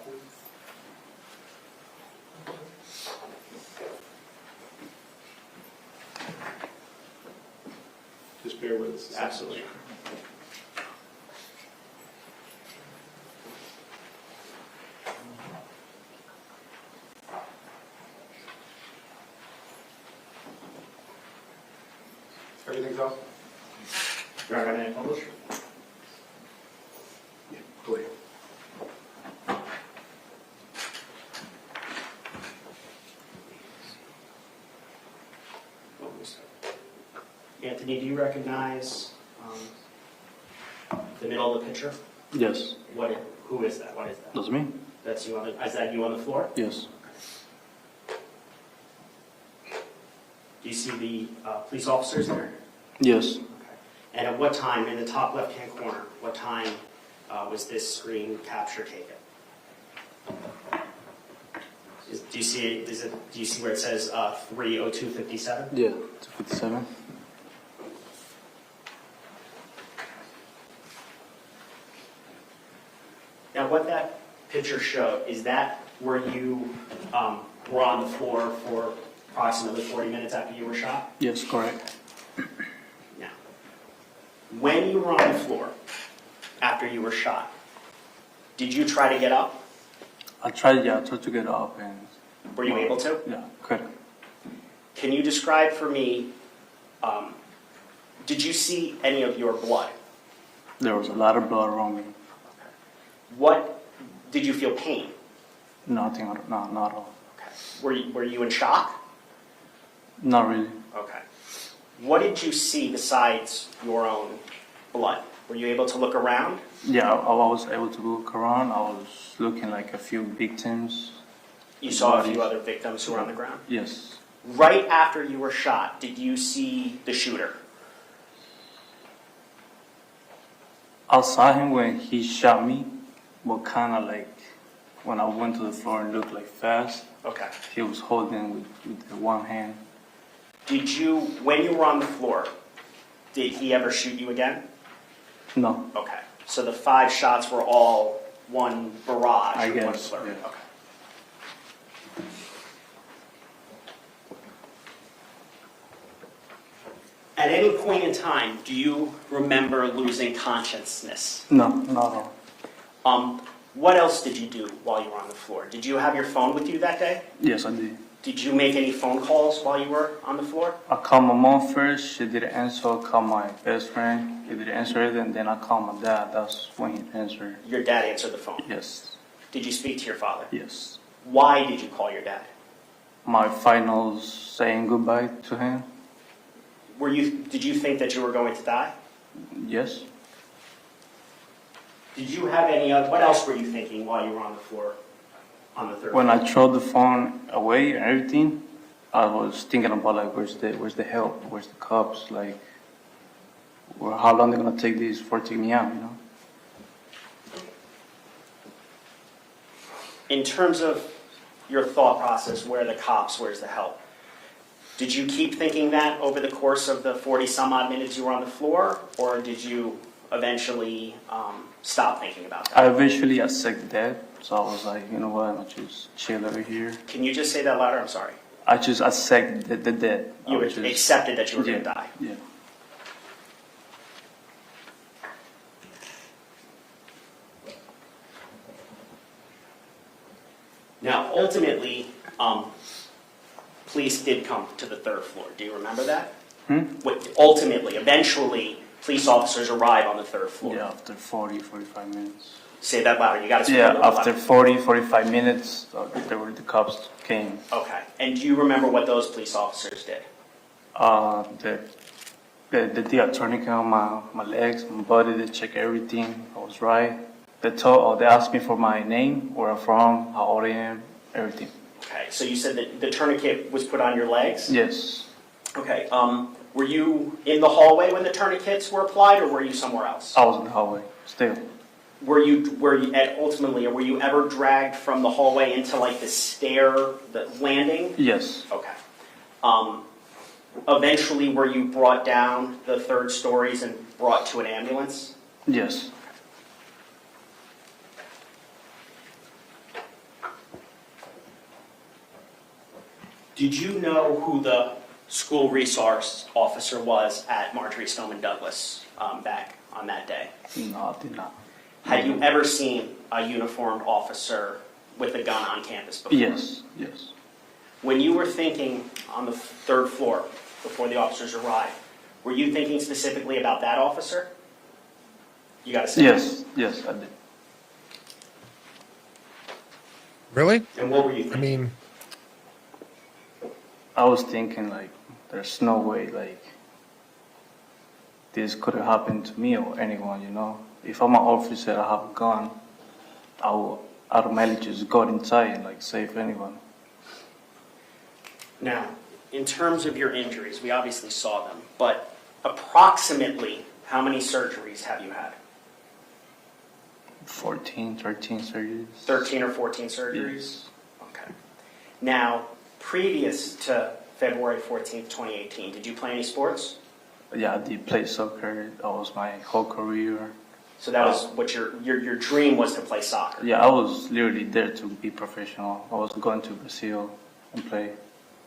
Just bear with us. Absolutely. Everything's off? You're not going to publish? Yeah, clear. Anthony, do you recognize the middle of the picture? Yes, Who is that? What is that? that's me. That's you is that you on the floor? Yes. Do you see the police officers there? Yes. Okay. And at what time, in the top left-hand corner, what time was this screen capture taken? Do you see it? Do you see where it says 3:02:57? Yeah. 257. Now, what that picture showed, is that where you were on the floor for approximately 40 minutes after you were shot? Yes, correct. Now, when you were on the floor after you were shot, did you try to get up? I tried to get up and. Were you able to? Yeah, couldn't. Can you describe for me, did you see any of your blood? There was a lot of blood around me. What, did you feel pain? Nothing, not at all. Okay. Were you in shock? Not really. Okay. What did you see besides your own blood? Were you able to look around? Yeah, I was able to look around. I was looking like a few victims. You saw a few other victims who were on the ground? Yes. Right after you were shot, did you see the shooter? I saw him when he shot me, but kind of like when I went to the floor and looked like fast, Okay. he was holding with the one hand. Did you, when you were on the floor, did he ever shoot you again? No. Okay. So the 5 shots were all one barrage? I or one guess, flurry? yeah. Okay. At any point in time, do you remember losing consciousness? No, not at all. What else did you do while you were on the floor? Did you have your phone with you that day? Yes, I did. Did you make any phone calls while you were on the floor? I called my mom first. She didn't answer. I called my best friend. He didn't answer it. And then I called my dad. That's when he answered. Your dad answered the phone. Yes. Did you speak to your father? Yes. Why did you call your dad? My finals saying goodbye to him. Did you think that you were going to die? Yes. Did you have any other, what else were you thinking while you were on the floor on the third When floor? I threw the phone away and everything, I was thinking about like where's the help, where's the cops, like how long they're gonna take this for taking me out, you know? In terms of your thought process, where are the cops, where's the help? Did you keep thinking that over the course of the 40 some odd minutes you were on the floor, or did you eventually stop thinking about that? I eventually accepted that, so I was like, you know what, I'll just chill over here. Can you just say that louder? I'm sorry. I just accepted the death. I You was just- accepted that you were going to Yeah, die. yeah. Now, ultimately, police did come to the third floor. Do you remember that? Ultimately, eventually, police officers arrive on the third floor. Yeah, after 40, 45 minutes. Say that louder. You got to speak a Yeah, little after louder. 40, 45 minutes, the cops came. Okay. And do you remember what those police officers did? The attorney came on my legs, my body, they checked everything, I was right. They asked me for my name, where I'm from, how old I am, everything. Okay. So you said that the tourniquet was put on your legs? Yes, Okay. Were you in the hallway when the tourniquets were applied, or were you somewhere else? I was in the hallway, still. Were you ultimately, or were you ever dragged from the hallway into like the stair, the landing? Yes, Okay. Eventually, were you brought down the third stories and brought to an ambulance? yes. Did you know who the school resource officer was at Marjorie Stoneman Douglas back on that day? No, I did not. Had you ever seen a uniformed officer with a gun on campus before? Yes, yes. When you were thinking on the third floor, before the officers arrived, Were you thinking specifically about that officer? You gotta say. Yes, yes, I did. Really? And what were you I thinking? mean, I was thinking like, there's no way like this could have happened to me or anyone, you know. If I'm an officer, I have a gun, I will automatically just go inside and like save anyone. Now, in terms of your injuries, we obviously saw them, but approximately how many surgeries have you had? 14, 13 surgeries. 13 or 14 surgeries? Okay. Now, previous to February 14th, 2018, did you play any sports? Yeah, I did play soccer. That was my whole career. So that was what your dream was to play soccer? Yeah, I was literally there to be professional. I was going to Brazil and play.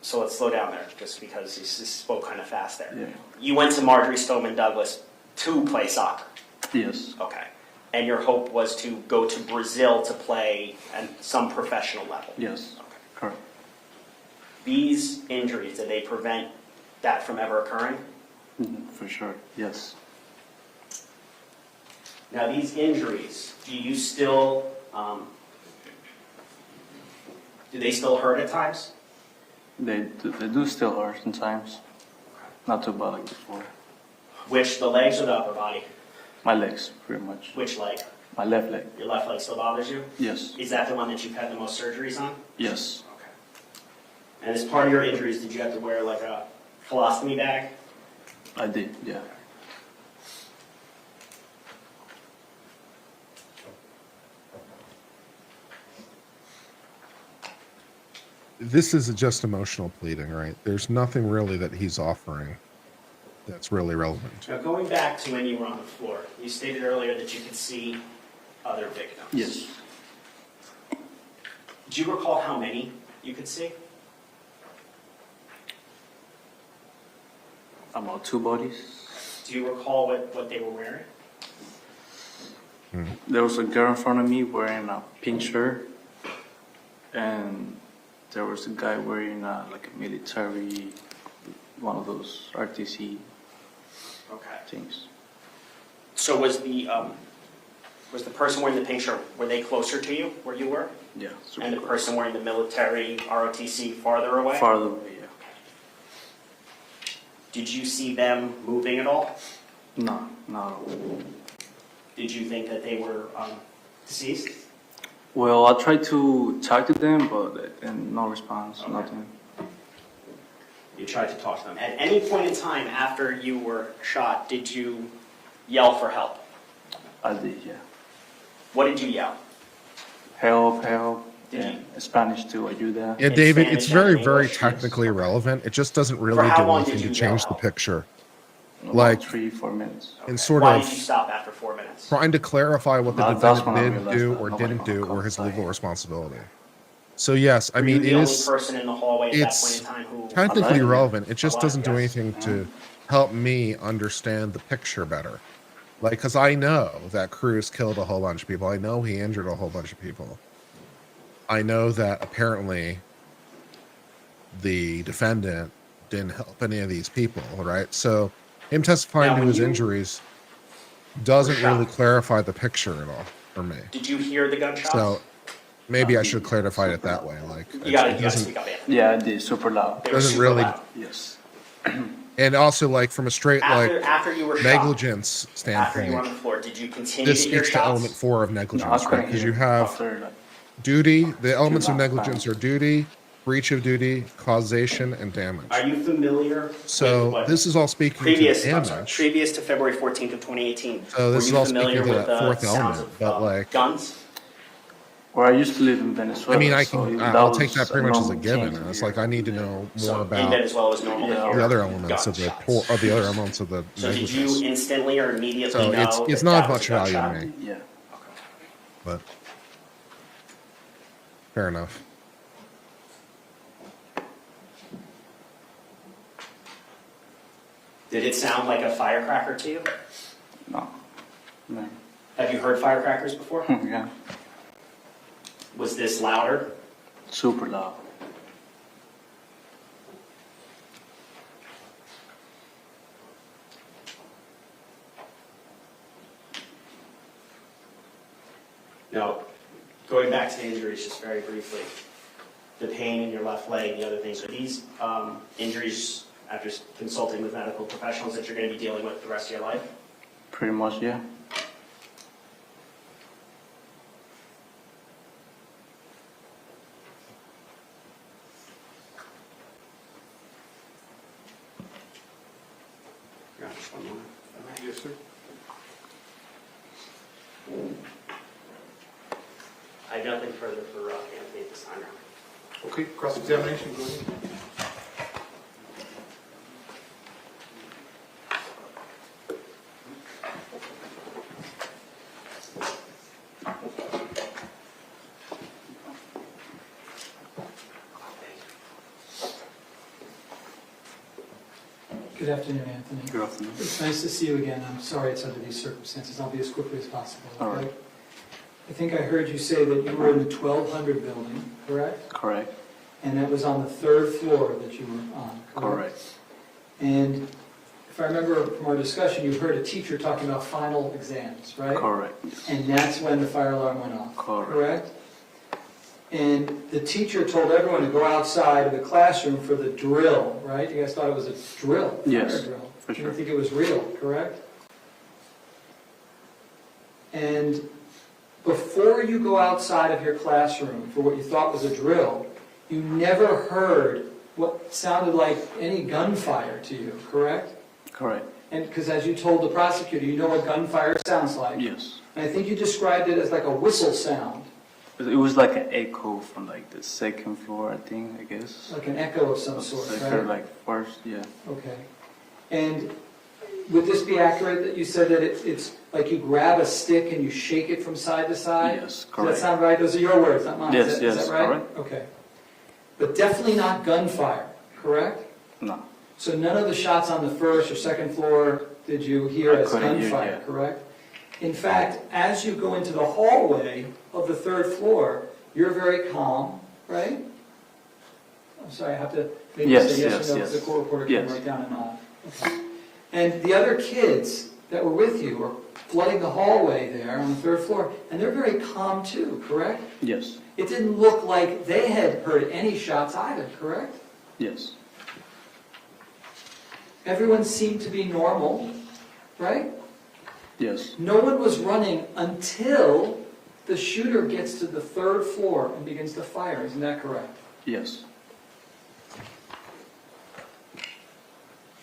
So let's slow down there, just because you spoke kind of fast there. Yeah. You went to Marjorie Stoneman Douglas to play soccer? Yes. Okay. And your hope was to go to Brazil to play at some professional level? Yes. Okay. Correct. These injuries, did they prevent that from ever occurring? For sure. Yes. Now, these injuries, do you still, do they still hurt at times? They do still hurt sometimes. Not too bad like before. Which, the legs or the upper body? My legs, pretty much. Which leg? My left leg. Your left leg still bothers you? Yes. Is that the one that you've had the most surgeries on? Yes. Okay. And as part of your injuries, did you have to wear like a colostomy bag? I did, yeah. this is just emotional pleading, right? There's nothing really that he's offering that's really relevant. Now, going back to when you were on the floor, you stated earlier that you could see other victims. Yes. Do you recall how many you could see? About 2 bodies. Do you recall what they were wearing? There was a girl in front of me wearing a pink shirt, and there was a guy wearing like a military, one of those RTC Okay. things. So was the person wearing the pink shirt, were they closer to you where you were? Yeah. And the person wearing the military ROTC farther away? Farther away, yeah. Did you see them moving at all? No, no. Did you think that they were deceased? Well, I tried to talk to them, but and no response, Okay. nothing. You tried to talk to them. At any point in time after you were shot, did you yell for help? I did, yeah. What did you yell? Help, help. Did Yeah. you- Spanish too, ayuda. Yeah, In David, Spanish it's very, and very English? technically relevant. It just doesn't really do how long anything did to you change yell the out? picture. About Like- 3-4 minutes. And sort Why of did you stop after 4 minutes? trying to clarify what the That's when I defendant did realized do that or nobody didn't do gonna or his come legal fight. responsibility. So yes, I Were you mean, the it only is person in the hallway at that it's point in time who... technically Alive. relevant. It just Alive, doesn't do yes. anything to help me understand the picture better. Like, because I know that Cruz killed a whole bunch of people. I know he injured a whole bunch of people. I know that apparently the defendant didn't help any of these people, right? So him testifying Now, to when his you injuries doesn't were really shot- clarify the picture at all for me. Did you hear the gunshots? So maybe I should clarify it that way. Like, you gotta it doesn't, speak up, Anthony. Yeah, I did, super loud. They were doesn't super really- loud. Yes. and also like from a straight After you were shot, negligence after you were on standpoint, the floor, did you continue this to hear speaks to element shots? 4 of No, I negligence, right? couldn't Because hear you have after, like, duty. The elements of loud. negligence are duty, breach of duty, causation, and damage. Are you familiar So with what this is all speaking previous, to I'm sorry, damage. previous to February 14th of 2018? So this were is you all familiar speaking to with that the fourth sounds element, of but like, guns? where I used to live in Venezuela. I mean, I so can, that I'll was take that pretty much as a normal given. thing It's here. like I need to know So more in about Venezuela is normal to Yeah. hear the other elements of the gunshots. or the other elements of the So did you negligence. instantly or immediately So know it's that not that was much a value gunshot? to me, Yeah. but fair enough. Did it sound like a firecracker to you? No. No. Have you heard firecrackers before? Yeah. Was this louder? Super loud. Now, going back to the injuries, just very briefly, the pain in your left leg, the other things, are these injuries, after consulting with medical professionals, that you're going to be dealing with the rest of your life? Pretty much, yeah. Yeah, just one moment. Yes, sir. I have nothing further for Anthony at this time. Okay, cross-examination, go ahead. Good afternoon, Anthony. Good afternoon. It's nice to see you again. I'm sorry it's under these circumstances. I'll be as quickly as possible. All Okay? right. I think I heard you say that you were in the 1200 building, correct? Correct. And that was on the third floor that you were on, correct? Correct. And if I remember from our discussion, you heard a teacher talking about final exams, right? Correct. And that's when the fire alarm went off, Correct. correct? And the teacher told everyone to go outside of the classroom for the drill, right? You guys thought it was a drill, fire Yes, drill. for You sure. didn't think it was real, correct? And before you go outside of your classroom for what you thought was a drill, you never heard what sounded like any gunfire to you, correct? Correct. And because as you told the prosecutor, you know what gunfire sounds like. Yes. And I think you described it as like a whistle sound, It was like an echo from like the second floor, I think, I guess. like an echo of some sort, Second, right? like first, yeah. Okay. And would this be accurate that you said that it's like you grab a stick and you shake it from side to side? Yes, Does that correct. sound right? Those are your words, not mine. Yes, Is yes, that right? correct. Okay. But definitely not gunfire, correct? No. So none of the shots on the first or second floor did you hear I as couldn't hear, gunfire, yeah. correct? In fact, as you go into the hallway of the third floor, you're very calm, right? I'm sorry, I have to maybe Yes, say yes yes, or no, yes. because the court reporter can Yes. write down and nod. Okay. And the other kids that were with you were flooding the hallway there on the third floor, and they're very calm too, correct? Yes. It didn't look like they had heard any shots either, correct? Yes. Everyone seemed to be normal, right? Yes. No one was running until the shooter gets to the third floor and begins to fire. Isn't that correct? Yes.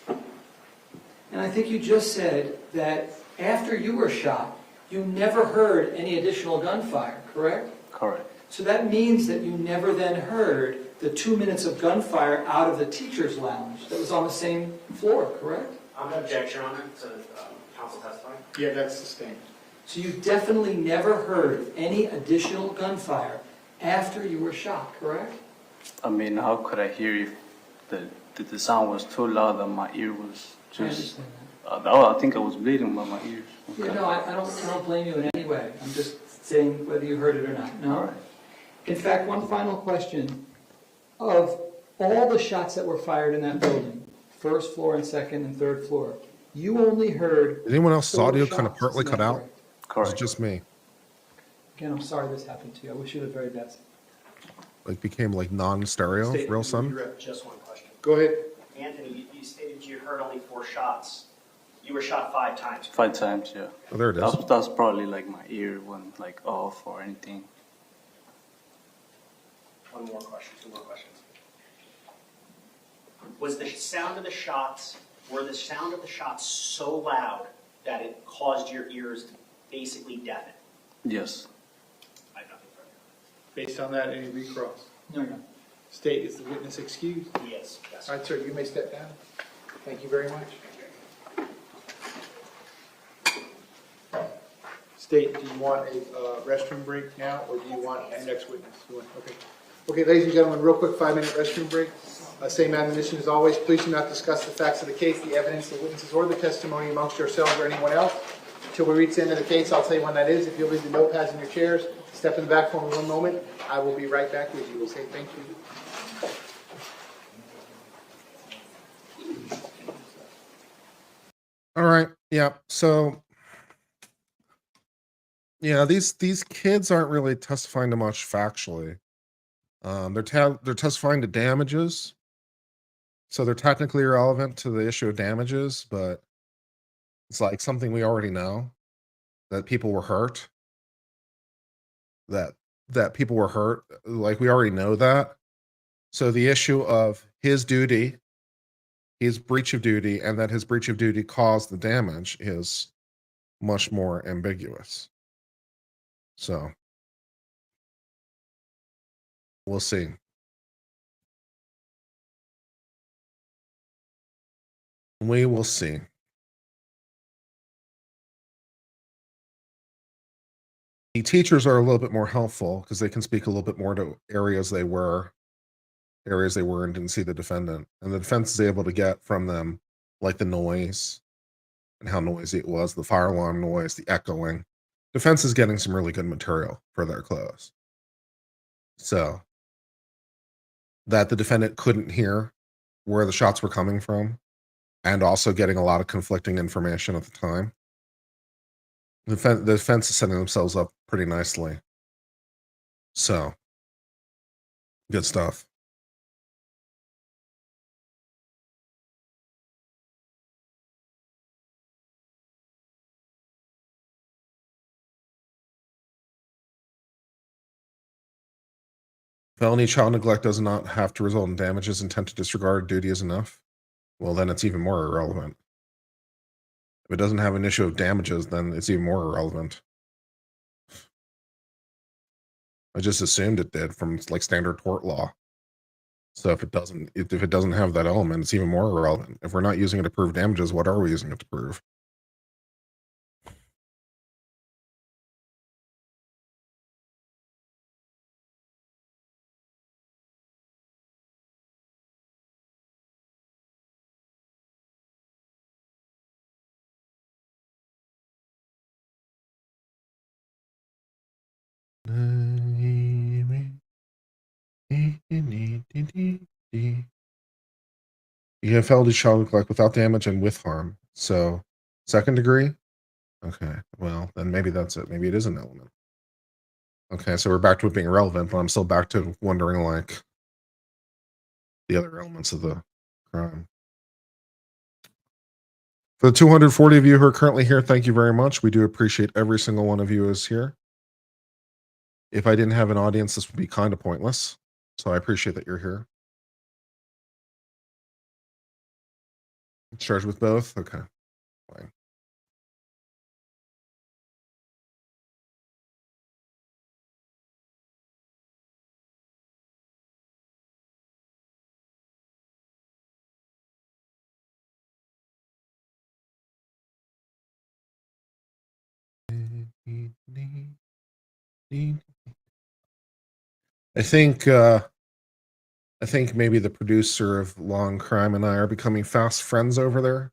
And I think you just said that after you were shot, you never heard any additional gunfire, correct? Correct. So that means that you never then heard the 2 minutes of gunfire out of the teacher's lounge that was on the same floor, correct? I'm going to object, Your Honor, to counsel testifying. Yeah, that's sustained. So you definitely never heard any additional gunfire after you were shot, correct? I mean, how could I hear if the sound was too loud and my ear was I just... understand that. I think I was bleeding by my ears. Yeah, no, I don't blame you in any way. I'm just saying whether you heard it or not. All No? right. In fact, one final question. Of all the shots that were fired in that building, first floor and second and third floor, you only heard... Did anyone else's 4 audio kind of shots. partly Isn't cut that out? correct? Or is Correct. it just me? Again, I'm sorry this happened to you. I wish you the very best. Like became like non-stereo, State- real sudden? Just one question. Go ahead. Anthony, you stated you heard only 4 shots. You were shot 5 times. 5 times, yeah. Oh, there it is. That's probably like my ear wasn't like off or anything. One more question, 2 more questions. Was the sound of the shots, were the sound of the shots so loud that it caused your ears to basically deafen? Yes. I have nothing further. Based on that, any recross? No, no. State, is the witness excused? Yes, yes. All right, sir, you may step down. Thank you very much. State, do you want a restroom break now, or do you want the next witness? Okay. Okay, ladies and gentlemen, real quick 5-minute restroom break. Same admonition as always, please do not discuss the facts of the case, the evidence, the witnesses, or the testimony amongst yourselves or anyone else. Until we reach the end of the case, I'll tell you when that is. If you'll leave the notepads in your chairs, step in the back for me 1 moment. I will be right back with you. Okay, thank you. All right. Yeah. So Yeah, these kids aren't really testifying to much factually. They're testifying to damages, so they're technically irrelevant to the issue of damages, but it's like something we already know, that people were hurt, that people were hurt, like we already know that. So the issue of his duty, his breach of duty, and that his breach of duty caused the damage is much more ambiguous. So we'll see. We will see. The teachers are a little bit more helpful because they can speak a little bit more to areas they were and didn't see the defendant. And the defense is able to get from them, like the noise and how noisy it was, the fire alarm noise, the echoing. Defense is getting some really good material for their close. So that the defendant couldn't hear where the shots were coming from, and also getting a lot of conflicting information at the time. The defense is setting themselves up pretty nicely. So, good stuff. Felony child neglect does not have to result in damages. Intent to disregard duty is enough. Well, then it's even more irrelevant. If it doesn't have an issue of damages, then it's even more irrelevant. I just assumed it did from like standard tort law. So if it doesn't have that element, it's even more irrelevant. If we're not using it to prove damages, what are we using it to prove? You have felony child neglect without damage and with harm. So, second degree? Okay, well, then maybe that's it. Maybe it is an element. Okay, so we're back to it being relevant, but I'm still back to wondering, like, the other elements of the crime. For the 240 of you who are currently here, thank you very much. We do appreciate every single one of you is here. If I didn't have an audience, this would be kind of pointless. So I appreciate that you're here. Charged with both? Okay, fine. I think maybe the producer of Long Crime and I are becoming fast friends over there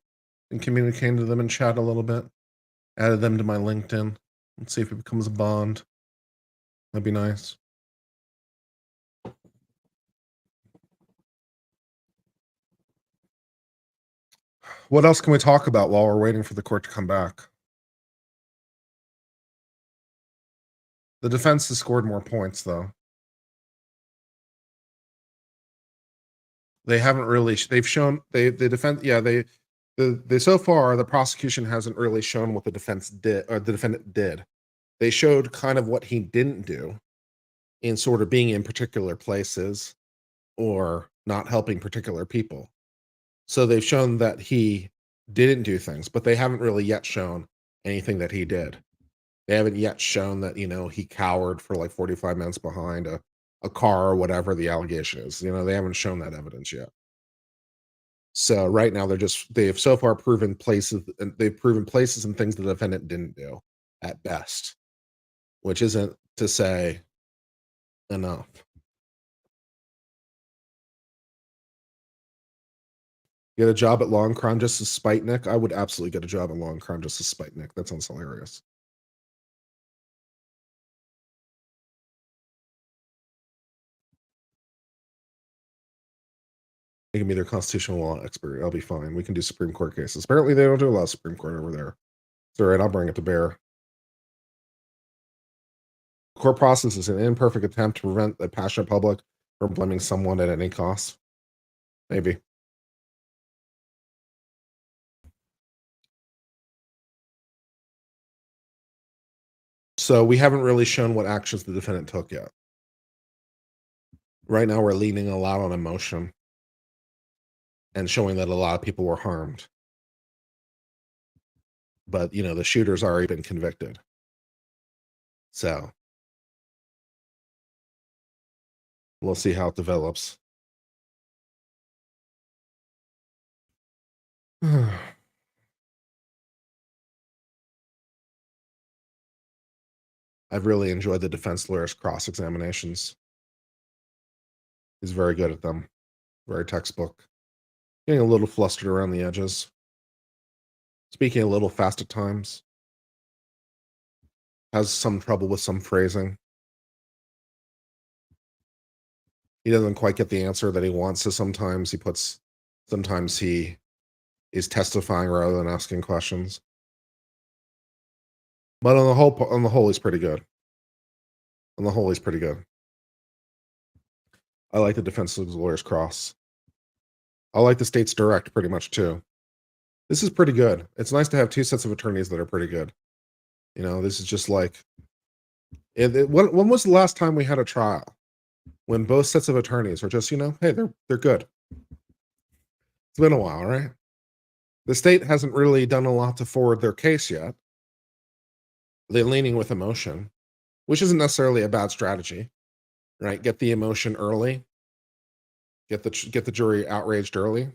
and communicating to them in chat a little bit. Added them to my LinkedIn. Let's see if it becomes a bond. That'd be nice. What else can we talk about while we're waiting for the court to come back? The defense has scored more points, though. They haven't really. They've shown the defense. Yeah, they so far the prosecution hasn't really shown what the defense did or the defendant did. They showed kind of what he didn't do in sort of being in particular places or not helping particular people. So they've shown that he didn't do things, but they haven't really yet shown anything that he did. They haven't yet shown that, he cowered for like 45 minutes behind a car or whatever the allegation is. They haven't shown that evidence yet. So right now they've so far proven places and things the defendant didn't do at best, which isn't to say enough. Get a job at Long Crime just to spite Nick? I would absolutely get a job at Long Crime just to spite Nick. That sounds hilarious. They can be their constitutional law expert. I'll be fine. We can do Supreme Court cases. Apparently they don't do a lot of Supreme Court over there. It's all right. I'll bring it to bear. Court process is an imperfect attempt to prevent the passionate public from blaming someone at any cost. Maybe. So we haven't really shown what actions the defendant took yet. Right now we're leaning a lot on emotion and showing that a lot of people were harmed. But, you know, the shooter's already been convicted. So we'll see how it develops. I've really enjoyed the defense lawyer's cross-examinations. He's very good at them. Very textbook. Getting a little flustered around the edges. Speaking a little fast at times. Has some trouble with some phrasing. He doesn't quite get the answer that he wants, so sometimes he is testifying rather than asking questions. But on the whole, he's pretty good. On the whole, he's pretty good. I like the defense lawyer's cross. I like the state's direct pretty much too. This is pretty good. It's nice to have two sets of attorneys that are pretty good. You know, this is just like, when was the last time we had a trial when both sets of attorneys were just, you know, hey, they're good. It's been a while, right? The state hasn't really done a lot to forward their case yet. They're leaning with emotion, which isn't necessarily a bad strategy, right? Get the emotion early. Get the jury outraged early.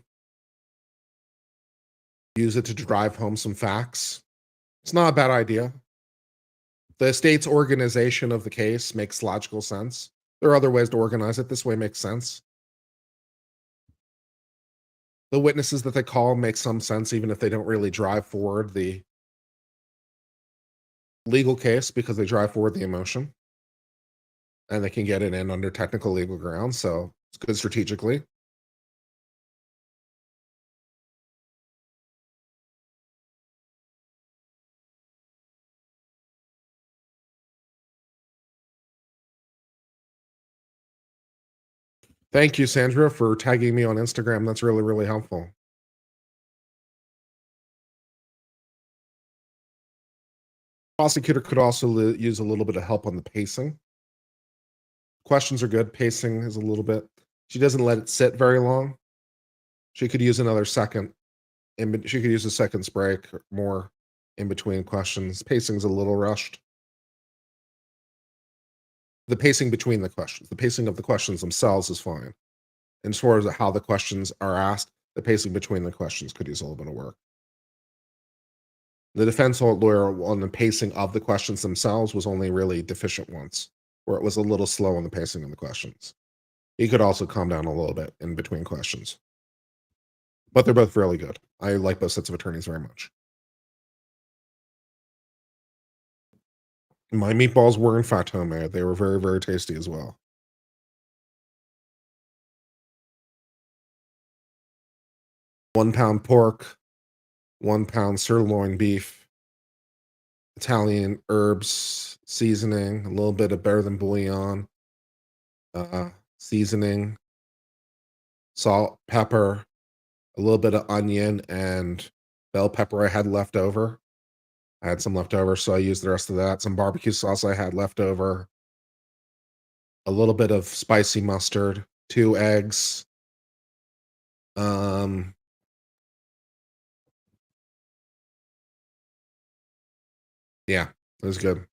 Use it to drive home some facts. It's not a bad idea. The state's organization of the case makes logical sense. There are other ways to organize it. This way makes sense. The witnesses that they call make some sense, even if they don't really drive forward the legal case, because they drive forward the emotion. And they can get it in under technical legal grounds, so it's good strategically. Thank you, Sandra, for tagging me on Instagram. That's really, really helpful. Prosecutor could also use a little bit of help on the pacing. Questions are good. Pacing is a little bit. She doesn't let it sit very long. She could use another second. She could use a second's break more in between questions. Pacing's a little rushed. The pacing between the questions, the pacing of the questions themselves is fine. And as far as how the questions are asked, the pacing between the questions could use a little bit of work. The defense lawyer on the pacing of the questions themselves was only really deficient once, where it was a little slow on the pacing of the questions. He could also calm down a little bit in between questions. But they're both really good. I like both sets of attorneys very much. My meatballs were in fact homemade. They were very, very tasty as well. £1 pork, 1 pound sirloin beef, Italian herbs, seasoning, a little bit of better than bouillon, seasoning, salt, pepper, a little bit of onion and bell pepper I had left over. I had some left over, so I used the rest of that. Some barbecue sauce I had left over. A little bit of spicy mustard, 2 eggs. Yeah, it was good.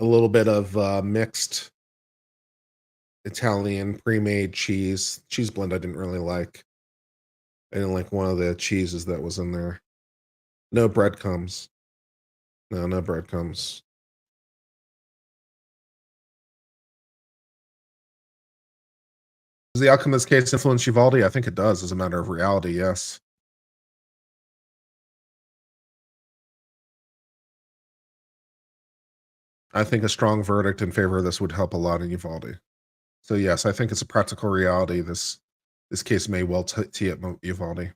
A little bit of mixed Italian pre-made cheese blend I didn't really like. I didn't like one of the cheeses that was in there. No breadcrumbs. No breadcrumbs. Does the outcome of this case influence Uvalde? I think it does, as a matter of reality, yes. I think a strong verdict in favor of this would help a lot in Uvalde. So yes, I think it's a practical reality. This This case may well tee up Uvalde.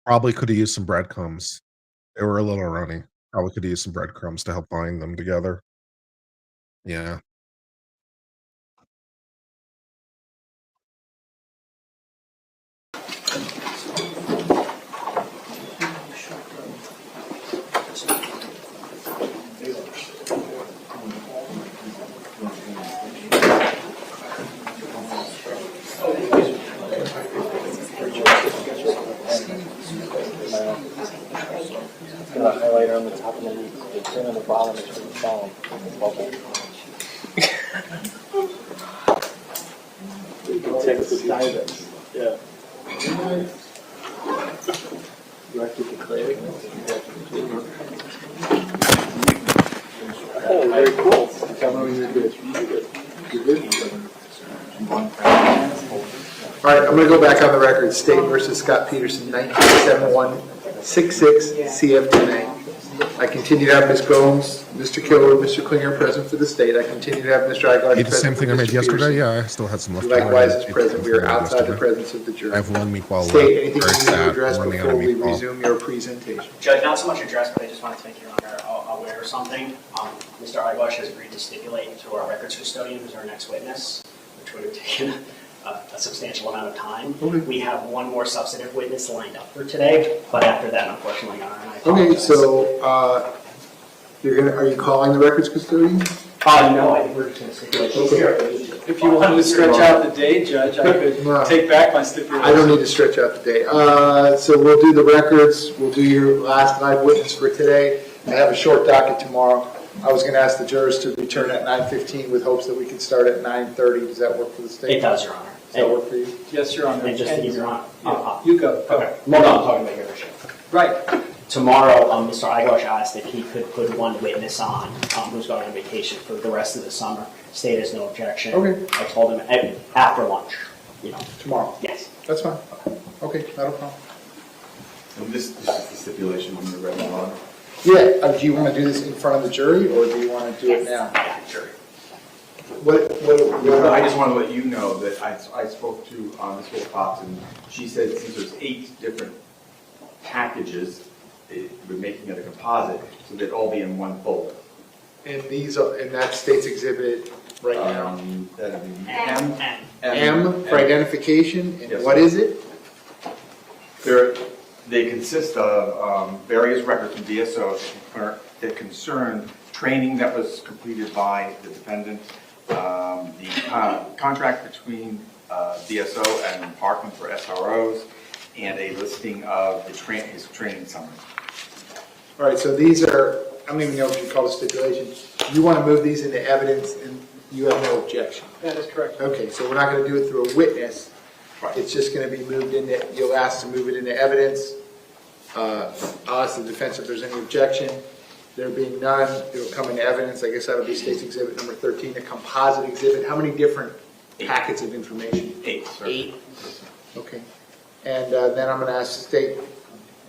Probably could have used some breadcrumbs. They were a little runny. Probably could have used some breadcrumbs to help bind them together. Yeah. Got a highlighter on the top and then the print on the bottom is for the phone. You can text the diamonds. Yeah. Do I keep it clear? Oh, very cool. Tell me when you're good. You're good? All right, I'm going to go back on the record. State versus Scott Peterson, 1971-66 CF10A. I continue to have Ms. Gomes, Mr. Kilroy, Mr. Klinger present for the state. I continue to have Mr. Igard Ate the same present for thing I made Mr. yesterday. Peterson. Yeah, I still had some left. Likewise is present. We are outside the presence of the jury. I have one meatball left. State, anything Very you need to sad. address Running out before of we meatball. resume your presentation? Judge, not so much address, but I just wanted to make Your Honor aware of something. Mr. Eyewash has agreed to stipulate to our records custodian, who's our next witness, which would have taken a substantial amount of time. Okay. We have one more substantive witness lined up for today, but after that, unfortunately, Your Honor, and I Okay, apologize. so are you calling the records custodian? No, I think we're just going to stipulate she's here. If you wanted to stretch out the day, Judge, I could No. take back my stipulation. I don't need to stretch out the day. So we'll do the records, we'll do your last live witness for today. I have a short docket tomorrow. I was going to ask the jurors to return at 9:15 with hopes that we could start at 9:30. Does that work for the state? It does, Your Honor. Does that work for you? Yes, Your Honor. And just to give Your Honor. You go. Okay. Well, no, I'm talking about your issue. Right. Tomorrow, Mr. Eyewash asked if he could put one witness on who's going on vacation for the rest of the summer. State has no objection. Okay. I told him after lunch, you know. Tomorrow? Yes. That's fine. Okay, not a problem. And this is the stipulation when you're ready, Your Honor. Yeah, do you want to do this in front of the jury, or do you want to do it now? Yeah, sure. I just want to let you know that I spoke to Ms. Wilcox, and she said since there's 8 different packages, we're making it a composite, so they'd all be in one folder. And and that state's exhibit right now? That'd be M. M for identification, and Yes. what is it? They consist of various records from DSO that concern training that was completed by the defendant, the contract between DSO and Parkland for SROs, and a listing of his training summary. All right, so these are, I don't even know if you call it stipulation. You want to move these into evidence, and you have no objection? That is correct. Okay, so we're not going to do it through a witness. Right. It's just going to be moved into, you'll ask to move it into evidence. I'll ask the defense if there's any objection. There being none, it'll come into evidence. I guess that'll be state's exhibit number 13, a composite exhibit. How many different packets of information? 8, sir. 8? Okay. And then I'm going to ask the state,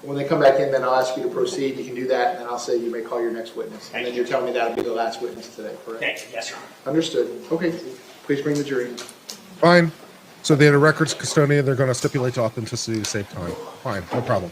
when they come back in, then I'll ask you to proceed. You can do that, and then I'll say you may call your next witness. And then you're telling me that'll be the last witness today, correct? Thank you. Yes, Your Honor. Understood. Okay. Please bring the jury in. Fine. So they're the records custodian. They're going to stipulate to authenticity to save time. Fine. No problem.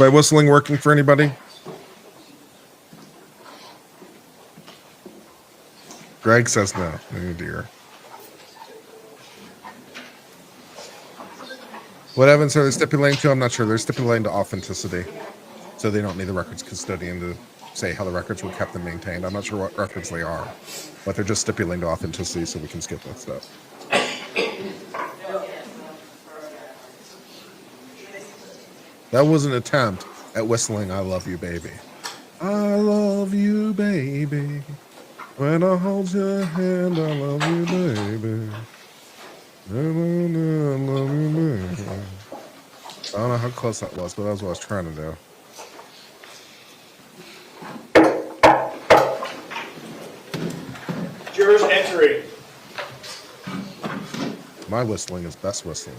my whistling working for anybody? Greg says no. Oh dear. What evidence are they stipulating to? I'm not sure. They're stipulating to authenticity. So they don't need the records custodian to say how the records were kept and maintained. I'm not sure what records they are, but they're just stipulating to authenticity, so we can skip that stuff. That was an attempt at whistling I Love You, Baby. I love you, baby. When I hold your hand, I love you, baby. I love you, baby. I don't know how close that was, but that was what I was trying to do. Jurors entering. My whistling is best whistling.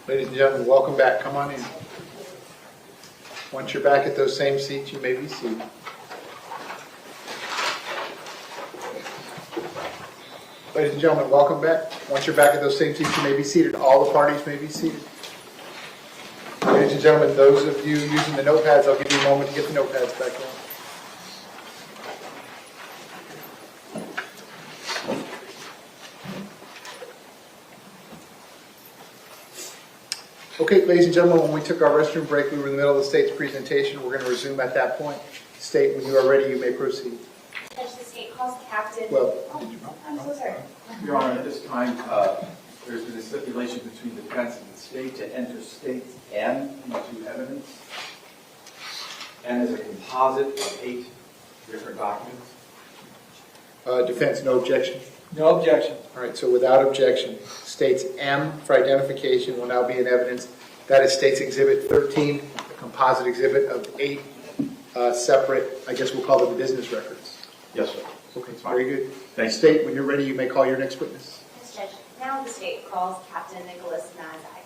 Ladies and gentlemen, welcome back. Come on in. Once you're back at those same seats, you may be seated. Ladies and gentlemen, welcome back. Once you're back at those same seats, you may be seated. All the parties may be seated. Ladies and gentlemen, those of you using the notepads, I'll give you a moment to get the notepads back on. Okay, ladies and gentlemen, when we took our restroom break, we were in the middle of the state's presentation. We're going to resume at that point. State, when you are ready, you may proceed. Judge, the state calls Captain. Well, I'm so sorry. Your Honor, at this time, there's been a stipulation between the defense and the state to enter states M into evidence, and as a composite of 8 different documents. Defense, no objection. No objection. All right, so without objection, states M for identification will now be in evidence. That is State's Exhibit 13, a composite exhibit of 8 separate, I guess we'll call them business records. Yes, sir. Okay, very good. Thanks. State, when you're ready, you may call your next witness. Yes, Judge. Now the state calls Captain Nicholas Mazai.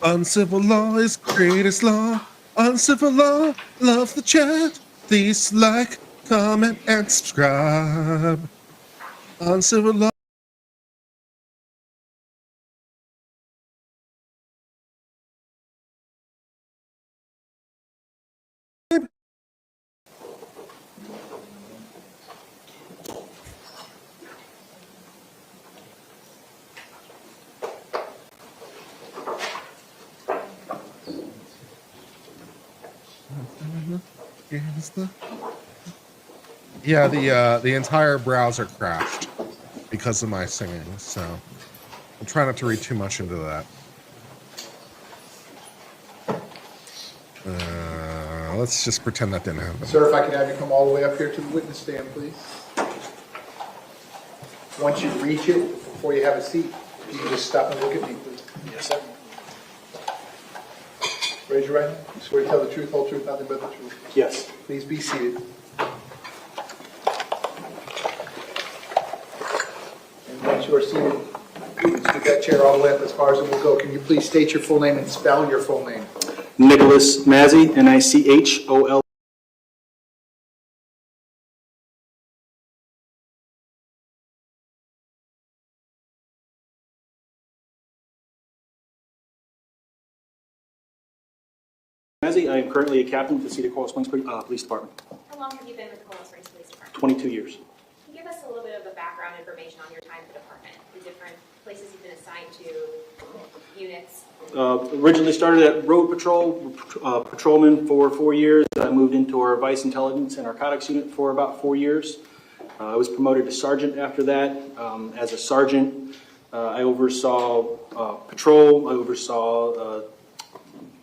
Uncivil law is greatest law. Uncivil law, love the chat. Please like, comment, and subscribe. Uncivil law. Yeah, the entire browser crashed because of my singing, so I'm trying not to read too much into that. Let's just pretend that didn't happen. Sir, if I could have you come all the way up here to the witness stand, please. Once you reach it, before you have a seat, you can just stop and look at me, please. Yes, sir. Raise your right hand. You swear to tell the truth, whole truth, nothing but the truth. Yes. Please be seated. And once you are seated, you can scoot that chair all the way up as far as it will go. Can you please state your full name and spell your full name? Nicholas Mazzi, Nichol. Mazzi, I am currently a captain with the Cedar Coral Springs Police Department. How long have you been with the Coral Springs Police Department? 22 years. Can you give us a little bit of a background information on your time at the department, the different places you've been assigned to, units? Originally started at Road Patrol, patrolman for 4 years. I moved into our Vice Intelligence and Narcotics Unit for about 4 years. I was promoted to sergeant after that. As a sergeant, I oversaw patrol, I oversaw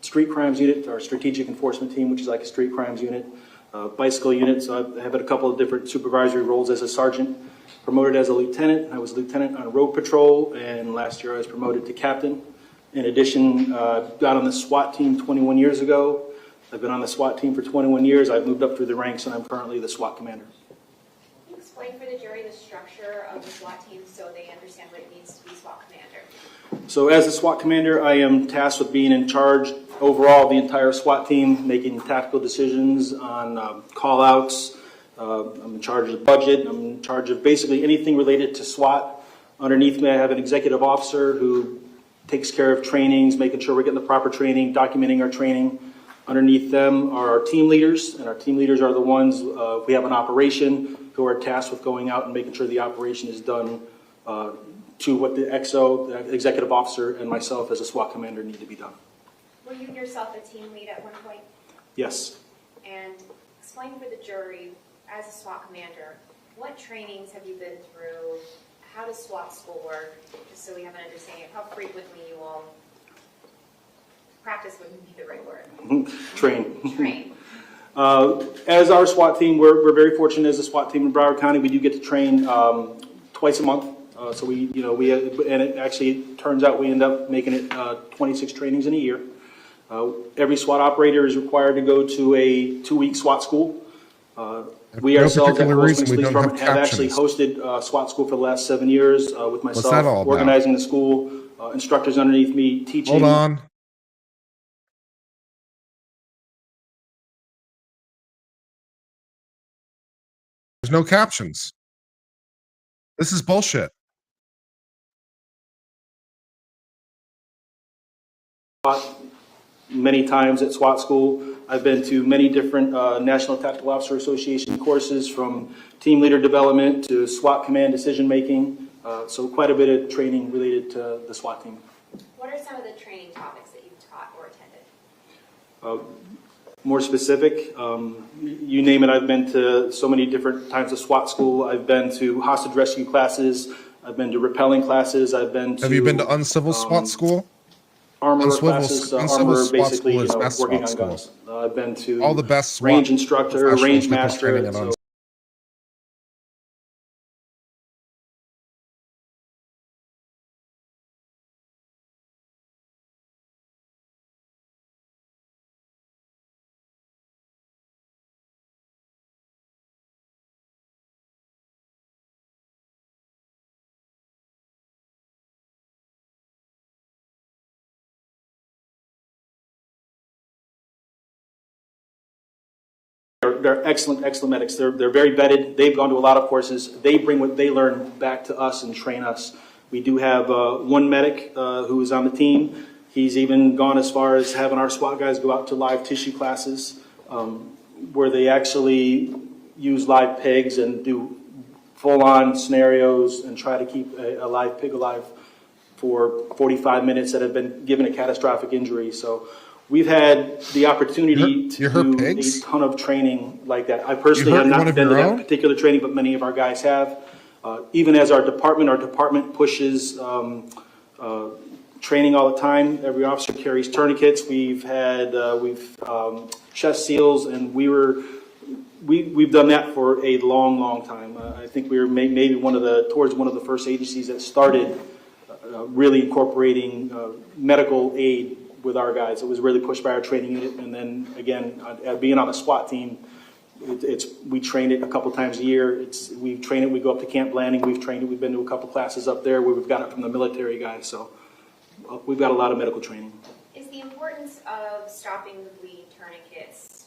street crimes unit, our strategic enforcement team, which is like a street crimes unit, bicycle unit. So I have had a couple of different supervisory roles as a sergeant. Promoted as a lieutenant. I was a lieutenant on road patrol, and last year I was promoted to captain. In addition, got on the SWAT team 21 years ago. I've been on the SWAT team for 21 years. I've moved up through the ranks, and I'm currently the SWAT commander. Can you explain for the jury the structure of the SWAT team so they understand what it means to be SWAT commander? So as a SWAT commander, I am tasked with being in charge overall of the entire SWAT team, making tactical decisions on call-outs. I'm in charge of the budget. I'm in charge of basically anything related to SWAT. Underneath me, I have an executive officer who takes care of trainings, making sure we're getting the proper training, documenting our training. Underneath them are our team leaders, and our team leaders are the ones, if we have an operation, who are tasked with going out and making sure the operation is done to what the XO, the executive officer, and myself as a SWAT commander need to be done. Were you yourself a team lead at one point? Yes. And explain for the jury, as a SWAT commander, what trainings have you been through? How does SWAT school work? Just so we have an understanding of how frequently you all practice wouldn't be the right word. Train. As our SWAT team, we're very fortunate as a SWAT team in Broward County. We do get to train twice a month. So we and it actually turns out we end up making it 26 trainings in a year. Every SWAT operator is required to go to a 2-week SWAT school. We ourselves at the Police Department have actually hosted SWAT school for the last 7 years with myself organizing the school, instructors underneath me teaching. Hold on. There's no captions. This is bullshit. Many times at SWAT school. I've been to many different National Tactical Officer Association courses, from team leader development to SWAT command decision making. So quite a bit of training related to the SWAT team. What are some of the training topics that you've taught or attended? More specific, you name it. I've been to so many different types of SWAT school. I've been to hostage rescue classes. I've been to rappelling classes. I've been to. Have you been to uncivil SWAT school? Armor classes, armor basically, working on schools. guns. I've been to all the best SWAT range instructor, range master. So. They're excellent medics. They're very vetted. They've gone to a lot of courses. They bring what they learn back to us and train us. We do have one medic who is on the team. He's even gone as far as having our SWAT guys go out to live tissue classes where they actually use live pigs and do full-on scenarios and try to keep a live pig alive for 45 minutes that have been given a catastrophic injury. So we've had the opportunity to do a ton of training like that. I personally have not been to that particular training, but many of our guys have. Even as our department pushes training all the time. Every officer carries tourniquets. We've had chest seals, and we've done that for a long time. I think we were maybe towards one of the first agencies that started really incorporating medical aid with our guys. It was really pushed by our training unit, and then again, being on the SWAT team, we train it a couple times a year. We train it. We go up to Camp Blanding. We've trained it. We've been to a couple classes up there where we've got it from the military guys. So we've got a lot of medical training. Is the importance of stopping the bleed, tourniquets,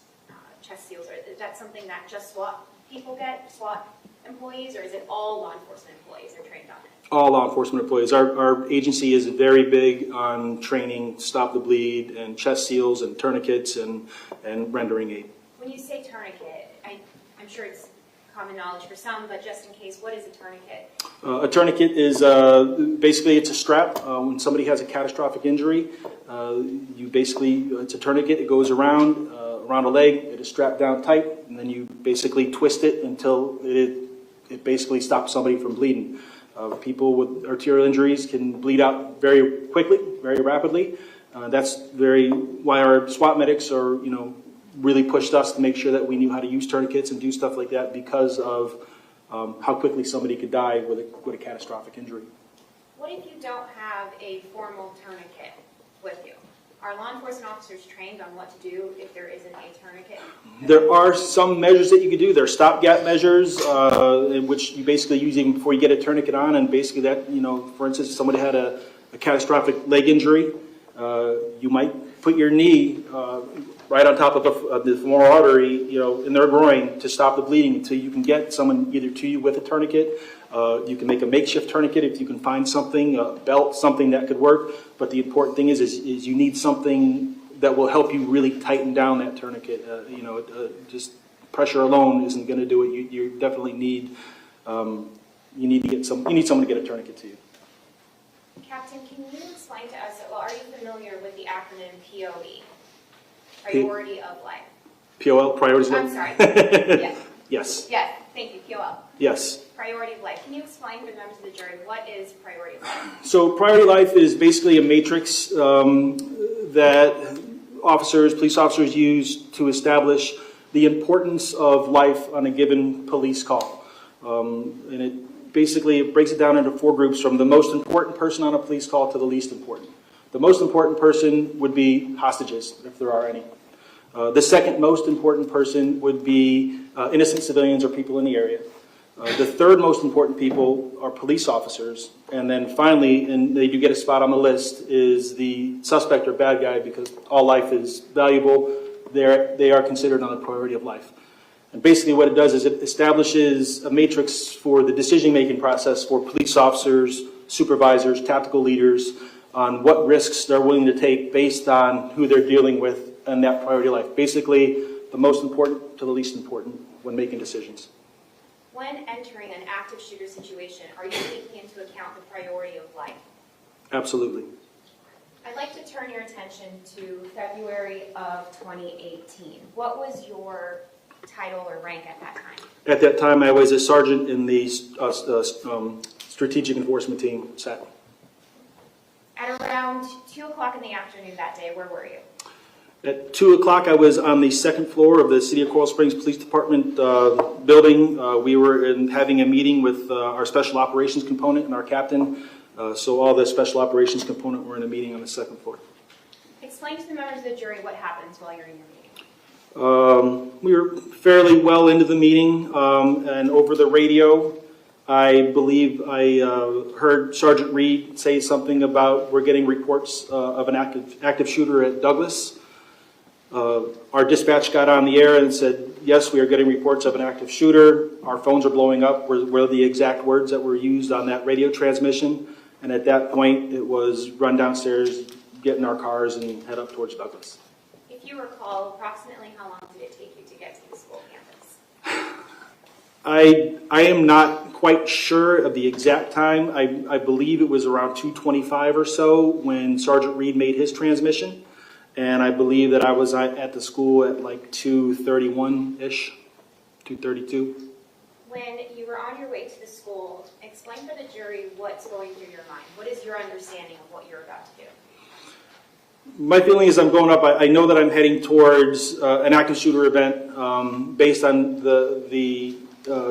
chest seals, is that something that just SWAT people get, SWAT employees, or is it all law enforcement employees are trained on it? All law enforcement employees. Our agency is very big on training, stop the bleed, and chest seals, and tourniquets, and rendering aid. When you say tourniquet, I'm sure it's common knowledge for some, but just in case, what is a tourniquet? A tourniquet is basically it's a strap. When somebody has a catastrophic injury, it's a tourniquet. It goes around a leg. It is strapped down tight, and then you basically twist it until it basically stops somebody from bleeding. People with arterial injuries can bleed out very quickly, very rapidly. That's why our SWAT medics are, really pushed us to make sure that we knew how to use tourniquets and do stuff like that because of how quickly somebody could die with a catastrophic injury. What if you don't have a formal tourniquet with you? Are law enforcement officers trained on what to do if there isn't a tourniquet? There are some measures that you can do. There are stopgap measures, in which you basically use even before you get a tourniquet on, and basically that, for instance, if somebody had a catastrophic leg injury, you might put your knee right on top of the femoral artery, in their groin to stop the bleeding until you can get someone either to you with a tourniquet. You can make a makeshift tourniquet if you can find something, a belt, something that could work. But the important thing is you need something that will help you really tighten down that tourniquet. Just pressure alone isn't going to do it. You definitely need you need someone to get a tourniquet to you. Captain, can you explain to us, well, are you familiar with the acronym POE? Priority of life. POL, priorities of life? I'm sorry. Yes. Yes. Yes, thank you, POL. Yes. Priority of life. Can you explain for the members of the jury what is priority of life? So priority life is basically a matrix that police officers use to establish the importance of life on a given police call. And it breaks it down into 4 groups, from the most important person on a police call to the least important. The most important person would be hostages, if there are any. The second most important person would be innocent civilians or people in the area. The third most important people are police officers. And then finally, and they do get a spot on the list, is the suspect or bad guy, because all life is valuable. They are considered on the priority of life. And basically what it does is it establishes a matrix for the decision-making process for police officers, supervisors, tactical leaders, on what risks they're willing to take based on who they're dealing with and that priority of life. Basically, the most important to the least important when making decisions. When entering an active shooter situation, are you taking into account the priority of life? Absolutely. I'd like to turn your attention to February of 2018. What was your title or rank at that time? At that time, I was a sergeant in the strategic enforcement team, SAT. At around 2 o'clock in the afternoon that day, where were you? At 2 o'clock, I was on the second floor of the City of Coral Springs Police Department building. We were having a meeting with our special operations component and our captain. So all the special operations component were in a meeting on the second floor. Explain to the members of the jury what happens while you're in your meeting. We were fairly well into the meeting, and over the radio, I believe I heard Sergeant Reed say something about we're getting reports of an active shooter at Douglas. Our dispatch got on the air and said, yes, we are getting reports of an active shooter. Our phones are blowing up, were the exact words that were used on that radio transmission. And at that point, it was run downstairs, get in our cars, and head up towards Douglas. If you recall, approximately how long did it take you to get to the school campus? I am not quite sure of the exact time. I believe it was around 2:25 or so when Sergeant Reed made his transmission. And I believe that I was at the school at like 2:31-ish, 2:32. When you were on your way to the school, explain for the jury what's going through your mind. What is your understanding of what you're about to do? My feeling is I'm going up. I know that I'm heading towards an active shooter event based on the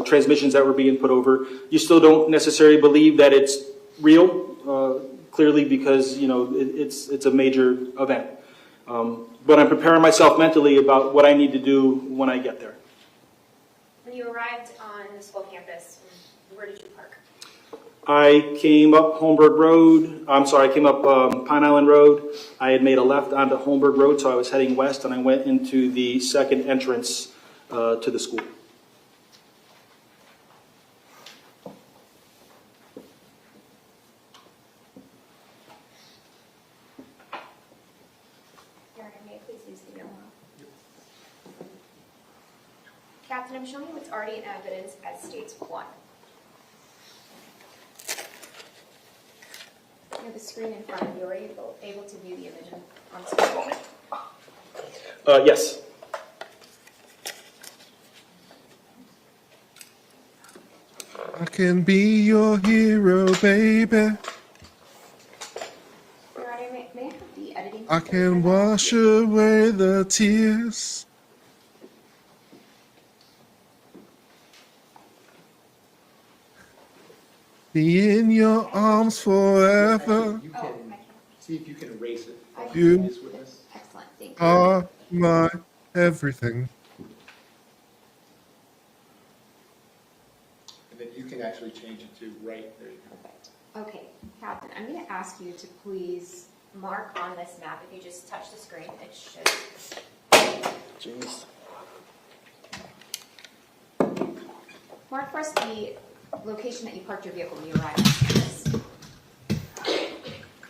transmissions that were being put over. You still don't necessarily believe that it's real, clearly, because it's a major event. But I'm preparing myself mentally about what I need to do when I get there. When you arrived on the school campus, where did you park? I came up I came up Pine Island Road. I had made a left onto Holmberg Road, so I was heading west, and I went into the second entrance to the school. Captain, I'm showing you what's already in evidence as states 1. You have a screen in front of you. Are you able to view the image on the screen? Yes. I can be your hero, baby. Your Honor, may I have the editing? I can wash away the tears. Be in your arms forever. You can see if you can erase it. You- This with it. Thank you. are my everything. And then you can actually change it to right, there you go. Perfect. Okay, Captain, I'm going to ask you to please mark on this map. If you just touch the screen, it should. Jeez. Mark for us the location that you parked your vehicle when you arrived on campus.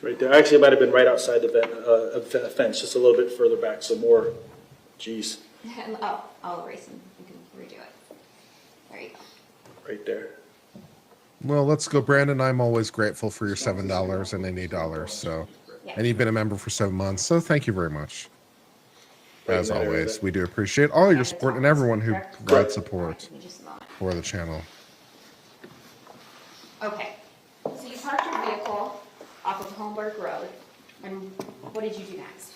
Right there. Actually, it might have been right outside the fence, just a little bit further back, so more, geez, Oh, I'll erase and you can redo it. There you go. right there. Well, let's go, Brandon. I'm always grateful for your $7 and any dollars. So, and you've been a member for 7 months, so thank you very much. As always, we do appreciate all your support and everyone who provides support Give me just a moment. for the channel. Okay, so you parked your vehicle off of Holmberg Road, and what did you do next?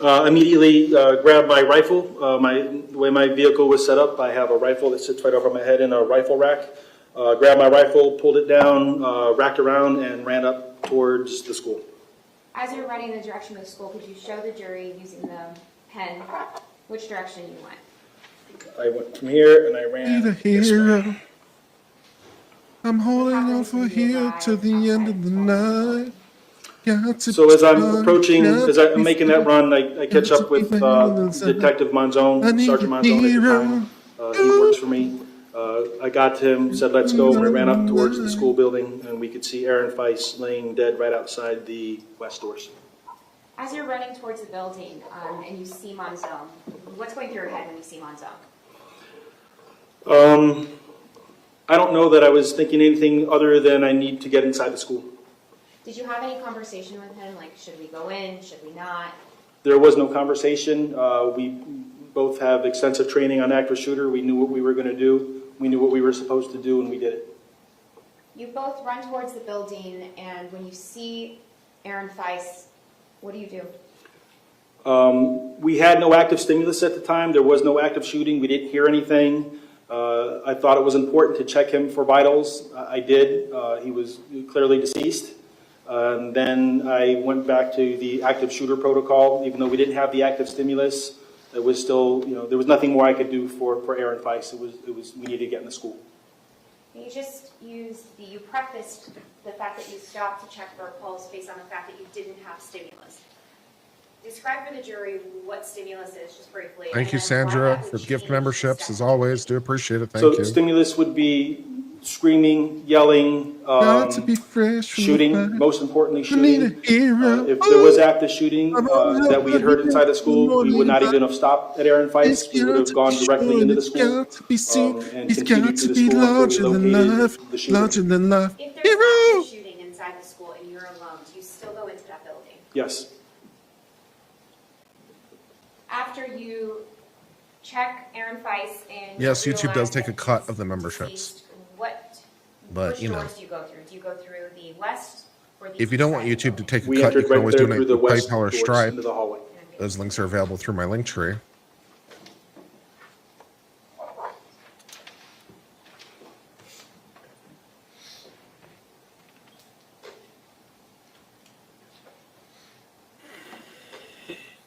Immediately grabbed my rifle. The way my vehicle was set up, I have a rifle that sits right over my head in a rifle rack. Grabbed my rifle, pulled it down, racked around, and ran up towards the school. As you're running in the direction of the school, could you show the jury using the pen which direction you went? I went from here and I ran. Be the hero. I'm holding on for here to the end of the night. So as I'm approaching, as I'm making that run, I catch up with Detective Monzone, Sergeant Monzone at the time. He works for me. I got to him, said, let's go. We ran up towards the school building, and we could see Aaron Feiss laying dead right outside the west doors. As you're running towards the building and you see Monzone, what's going through your head when you see Monzone? I don't know that I was thinking anything other than I need to get inside the school. Did you have any conversation with him, like, should we go in, should we not? There was no conversation. We both have extensive training on active shooter. We knew what we were going to do. We knew what we were supposed to do, and we did it. You both run towards the building, and when you see Aaron Feiss, what do you do? We had no active stimulus at the time. There was no active shooting. We didn't hear anything. I thought it was important to check him for vitals. I did. He was clearly deceased. Then I went back to the active shooter protocol. Even though we didn't have the active stimulus, it was still, there was nothing more I could do for Aaron Feiss. We needed to get in the school. You just you prefaced the fact that you stopped to check for a pulse based on the fact that you didn't have stimulus. Describe for the jury what stimulus is, just briefly. Thank you, Sandra, for the gift memberships. As always, do appreciate it. Thank So you. stimulus would be screaming, yelling, Got to be fresh from the shooting, fire. most importantly I need shooting. a hero. If there was active shooting that we had heard inside the school, we would not even have stopped at Aaron Feiss. We would have gone directly into the school Got to be seen. and He's continued got through to the be school until larger we than located life. the shooter. Larger than life. If there's Hero. active shooting inside the school and you're alone, do you still go into that building? Yes. After you check Aaron Feiss and Yes, YouTube realize does take a that cut he's of the memberships. deceased, But, which you know. doors do you go through? Do you go through the west or the If you east don't want side of the YouTube to building? take a We cut, you entered can right always there donate through the to west PayPal or doors Stripe. into the hallway. Those links are available through my link tree.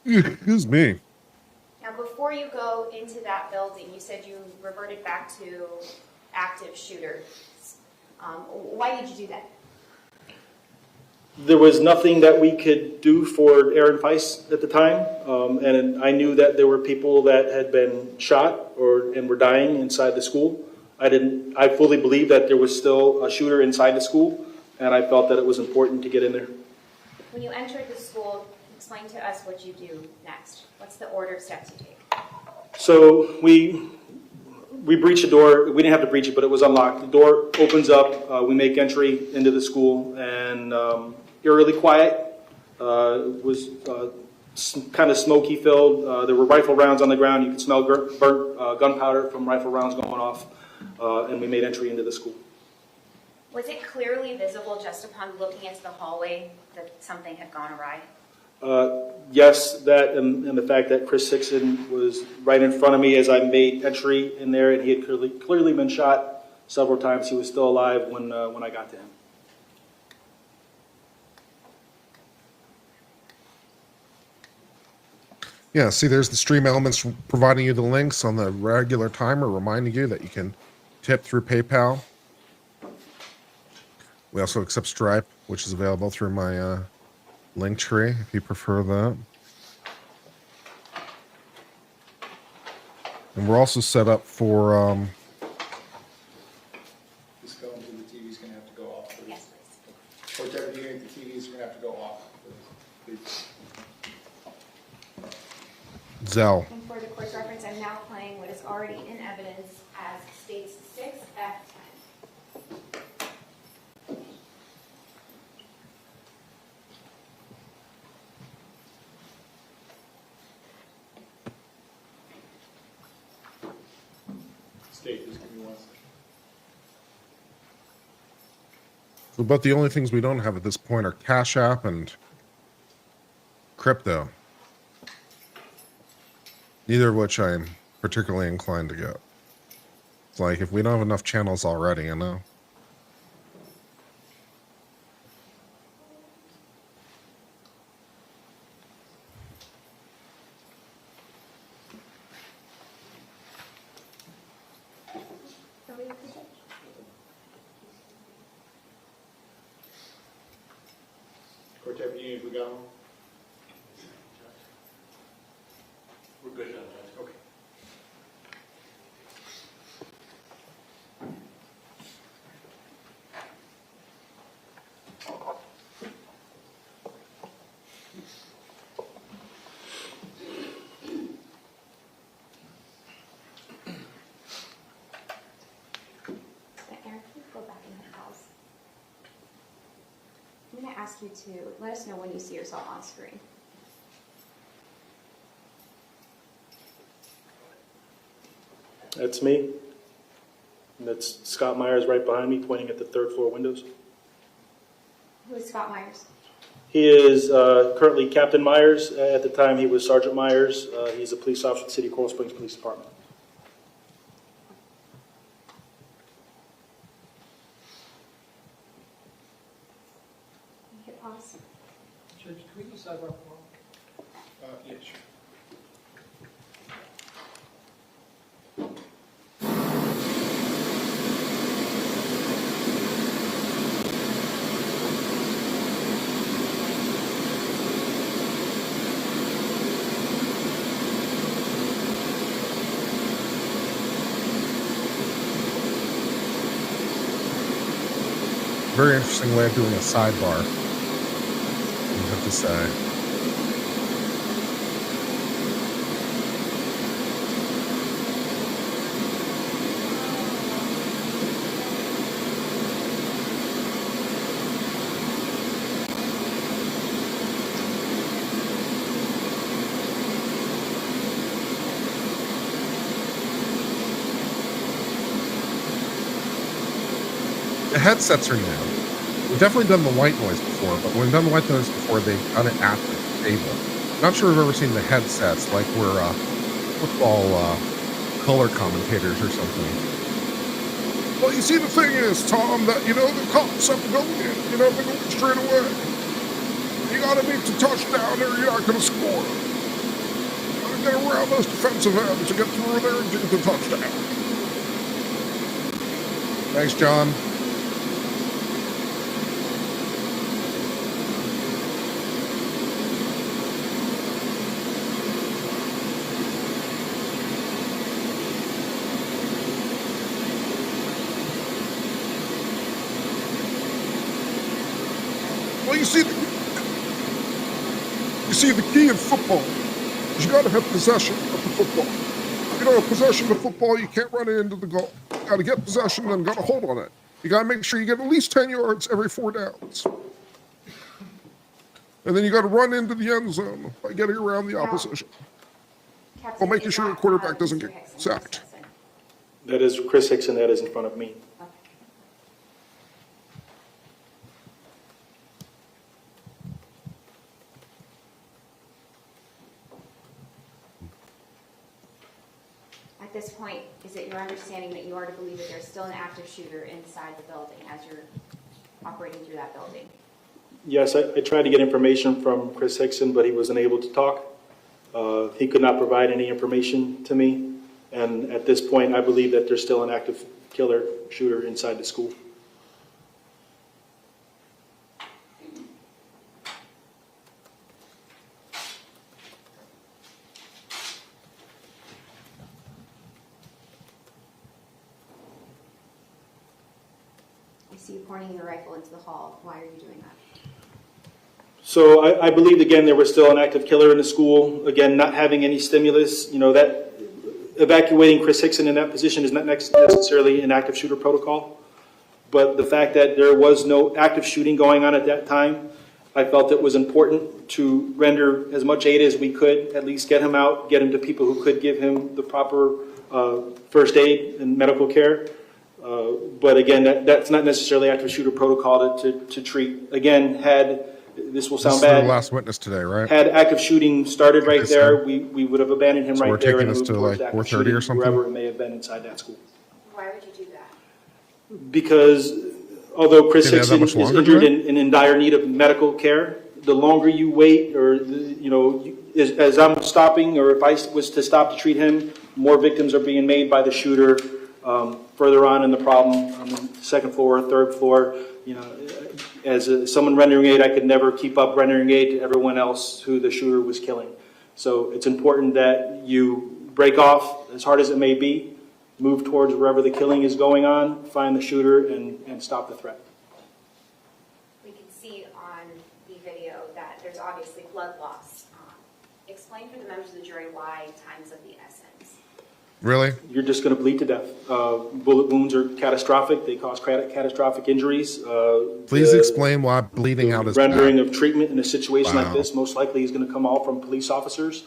Excuse me. Now, before you go into that building, you said you reverted back to active shooter. Why did you do that? There was nothing that we could do for Aaron Feiss at the time, and I knew that there were people that had been shot and were dying inside the school. I fully believed that there was still a shooter inside the school, and I felt that it was important to get in there. When you entered the school, explain to us what you do next. What's the order of steps you take? So we breached the door. We didn't have to breach it, but it was unlocked. The door opens up. We make entry into the school, and eerily quiet. It was kind of smoky filled. There were rifle rounds on the ground. You could smell burnt gunpowder from rifle rounds going off, and we made entry into the school. Was it clearly visible just upon looking into the hallway that something had gone awry? Yes, that and the fact that Chris Hickson was right in front of me as I made entry in there, and he had clearly been shot several times. He was still alive when I got to him. Yeah, see, there's the stream elements providing you the links on the regular timer, reminding you that you can tip through PayPal. We also accept Stripe, which is available through my link tree if you prefer that. And we're also set up for This going to the TV's gonna have to go off. Yes, please. Whatever you think the TV's gonna have to go off. Please. Zell. And for the court's reference, I'm now playing what is already in evidence as states 6F10. State, just give me 1 second. But the only things we don't have at this point are Cash App and crypto. Neither of which I'm particularly inclined to get. It's like if we don't have enough channels already, you know. Court deputy, if we got one? We're good on that, okay. Aaron, can you go back in the house? I'm going to ask you to let us know when you see yourself on screen. That's me. And that's Scott Myers right behind me, pointing at the third floor windows. Who is Scott Myers? He is currently Captain Myers. At the time, he was Sergeant Myers. He's a police officer at the City of Coral Springs Police Department. Hit pause. Judge, can we use sidebar? Yeah, sure. Very interesting way of doing a sidebar, I have to say. The headsets are new. We've definitely done the white noise before, but when we've done the white noise before, they've done it at the table. Not sure I've ever seen the headsets like we're football color commentators or something. Well, you see, the thing is, Tom, that, you know, the cops have to go in. You know, they go straight away. You gotta make the touchdown or you're not gonna score. You gotta get around those defensive ends to get through there and get the touchdown. Thanks, John. Well, you see, the key in football is you got to have possession of the football. If you don't have possession of the football, you can't run it into the goal. You got to get possession and got to hold on it. You got to make sure you get at least 10 yards every 4 downs. And then you got to run into the end zone by getting around the opposition. Captain, While making is sure the that, quarterback doesn't Mr. get Hickson? sacked. That is Chris Hickson. That is in front of me. Okay. At this point, is it your understanding that you are to believe that there's still an active shooter inside the building as you're operating through that building? Yes, I tried to get information from Chris Hickson, but he wasn't able to talk. He could not provide any information to me, and at this point, I believe that there's still an active killer shooter inside the school. I see you pointing your rifle into the hall. Why are you doing that? So I believe, again, there was still an active killer in the school. Again, not having any stimulus, that evacuating Chris Hickson in that position is not necessarily an active shooter protocol. But the fact that there was no active shooting going on at that time, I felt it was important to render as much aid as we could, at least get him out, get him to people who could give him the proper first aid and medical care. But again, that's not necessarily active shooter protocol to treat. Again, this will sound This is bad. the last witness today, right? Had active shooting started right there, we would have abandoned him So we're right there taking and this moved to towards like active 4:30 shooting, or something? wherever it may have been inside that school. Why would you do that? Because although Chris Did he have that Hickson much is longer, injured Glenn? and in dire need of medical care, the longer you wait, or as I'm stopping, or if I was to stop to treat him, more victims are being made by the shooter further on in the problem, on the second floor, third floor. As someone rendering aid, I could never keep up rendering aid to everyone else who the shooter was killing. So it's important that you break off, as hard as it may be, move towards wherever the killing is going on, find the shooter, and stop the threat. We can see on the video that there's obviously blood loss. Explain for the members of the jury why time's of the essence. Really? You're just going to bleed to death. Bullet wounds are catastrophic. They cause catastrophic injuries. Please explain why bleeding out is rendering bad. of treatment in a situation like Wow. this most likely is going to come all from police officers,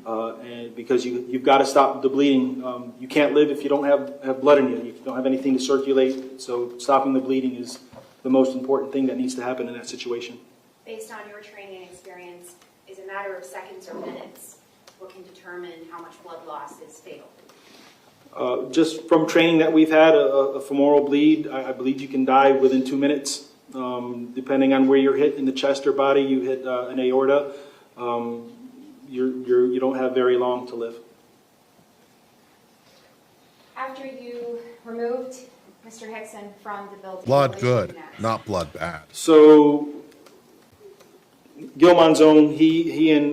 and because you've got to stop the bleeding. You can't live if you don't have blood in you. You don't have anything to circulate. So stopping the bleeding is the most important thing that needs to happen in that situation. Based on your training and experience, is a matter of seconds or minutes what can determine how much blood loss is fatal? Just from training that we've had, a femoral bleed, I believe you can die within 2 minutes. Depending on where you're hit in the chest or body, you hit an aorta, you don't have very long to live. After you removed Mr. Hickson from the building, Blood what did you good, do next? not blood bad. So, Gil Monzon, he and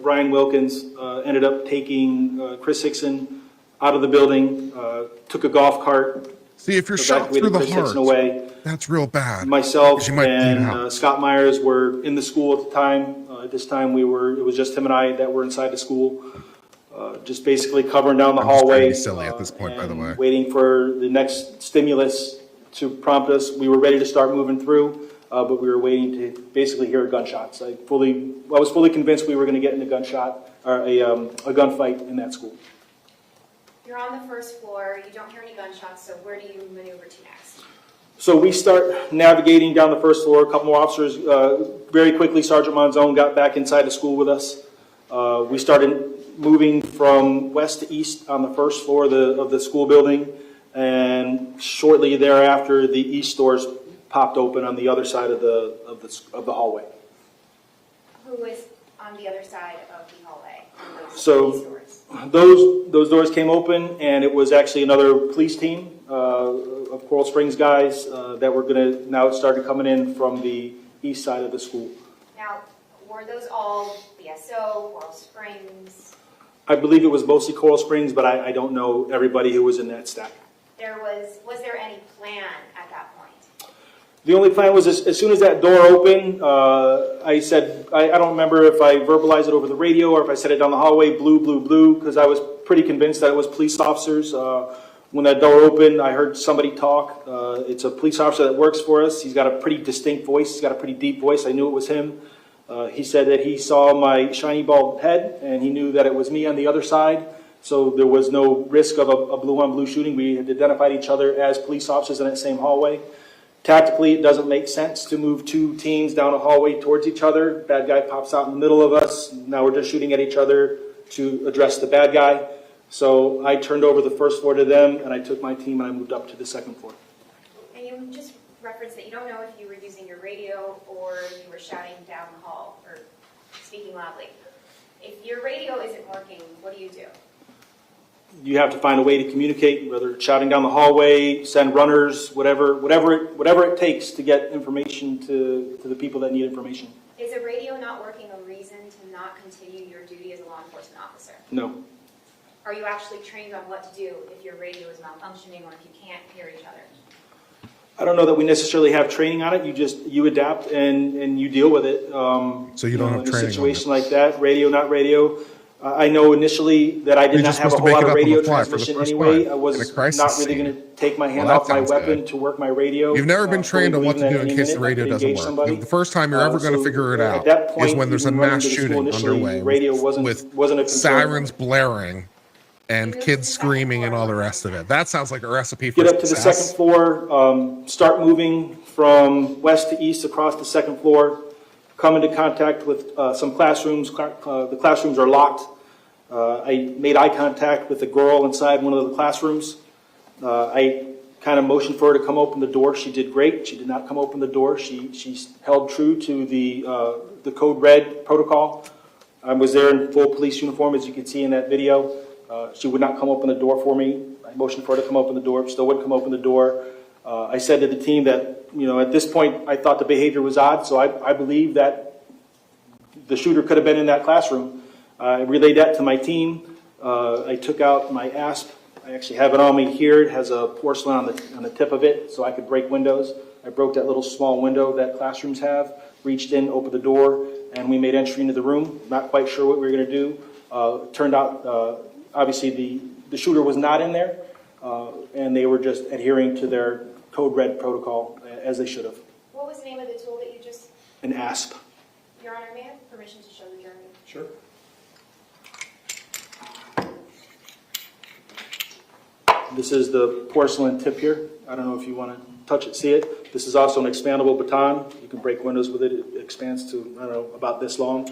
Brian Wilkins ended up taking Chris Hickson out of the building, took a golf cart. See, if you're shot through the Chris Hickson heart, away. that's real bad. Myself 'Cause you might bleed and out. Scott Myers were in the school at the time. At this time, it was just him and I that were inside the school, just basically covering down the I'm just trying to hallway. be silly at this point, by the and way. Waiting for the next stimulus to prompt us. We were ready to start moving through, but we were waiting to basically hear gunshots. I was fully convinced we were going to get in a gunshot or a gunfight in that school. You're on the first floor, you don't hear any gunshots, so where do you maneuver to next? So we start navigating down the first floor. A couple more officers, very quickly, Sergeant Monzon got back inside the school with us. We started moving from west to east on the first floor of the school building, and shortly thereafter, the east doors popped open on the other side of the hallway. Who was on the other side of the hallway? On those So police doors? those doors came open, and it was actually another police team of Coral Springs guys that were going to now started coming in from the east side of the school. Now, were those all BSO, Coral Springs? I believe it was mostly Coral Springs, but I don't know everybody who was in that stack. Was there any plan at that point? The only plan was as soon as that door opened, I said, I don't remember if I verbalized it over the radio or if I said it down the hallway, blue, blue, blue, because I was pretty convinced that it was police officers. When that door opened, I heard somebody talk. It's a police officer that works for us. He's got a pretty distinct voice. He's got a pretty deep voice. I knew it was him. He said that he saw my shiny bald head, and he knew that it was me on the other side. So there was no risk of a blue-on-blue shooting. We had identified each other as police officers in that same hallway. Tactically, it doesn't make sense to move two teams down a hallway towards each other. Bad guy pops out in the middle of us. Now we're just shooting at each other to address the bad guy. So I turned over the first floor to them, and I took my team and I moved up to the second floor. And you just referenced that you don't know if you were using your radio or you were shouting down the hall or speaking loudly. If your radio isn't working, what do you do? You have to find a way to communicate, whether it's shouting down the hallway, send runners, whatever it takes to get information to the people that need information. Is a radio not working a reason to not continue your duty as a law enforcement officer? No. Are you actually trained on what to do if your radio is malfunctioning or if you can't hear each other? I don't know that we necessarily have training on it. You adapt and you deal with it. So you don't have in a training on situation it. like that, radio, not radio. I know initially that I did You're not just have a supposed to whole make lot it of up on the radio fly for the transmission first anyway. time I in a was crisis not really scene. going to take my hand Well, that off my sounds weapon good. to work my radio. You've never been trained on what to do believing in that case any the minute I radio could doesn't engage work. somebody. The first time you're ever going to figure it At out that point, is when there's a even running mass into the school shooting initially, underway radio wasn't with a concern. sirens blaring and kids screaming and all the rest of it. That sounds like a recipe for Get up to the success. second floor, start moving from west to east across the second floor, come into contact with some classrooms. The classrooms are locked. I made eye contact with a girl inside one of the classrooms. I kind of motioned for her to come open the door. She did great. She did not come open the door. She held true to the code red protocol. I was there in full police uniform, as you can see in that video. She would not come open the door for me. I motioned for her to come open the door. Still wouldn't come open the door. I said to the team that, at this point, I thought the behavior was odd, so I believe that the shooter could have been in that classroom. I relayed that to my team. I took out my ASP. I actually have it on me here. It has a porcelain on the tip of it, so I could break windows. I broke that little small window that classrooms have, reached in, opened the door, and we made entry into the room. Not quite sure what we were going to do. Turned out, obviously, the shooter was not in there, and they were just adhering to their code red protocol, as they should have. What was the name of the tool that you just... An ASP. Your Honor, may I have permission to show the jury? Sure. This is the porcelain tip here. I don't know if you want to touch it, see it. This is also an expandable baton. You can break windows with it. It expands to, I don't know, about this long.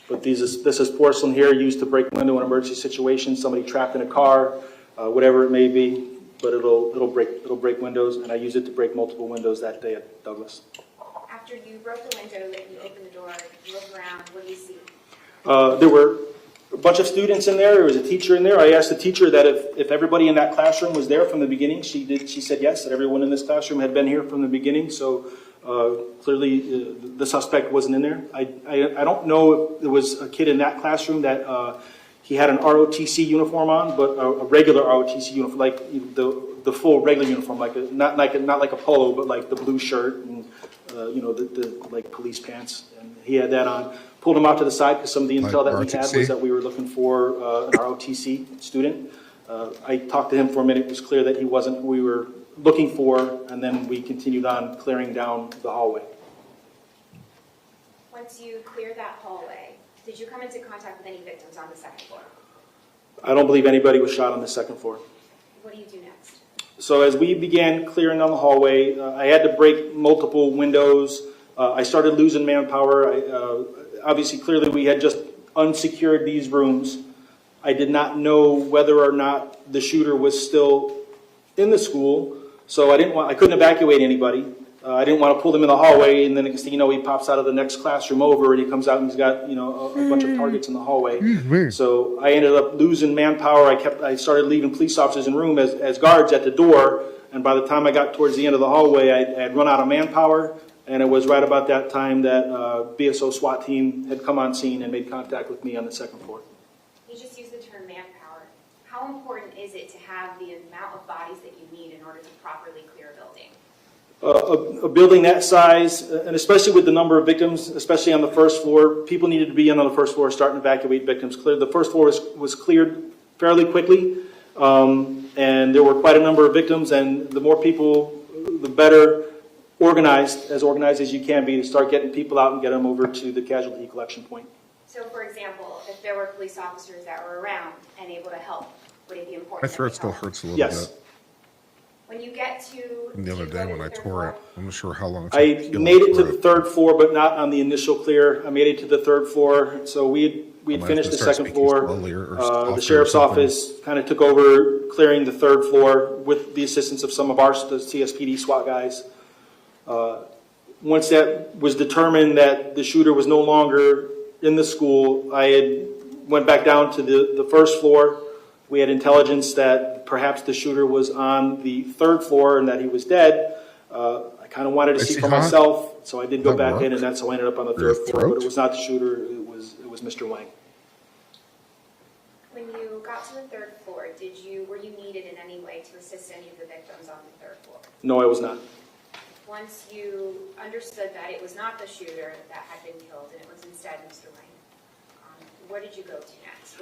But this is porcelain here, used to break window in emergency situations, somebody trapped in a car, whatever it may be. But it'll break windows, and I use it to break multiple windows that day at Douglas. After you broke the window, that you opened the door, you look around, what do you see? There were a bunch of students in there. There was a teacher in there. I asked the teacher that if everybody in that classroom was there from the beginning. She said yes, that everyone in this classroom had been here from the beginning. So clearly the suspect wasn't in there. I don't know if there was a kid in that classroom that he had an ROTC uniform on, but a regular ROTC uniform, like the full regular uniform, not like a polo, but like the blue shirt and the like police pants. And he had that on. Pulled him out to the side because some of the intel that we had was that we were looking for an ROTC student. I talked to him for a minute. It was clear that he wasn't who we were looking for, and then we continued on clearing down the hallway. Once you cleared that hallway, did you come into contact with any victims on the second floor? I don't believe anybody was shot on the second floor. What do you do next? So as we began clearing down the hallway, I had to break multiple windows. I started losing manpower. Obviously, clearly, we had just unsecured these rooms. I did not know whether or not the shooter was still in the school, so I couldn't evacuate anybody. I didn't want to pull them in the hallway, and then next thing you know, he pops out of the next classroom over, and he comes out and he's got a bunch of targets in the hallway. So I ended up losing manpower. I started leaving police officers in room as guards at the door, and by the time I got towards the end of the hallway, I had run out of manpower. And it was right about that time that BSO SWAT team had come on scene and made contact with me on the second floor. You just used the term manpower. How important is it to have the amount of bodies that you need in order to properly clear a building? A building that size, and especially with the number of victims, especially on the first floor, people needed to be in on the first floor starting to evacuate victims. The first floor was cleared fairly quickly, and there were quite a number of victims, and the more people, the better. Organized as you can be to start getting people out and get them over to the casualty collection point. So, for example, if there were police officers that were around and able to help, would it be important? My throat still hurts a little Yes. bit. When you get to From the other day when I tore it, I'm not sure how long it I took to made it heal to up the third floor, but not on the initial clear. I made it to the third floor, so we'd I might have finished to the start second speaking floor. slowly or The softer or sheriff's something. office kind of took over clearing the third floor with the assistance of some of the CSPD SWAT guys. Once that was determined that the shooter was no longer in the school, I had went back down to the first floor. We had intelligence that perhaps the shooter was on the third floor and that he was dead. I kind of wanted to see for myself, so I did go back in, and that's how I ended up on the third floor. But it was not the shooter; it was Mr. Wang. When you got to the third floor, were you needed in any way to assist any of the victims on the third floor? No, I was not. Once you understood that it was not the shooter that had been killed and it was instead Mr. Wang, where did you go to next?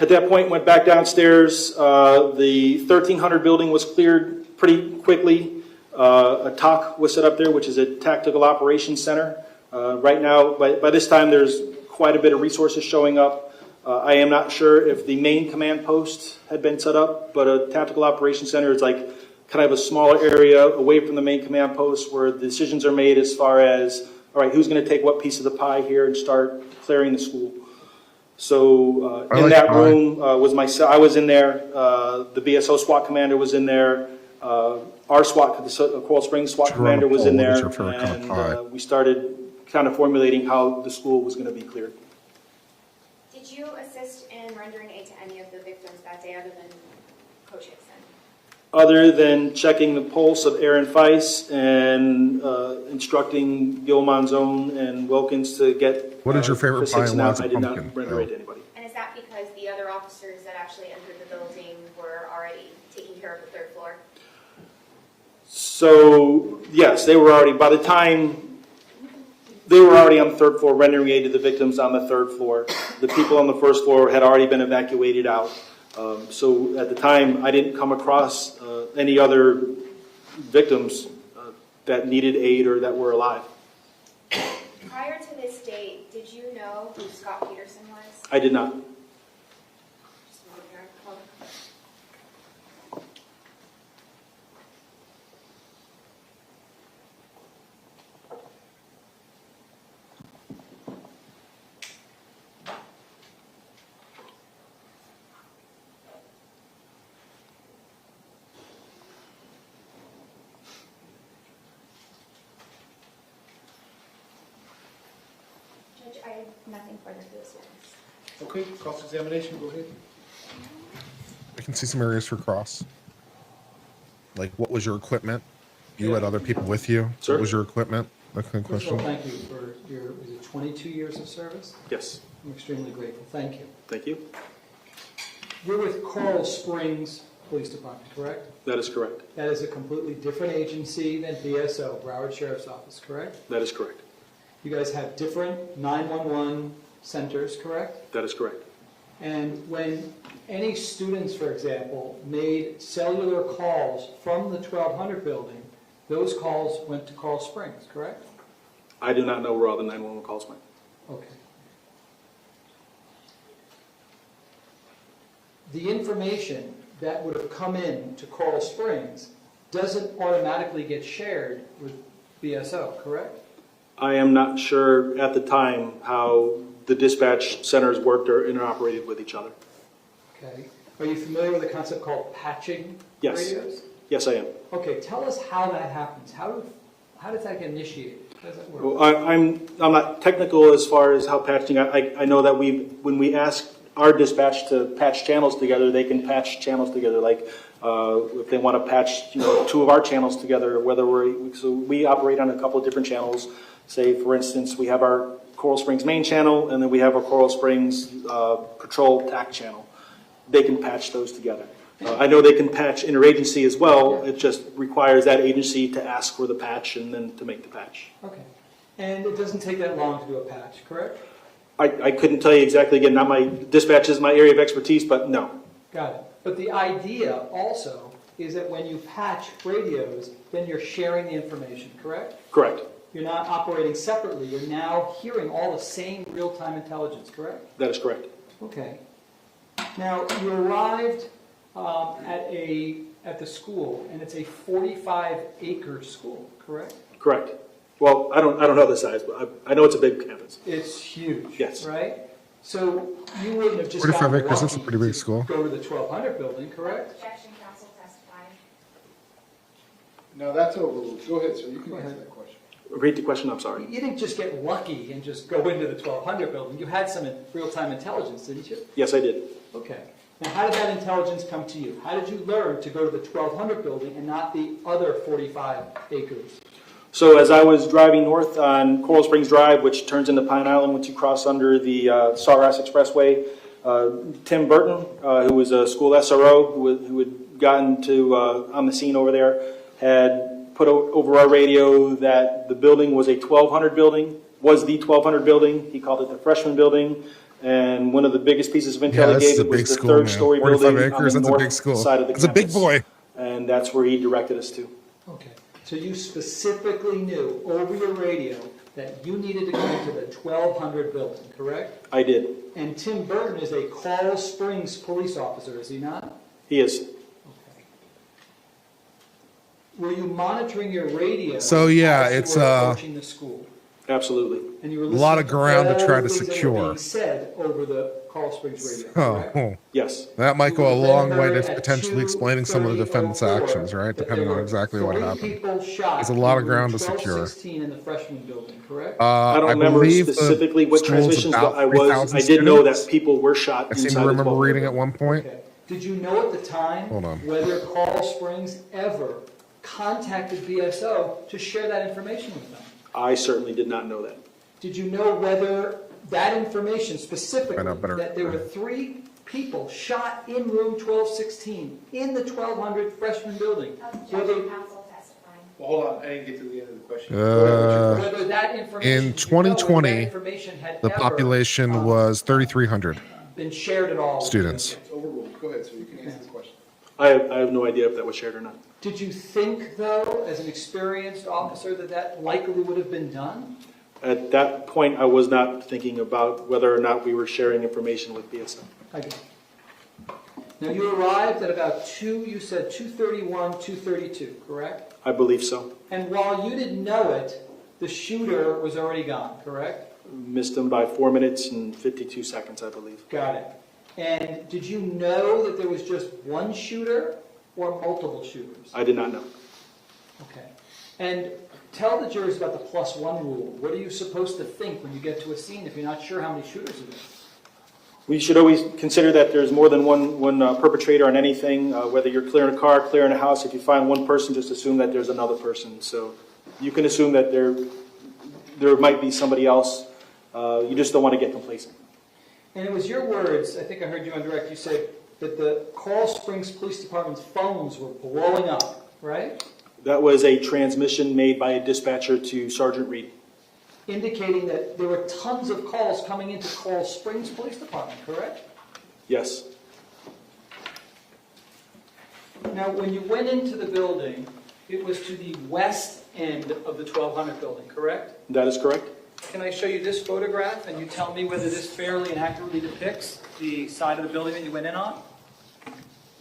At that point, went back downstairs. The 1300 building was cleared pretty quickly. A TOC was set up there, which is a Tactical Operations Center. Right now, by this time, there's quite a bit of resources showing up. I am not sure if the main command post had been set up, but a Tactical Operations Center is like kind of a smaller area away from the main command post where the decisions are made as far as, all right, who's going to take what piece of the pie here and start clearing the school. So in that room was myself. I was in there. The BSO SWAT commander was in there. Our SWAT, the Coral Springs SWAT commander was in there. And we started kind of formulating how the school was going to be cleared. Did you assist in rendering aid to any of the victims that day other than Coach Hickson? Other than checking the pulse of Aaron Feiss and instructing Gil Monzon and Wilkins to get what is your favorite pie and why is it I did pumpkin? not render aid to anybody. And is that because the other officers that actually entered the building were already taking care of the third floor? So, yes, they were already, by the time, they were already on the third floor rendering aid to the victims on the third floor. The people on the first floor had already been evacuated out. So at the time, I didn't come across any other victims that needed aid or that were alive. Prior to this date, did you know who Scot Peterson was? I did not. Just move here. Hold on. Judge, I have nothing further to this witness. Okay, cross-examination, go ahead. I can see some areas for cross. Like, what was your equipment? You had other people with you. Sir? What was your equipment? That kind of First of all, question. thank you for your, was it 22 years of service? Yes. I'm extremely grateful. Thank you. Thank you. You're with Coral Springs Police Department, correct? That is correct. That is a completely different agency than BSO, Broward Sheriff's Office, correct? That is correct. You guys have different 911 centers, correct? That is correct. And when any students, for example, made cellular calls from the 1200 building, those calls went to Coral Springs, correct? I do not know where all the 911 calls went. Okay. The information that would have come in to Coral Springs doesn't automatically get shared with BSO, correct? I am not sure at the time how the dispatch centers worked or interoperated with each other. Okay. Are you familiar with a concept called patching Yes. radios? Yes, I am. Okay, tell us how that happens. How does that get initiated? How does that work? Well, I'm not technical as far as how patching. I know that when we ask our dispatch to patch channels together, they can patch channels together. Like if they want to patch, two of our channels together, so we operate on a couple of different channels. Say, for instance, we have our Coral Springs main channel, and then we have our Coral Springs patrol TAC channel. They can patch those together. I know they can patch interagency as well. It just requires that agency to ask for the patch and then to make the patch. Okay. And it doesn't take that long to do a patch, correct? I couldn't tell you exactly. Again, not my dispatch is my area of expertise, but no. Got it. But the idea also is that when you patch radios, then you're sharing the information, correct? Correct. You're not operating separately. You're now hearing all the same real-time intelligence, correct? That is correct. Okay. Now, you arrived at the school, and it's a 45-acre school, correct? Correct. Well, I don't know the size, but I know it's a big campus. It's huge. Yes. Right? So you wouldn't have just 45 gotten acres, that's a lucky pretty big to school. Go to the 1200 building, correct? Objection, counsel testified. No, that's overruled. Go ahead, sir, you can Go answer ahead. that question. Repeat the question, I'm sorry. You didn't just get lucky and just go into the 1200 building. You had some real-time intelligence, didn't you? Yes, I did. Okay. Now, how did that intelligence come to you? How did you learn to go to the 1200 building and not the other 45 acres? So as I was driving north on Coral Springs Drive, which turns into Pine Island once you cross under the Sawgrass Expressway, Tim Burton, who was a school SRO who had gotten to on the scene over there, had put over our radio that the building was a 1200 building, was the 1200 building. He called it the freshman building. And one of the biggest pieces of intel he gave was the third-story building on the north side of the campus. That's a big boy. And that's where he directed us to. Okay. So you specifically knew over your radio that you needed to go to the 1200 building, correct? I did. And Tim Burton is a Coral Springs police officer, is he not? He is. Okay. Were you monitoring your radio? So, yeah, as you it's, were approaching the school? Absolutely. And you were A lot of listening ground to all try to the things that were secure. being said over the Coral Springs radio, correct? Oh, Yes. that might go a You were long then way heard to at potentially explaining some of the defendant's 2:34 actions, right? that Depending there on were exactly what 3 happened. people shot There's a lot of in ground to room secure. 1216 in the freshman building, correct? I don't remember believe the specifically what school's transmissions about I was. 3,000 I did know that students. people were shot I inside seem the to remember 1200 reading at one point. Okay. Did you know at the time Hold on. whether Coral Springs ever contacted BSO to share that information with them? I certainly did not know that. Did you know whether that information specifically, I know better. that there were 3 people shot in room 1216 in the 1200 freshman building? Whether, Counsel testifying. Well, hold on, I didn't get to the end of the question. whether that information, In did you know whether that 2020, information had the ever, population was 3,300 been shared at all with students. It's overruled, go ahead, so you can answer the question. I have no idea if that was shared or not. Did you think, though, as an experienced officer, that that likely would have been done? At that point, I was not thinking about whether or not we were sharing information with BSO. I get it. Now, you arrived at about 2:31, 2:32, correct? I believe so. And while you didn't know it, the shooter was already gone, correct? Missed him by 4 minutes and 52 seconds, I believe. Got it. And did you know that there was just one shooter or multiple shooters? I did not know. Okay. And tell the jurors about the +1 rule. What are you supposed to think when you get to a scene if you're not sure how many shooters are there? We should always consider that there's more than one perpetrator on anything, whether you're clearing a car, clearing a house. If you find one person, just assume that there's another person. So you can assume that there might be somebody else. You just don't want to get complacent. And it was your words, I think I heard you on direct, you said that the Coral Springs Police Department's phones were blowing up, right? That was a transmission made by a dispatcher to Sergeant Reed. Indicating that there were tons of calls coming into Coral Springs Police Department, correct? Yes. Now, when you went into the building, it was to the west end of the 1200 building, correct? That is correct. Can I show you this photograph and you tell me whether this fairly and accurately depicts the side of the building that you went in on?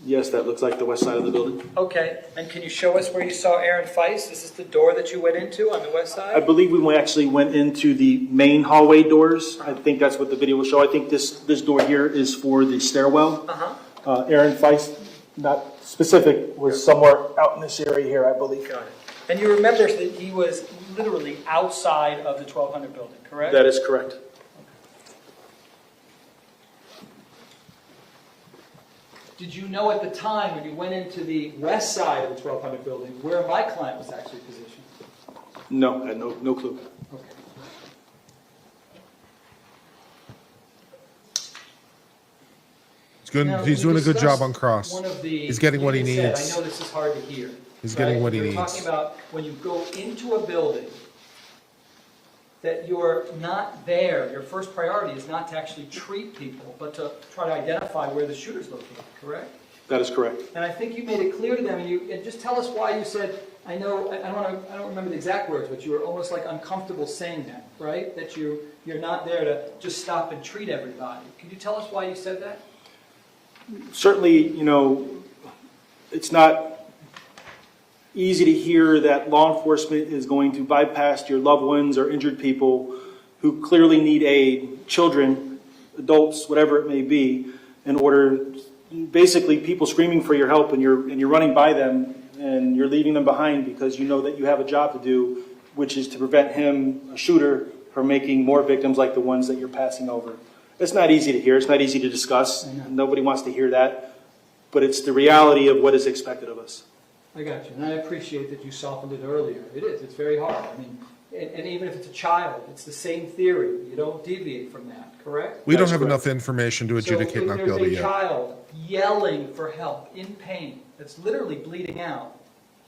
Yes, that looks like the west side of the building. Okay, and can you show us where you saw Aaron Feist? This is the door that you went into on the west I side? believe we actually went into the main hallway doors. I think that's what the video will show. I think this door here is for the stairwell. Aaron Feist, not specific, was somewhere out in this area here, I believe. Got it. And you remember that he was literally outside of the 1200 building, correct? That is correct. Did you know at the time when you went into the west side of the 1200 building where my client was actually positioned? No, I had no clue. Okay. He's good. Now, He's we doing a good job discussed on cross. one of the- He's getting what he you said, needs. I know this is hard to hear. He's getting what he You're needs. talking about when you go into a building, that you're not there. Your first priority is not to actually treat people, but to try to identify where the shooter's located, correct? That is correct. And I think you made it clear to them, and just tell us why you said, I don't remember the exact words, but you were almost like uncomfortable saying that, right? That you're not there to just stop and treat everybody. Could you tell us why you said that? Certainly, it's not easy to hear that law enforcement is going to bypass your loved ones or injured people who clearly need aid, children, adults, whatever it may be, in order, basically people screaming for your help and you're running by them and you're leaving them behind because you know that you have a job to do. which is to prevent him, a shooter, from making more victims like the ones that you're passing over. It's not easy to hear. It's not easy to discuss. Nobody wants to hear that. But it's the reality of what is expected of us. I got you, and I appreciate that you softened it earlier. It is, it's very hard. I mean, and even if it's a child, it's the same theory. You don't deviate from that, correct? We don't have enough information to adjudicate So not if guilty there's a yet. child yelling for help, in pain, that's literally bleeding out,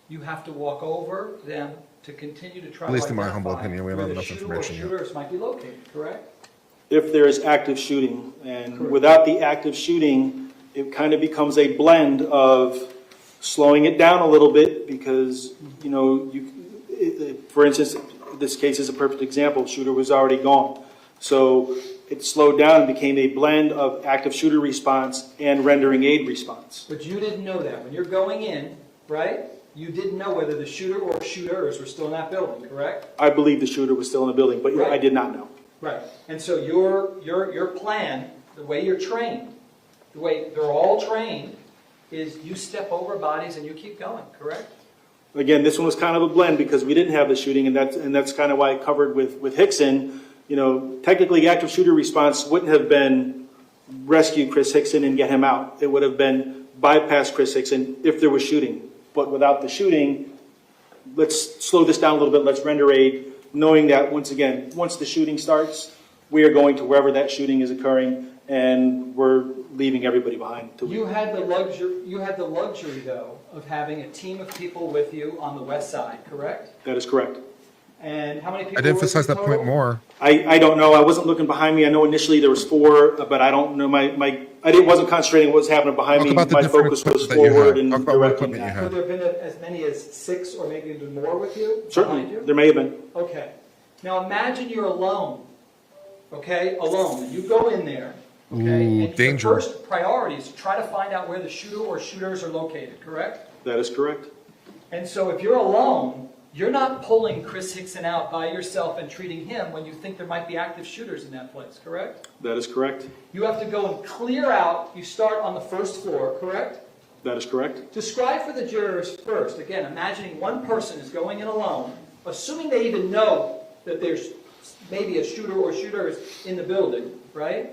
you have to walk over them to continue to try At to least in my humble identify opinion, we don't where have the enough shooter information or yet. shooters might be located, correct? If there is active shooting, and Correct. without the active shooting, it kind of becomes a blend of slowing it down a little bit because, you know, for instance, this case is a perfect example. Shooter was already gone. So it slowed down and became a blend of active shooter response and rendering aid response. But you didn't know that. When you're going in, right, you didn't know whether the shooter or shooters were still in that building, correct? I believe the shooter was still in the building, but Right. I did not know. Right. And so your plan, the way you're trained, the way they're all trained, is you step over bodies and you keep going, correct? Again, this one was kind of a blend because we didn't have the shooting, and that's kind of why I covered with Hickson. You know, technically, active shooter response wouldn't have been rescue Chris Hickson and get him out. It would have been bypass Chris Hickson if there was shooting. But without the shooting, let's slow this down a little bit. Let's render aid, knowing that once again, once the shooting starts, we are going to wherever that shooting is occurring, and we're leaving everybody behind. You had the luxury though of having a team of people with you on the west side, correct? That is correct. And how many people? I'd were emphasize with you that point total? more. I don't know. I wasn't looking behind me. I know initially there was 4, but I don't know. I wasn't concentrating on what was happening behind Talk me. about the My different focus was equipment that you forward had. and Talk about what directing equipment you that. Could there have been as many as 6 or maybe even more with you? behind Certainly, you? there may have been. Okay. Now imagine you're alone, okay, alone, and you go in there, okay? Ooh, and danger. your first priority is to try to find out where the shooter or shooters are located, correct? That is correct. And so if you're alone, you're not pulling Chris Hickson out by yourself and treating him when you think there might be active shooters in that place, correct? That is correct. You have to go and clear out, you start on the first floor, correct? That is correct. Describe for the jurors first, again, imagining one person is going in alone, assuming they even know that there's maybe a shooter or shooters in the building, right?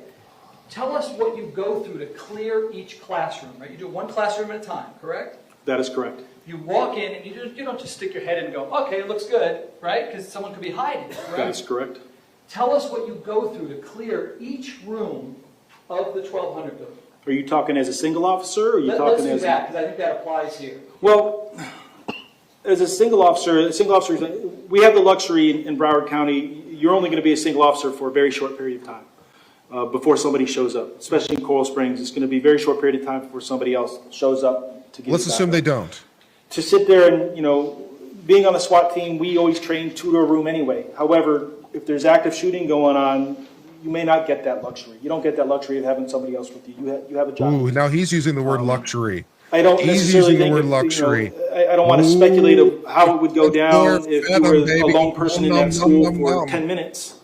Tell us what you go through to clear each classroom, right? You do one classroom at a time, correct? That is correct. You walk in and you don't just stick your head in and go, okay, it looks good, right? Because someone could be hiding, That is right? correct. Tell us what you go through to clear each room of the 1200 building. Are you talking as a single officer, or are you Let's talking do as... that, because I think that applies here. Well, as a single officer, we have the luxury in Broward County, you're only going to be a single officer for a very short period of time before somebody shows up. Especially in Coral Springs, it's going to be a very short period of time before somebody else shows up to get Let's you back assume up. they don't. To sit there and, you know, being on the SWAT team, we always train 2 to a room anyway. However, if there's active shooting going on, you may not get that luxury. You don't get that luxury of having somebody else with you. You have a job. Ooh, now he's using the word luxury. I don't He's necessarily using the think word if, you know, luxury. I don't want to speculate of how it would go down Fed if you him, were a baby. lone person in Nom, that nom, school nom, for nom. 10 minutes.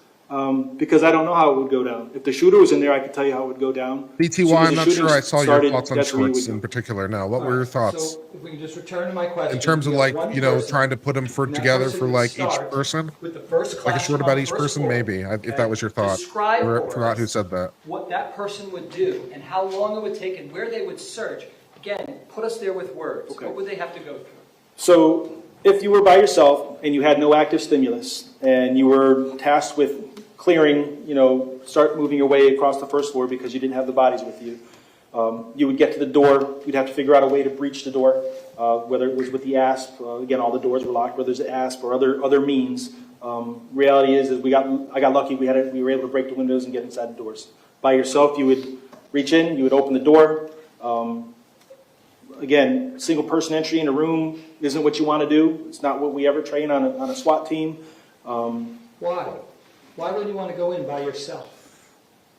Because I don't know how it would go down. If the shooter was in there, I could tell you how it would go down. As soon BTY, as I'm the not shooting sure I saw your started, thoughts on that's where you shorts would in go. particular now. What were your thoughts? So if we can just return to my question. In terms of You like, have one you know, person, trying to put them and that together person for would like each start person? With the first Like a classroom short on about the each first person, floor, maybe, if okay? that was your thought. Describe Or for forgot who us said that. what that person would do and how long it would take and where they would search. Again, put us there with words. Okay. What would they have to go through? So if you were by yourself and you had no active stimulus and you were tasked with clearing, you know, start moving your way across the first floor because you didn't have the bodies with you, you would get to the door. You'd have to figure out a way to breach the door, whether it was with the ASP. Again, all the doors were locked, whether it's ASP or other means. Reality is I got lucky. We were able to break the windows and get inside the doors. By yourself, you would reach in, you would open the door. Again, single person entry in a room isn't what you want to do. It's not what we ever train on a SWAT team. Why? Why would you want to go in by yourself?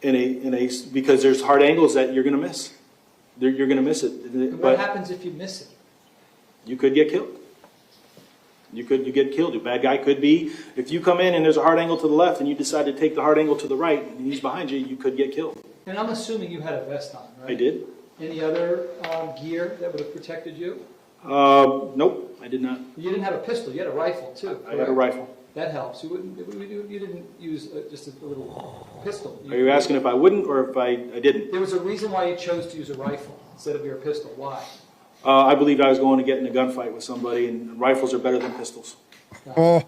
Because there's hard angles that you're going to miss. You're going to miss it. And what But happens if you miss it? you could get killed. You get killed. A bad guy could be. If you come in and there's a hard angle to the left and you decide to take the hard angle to the right and he's behind you, you could get killed. And I'm assuming you had a vest on, right? I did. Any other gear that would have protected you? Nope, I did not. You didn't have a pistol. You had a rifle too. I had a rifle. That helps. You didn't use just a little pistol. Are you asking if I wouldn't or if I didn't? There was a reason why you chose to use a rifle instead of your pistol. Why? I believed I was going to get in a gunfight with somebody, and rifles are better than pistols. And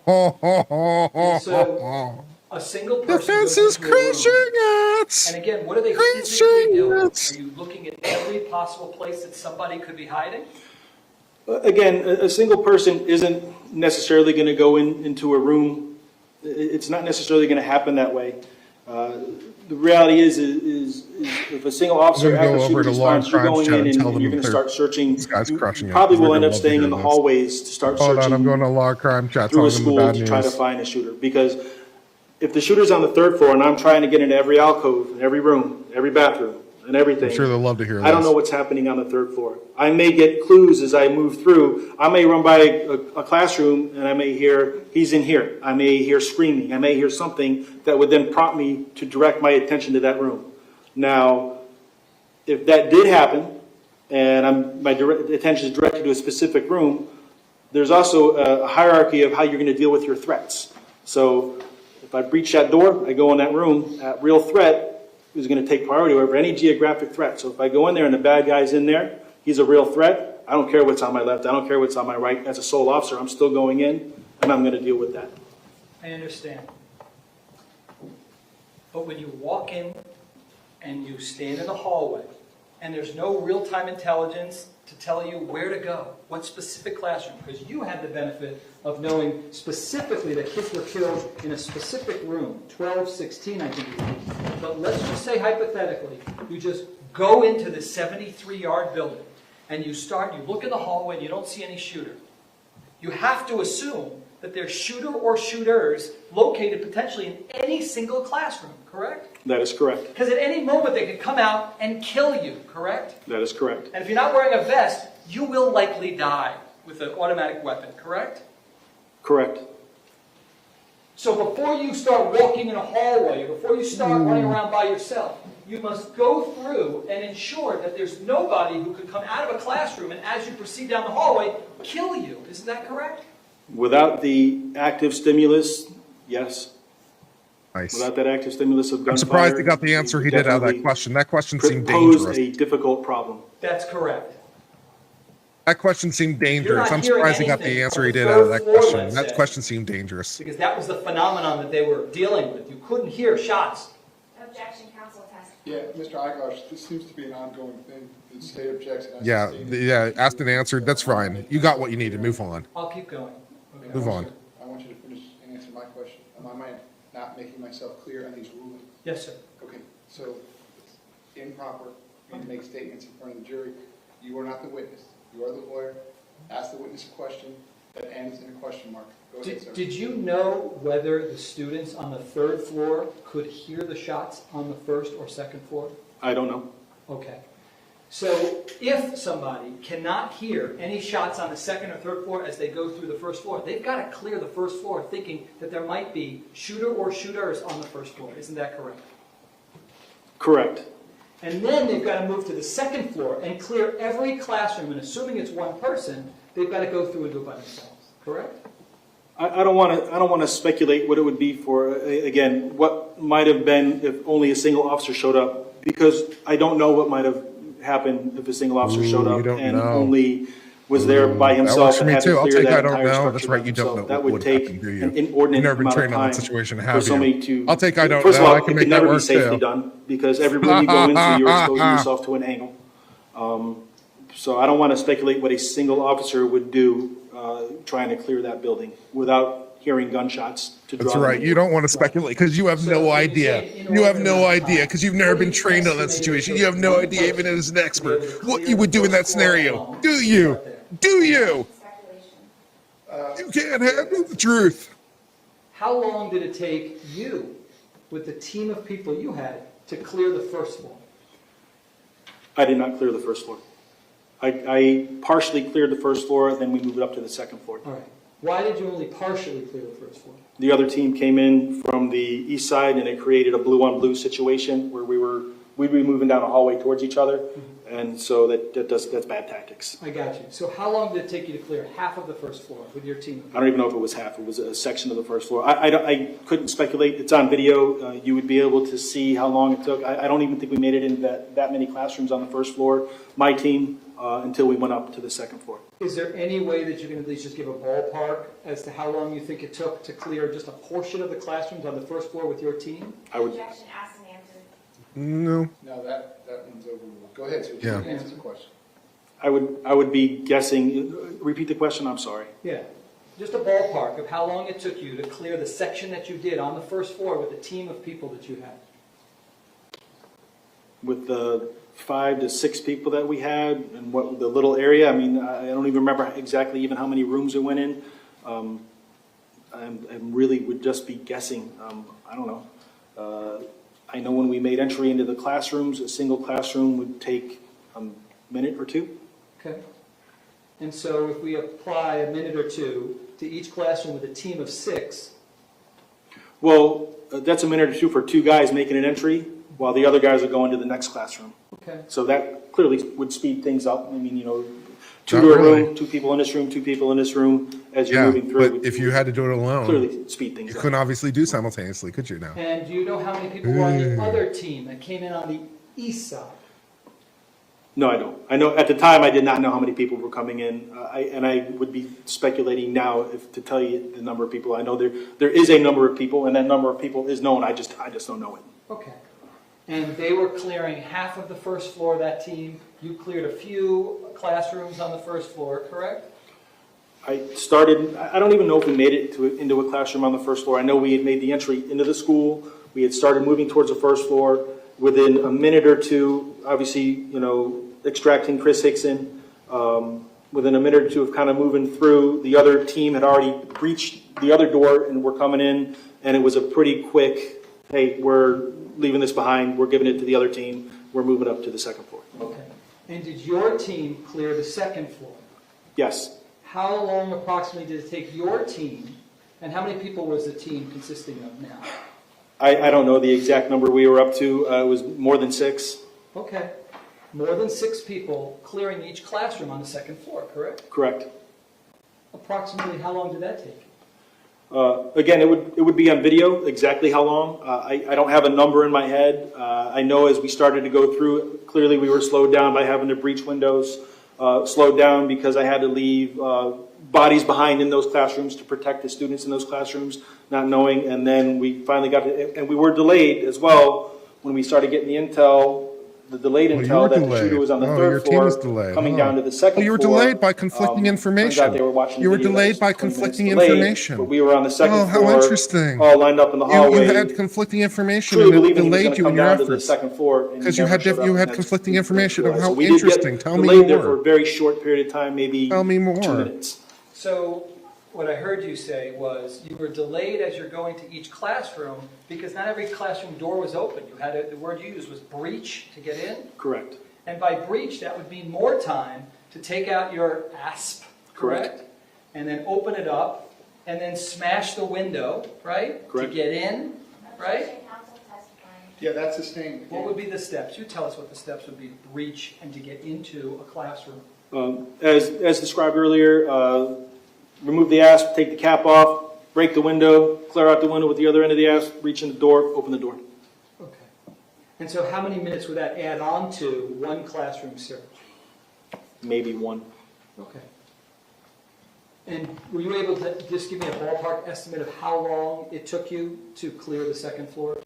so a single person Defense goes is into a room, crushing it. and again, what are they Crushing physically doing? it. Are you looking at every possible place that somebody could be hiding? Again, a single person isn't necessarily going to go into a room. It's not necessarily going to happen that way. The reality is if a single officer I'm gonna after go over to shooting law response, and you're crime going chat in and tell and them you're going to they're- start searching. This guy's You crushing it. probably We're will gonna end up love to staying hear in the this. hallways to start Hold searching on, I'm going to law and crime chat. through a Telling them the school bad to try to news. find a shooter. Because if the shooter's on the third floor and I'm trying to get into every alcove, every room, every bathroom, and everything, I'm sure they'll love to hear this. I don't know what's happening on the third floor. I may get clues as I move through. I may run by a classroom and I may hear, he's in here. I may hear screaming. I may hear something that would then prompt me to direct my attention to that room. Now, if that did happen and my attention is directed to a specific room, there's also a hierarchy of how you're going to deal with your threats. So if I breach that door, I go in that room, that real threat is going to take priority over any geographic threat. So if I go in there and the bad guy's in there, he's a real threat. I don't care what's on my left. I don't care what's on my right. As a sole officer, I'm still going in, and I'm going to deal with that. I understand. But when you walk in and you stand in the hallway, and there's no real-time intelligence to tell you where to go, what specific classroom, because you had the benefit of knowing specifically that kids were killed in a specific room, 1216, I think it was. But let's just say hypothetically, you just go into the 73-yard building, and you look in the hallway and you don't see any shooter. You have to assume that there's shooter or shooters located potentially in any single classroom, correct? That is correct. Because at any moment they could come out and kill you, correct? That is correct. And if you're not wearing a vest, you will likely die with an automatic weapon, correct? Correct. So before you start walking in a hallway, before you start running around by yourself, you must go through and ensure that there's nobody who could come out of a classroom and as you proceed down the hallway, kill you. Isn't that correct? Without the active stimulus, yes. Nice. Without that active stimulus of gunfire, I'm surprised he got the answer he did out of that definitely question. That question seemed posed dangerous. a difficult problem. That's correct. That question seemed dangerous. not I'm hearing surprised he got anything the answer on he the did out of third that floor, question. let's That say. question seemed dangerous. Because that was the phenomenon that they were dealing with. You couldn't hear shots. Objection, counsel testified. Yeah, Mr. Eikosh, this seems to be an ongoing thing. The state objects. And I Yeah, sustained it. yeah. Asked and answered. That's fine. You got what you needed. Move on. I'll keep going. Okay. Move on. I want you to finish and answer my question. Am I not making myself clear on these rulings? Yes, sir. Okay, so it's improper for you to make statements in front of the jury. You are not the witness. You are the lawyer. Ask the witness a question that ends in a question mark. Go ahead, sir. Did you know whether the students on the third floor could hear the shots on the first or second floor? I don't know. Okay. So if somebody cannot hear any shots on the second or third floor as they go through the first floor, they've got to clear the first floor thinking that there might be shooter or shooters on the first floor. Isn't that correct? Correct. And then they've got to move to the second floor and clear every classroom, and assuming it's one person, they've got to go through and do it by themselves. Correct? I don't want to speculate what it would be for, again, what might have been if only a single officer showed up, because I don't know what might have happened if a single officer showed you up don't and know. only was there by That himself works for and me had too. to I'll clear take that I don't entire know. structure That's by right. You don't himself. know That what would would take happen, do you? an inordinate You've never been amount of trained on that time situation, for have you? somebody to. I'll take I don't First know. of all, I can it make could that never be work safely too. done because every room you go into, you're exposing yourself to an angle. So I don't want to speculate what a single officer would do trying to clear that building without hearing gunshots to draw That's them right. in. You don't want to speculate because you have no idea. You have no idea because you've never been trained on that situation. You have no idea, even as an expert, what you would do in that scenario. Do you? Do you? You can't handle the truth. How long did it take you, with the team of people you had, to clear the first floor? I did not clear the first floor. I partially cleared the first floor, then we moved up to the second floor. All right. Why did you only partially clear the first floor? The other team came in from the east side and it created a blue-on-blue situation where we were we'd be moving down a hallway towards each other, and so that's bad tactics. I got you. So how long did it take you to clear half of the first floor with your team? I don't even know if it was half. It was a section of the first floor. I couldn't speculate. It's on video. You would be able to see how long it took. I don't even think we made it into that many classrooms on the first floor, my team, until we went up to the second floor. Is there any way that you can at least just give a ballpark as to how long you think it took to clear just a portion of the classrooms on the first floor with your team? I would. Objection, asked and answered. No. No, that one's overruled. Go ahead, sir. Yeah. Answer the question. I would be guessing. Repeat the question. I'm sorry. Yeah, just a ballpark of how long it took you to clear the section that you did on the first floor with the team of people that you had. With the 5 to 6 people that we had and what the little area, I mean, I don't even remember exactly even how many rooms it went in. I really would just be guessing. I don't know. I know when we made entry into the classrooms, a single classroom would take a minute or two. Okay. And so if we apply a minute or two to each classroom with a team of 6. Well, that's a minute or two for 2 guys making an entry while the other guys are going to the next classroom. Okay. So that clearly would speed things up. I mean, 2 Not to a really. room, 2 people in this room, 2 people in this room, as you're Yeah, moving through. but if you had to do it alone, clearly speed things you up. couldn't obviously do simultaneously, could you now? And do you know how many people were on the other team that came in on the east side? No, I don't. I know at the time I did not know how many people were coming in, and I would be speculating now to tell you the number of people. I know there is a number of people, and that number of people is known. I just don't know it. Okay. And they were clearing half of the first floor, that team. You cleared a few classrooms on the first floor, correct? I don't even know if we made it into a classroom on the first floor. I know we had made the entry into the school. We had started moving towards the first floor. Within a minute or two, obviously, extracting Chris Hickson. Within a minute or two of kind of moving through, the other team had already breached the other door and were coming in. And it was a pretty quick, hey, we're leaving this behind. We're giving it to the other team. We're moving up to the second floor. Okay. And did your team clear the second floor? Yes. How long approximately did it take your team, and how many people was the team consisting of now? I don't know the exact number we were up to. It was more than 6. Okay. More than 6 people clearing each classroom on the second floor, correct? Correct. Approximately how long did that take? Again, it would be on video, exactly how long. I don't have a number in my head. I know as we started to go through, clearly we were slowed down by having to breach windows, slowed down because I had to leave bodies behind in those classrooms to protect the students in those classrooms, not knowing. And then we finally got to, and we were delayed as well when we started getting the intel. The delayed intel that the shooter was on the third floor, coming down to the second floor. You were delayed by conflicting information. They were watching You were video that delayed was by 20 minutes conflicting delayed, information. But we were on the second floor. Oh, how interesting. All lined up in the hallway. You had conflicting information Truly and it believing he was delayed gonna you come in your down to the efforts. second floor. and Because he you never showed up, had and that's conflicting when information. we realized. How So we did get interesting. Tell me delayed there for more. a very short period of time, maybe Tell me more. 2 minutes. So what I heard you say was you were delayed as you're going to each classroom because not every classroom door was open. You had the word you used was breach to get in. Correct. And by breach, that would mean more time to take out your ASP, correct? And then open it up, and then smash the window, right? Correct. To get in, right? Yeah, that's the same. What would be the steps? You tell us what the steps would be to breach and to get into a classroom. As described earlier, remove the asp, take the cap off, break the window, clear out the window with the other end of the asp, reach in the door, open the door. Okay. And so how many minutes would that add on to one classroom search? Maybe 1. Okay. And were you able to just give me a ballpark estimate of how long it took you to clear the second floor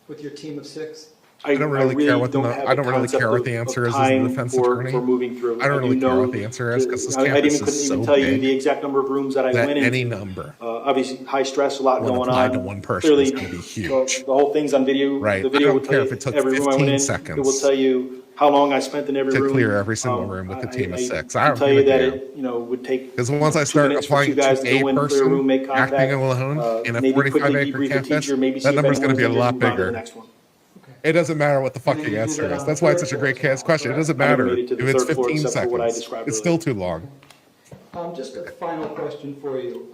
with your team of 6? I don't really care what the don't have I don't a really concept care what of- the answer of is as a time defense for attorney. moving through. I don't do really care know what the answer is because this I campus couldn't is even so tell you big the exact number of rooms that I that went in. any number Obviously, high stress, a lot when going applied on. to one person Clearly, is going to be huge. The whole thing's on video. Right. The I video don't will tell care you if it took every room I went 15 in. seconds. It will tell you how long I spent in every to room. clear every single room with a team of 6. I I don't tell give you a that damn. it would take Because once I 2 start minutes for applying 2 guys to to go a in, clear a room, person make contact, acting alone in a maybe quickly 45-acre debrief the campus, teacher, maybe see that if number's going to be a anyone's lot injured, move on to the bigger. next one. It doesn't matter what the And then fucking you do answer that is. on That's the why it's third such a great floor as cast well, question. It correct? doesn't I never matter made it to if the it's third floor 15 except for what I seconds. described It's earlier. still too long. Just a final question for you.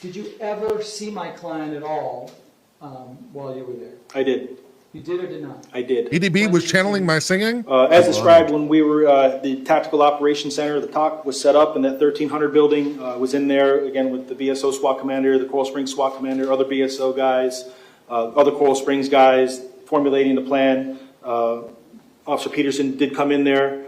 Did you ever see my client at all while you were there? I did. You did or did not? I did. EDB was channeling my singing? As described when we were, the Tactical Operations Center, the TOC was set up, and that 1300 building was in there, again, with the BSO SWAT commander, the Coral Springs SWAT commander, other BSO guys, other Coral Springs guys, formulating the plan. Officer Peterson did come in there.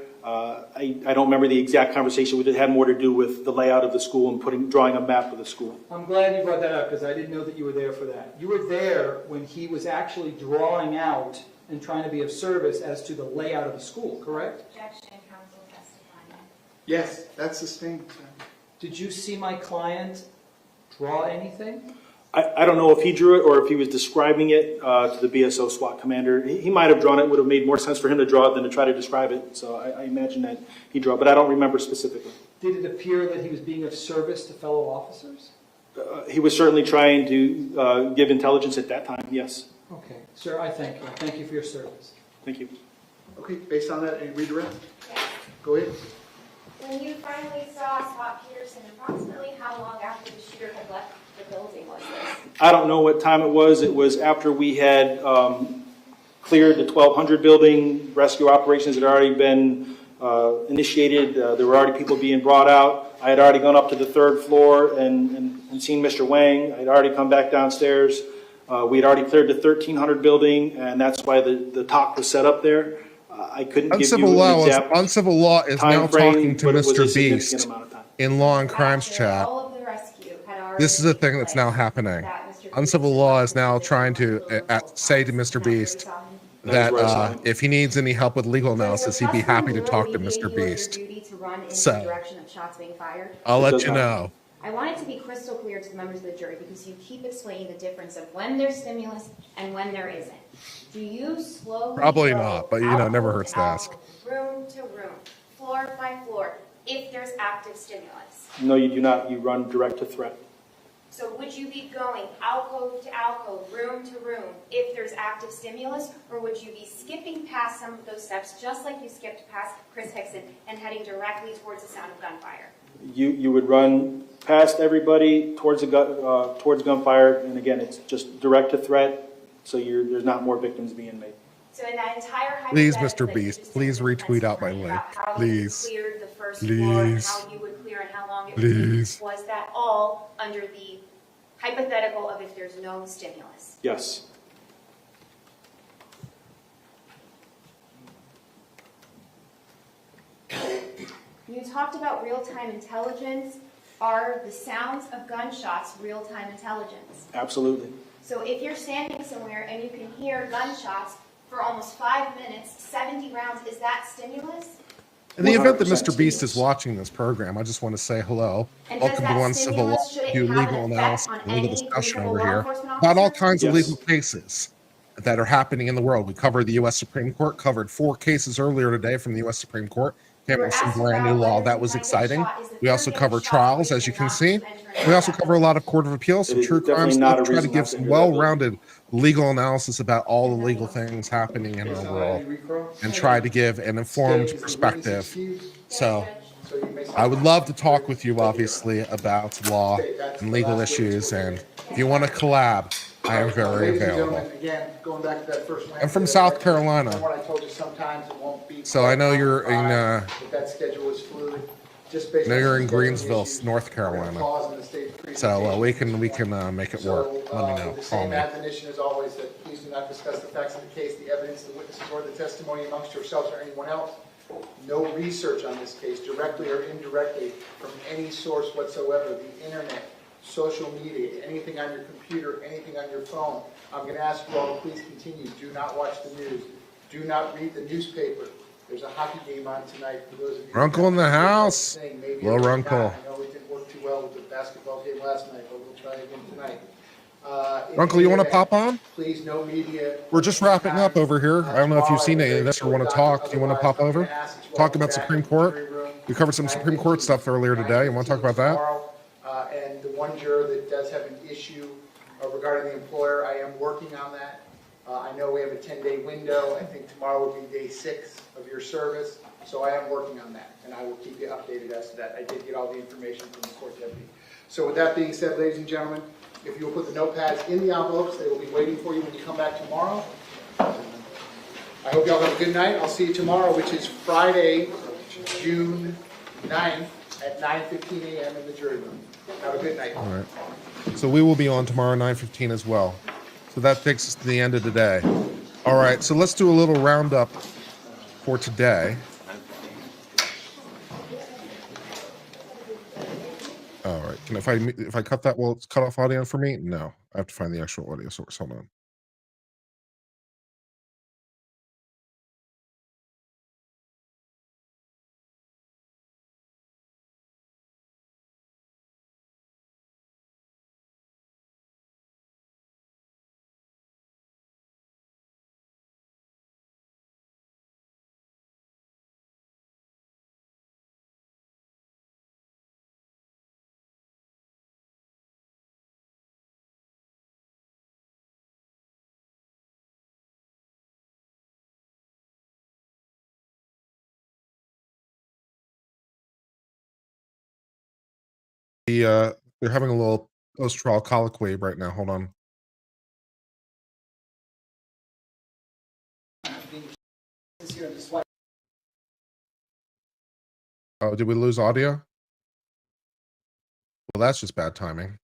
I don't remember the exact conversation. It had more to do with the layout of the school and drawing a map of the school. I'm glad you brought that up because I didn't know that you were there for that. You were there when he was actually drawing out and trying to be of service as to the layout of the school, correct? Objection, counsel testifying. Yes, that's sustained. Did you see my client draw anything? I don't know if he drew it or if he was describing it to the BSO SWAT commander. He might have drawn it. It would have made more sense for him to draw it than to try to describe it. So I imagine that he drew it, but I don't remember specifically. Did it appear that he was being of service to fellow officers? He was certainly trying to give intelligence at that time, yes. Okay, sir, I thank you. Thank you for your service. Thank you. Okay, based on that, any redirect? Yes. Go ahead. When you finally saw Scot Peterson, approximately how long after the shooter had left the building was this? I don't know what time it was. It was after we had cleared the 1200 building. Rescue operations had already been initiated. There were already people being brought out. I had already gone up to the 3rd floor and seen Mr. Wang. I had already come back downstairs. We had already cleared the 1300 building, and that's why the TOC was set up there. I couldn't give you an exact Uncivil law is now talking to but it was a Mr. significant Beast amount of time. in Law and Crimes After chat. all of the rescue had already This is a thing taken that's now place, happening. that Mr. Uncivil Peterson law is now was trying to say to Mr. Beast that if he needs any help with legal analysis, he'd be happy to talk to Mr. Beast. So, I'll let you know. I want it to be crystal clear to the members of the jury because you keep explaining the difference of when there's stimulus and when there isn't. Do you slowly Probably go not, but never hurts to ask. room to room, floor by floor, if there's active stimulus? No, you do not. You run direct to threat. So would you be going alcove to alcove, room to room, if there's active stimulus, or would you be skipping past some of those steps, just like you skipped past Chris Hickson, and heading directly towards the sound of gunfire? You would run past everybody towards gunfire, and again, it's just direct to threat, so there's not more victims being made. So in that entire Please, hypothetical Mr. that you Beast, just please did, retweet out my about link. how Please. you cleared the first floor and Please. how you would clear and how long it would Please. take, was that all under the hypothetical of if there's no stimulus? Yes. You talked about real-time intelligence. Are the sounds of gunshots real-time intelligence? Absolutely. So if you're standing somewhere and you can hear gunshots for almost 5 minutes, 70 rounds, is that stimulus? In the event that 100% Mr. Beast is stimulus. watching this program, I just want to say hello. And does Welcome to that Uncivil Law, stimulus, should it do have legal an effect analysis on and legal any discussion reasonable over law here enforcement about all officer? kinds of Yes. legal cases that are happening in the world. We covered the U.S. Supreme Court, covered 4 cases earlier today from the U.S. Supreme Court. Came We're up with some asked brand new about law whether that the was guy gets exciting. shot. Is the We also third cover shot trials, as reason you can not to see. enter We also that cover a lot of Court of Appeals, some It is true crime definitely not stuff, a try to reason give not to some enter that building. well-rounded legal analysis about all the legal things happening in our world and try to give an informed perspective. So I would love to talk with you, obviously, about law and legal issues, and if you want to collab, I am very Ladies and available. gentlemen, again, going back to that first. I'm from South Carolina. Remember what I told you, sometimes it won't be. So I know you're in, But that schedule is fluid, just based I know on you're in scheduling Greensville, issues. North We're gonna Carolina. pause in the state So presentation. we can make it work. So, Let me know. with the Call same me. admonition as always, that please do not discuss the facts of the case, the evidence, the witnesses, or the testimony amongst yourselves or anyone else. No research on this case, directly or indirectly, from any source whatsoever, the internet, social media, anything on your computer, anything on your phone. I'm going to ask you all to please continue. Do not watch the news. Do not read the newspaper. There's a hockey game on tonight for those of you. Runkle in the house. Maybe Hello, it's not. Runkle. I know it didn't work too well with the basketball game last night, but we'll try again tonight. In Uncle, you any want to event, pop on? Please, no media. We're just wrapping up over here. I don't know if you've seen any of this or want to talk. Do you want to pop over? Talk about Supreme Court? We covered some Supreme Court stuff earlier today. You want to talk about that? And the one juror that does have an issue regarding the employer, I am working on that. I know we have a 10-day window. I think tomorrow would be day 6 of your service. So I am working on that, and I will keep you updated as to that. I did get all the information from the court deputy. So with that being said, ladies and gentlemen, if you will put the notepads in the envelopes, they will be waiting for you when you come back tomorrow. I hope y'all have a good night. I'll see you tomorrow, which is Friday, June 9th at 9:15 a.m. in the jury room. Have a good night. All right. So we will be on tomorrow, 9:15 as well. So that takes us to the end of the day. All right. So let's do a little roundup for today. All right. And if I cut that, will it cut off audio for me? No. I have to find the actual audio source. Hold on. They're having a little post-trial colloquy right now. Hold on. Oh, did we lose audio? Well, that's just bad timing.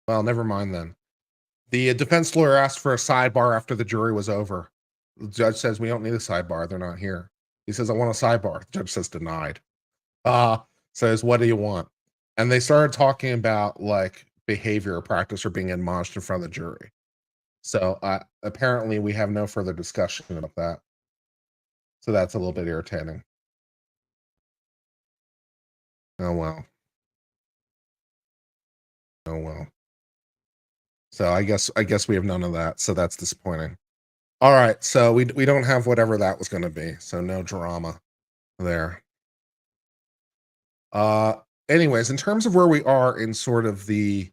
Well, never mind then. The defense lawyer asked for a sidebar after the jury was over. The judge says, we don't need a sidebar. They're not here. He says, I want a sidebar. The judge says, denied. Says, what do you want? And they started talking about like behavior or practice or being admonished in front of the jury. So apparently we have no further discussion about that. So that's a little bit irritating. Oh, well. Oh, well. So I guess we have none of that. So that's disappointing. All right. So we don't have whatever that was going to be. So no drama there. Anyways, in terms of where we are in sort of the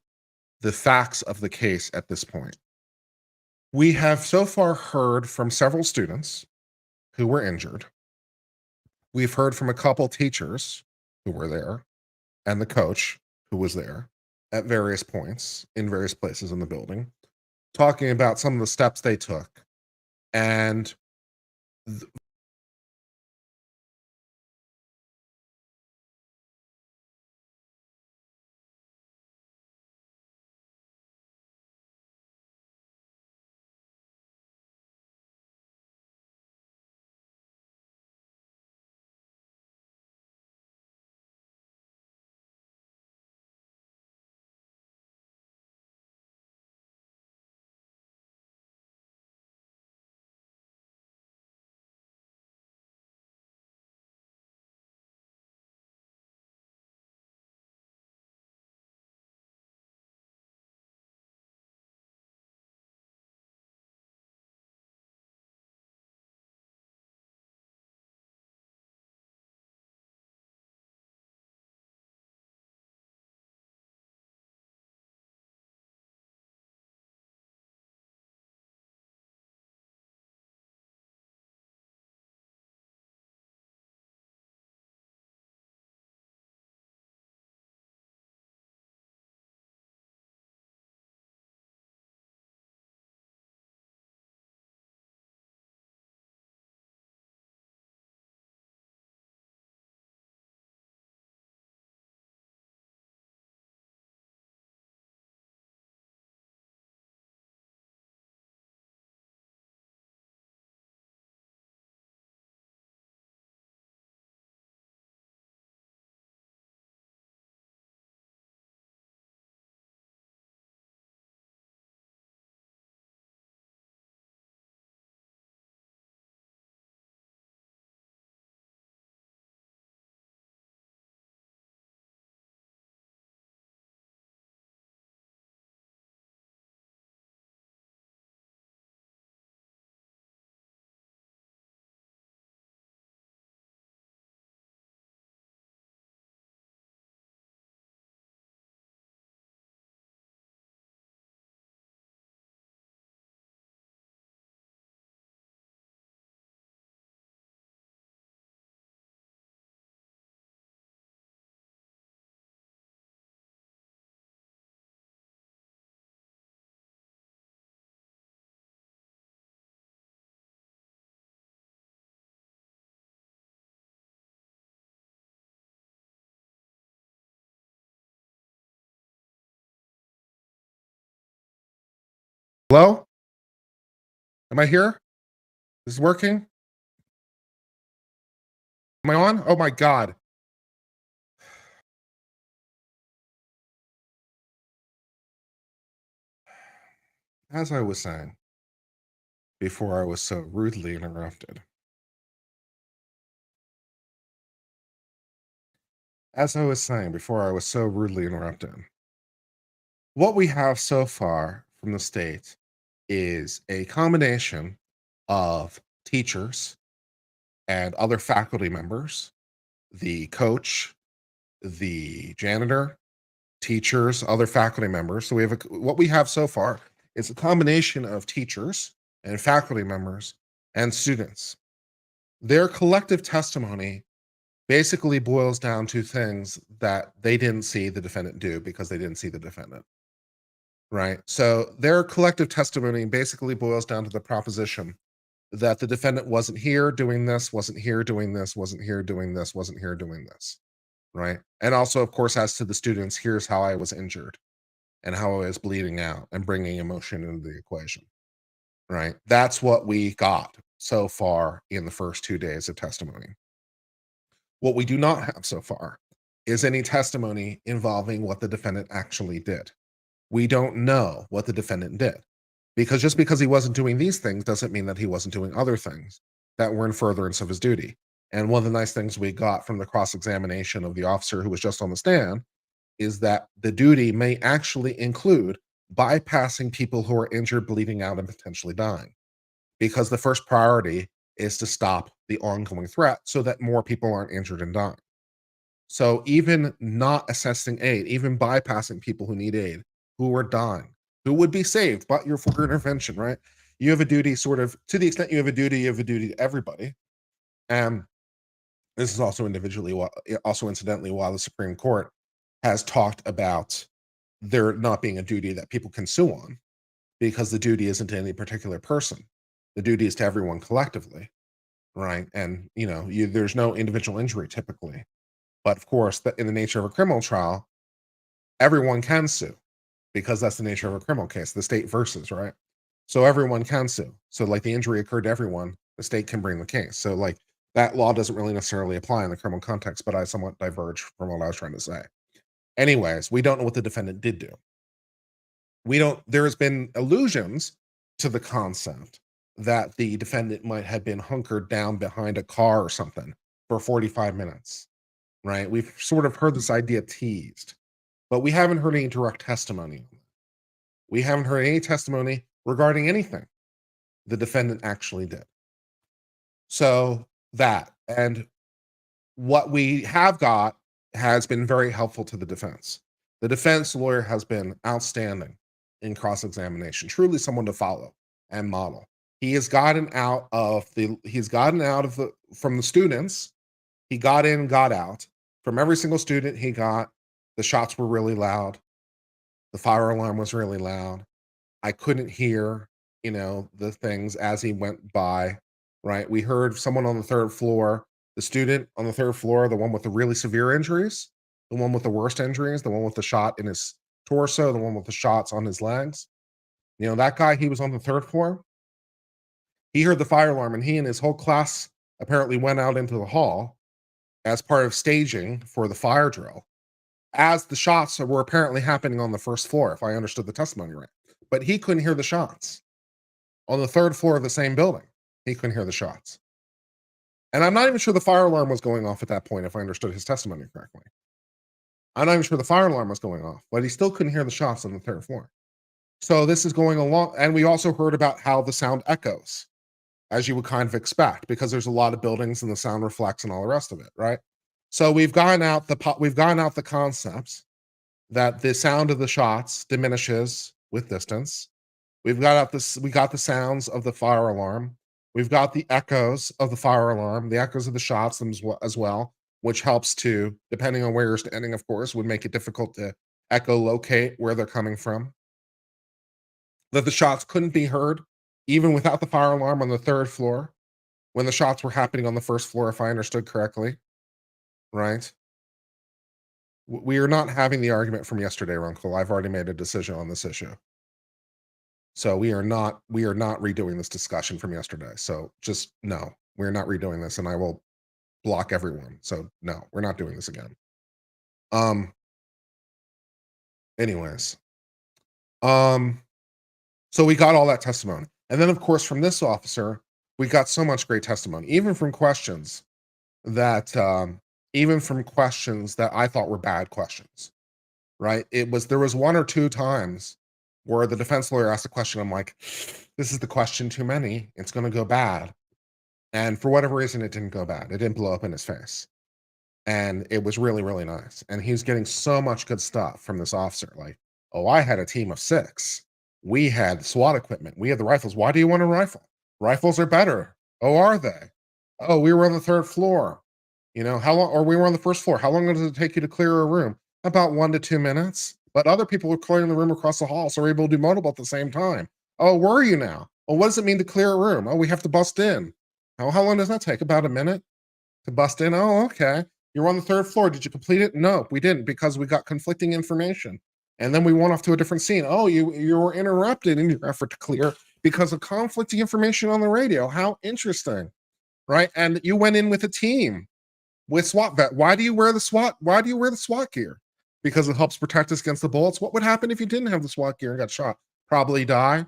facts of the case at this point, we have so far heard from several students who were injured. We've heard from a couple teachers who were there and the coach who was there at various points in various places in the building, talking about some of the steps they took. And Hello? Am I here? Is this working? Am I on? Oh my God. As I was saying before I was so rudely interrupted, what we have so far from the state is a combination of teachers and other faculty members, the coach, the janitor, teachers, other faculty members. So what we have so far is a combination of teachers and faculty members and students. Their collective testimony basically boils down to things that they didn't see the defendant do because they didn't see the defendant. Right. So their collective testimony basically boils down to the proposition that the defendant wasn't here doing this, wasn't here doing this, wasn't here doing this, wasn't here doing this. Right. And also, of course, as to the students, here's how I was injured and how I was bleeding out and bringing emotion into the equation. Right. That's what we got so far in the first 2 days of testimony. What we do not have so far is any testimony involving what the defendant actually did. We don't know what the defendant did, because just because he wasn't doing these things doesn't mean that he wasn't doing other things that were in furtherance of his duty. And one of the nice things we got from the cross-examination of the officer who was just on the stand is that the duty may actually include bypassing people who are injured, bleeding out, and potentially dying, because the first priority is to stop the ongoing threat so that more people aren't injured and dying. So even not assessing aid, even bypassing people who need aid, who are dying, who would be saved but your full intervention, right? You have a duty, sort of, to the extent you have a duty to everybody. And this is also incidentally why the Supreme Court has talked about there not being a duty that people can sue on, because the duty isn't to any particular person. The duty is to everyone collectively, right? And, there's no individual injury typically. But of course, in the nature of a criminal trial, everyone can sue, because that's the nature of a criminal case, the state versus, right? So everyone can sue. So like the injury occurred to everyone, the state can bring the case. So like that law doesn't really necessarily apply in the criminal context, but I somewhat diverge from what I was trying to say. Anyways, we don't know what the defendant did do. There has been allusions to the concept that the defendant might have been hunkered down behind a car or something for 45 minutes, right? We've sort of heard this idea teased, but we haven't heard any direct testimony. We haven't heard any testimony regarding anything the defendant actually did. So that, and what we have got has been very helpful to the defense. The defense lawyer has been outstanding in cross-examination, truly someone to follow and model. He has gotten from the students. He got in, got out. From every single student he got, the shots were really loud. The fire alarm was really loud. I couldn't hear, the things as he went by, right? We heard someone on the third floor, the student on the third floor, the one with the really severe injuries, the one with the worst injuries, the one with the shot in his torso, the one with the shots on his legs. That guy, he was on the third floor. He heard the fire alarm, and he and his whole class apparently went out into the hall as part of staging for the fire drill, as the shots were apparently happening on the first floor, if I understood the testimony right. But he couldn't hear the shots. On the third floor of the same building, he couldn't hear the shots. And I'm not even sure the fire alarm was going off at that point, if I understood his testimony correctly. I'm not even sure the fire alarm was going off, but he still couldn't hear the shots on the third floor. So this is going along. And we also heard about how the sound echoes, as you would kind of expect, because there's a lot of buildings and the sound reflects and all the rest of it, right? So we've gotten out the concepts that the sound of the shots diminishes with distance. We got the sounds of the fire alarm. We've got the echoes of the fire alarm, the echoes of the shots as well, which helps to, depending on where you're standing, of course, would make it difficult to echolocate where they're coming from. That the shots couldn't be heard, even without the fire alarm, on the third floor, when the shots were happening on the first floor, if I understood correctly, right? We are not having the argument from yesterday, Runkle. I've already made a decision on this issue. So we are not redoing this discussion from yesterday. So just no, we're not redoing this, and I will block everyone. So no, we're not doing this again. Anyways. So we got all that testimony. And then of course from this officer, we got so much great testimony, even from questions that I thought were bad questions. Right? There was one or two times where the defense lawyer asked a question. I'm like, this is the question too many. It's going to go bad. And for whatever reason, it didn't go bad. It didn't blow up in his face. And it was really, really nice. And he was getting so much good stuff from this officer. Like, oh, I had a team of 6. We had SWAT equipment. We had the rifles. Why do you want a rifle? Rifles are better. Oh, are they? Oh, we were on the 3rd floor. You know, how long, or we were on the 1st floor. How long does it take you to clear a room? About 1 to 2 minutes. But other people were clearing the room across the hall, so we're able to do multiple at the same time. Oh, were you now? Well, what does it mean to clear a room? Oh, we have to bust in. Oh, how long does that take? About a minute to bust in? Oh, okay. You're on the 3rd floor. Did you complete it? No, we didn't, because we got conflicting information. And then we went off to a different scene. Oh, you were interrupted in your effort to clear because of conflicting information on the radio. How interesting, right? And you went in with a team with SWAT vet. Why do you wear the SWAT gear? Because it helps protect us against the bullets. What would happen if you didn't have the SWAT gear and got shot? Probably die,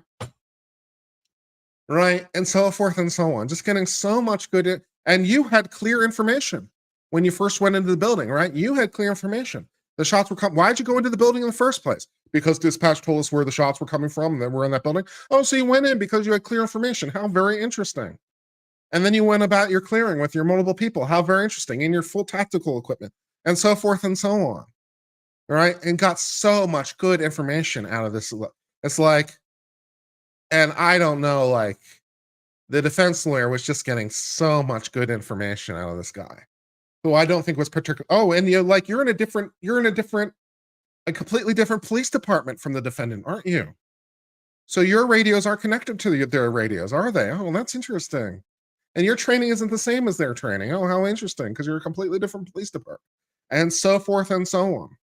right? And so forth and so on. Just getting so much good. And you had clear information when you first went into the building, right? You had clear information. The shots were coming. Why'd you go into the building in the first place? Because dispatch told us where the shots were coming from and then we're in that building. Oh, so you went in because you had clear information. How very interesting. And then you went about your clearing with your multiple people. How very interesting. In your full tactical equipment and so forth and so on. Right? And got so much good information out of this. It's like, and I don't know, like the defense lawyer was just getting so much good information out of this guy, who I don't think was particular. Oh, and you're in a completely different police department from the defendant, aren't you? So your radios aren't connected to their radios, are they? Oh, well, that's interesting. And your training isn't the same as their training. Oh, how interesting, because you're a completely different police department. And so forth and so on.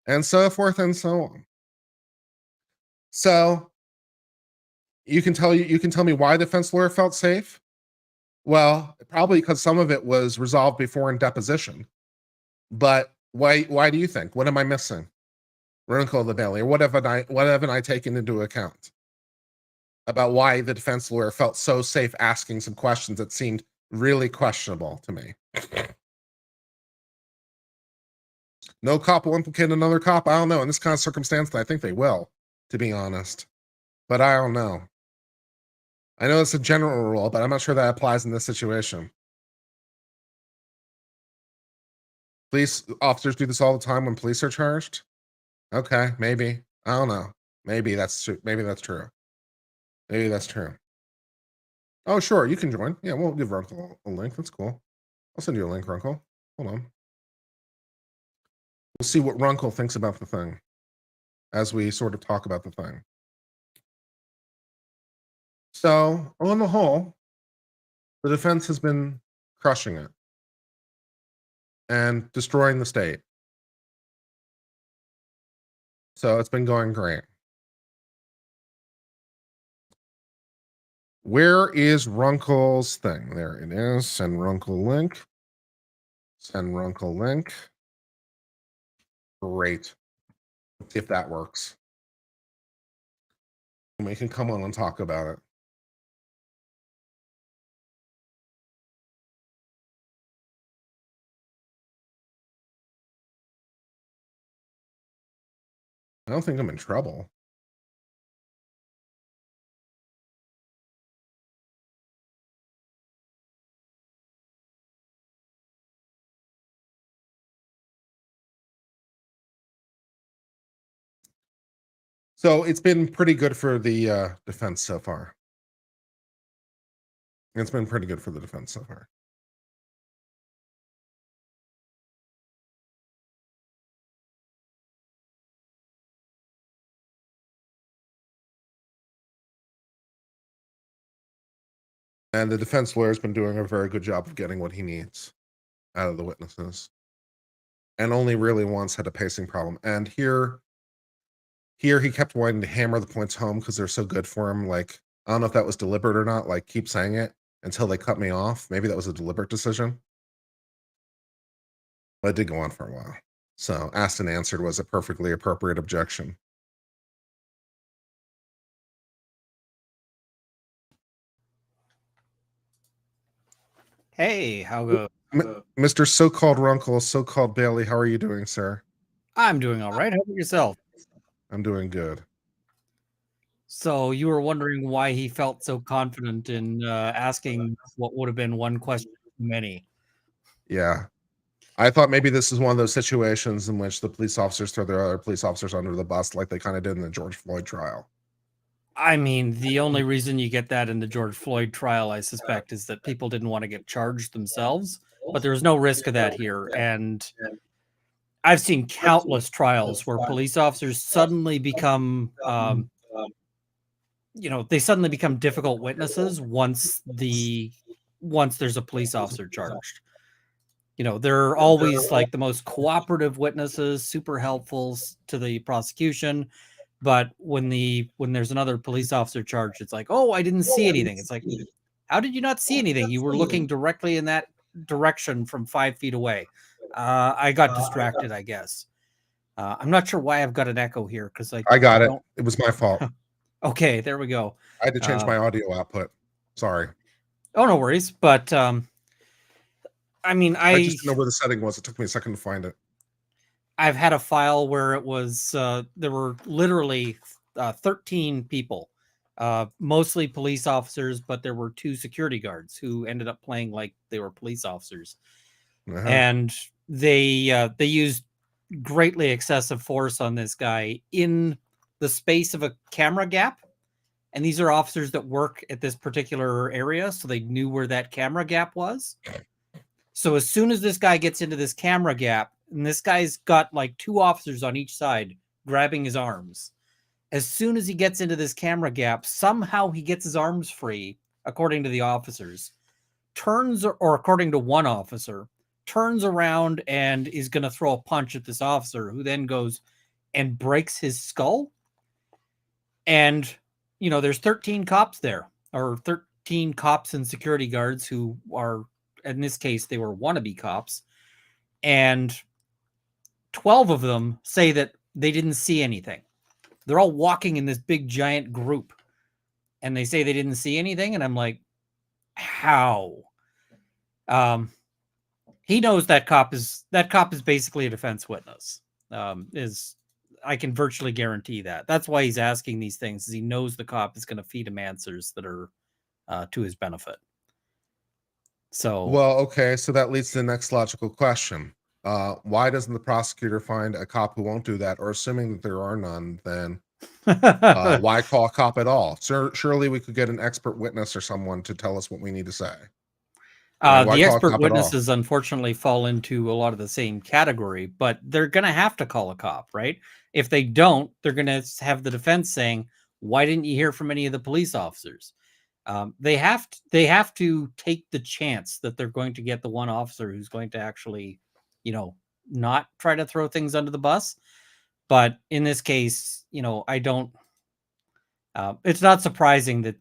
And so forth and so on. So you can tell me why the defense lawyer felt safe? Well, probably because some of it was resolved before in deposition. But why do you think? What am I missing? Wrinkle of the Bailey, or what haven't I taken into account about why the defense lawyer felt so safe asking some questions that seemed really questionable to me? No cop will implicate another cop. I don't know. In this kind of circumstance, I think they will, to be honest. But I don't know. I know it's a general rule, but I'm not sure that applies in this situation. Police officers do this all the time when police are charged? Okay, maybe. I don't know. Maybe that's true. Maybe that's true. Maybe that's true. Oh, sure, you can join. Yeah, we'll give Runkle a link. That's cool. I'll send you a link, Runkle. Hold on. We'll see what Runkle thinks about the thing as we sort of talk about the thing. So, on the whole, the defense has been crushing it and destroying the state. So it's been going great. Where is Runkle's thing? There it is. Send Runkle link. Send Runkle link. Great. Let's see if that works. And we can come on and talk about it. I don't think I'm in trouble. So it's been pretty good for the defense so far. It's been pretty good for the defense so far. And the defense lawyer's been doing a very good job of getting what he needs out of the witnesses. And only really once had a pacing problem. And here Here, he kept wanting to hammer the points home because they're so good for him. Like, I don't know if that was deliberate or not. Like, keep saying it until they cut me off. Maybe that was a deliberate decision. But it did go on for a while. So, asked and answered was a perfectly appropriate objection. Hey, how go? Mr. So-called Runkle, so-called Bailey, how are you doing, sir? I'm doing all right. How about yourself? I'm doing good. So you were wondering why he felt so confident in asking what would have been one question too many. Yeah. I thought maybe this is one of those situations in which the police officers throw their other police officers under the bus like they kind of did in the George Floyd trial. I mean, the only reason you get that in the George Floyd trial, I suspect, is that people didn't want to get charged themselves, but there's no risk of that here. And I've seen countless trials where police officers suddenly become, they suddenly become difficult witnesses once there's a police officer charged. They're always like the most cooperative witnesses, super helpful to the prosecution. But when there's another police officer charged, it's like, oh, I didn't see anything. It's like, how did you not see anything? You were looking directly in that direction from 5 feet away. I got distracted, I guess. I'm not sure why I've got an echo here because I got it. It was my fault. Okay, there we go. I had to change my audio output. Sorry. Oh, no worries. But I mean, I just didn't know where the setting was. It took me a second to find it. I've had a file where it was there were literally 13 people, mostly police officers, but there were 2 security guards who ended up playing like they were police officers, and they used greatly excessive force on this guy in the space of a camera gap. And these are officers that work at this particular area, so they knew where that camera gap was. So as soon as this guy gets into this camera gap, and this guy's got like 2 officers on each side grabbing his arms. As soon as he gets into this camera gap, somehow he gets his arms free, according to the officers, or according to one officer, turns around and is going to throw a punch at this officer, who then goes and breaks his skull. And, there's 13 cops there, or 13 cops and security guards who are, in this case, they were wannabe cops. And 12 of them say that they didn't see anything. They're all walking in this big giant group and they say they didn't see anything. And I'm like, how? He knows that cop is basically a defense witness. I can virtually guarantee that. That's why he's asking these things, is he knows the cop is going to feed him answers that are to his benefit. So, well, okay. So that leads to the next logical question. Why doesn't the prosecutor find a cop who won't do that? Or assuming that there are none, then why call a cop at all? Surely we could get an expert witness or someone to tell us what we need to say. The expert witnesses unfortunately fall into a lot of the same category, but they're going to have to call a cop, right? If they don't, they're going to have the defense saying, why didn't you hear from any of the police officers? They have to take the chance that they're going to get the one officer who's going to actually, not try to throw things under the bus. But in this case, I don't, it's not surprising that,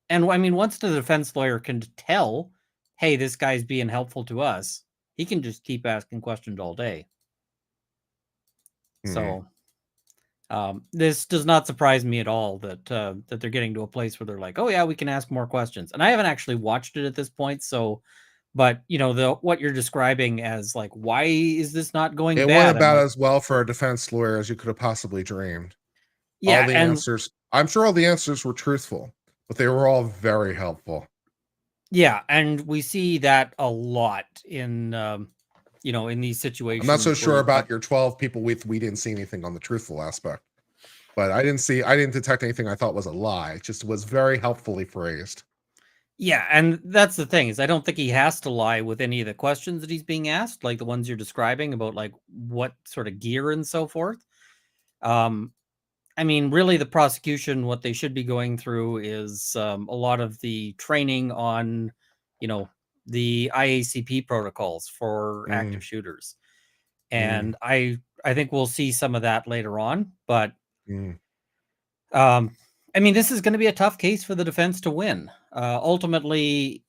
and I mean, once the defense lawyer can tell, hey, this guy's being helpful to us, he can just keep asking questions all day. So this does not surprise me at all that they're getting to a place where they're like, oh yeah, we can ask more questions. And I haven't actually watched it at this point, so, but what you're describing as like, why is this not going bad? It went about as well for a defense lawyer as you could have possibly dreamed. Yeah, all the answers, I'm sure all the answers were truthful, but they were all very helpful. Yeah, and we see that a lot in in these situations. I'm not so sure about your 12 people we didn't see anything on the truthful aspect, but I didn't detect anything I thought was a lie. It just was very helpfully phrased. Yeah, and that's the thing, is I don't think he has to lie with any of the questions that he's being asked, like the ones you're describing about like what sort of gear and so forth. I mean, really, the prosecution, what they should be going through is a lot of the training on, the IACP protocols for active shooters. And I think we'll see some of that later on. But Mm. I mean, this is going to be a tough case for the defense to win. Ultimately,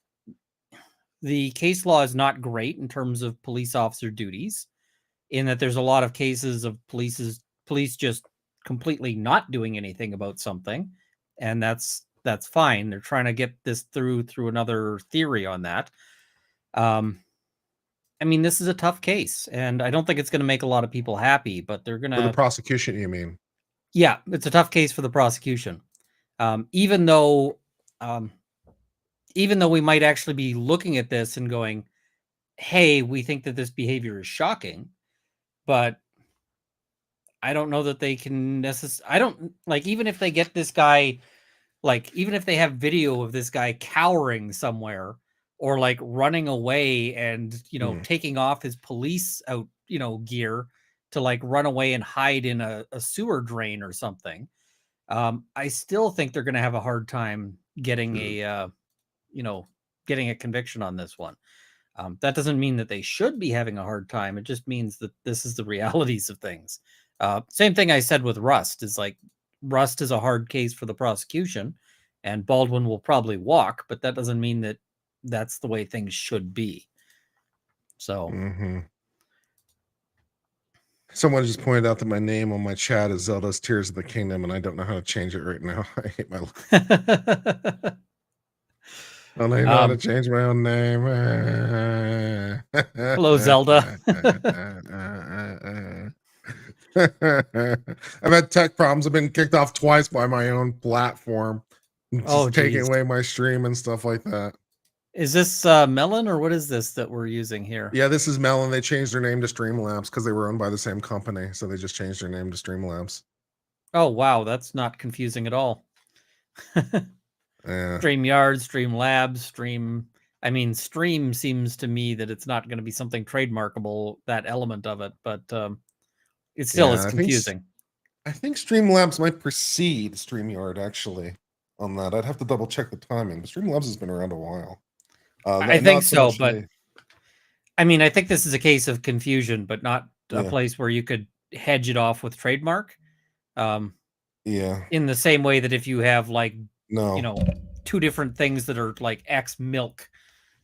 the case law is not great in terms of police officer duties, in that there's a lot of cases of police just completely not doing anything about something, and that's fine. They're trying to get this through another theory on that. I mean, this is a tough case, and I don't think it's going to make a lot of people happy, but they're going For the to. prosecution, you mean? Yeah, it's a tough case for the prosecution. Even though we might actually be looking at this and going, hey, we think that this behavior is shocking, but I don't know that they can necessarily. I don't like, even if they get this guy, like, even if they have video of this guy cowering somewhere or like running away and, taking off his police gear to like run away and hide in a sewer drain or something. I still think they're going to have a hard time getting getting a conviction on this one. That doesn't mean that they should be having a hard time. It just means that this is the realities of things. Same thing I said with Rust is like, Rust is a hard case for the prosecution and Baldwin will probably walk, but that doesn't mean that that's the way things should be. So Someone just pointed out that my name on my chat is Zelda's Tears of the Kingdom, and I don't know how to change it right now. I hate my life. I don't know how to change my own name. Hello, Zelda. I've had tech problems. I've been kicked off twice by my own platform. Just taking away my stream and stuff like that. Is this Melon, or what is this that we're using here? Yeah, this is Melon. They changed their name to Streamlabs because they were owned by the same company. So they just changed their name to Streamlabs. Oh, wow. That's not confusing at all. Yeah. StreamYard, Streamlabs, Stream. I mean, Stream seems to me that it's not going to be something trademarkable, that element of it, but it still is confusing. I think Streamlabs might precede StreamYard, actually, on that. I'd have to double check the timing, but Streamlabs has been around a while. I think so, but I mean, I think this is a case of confusion, but not a place where you could hedge it off with trademark. Yeah. In the same way that if you have like, two different things that are like X milk,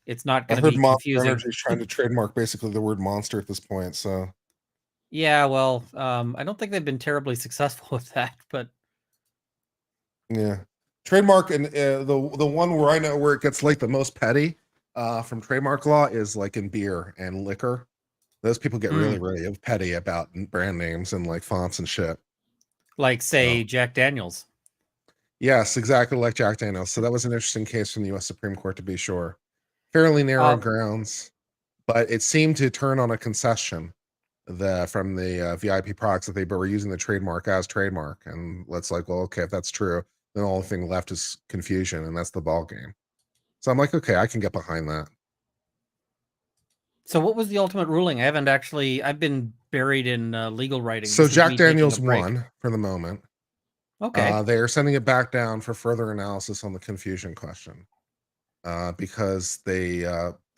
it's not going to be confusing. Energy is trying to trademark basically the word monster at this point. So yeah, well, I don't think they've been terribly successful with that, but yeah, trademark, and the one where I know where it gets like the most petty from trademark law is like in beer and liquor. Those people get really, really petty about brand names and like fonts and shit. Like, say, Jack Daniels. Yes, exactly like Jack Daniels. So that was an interesting case from the U.S. Supreme Court, to be sure. Fairly narrow grounds, but it seemed to turn on a concession from the VIP products that they were using the trademark as trademark. And let's like, well, okay, if that's true, then the only thing left is confusion, and that's the ball game. So I'm like, okay, I can get behind that. So what was the ultimate ruling? I've been buried in legal writing. So Jack Daniels won for the moment. Okay. They are sending it back down for further analysis on the confusion question because they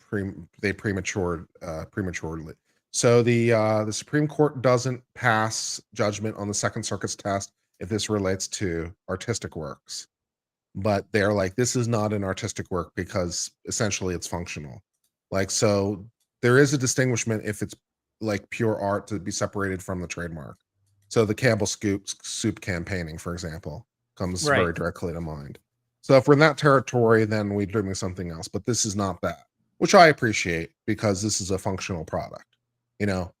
prematurely. So the Supreme Court doesn't pass judgment on the Second Circuit's test if this relates to artistic works, but they're like, this is not an artistic work because essentially it's functional. Like, so there is a distinguishment if it's like pure art to be separated from the trademark. So the Campbell soup campaigning, for example, comes very directly to mind. So if we're in that territory, then we're doing something else. But this is not that, which I appreciate because this is a functional product.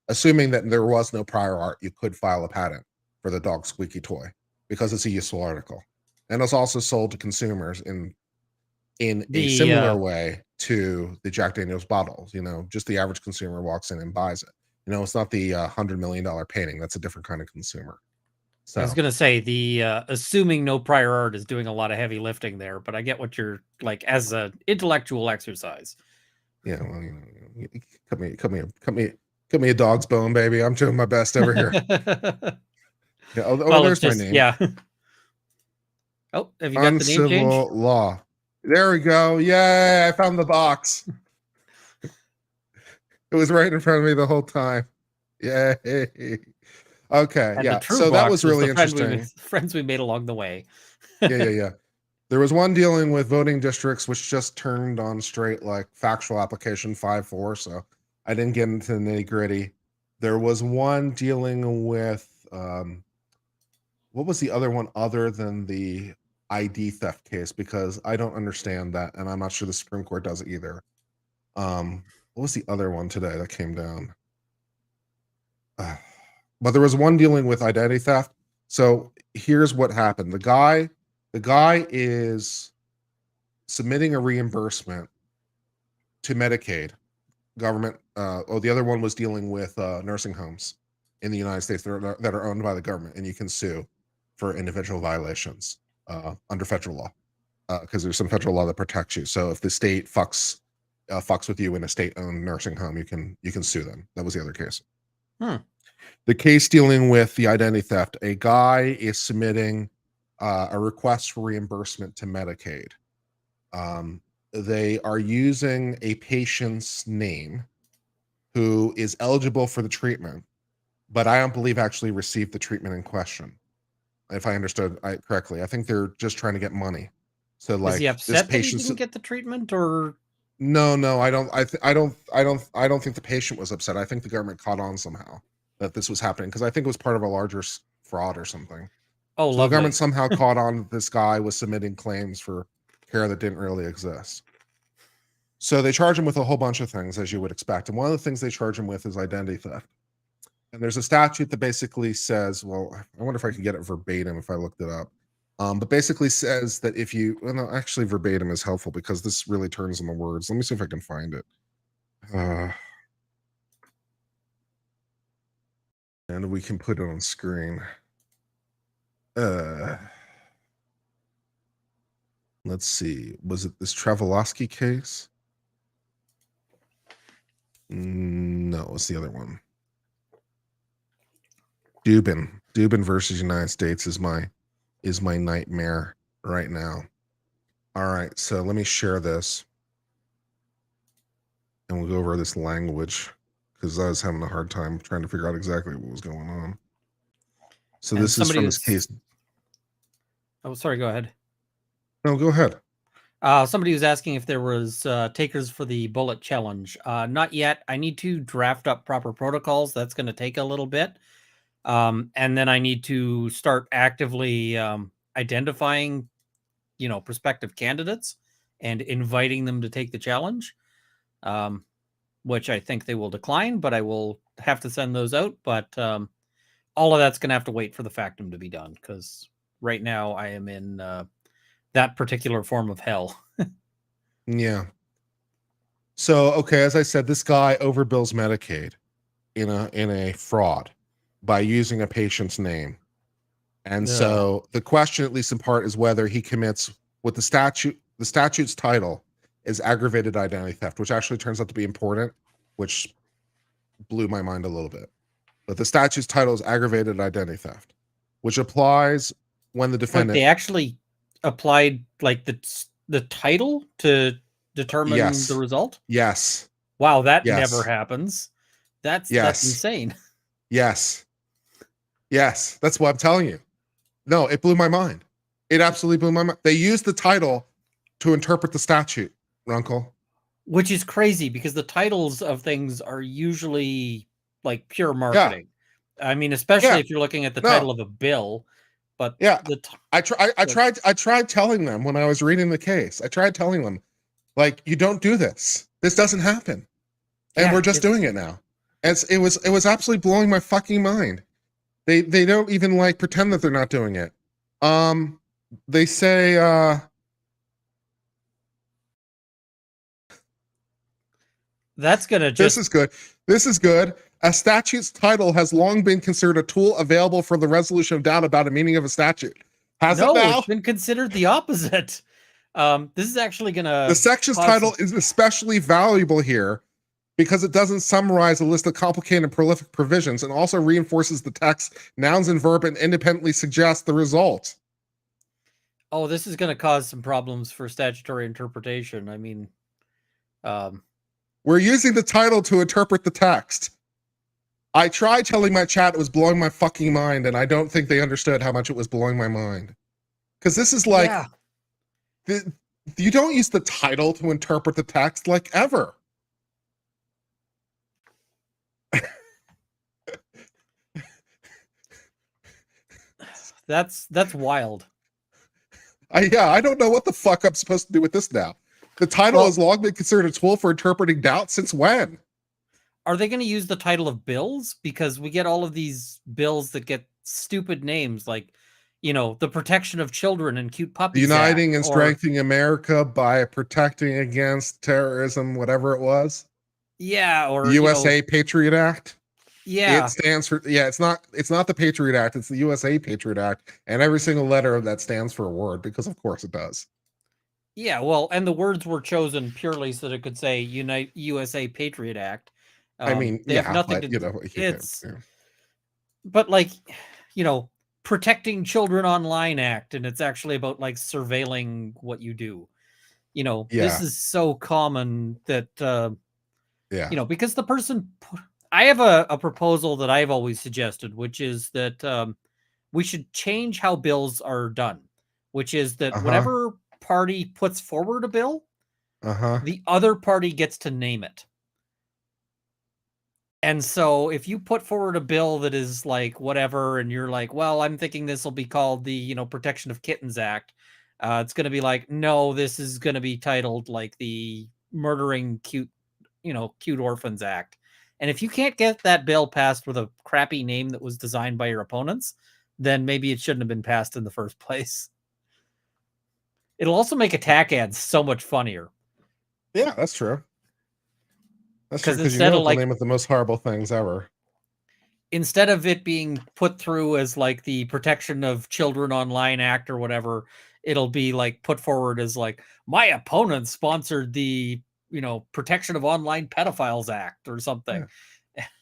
Assuming that there was no prior art, you could file a patent for the dog squeaky toy because it's a useful article. And it's also sold to consumers in a similar way to the Jack Daniels bottles. Just the average consumer walks in and buys it. It's not the $100 million painting. That's a different kind of consumer. So I was going to say the assuming no prior art is doing a lot of heavy lifting there, but I get what you're like as an intellectual exercise. Yeah, well, cut me a dog's bone, baby. I'm doing my best over here. There's my name. Yeah. Oh, have you got the name change? Uncivil law. There we go. Yay! I found the box. It was right in front of me the whole time. Yay. Okay, And the yeah. true So that box was really the friend we interesting. made, friends we made along the way. Yeah. There was one dealing with voting districts, which just turned on straight like factual application 5-4. So I didn't get into the nitty gritty. There was one dealing with what was the other one other than the ID theft case? Because I don't understand that, and I'm not sure the Supreme Court does either. What was the other one today that came down? But there was one dealing with identity theft. So here's what happened. The guy is submitting a reimbursement to Medicaid government. The other one was dealing with nursing homes in the United States that are owned by the government, and you can sue for individual violations under federal law because there's some federal law that protects you. So if the state fucks with you in a state-owned nursing home, you can sue them. That was the other case. The case dealing with the identity theft, a guy is submitting a request for reimbursement to Medicaid. They are using a patient's name who is eligible for the treatment, but I don't believe actually received the treatment in question. If I understood correctly, I think they're just trying to get money. So like, is he upset that he didn't get the treatment, or no, I don't. I don't think the patient was upset. I think the government caught on somehow that this was happening because I think it was part of a larger fraud or something. Oh, so the government somehow caught on that this guy was submitting claims for care that didn't really exist. So they charge him with a whole bunch of things, as you would expect. And one of the things they charge him with is identity theft. And there's a statute that basically says, well, I wonder if I can get it verbatim if I looked it up. But basically says that if you, well, no, actually verbatim is helpful because this really turns on the words. Let me see if I can find it. And we can put it on screen. Let's see. Was it this Travelowski case? No, it's the other one. Dubin versus United States is my nightmare right now. All right, so let me share this. And we'll go over this language because I was having a hard time trying to figure out exactly what was going on. So And this is from this case. Oh, sorry, go ahead. No, go ahead. Somebody was asking if there was takers for the bullet challenge. Not yet. I need to draft up proper protocols. That's going to take a little bit. And then I need to start actively identifying, prospective candidates and inviting them to take the challenge, which I think they will decline, but I will have to send those out. But all of that's going to have to wait for the factum to be done because right now I am in that particular form of hell. Yeah. So, okay, as I said, this guy overbills Medicaid in a fraud by using a patient's name. And so the question, at least in part, is whether he commits what the statute's title is aggravated identity theft, which actually turns out to be important, which blew my mind a little bit. But the statute's title is aggravated identity theft, which applies when the defendant... They actually applied like the title to determine the result? Yes. Wow, that never happens. That's insane. Yes. That's what I'm telling you. No, it blew my mind. It absolutely blew my mind. They used the title to interpret the statute, Runkle. Which is crazy because the titles of things are usually like pure marketing. I mean, especially if you're looking at the title of a bill. But I tried telling them when I was reading the case. I tried telling them, like, you don't do this. This doesn't happen, and we're just doing it now. And it was absolutely blowing my fucking mind. They don't even like pretend that they're not doing it. They say that's gonna just. This is good. A statute's title has long been considered a tool available for the resolution of doubt about a meaning of a statute. No, it's been considered the opposite. This is actually gonna. The section's title is especially valuable here because it doesn't summarize a list of complicated and prolific provisions and also reinforces the text, nouns and verb, and independently suggests the result. Oh, this is going to cause some problems for statutory interpretation. I mean, we're using the title to interpret the text. I tried telling my chat it was blowing my fucking mind, and I don't think they understood how much it was blowing my mind. Because this is like, you don't use the title to interpret the text like ever. That's wild. I don't know what the fuck I'm supposed to do with this now. The title has long been considered a tool for interpreting doubt since when? Are they going to use the title of bills? Because we get all of these bills that get stupid names like, the protection of children and cute puppies. Uniting and strengthening America by protecting against terrorism, whatever it was. Yeah, or the USA Patriot Act. Yeah. It stands for, it's not the Patriot Act, it's the USA Patriot Act, and every single letter of that stands for a word, because of course it does. Yeah, well, and the words were chosen purely so that it could say Unite USA Patriot Act. I mean, they have nothing to do. But like, Protecting Children Online Act, and it's actually about like surveilling what you do. This is so common that because the person I have a proposal that I've always suggested, which is that we should change how bills are done, which is that whatever party puts forward a bill, the other party gets to name it. And so if you put forward a bill that is like whatever, and you're like, well, I'm thinking this will be called the, Protection of Kittens Act. It's going to be like, no, this is going to be titled like the Murdering Cute Orphans Act. And if you can't get that bill passed with a crappy name that was designed by your opponents, then maybe it shouldn't have been passed in the first place. It'll also make attack ads so much funnier. Yeah, that's true. That's true, because instead of like name of the most horrible things ever. Instead of it being put through as like the Protection of Children Online Act or whatever, it'll be like put forward as like, my opponent sponsored the Protection of Online Pedophiles Act or something.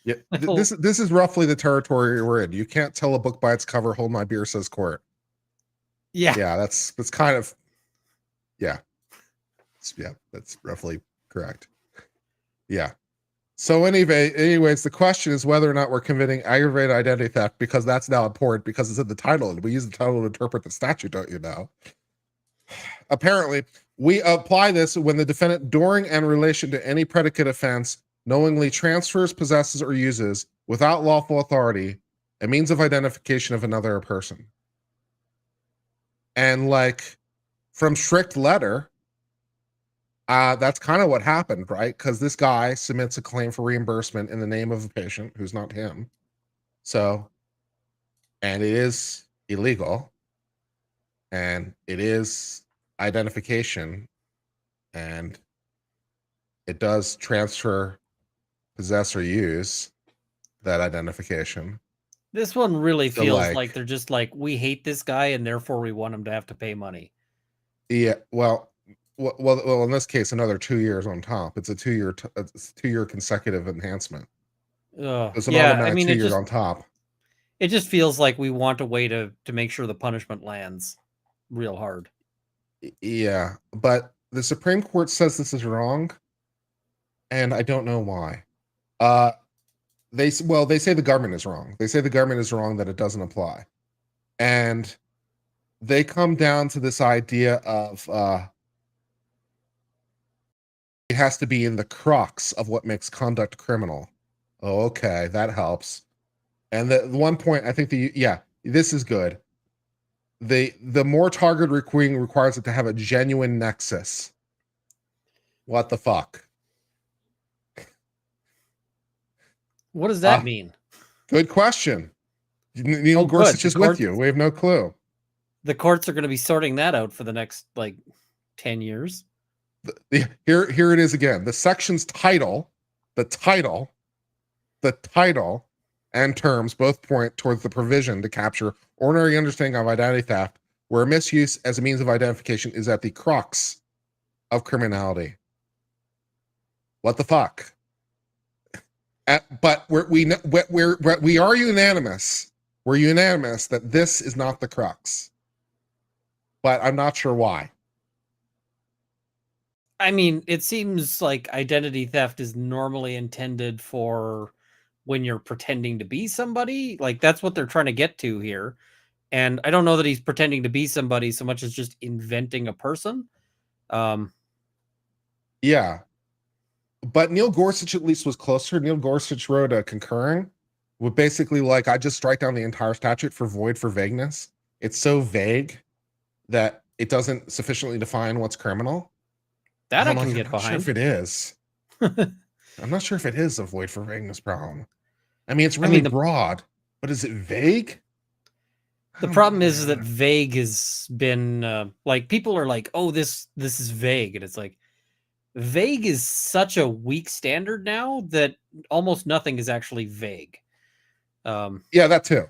Yeah, this is roughly the territory we're in. You can't tell a book by its cover. Hold my beer, says court. Yeah, that's kind of that's roughly correct. Yeah. So anyways, the question is whether or not we're committing aggravated identity theft, because that's now important because it's in the title, and we use the title to interpret the statute, don't you know? Apparently, we apply this when the defendant, during and in relation to any predicate offense, knowingly transfers, possesses, or uses, without lawful authority, a means of identification of another person. And like, from strict letter, that's kind of what happened, right? Because this guy submits a claim for reimbursement in the name of a patient who's not him. So, and it is illegal, and it is identification, and it does transfer, possess, or use that identification. This one really feels like they're just like, we hate this guy and therefore we want him to have to pay money. Yeah, well, in this case, another 2 years on top. It's a 2-year consecutive enhancement. It's an automatic 2 years on top. It just feels like we want a way to make sure the punishment lands real hard. Yeah, but the Supreme Court says this is wrong, and I don't know why. They say the government is wrong. They say the government is wrong that it doesn't apply, and they come down to this idea of it has to be in the crux of what makes conduct criminal. Oh, okay, that helps. And the one point, I think this is good. The more targeted recruiting requires it to have a genuine nexus. What the fuck? What does that mean? Good question. Neil Gorsuch is with you. We have no clue. The courts are going to be sorting that out for the next 10 years. Here it is again. The section's title, the title, and terms both point towards the provision to capture ordinary understanding of identity theft, where misuse as a means of identification is at the crux of criminality. What the fuck? But we are unanimous. We're unanimous that this is not the crux. But I'm not sure why. I mean, it seems like identity theft is normally intended for when you're pretending to be somebody. Like, that's what they're trying to get to here. And I don't know that he's pretending to be somebody so much as just inventing a person. Yeah. But Neil Gorsuch at least was closer. Neil Gorsuch wrote a concurring with basically like, I just strike down the entire statute for void for vagueness. It's so vague that it doesn't sufficiently define what's criminal. That And I I'm can like, get I'm not sure behind. if it is. I'm not sure if it is a void for vagueness problem. I mean, it's really broad, but is it vague? The problem is that vague has been like, people are like, oh, this is vague. And it's like, vague is such a weak standard now that almost nothing is actually vague. Yeah, that too.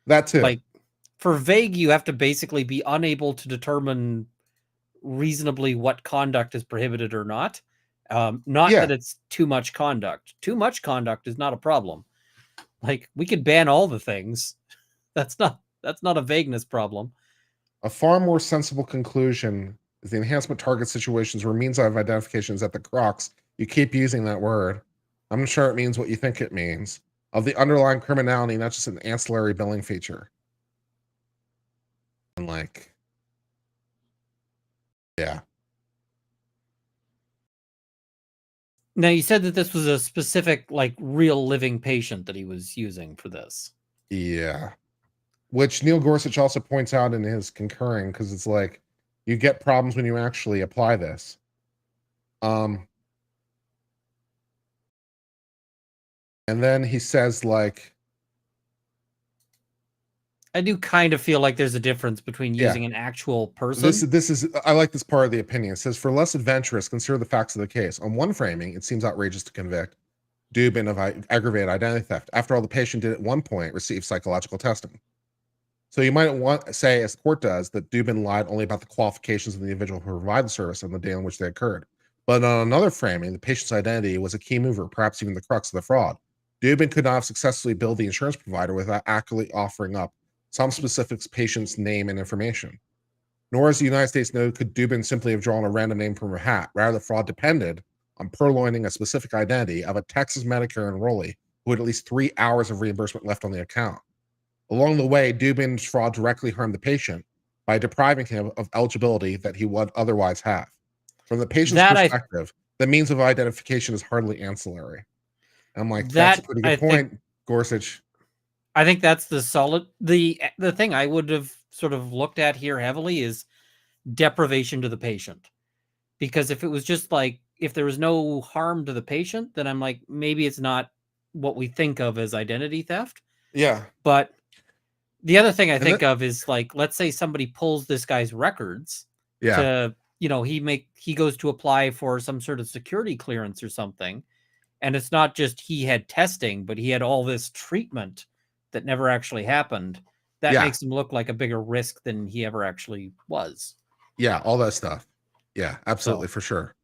That too. Like, for vague, you have to basically be unable to determine reasonably what conduct is prohibited or not. Not Yeah. that it's too much conduct. Too much conduct is not a problem. Like, we could ban all the things. That's not a vagueness problem. A far more sensible conclusion is the enhancement target situations where means of identification is at the crux. You keep using that word. I'm not sure it means what you think it means. Of the underlying criminality, not just an ancillary billing feature. And like, yeah. Now, you said that this was a specific, like, real living patient that he was using for this. Yeah. Which Neil Gorsuch also points out in his concurring, because it's like, you get problems when you actually apply this. And then he says, like, I do kind of feel like there's a difference between using an actual person. This is I like this part of the opinion. It says, for less adventurous, consider the facts of the case. On one framing, it seems outrageous to convict Dubin of aggravated identity theft. After all, the patient did at one point receive psychological testing. So you might want to say, as the court does, that Dubin lied only about the qualifications of the individual who provided the service and the day in which they occurred. But on another framing, the patient's identity was a key mover, perhaps even the crux of the fraud. Dubin could not have successfully billed the insurance provider without accurately offering up some specific patient's name and information. Nor, as the United States noted, could Dubin simply have drawn a random name from a hat. Rather, the fraud depended on purloining a specific identity of a Texas Medicare enrollee who had at least 3 hours of reimbursement left on the account. Along the way, Dubin's fraud directly harmed the patient by depriving him of eligibility that he would otherwise have. From the patient's perspective, the means of identification is hardly ancillary. I'm like, that's a pretty good point, Gorsuch. I think that's the solid. The thing I would have sort of looked at here heavily is deprivation to the patient. Because if it was just like, if there was no harm to the patient, then I'm like, maybe it's not what we think of as identity theft. Yeah. But the other thing I think of is, like, let's say somebody pulls this guy's records to, he goes to apply for some sort of security clearance or something. And it's not just he had testing, but he had all this treatment that never actually happened. That makes him look like a bigger risk than he ever actually was. Yeah, all that stuff. Yeah, absolutely, for sure.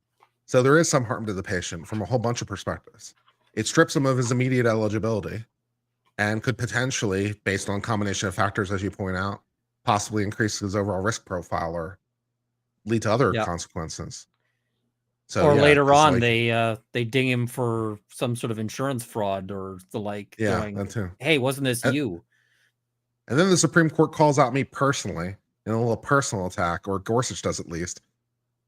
So there is some harm to the patient from a whole bunch of perspectives. It strips him of his immediate eligibility and could potentially, based on a combination of factors, as you point out, possibly increase his overall risk profile or lead to other consequences. So, or later on, they ding him for some sort of insurance fraud or the like. Yeah, going, that too. Hey, wasn't this you? And then the Supreme Court calls out me personally in a little personal attack, or Gorsuch does at least.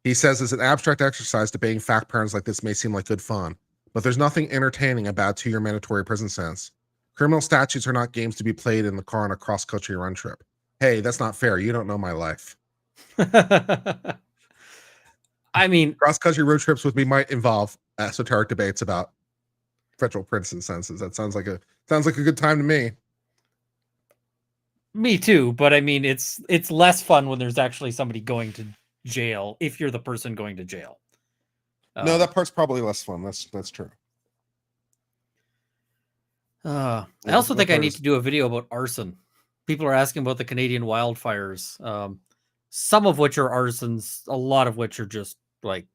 He says, as an abstract exercise, debating fact patterns like this may seem like good fun, but there's nothing entertaining about 2-year mandatory prison sentence. Criminal statutes are not games to be played in the car on a cross-country run trip. Hey, that's not fair. You don't know my life. I mean, cross-country road trips with me might involve esoteric debates about federal prison sentences. That sounds like a good time to me. Me too, but I mean, it's less fun when there's actually somebody going to jail if you're the person going to jail. No, that part's probably less fun. That's true. I also think I need to do a video about arson. People are asking about the Canadian wildfires, some of which are arsons, a lot of which are just like,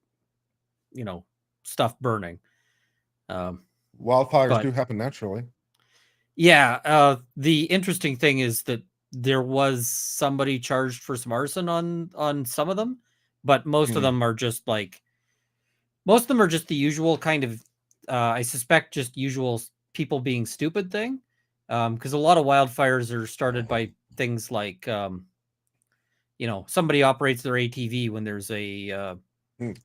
stuff burning. Wildfires do happen naturally. Yeah. The interesting thing is that there was somebody charged for some arson on some of them, but most of them are just the usual kind of, I suspect just usual people being stupid thing. Because a lot of wildfires are started by things like, somebody operates their ATV when there's a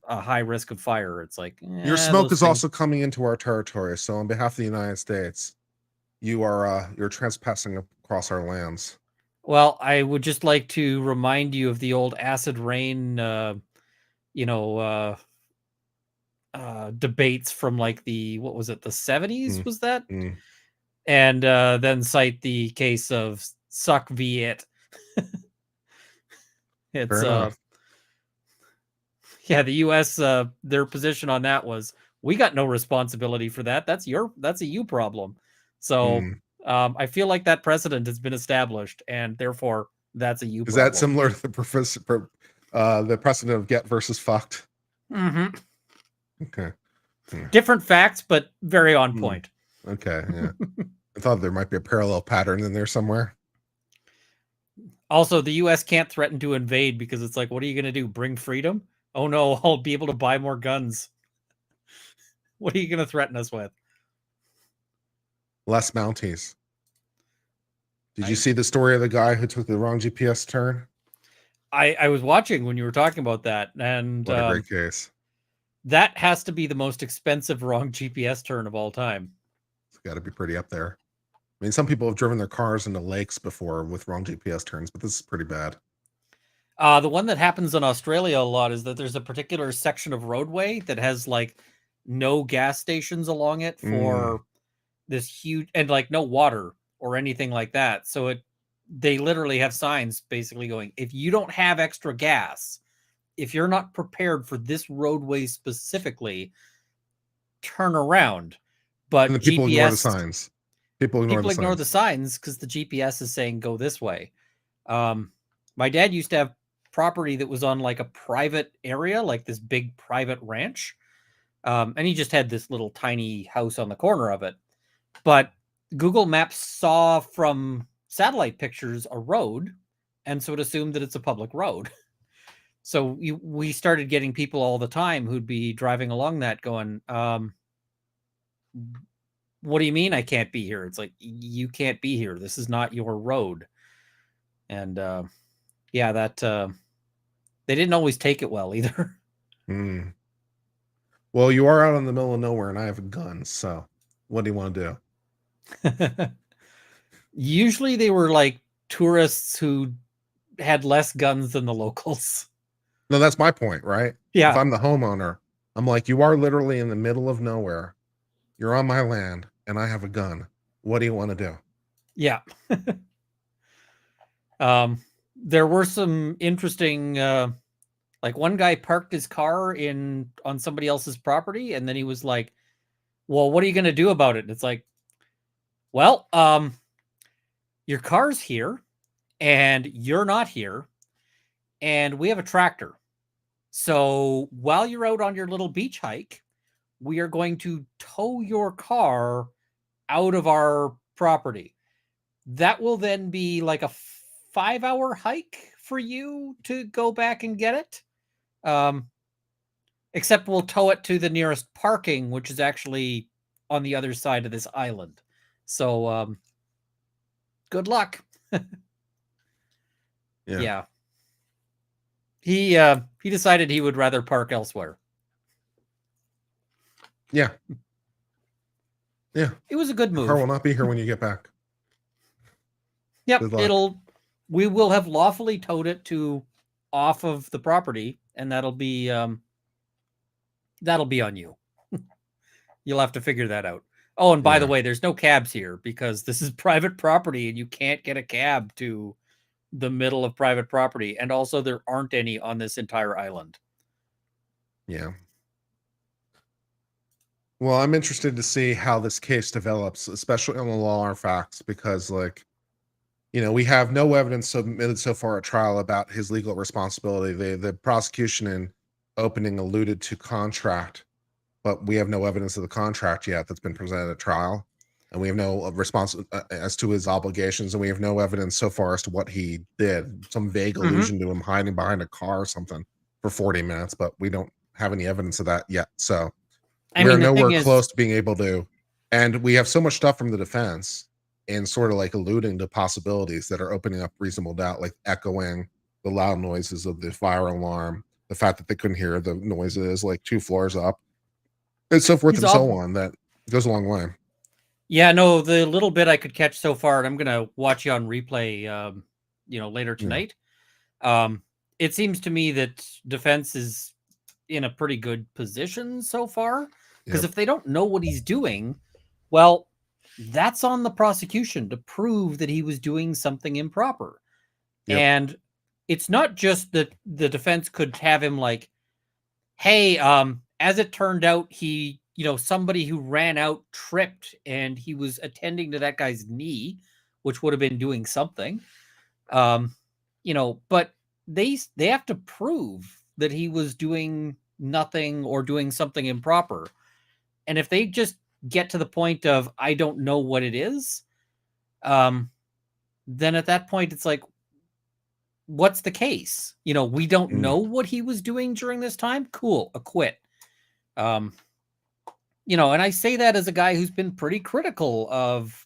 high risk of fire. It's like, Your smoke those is things- also coming into our territory. So on behalf of the United States, you're trespassing across our lands. Well, I would just like to remind you of the old acid rain, debates from like the 70s, was that? And then cite the case of Suck v. It. It's Fair enough. the US, their position on that was, we got no responsibility for that. That's a you problem. So I feel like that precedent has been established, and therefore that's a you Is problem. that similar to the precedent of get versus fucked? Mm-hmm. Okay. Different facts, but very on point. Okay, yeah. I thought there might be a parallel pattern in there somewhere. Also, the US can't threaten to invade because it's like, what are you going to do? Bring freedom? Oh no, I'll be able to buy more guns. What are you going to threaten us with? Less Mounties. Did you see the story of the guy who took the wrong GPS turn? I was watching when you were talking about that, and What a great case. that has to be the most expensive wrong GPS turn of all time. It's got to be pretty up there. I mean, some people have driven their cars into lakes before with wrong GPS turns, but this is pretty bad. The one that happens in Australia a lot is that there's a particular section of roadway that has like no gas stations along it for this huge, and like no water or anything like that. So they literally have signs basically going, if you don't have extra gas, if you're not prepared for this roadway specifically, turn around. But And the people ignore the GPS signs. People ignore the signs because the GPS is saying go this way. My dad used to have property that was on like a private area, like this big private ranch. And he just had this little tiny house on the corner of it. But Google Maps saw from satellite pictures a road, and so it assumed that it's a public road. So we started getting people all the time who'd be driving along that going, what do you mean I can't be here? It's like, you can't be here. This is not your road. And they didn't always take it well either. Well, you are out in the middle of nowhere, and I have a gun, so what do you want to do? Usually they were like tourists who had less guns than the locals. No, that's my point, right? Yeah. If I'm the homeowner, I'm like, you are literally in the middle of nowhere. You're on my land, and I have a gun. What do you want to do? Yeah. There were some interesting, like one guy parked his car on somebody else's property, and then he was like, well, what are you going to do about it? And it's like, well, your car's here and you're not here, and we have a tractor. So while you're out on your little beach hike, we are going to tow your car out of our property. That will then be like a 5-hour hike for you to go back and get it. Except we'll tow it to the nearest parking, which is actually on the other side of this island. So, good luck. Yeah. He decided he would rather park elsewhere. Yeah. It was a good move. The car will not be here when you get back. Yep, Good luck. we will have lawfully towed it off of the property, and that'll be on you. You'll have to figure that out. Oh, and by the way, there's no cabs here because this is private property and you can't get a cab to the middle of private property. And also there aren't any on this entire island. Yeah. Well, I'm interested to see how this case develops, especially on the law or facts, because we have no evidence submitted so far at trial about his legal responsibility. The prosecution in opening alluded to contract, but we have no evidence of the contract yet that's been presented at trial. And we have no response as to his obligations. And we have no evidence so far as to what he did. Some vague allusion to him hiding behind a car or something for 40 minutes, but we don't have any evidence of that yet. So we're nowhere close to being able to And we have so much stuff from the defense and sort of like alluding to possibilities that are opening up reasonable doubt, like echoing the loud noises of the fire alarm, the fact that they couldn't hear the noises like 2 floors up, and so forth He's and so all- on. That goes a long way. Yeah, no, the little bit I could catch so far, and I'm gonna watch you on replay, later tonight. It seems to me that defense is in a pretty good position so far, because Yep. if they don't know what he's doing, well, that's on the prosecution to prove that he was doing something improper. Yep. And it's not just that the defense could have him like, hey, as it turned out, he, somebody who ran out tripped and he was attending to that guy's knee, which would have been doing something. But they have to prove that he was doing nothing or doing something improper. And if they just get to the point of, I don't know what it is, then at that point it's like, what's the case? We don't know what he was doing during this time. Cool, acquit. And I say that as a guy who's been pretty critical of,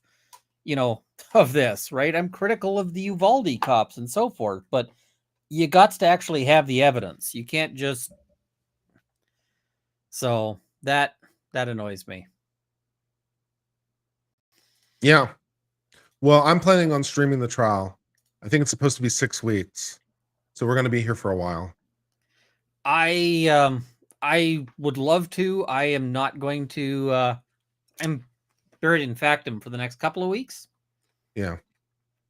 of this, right? I'm critical of the Uvalde cops and so forth, but you got to actually have the evidence. You can't just. So that annoys me. Yeah. Well, I'm planning on streaming the trial. I think it's supposed to be 6 weeks, so we're going to be here for a while. I would love to. I am not going to. I'm buried in factum for the next couple of weeks. Yeah.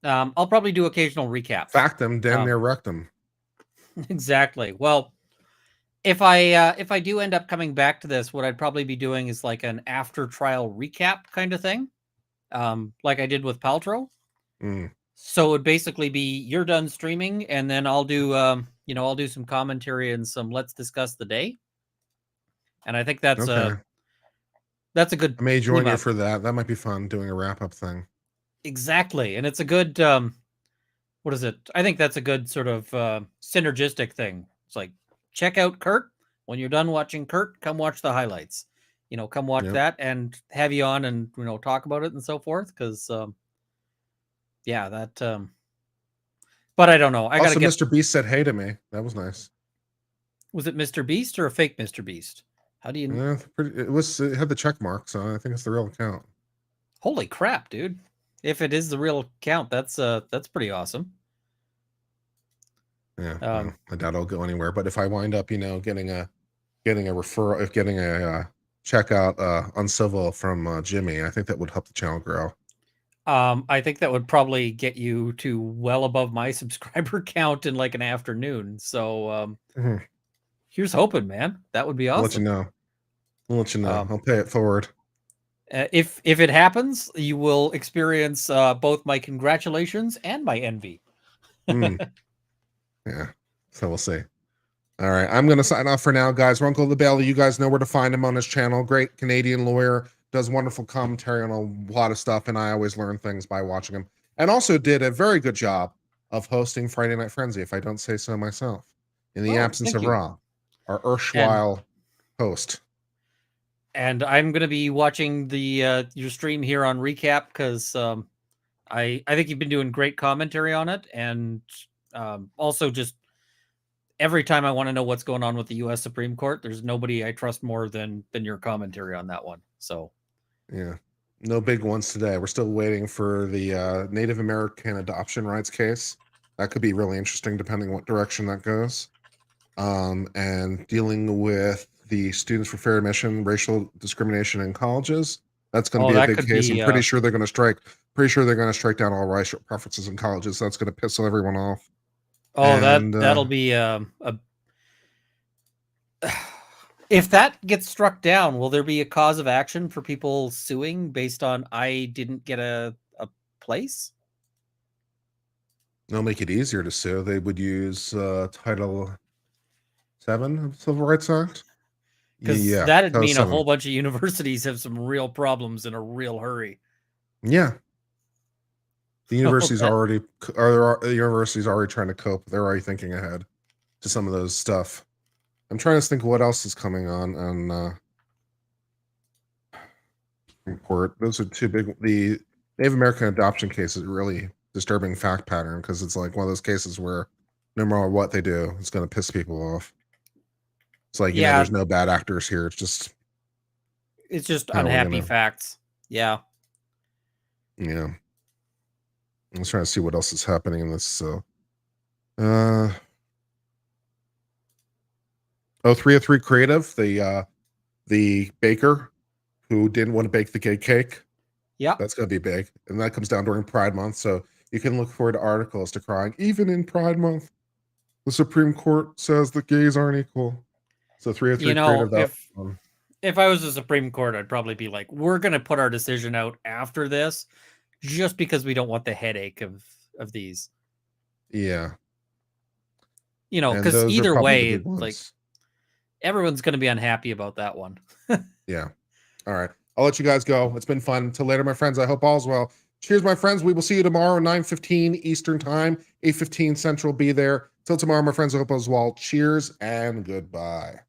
I'll probably do occasional recaps. Factum, damn near rectum. Exactly. Well, if I do end up coming back to this, what I'd probably be doing is like an after trial recap kind of thing, like I did with Paltrow. So it would basically be you're done streaming, and then I'll do I'll do some commentary and some let's discuss the day. And I think that's Okay. That's a good. I may join you team-up. for that. That might be fun, doing a wrap-up thing. Exactly, and it's a good. What is it? I think that's a good sort of synergistic thing. It's like, check out Kurt. When you're done watching Kurt, come watch the highlights. Come watch that and have you on and talk about it and so forth. Because that. But I don't know. I Also, gotta get. Mr. Beast said hey to me. That was nice. Was it Mr. Beast or a fake Mr. Beast? How do you? Yeah, it had the check mark, so I think it's the real account. Holy crap, dude! If it is the real account, that's pretty awesome. Yeah, well, I doubt I'll go anywhere. But if I wind up, getting a referral, if getting a checkout uncivil from Jimmy, I think that would help the channel grow. I think that would probably get you to well above my subscriber count in like an afternoon. So here's hoping, man. That would be awesome. I'll let you know. I'll pay it forward. If it happens, you will experience both my congratulations and my envy. Yeah, so we'll see. All right, I'm going to sign off for now, guys. Runkle the Bailey, you guys know where to find him on his channel. Great Canadian lawyer, does wonderful commentary on a lot of stuff, and I always learn things by watching him. And also did a very good job of hosting Friday Night Frenzy, if I don't say so myself, in the absence of Ra, our erstwhile host. And I'm going to be watching the your stream here on Recap because I think you've been doing great commentary on it, and also just every time I want to know what's going on with the U.S. Supreme Court, there's nobody I trust more than your commentary on that one. So, yeah, no big ones today. We're still waiting for the Native American adoption rights case. That could be really interesting, depending what direction that goes. And dealing with the Students for Fair Admission, racial discrimination in colleges. That's going to be a big case. I'm pretty sure they're going to strike. Pretty sure they're going to strike down all racial preferences in colleges. So that's going to piss everyone off. Oh, and, that'll be if that gets struck down, will there be a cause of action for people suing based on I didn't get a place? They'll make it easier to sue. They would use Title 7 of the Civil Rights Act. Because that'd mean a whole bunch of universities have some real problems in a real hurry. Yeah. The university's already trying to cope. They're already thinking ahead to some of those stuff. I'm trying to think what else is coming on Court. Those are two big. The Native American adoption case is a really disturbing fact pattern because it's like one of those cases where no matter what they do, it's going to piss people off. It's like, Yeah. there's no bad actors here. It's just how are we unhappy gonna- facts. Yeah. Yeah. I'm just trying to see what else is happening in this. So, 303 Creative, the baker who didn't want to bake the cake. Yeah. That's going to be big. And that comes down during Pride Month. So you can look forward to articles to crying. Even in Pride Month, the Supreme Court says that gays aren't equal. So 303 Creative. If I was the Supreme Court, I'd probably be like, we're going to put our decision out after this just because we don't want the headache of these. Yeah. Because those are either probably the way, big ones. like, everyone's going to be unhappy about that one. Yeah. All right. I'll let you guys go. It's been fun. Until later, my friends. I hope all's well. Cheers, my friends. We will see you tomorrow, 9:15 Eastern Time, 8:15 Central. Be there. Till tomorrow, my friends. I hope all's well. Cheers and goodbye.